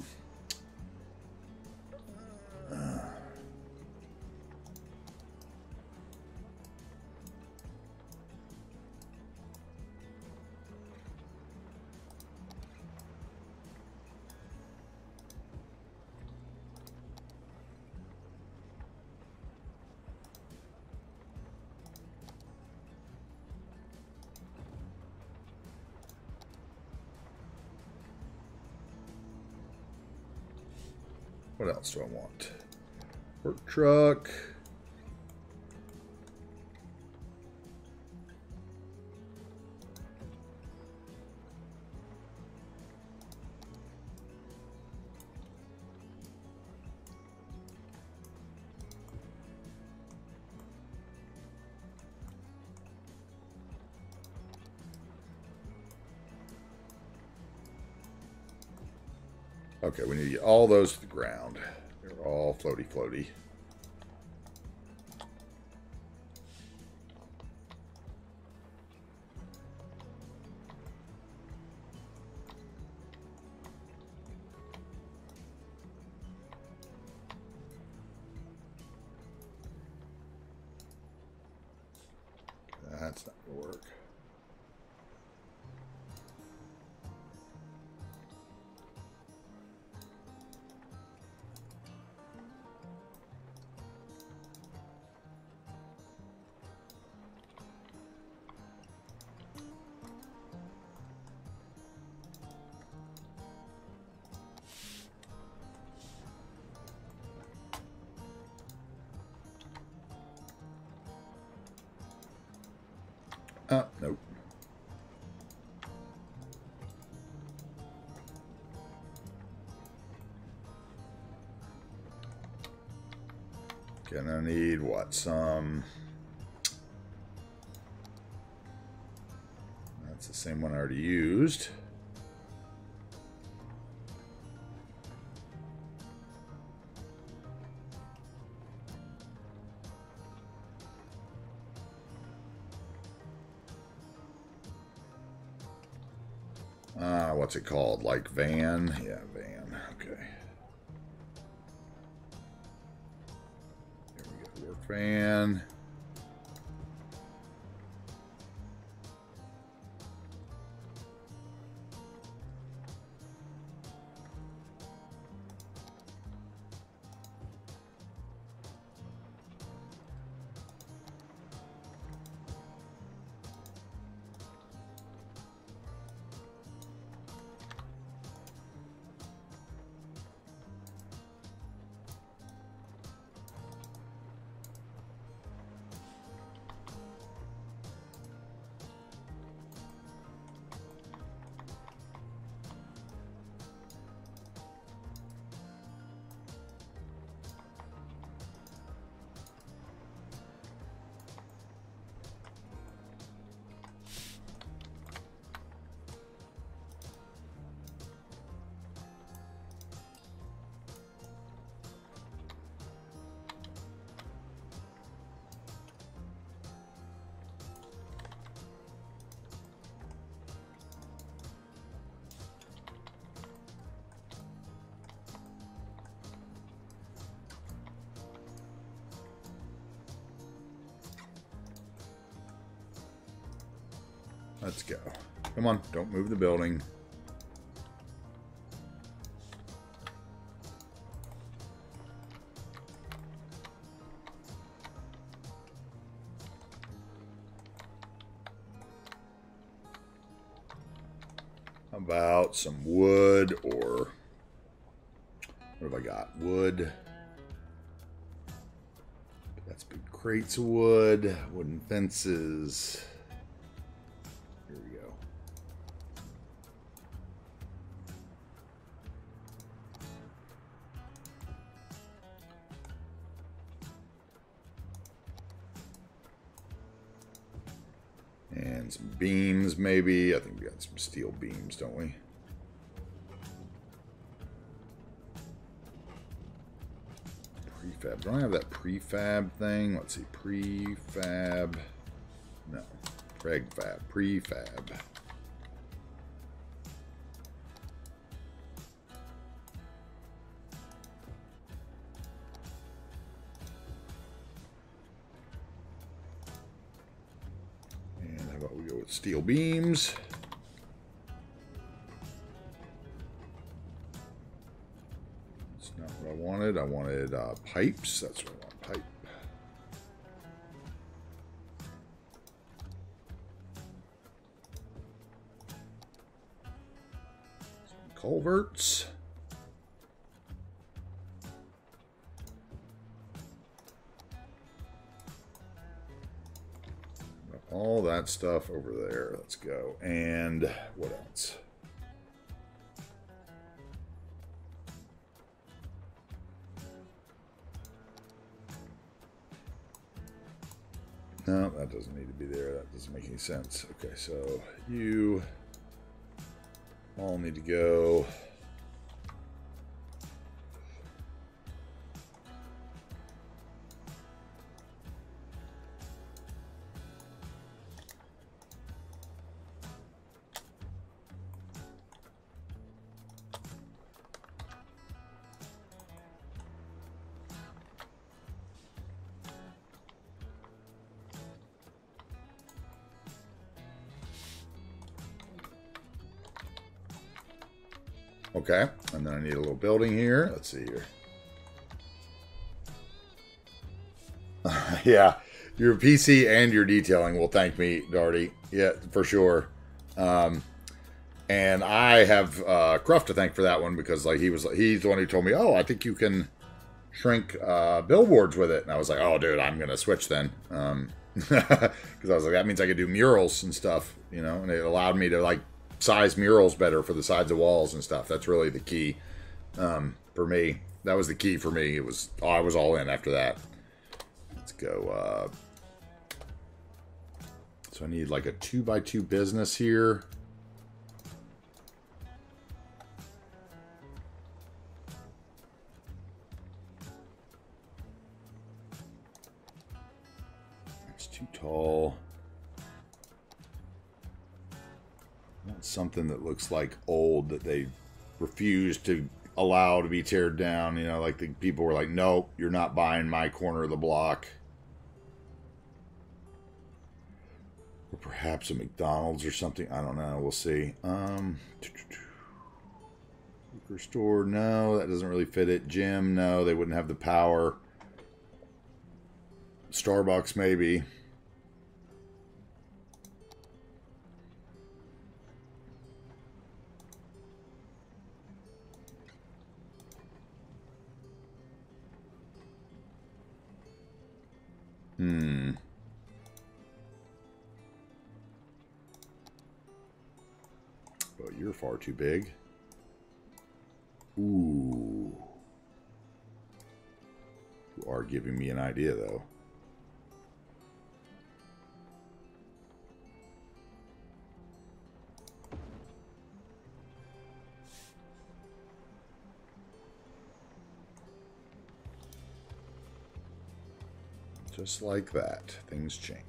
What else do I want? Work truck. Okay, we need to get all those to the ground. They're all floaty, floaty. That's not going to work. Nope. Gonna need what? Some... That's the same one I already used. What's it called? Like van? Yeah, van. Okay. Here we go. Work van. Let's go. Come on, don't move the building. How about some wood or... What have I got? Wood. That's big crates of wood. Wooden fences. Here we go. And some beams, maybe. I think we got some steel beams, don't we? Prefab. Don't I have that prefab thing? Let's see. Prefab. No. Pregfab. Prefab. And how about we go with steel beams? That's not what I wanted. I wanted pipes. That's what I want. Pipe. Culverts. All that stuff over there. Let's go. And what else? No, that doesn't need to be there. That doesn't make any sense. Okay, so you all need to go. Okay, and then I need a little building here. Let's see here. Yeah, your PC and your detailing will thank me, Darty. Yeah, for sure. And I have Cruft to thank for that one because like he's the one who told me, oh, I think you can shrink billboards with it. And I was like, oh, dude, I'm gonna switch then. Because I was like, that means I could do murals and stuff, you know, and it allowed me to like size murals better for the sides of walls and stuff. That's really the key for me. That was the key for me. It was, I was all in after that. Let's go. So I need like a 2x2 business here. Too tall. Not something that looks like old that they refuse to allow to be teared down. You know, like the people were like, nope, you're not buying my corner of the block. Or perhaps a McDonald's or something. I don't know. We'll see. Liquor store, no, that doesn't really fit it. Gym, no, they wouldn't have the power. Starbucks, maybe. Well, you're far too big. Ooh. You are giving me an idea, though. Just like that, things change.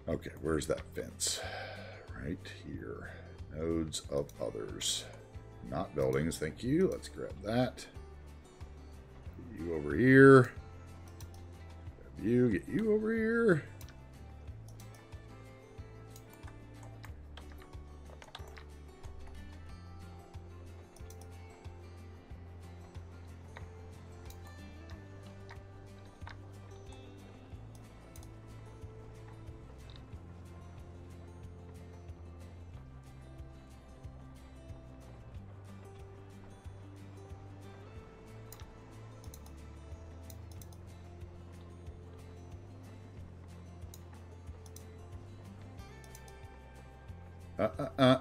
Okay, where's that fence? Right here. Nodes of others. Not buildings, thank you. Let's grab that. Get you over here. Grab you, get you over here.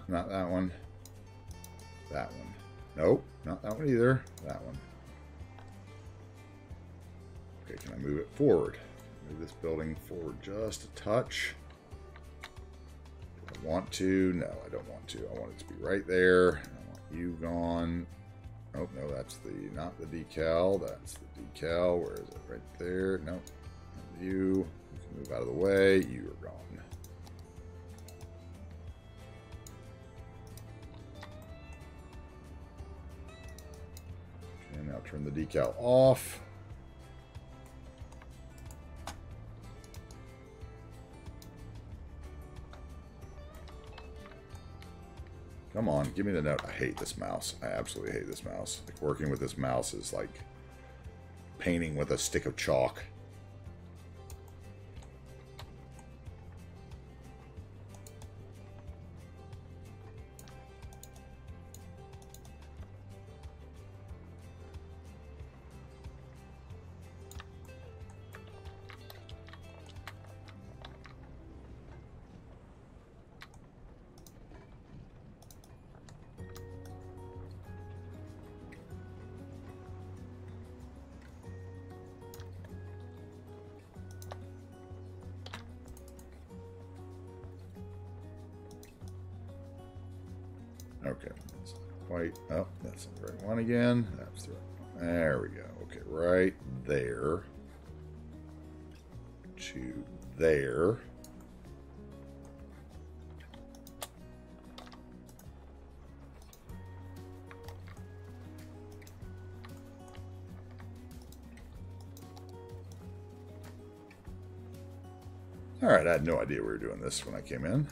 Not that one. That one. Nope, not that one either. That one. Okay, can I move it forward? Move this building forward just a touch. Do I want to? No, I don't want to. I want it to be right there. I want you gone. Oh, no, that's the, not the decal. That's the decal. Where is it? Right there. Nope. You. Move out of the way. You are gone. Now turn the decal off. Come on, give me the note. I hate this mouse. I absolutely hate this mouse. Like, working with this mouse is like painting with a stick of chalk. Okay, that's quite, oh, that's the right one again. That's the right one. There we go. Okay, right there to there. All right, I had no idea we were doing this when I came in.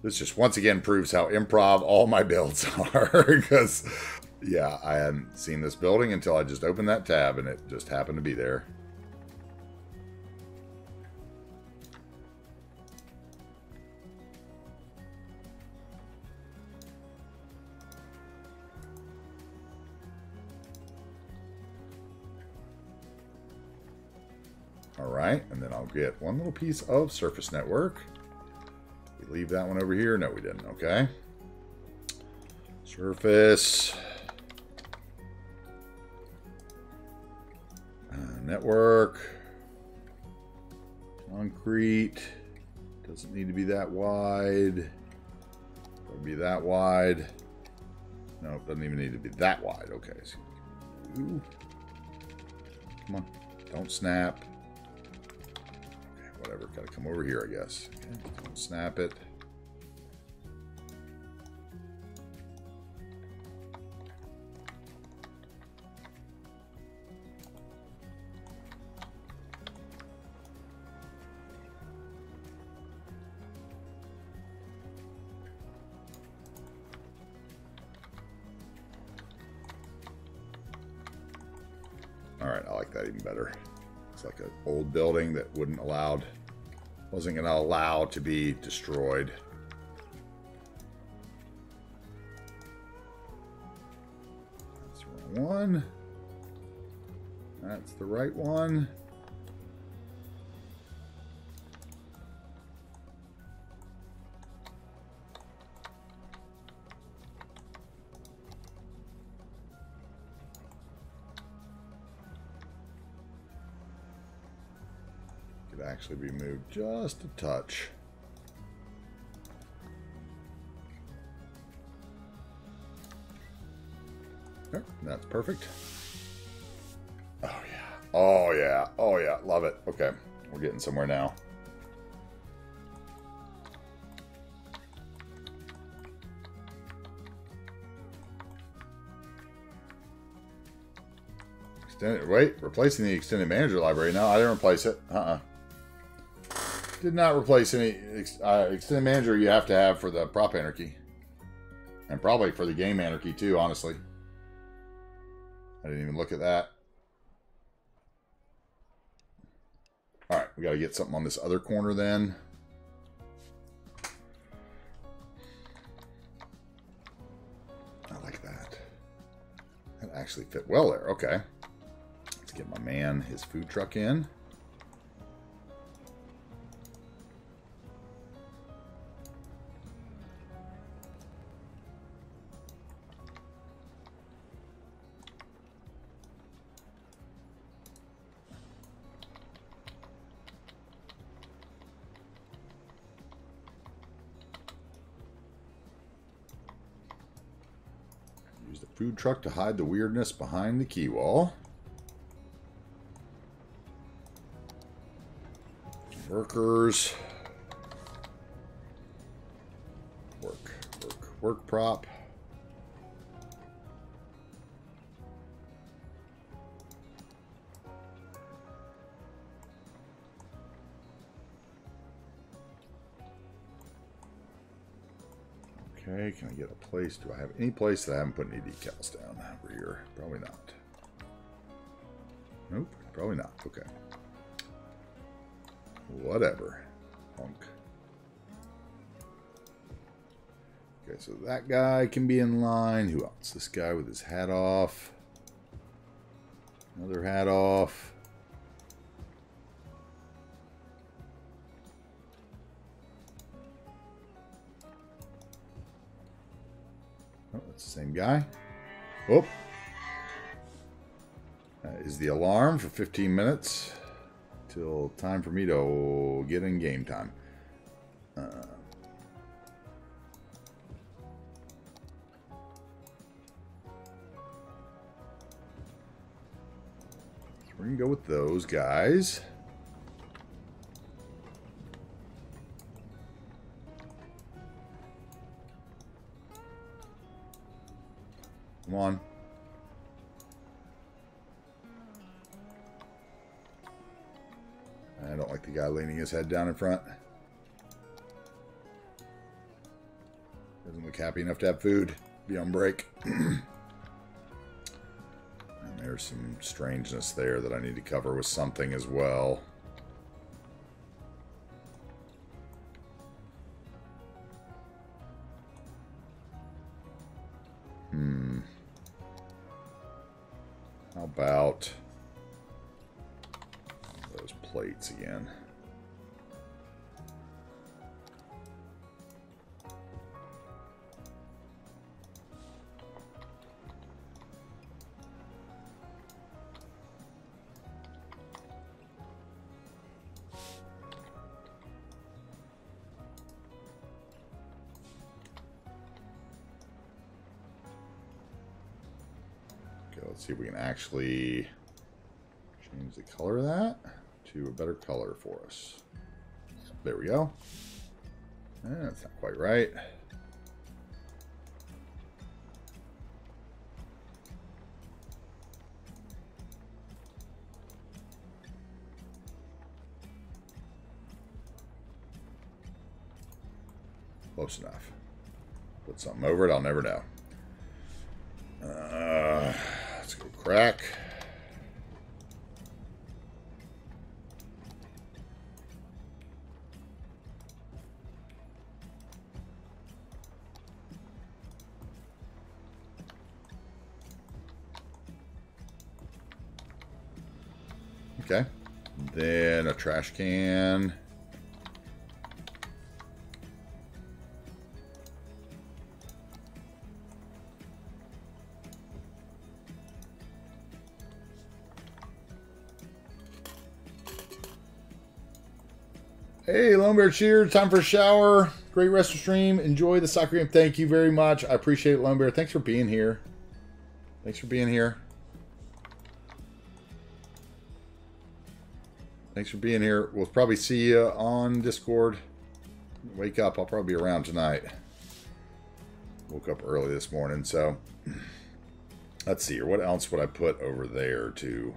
This just once again proves how improv all my builds are, because, yeah, I hadn't seen this building until I just opened that tab, and it just happened to be there. All right, and then I'll get one little piece of surface network. We leave that one over here. No, we didn't. Okay. Surface. Network. Concrete. Doesn't need to be that wide. It'll be that wide. No, it doesn't even need to be that wide. Okay. So, ooh. Come on. Don't snap. Okay, whatever. Gotta come over here, I guess. Okay, don't snap it. Alright, I like that even better. It's like an old building that wasn't going to allow to be destroyed. That's the wrong one. That's the right one. Actually be moved just a touch. Oh, that's perfect. Oh yeah. Oh yeah. Oh yeah. Love it. Okay. We're getting somewhere now. Wait, replacing the extended manager library. No, I didn't replace it. Did not replace any extended manager you have to have for the prop anarchy. And probably for the game anarchy too, honestly. I didn't even look at that. Alright, we got to get something on this other corner then. I like that. That actually fit well there. Okay. Let's get my man his food truck in. Food truck to hide the weirdness behind the key wall. Workers. Work prop. Okay, can I get a place? Do I have any place that I haven't put any decals down over here? Probably not. Nope, probably not. Okay. Whatever. Punk. Okay, so that guy can be in line. Who else? This guy with his hat off. Another hat off. Oh, that's the same guy. Oh. That is the alarm for 15 minutes. Till time for me to get in game time. We're going to go with those guys. Come on. I don't like the guy leaning his head down in front. Doesn't look happy enough to have food. Be on break. And there's some strangeness there that I need to cover with something as well. How about those plates again. Let's see if we can actually change the color of that to a better color for us. There we go. That's not quite right. Close enough. Put something over it, I'll never know. Let's go crack. Okay. Then a trash can. Hey, Lone Bear Cheers. Time for a shower. Great rest of stream. Enjoy the soccer game. Thank you very much. I appreciate it, Lone Bear. Thanks for being here. Thanks for being here. Thanks for being here. We'll probably see you on Discord. Wake up. I'll probably be around tonight. Woke up early this morning, so let's see here. What else would I put over there to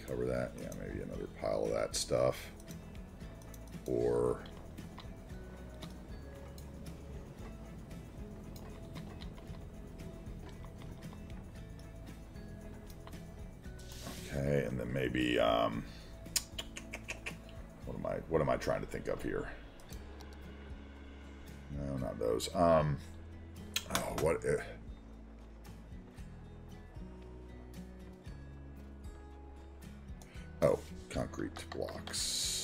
cover that? Yeah, maybe another pile of that stuff. Or okay, and then maybe what am I trying to think of here? No, not those. Oh, what oh, concrete blocks.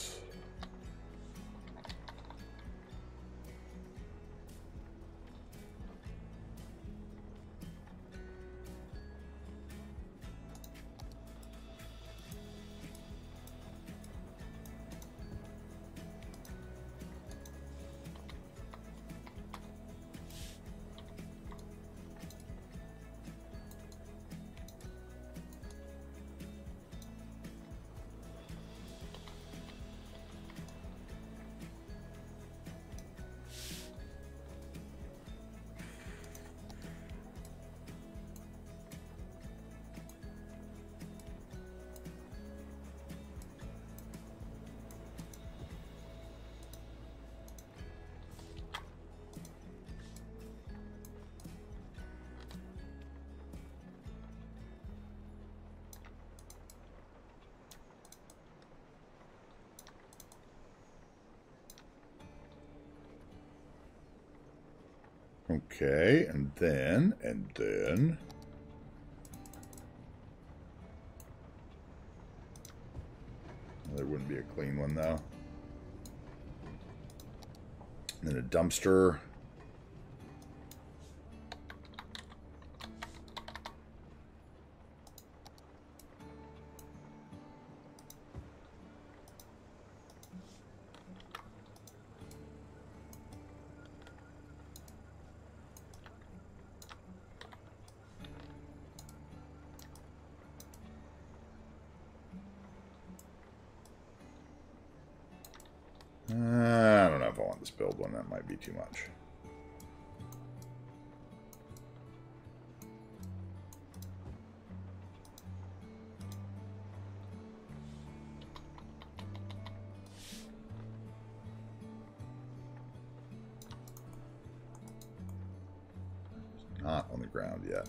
Okay, and then there wouldn't be a clean one though. And then a dumpster. I don't know if I want this build one. That might be too much. Not on the ground yet.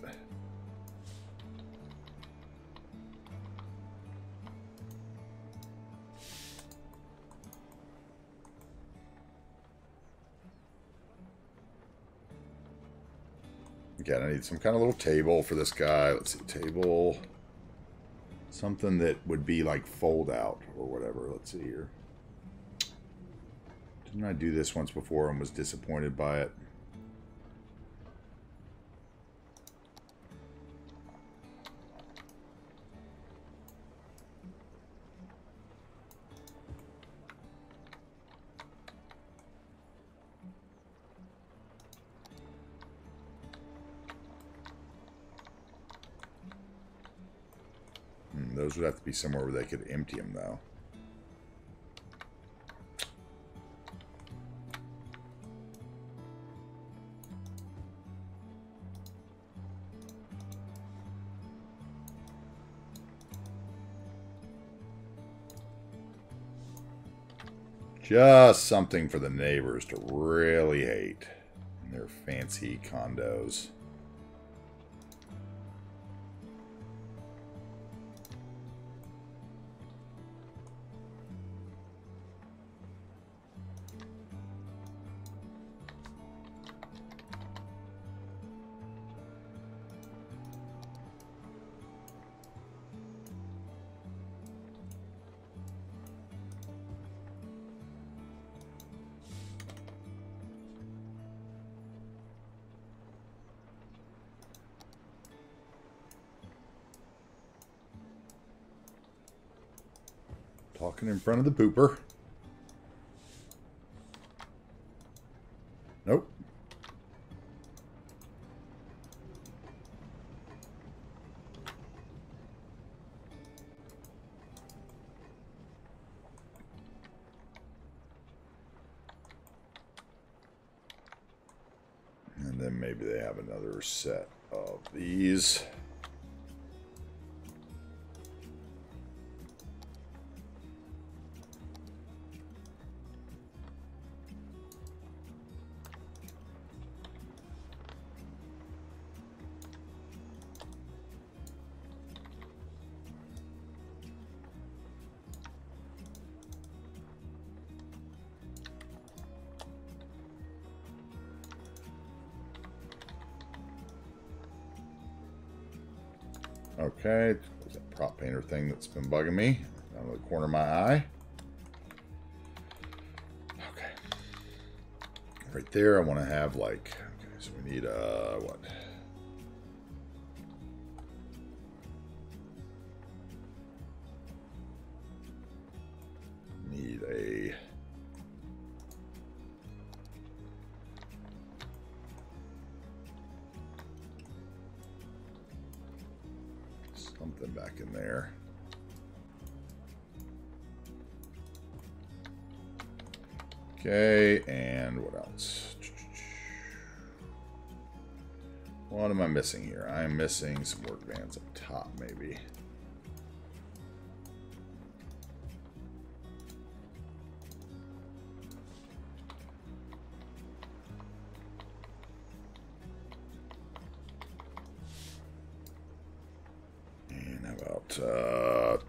Again, I need some kind of little table for this guy. Let's see, table. Something that would be like fold out or whatever. Let's see here. Didn't I do this once before and was disappointed by it? Those would have to be somewhere where they could empty them, though. Just something for the neighbors to really hate in their fancy condos. Talking in front of the pooper. Nope. And then maybe they have another set of these. Okay, there's that prop painter thing that's been bugging me out of the corner of my eye. Okay. Right there, I want to have like, okay, so we need what? Need a something back in there. Okay, and what else? What am I missing here? I'm missing some work bands up top, maybe.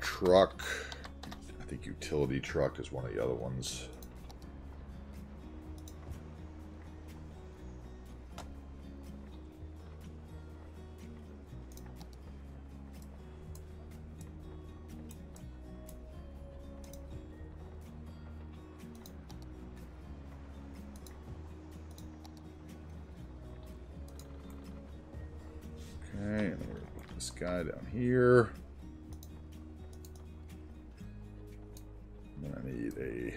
Truck. I think utility truck is one of the other ones. Okay, and we're gonna put this guy down here. I need a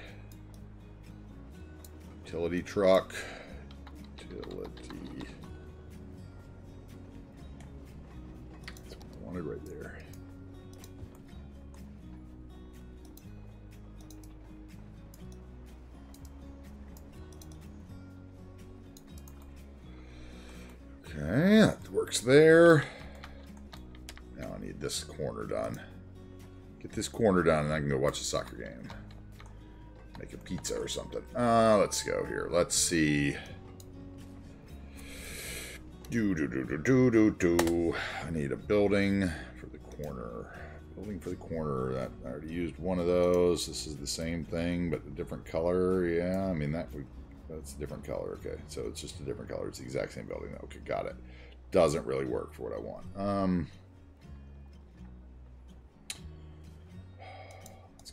utility truck. Utility. That's what I wanted right there. Okay, that works there. Now I need this corner done. Get this corner done and I can go watch a soccer game. Make a pizza or something. Let's go here. Let's see. I need a building for the corner. Building for the corner. That I already used one of those. This is the same thing, but a different color. Yeah, I mean that's a different color. Okay, so it's just a different color. It's the exact same building. Okay, got it. Doesn't really work for what I want.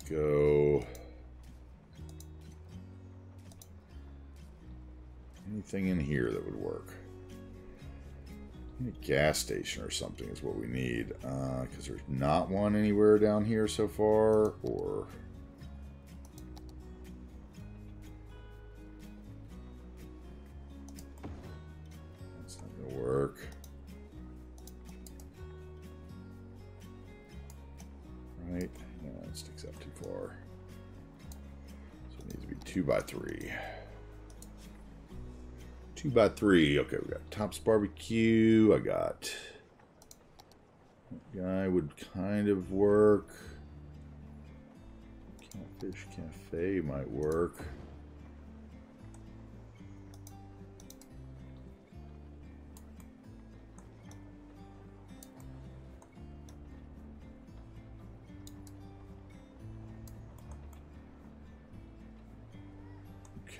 go. Anything in here that would work? A gas station or something is what we need, because there's not one anywhere down here so far, or... That's not going to work. Right? No, it sticks out too far. So it needs to be 2x3. 2x3. Okay, we got Tops Barbecue. I got... That guy would kind of work. Catfish Cafe might work.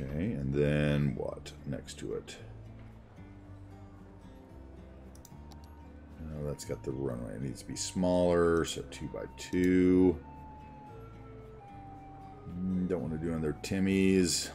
Okay, and then what next to it? Oh, that's got the runway. It needs to be smaller, so 2x2. Don't want to do another Timmy's.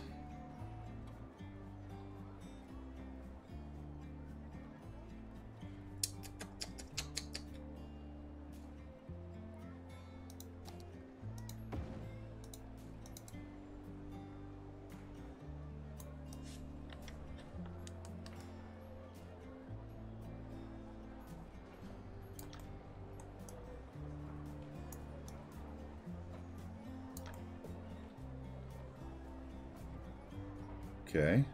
Okay.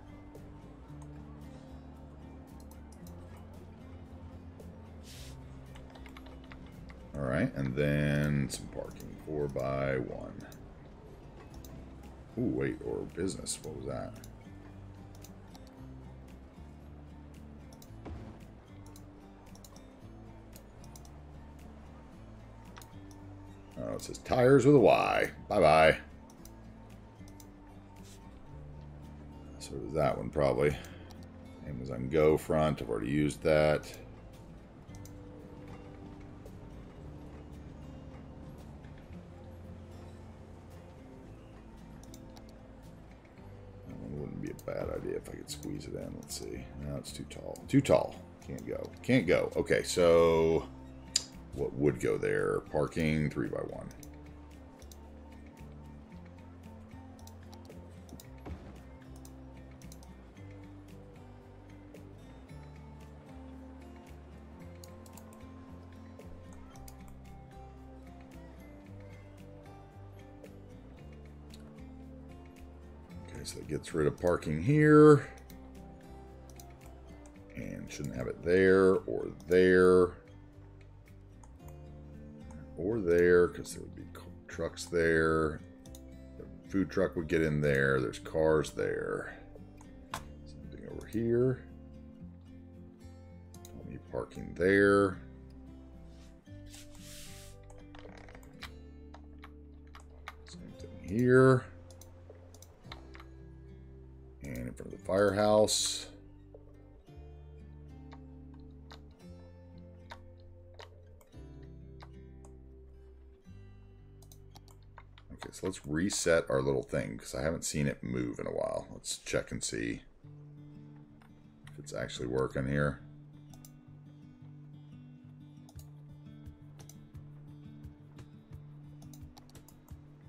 All right, and then some parking, 4x1. Ooh, wait, or business, what was that? Oh, it says tires with a Y. Bye-bye. So does that one probably. Amazon Go front, I've already used that. That one wouldn't be a bad idea if I could squeeze it in. Let's see. No, it's too tall. Too tall. Can't go. Can't go. Okay, so what would go there? Parking, 3x1. So it gets rid of parking here. And shouldn't have it there or there. Or there, because there would be trucks there. The food truck would get in there. There's cars there. Something over here. Don't need parking there. Same thing here. And in front of the firehouse. Okay, so let's reset our little thing because I haven't seen it move in a while. Let's check and see if it's actually working here.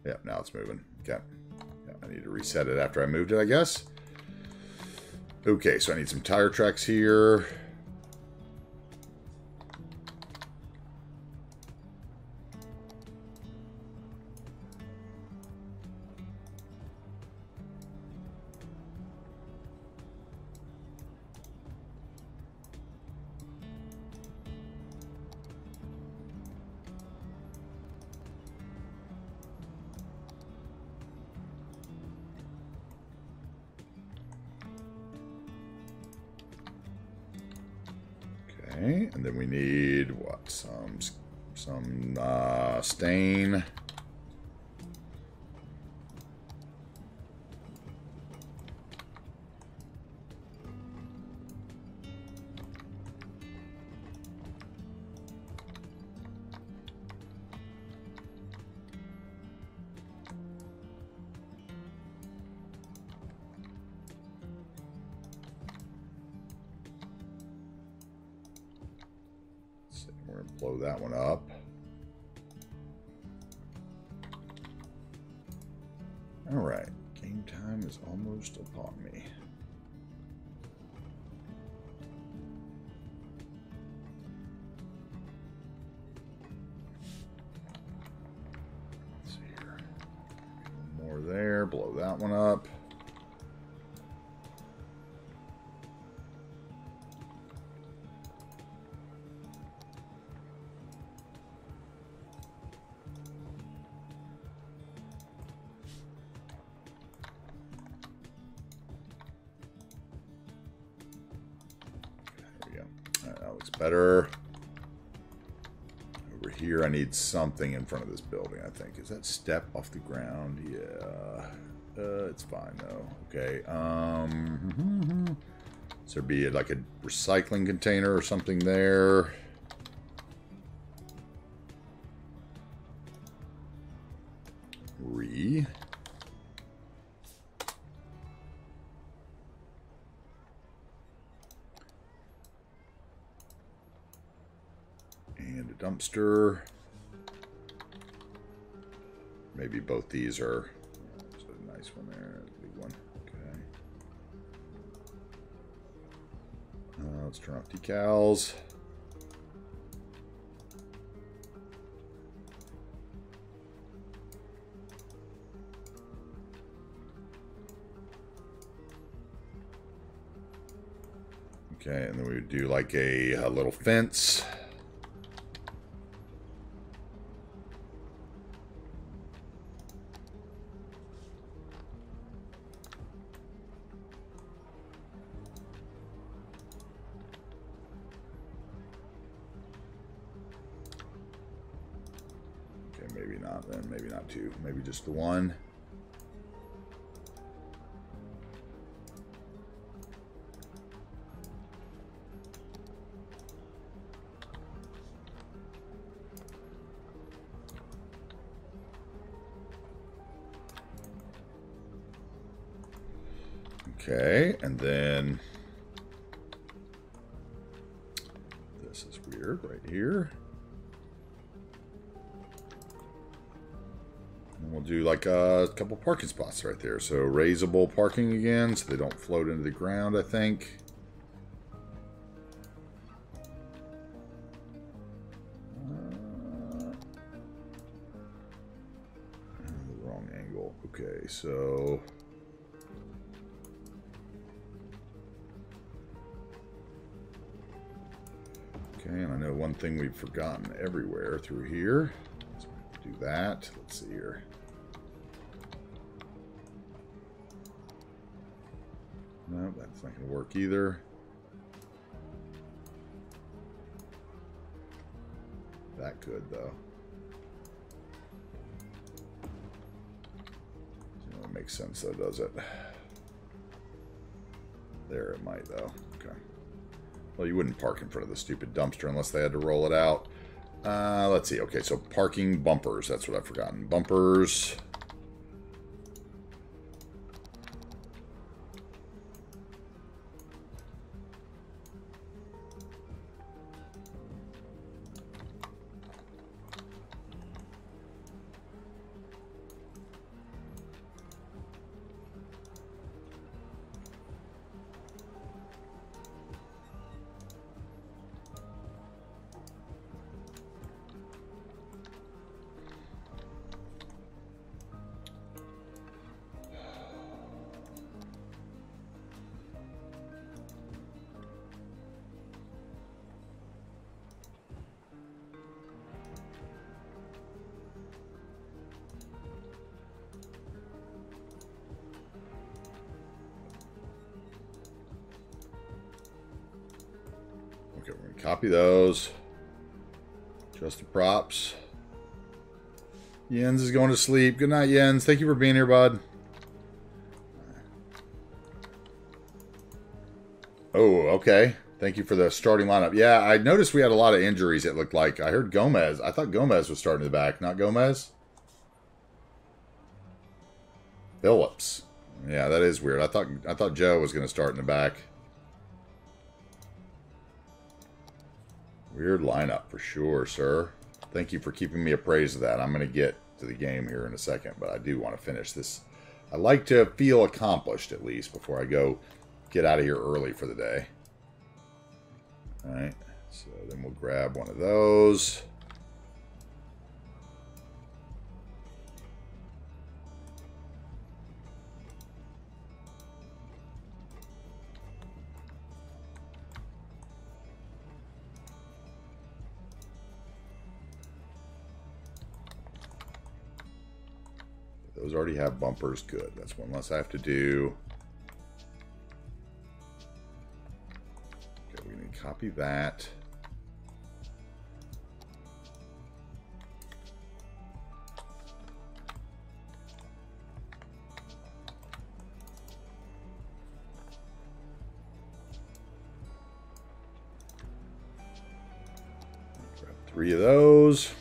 Yeah, now it's moving. Okay. Yeah, I need to reset it after I moved it, I guess. Okay, so I need some tire tracks here. Okay, and then we need what? Some stain. We're going to blow that one up. All right. Game time is almost upon me. Let's see here. One more there. Blow that one up. Better. Over here, I need something in front of this building, I think. Is that step off the ground? Yeah. It's fine, though. Okay. So there'd be like a recycling container or something there. And a dumpster. Maybe both these are. There's a nice one there. A big one. Okay. Let's turn off decals. Okay, and then we would do like a little fence. Okay, maybe not then, maybe not two, maybe just the one. Okay, and then this is weird right here. And we'll do like a couple parking spots right there. So raisable parking again, so they don't float into the ground, I think. The wrong angle. Okay, so okay, and I know one thing we've forgotten everywhere through here. Let's do that. Let's see here. No, that's not going to work either. That could, though. It makes sense, though, does it? There it might, though. Okay. Well, you wouldn't park in front of the stupid dumpster unless they had to roll it out. Let's see. Okay, so parking bumpers. That's what I've forgotten. Bumpers. Okay, we're going to copy those. Adjust the props. Jens is going to sleep. Good night, Jens. Thank you for being here, bud. Oh, okay. Thank you for the starting lineup. Yeah, I noticed we had a lot of injuries, it looked like. I heard Gomez. I thought Gomez was starting in the back, not Gomez. Phillips. Yeah, that is weird. I thought Joe was going to start in the back. Weird lineup for sure, sir. Thank you for keeping me appraised of that. I'm going to get to the game here in a second, but I do want to finish this. I like to feel accomplished, at least, before I go get out of here early for the day. All right, so then we'll grab one of those. Those already have bumpers. Good. That's one less I have to do. Okay, we need to copy that. Grab 3 of those.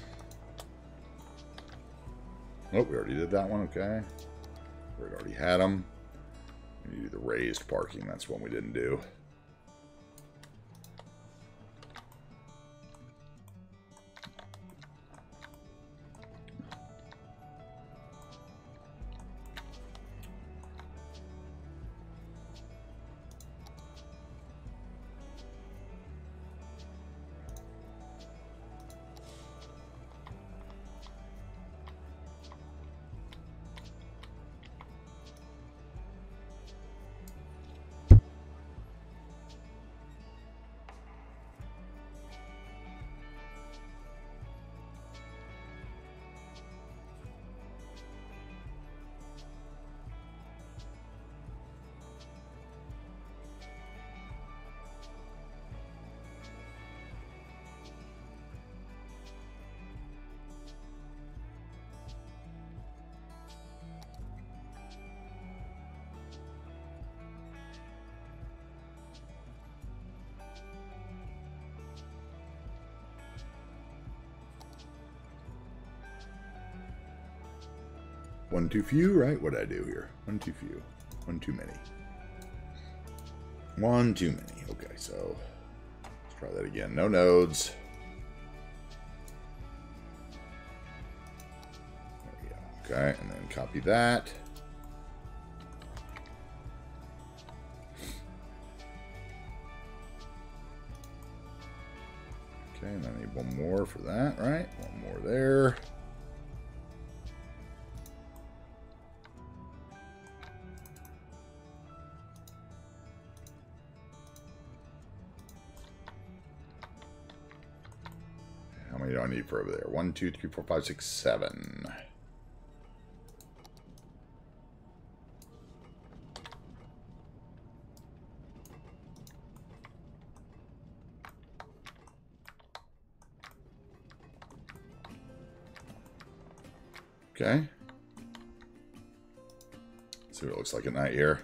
Oh, we already did that one, okay. We already had them. We need to do the raised parking, that's one we didn't do. One too few, right? What did I do here? One too few. One too many. One too many. Okay, so let's try that again. No nodes. There we go. Okay, and then copy that. Okay, and I need one more for that, right? One more there. How many do I need for over there? 1, 2, 3, 4, 5, 6, 7. Okay. Let's see what it looks like at night here.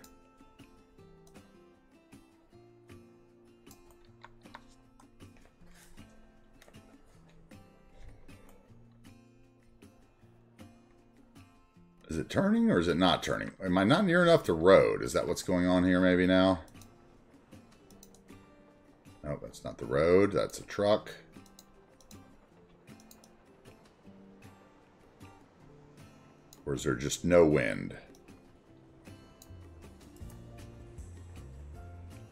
Is it turning or is it not turning? Am I not near enough to road? Is that what's going on here maybe now? No, that's not the road. That's a truck. Or is there just no wind?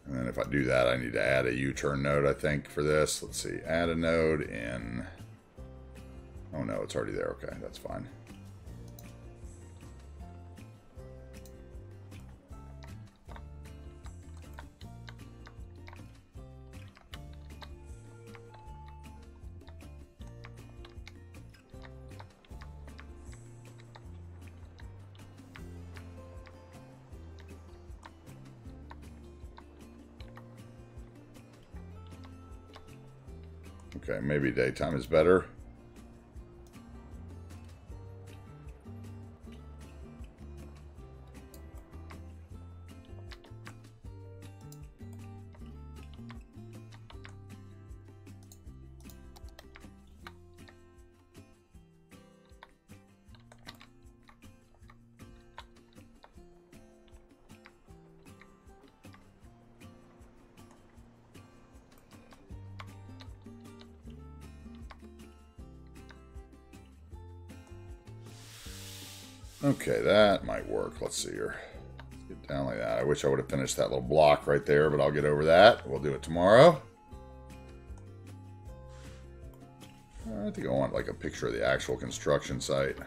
And then if I do that, I need to add a U-turn node, I think, for this. Let's see. Add a node in... Oh, no, it's already there. Okay, that's fine. Okay, maybe daytime is better. Okay, that might work. Let's see here. Let's get down like that. I wish I would have finished that little block right there, but I'll get over that. We'll do it tomorrow. I think I want like a picture of the actual construction site.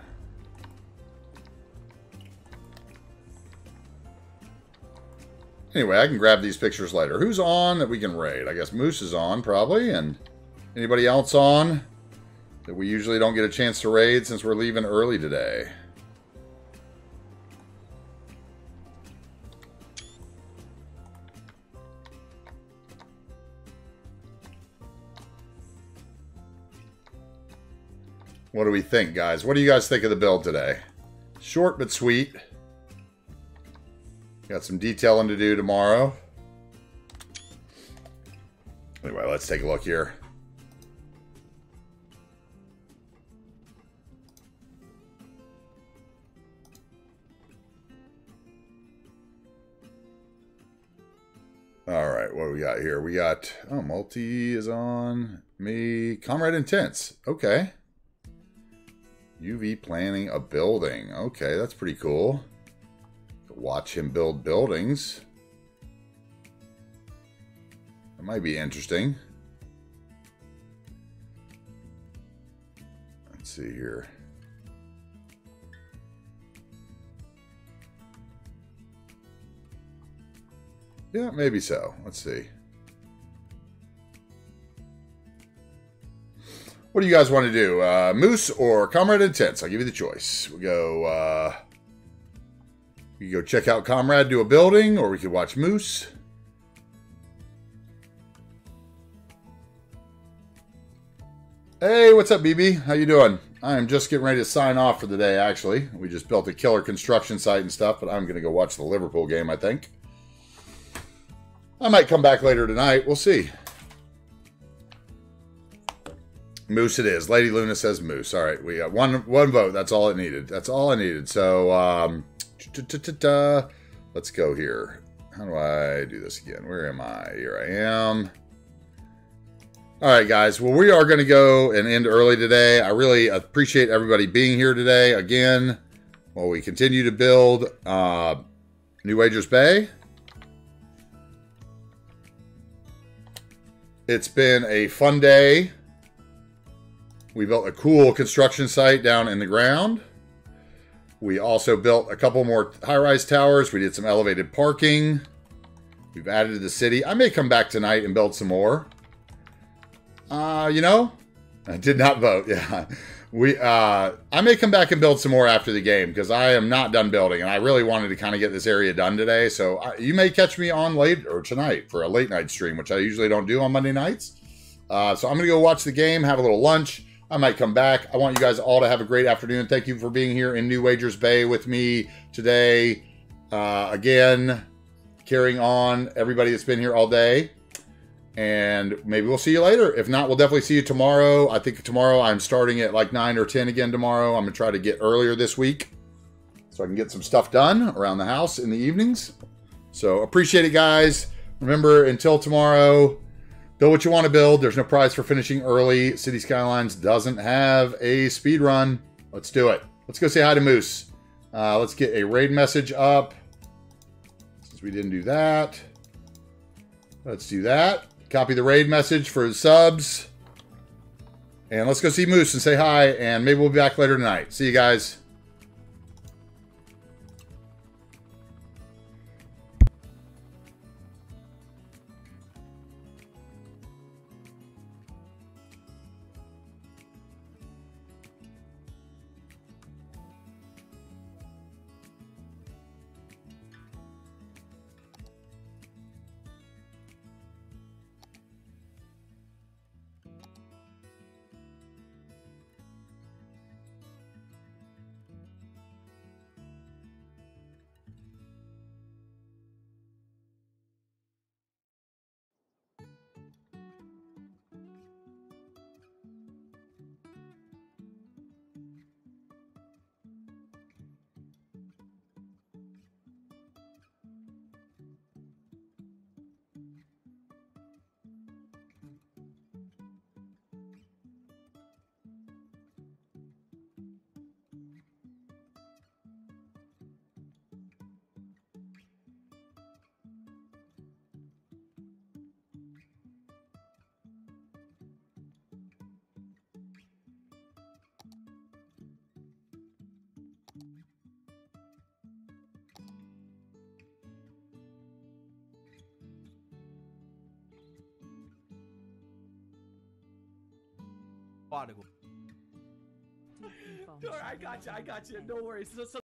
Anyway, I can grab these pictures later. Who's on that we can raid? I guess Moose is on, probably. And anybody else on that we usually don't get a chance to raid since we're leaving early today? What do we think, guys? What do you guys think of the build today? Short but sweet. Got some detailing to do tomorrow. Anyway, let's take a look here. All right, what do we got here? We got, oh, multi is on me. Comrade Intense. Okay. UV planning a building. Okay, that's pretty cool. Watch him build buildings. That might be interesting. Let's see here. Yeah, maybe so. Let's see. What do you guys want to do? Moose or Comrade Intense? I'll give you the choice. We'll go... we can go check out Comrade, do a building, or we could watch Moose. Hey, what's up, BB? How you doing? I am just getting ready to sign off for the day, actually. We just built a killer construction site and stuff, but I'm going to go watch the Liverpool game, I think. I might come back later tonight. We'll see. Moose it is. Lady Luna says Moose. All right, we got one vote. That's all it needed. That's all I needed. So, let's go here. How do I do this again? Where am I? Here I am. All right, guys. Well, we are going to go and end early today. I really appreciate everybody being here today. Again, while we continue to build New Wagers Bay. It's been a fun day. We built a cool construction site down in the ground. We also built a couple more high-rise towers. We did some elevated parking. We've added to the city. I may come back tonight and build some more. You know, I did not vote. Yeah, I may come back and build some more after the game because I am not done building, and I really wanted to kind of get this area done today. So you may catch me on late or tonight for a late night stream, which I usually don't do on Monday nights. So I'm gonna go watch the game, have a little lunch. I might come back. I want you guys all to have a great afternoon. Thank you for being here in New Wagers Bay with me today. Again, carrying on everybody that's been here all day. And maybe we'll see you later. If not, we'll definitely see you tomorrow. I think tomorrow I'm starting at like 9 or 10 again tomorrow. I'm going to try to get earlier this week so I can get some stuff done around the house in the evenings. So appreciate it, guys. Remember, until tomorrow, build what you want to build. There's no prize for finishing early. City Skylines doesn't have a speed run. Let's do it. Let's go say hi to Moose. Let's get a raid message up. Since we didn't do that. Let's do that. Copy the raid message for his subs. And let's go see Moose and say hi. And maybe we'll be back later tonight. See you guys. código. I got you. No worries. So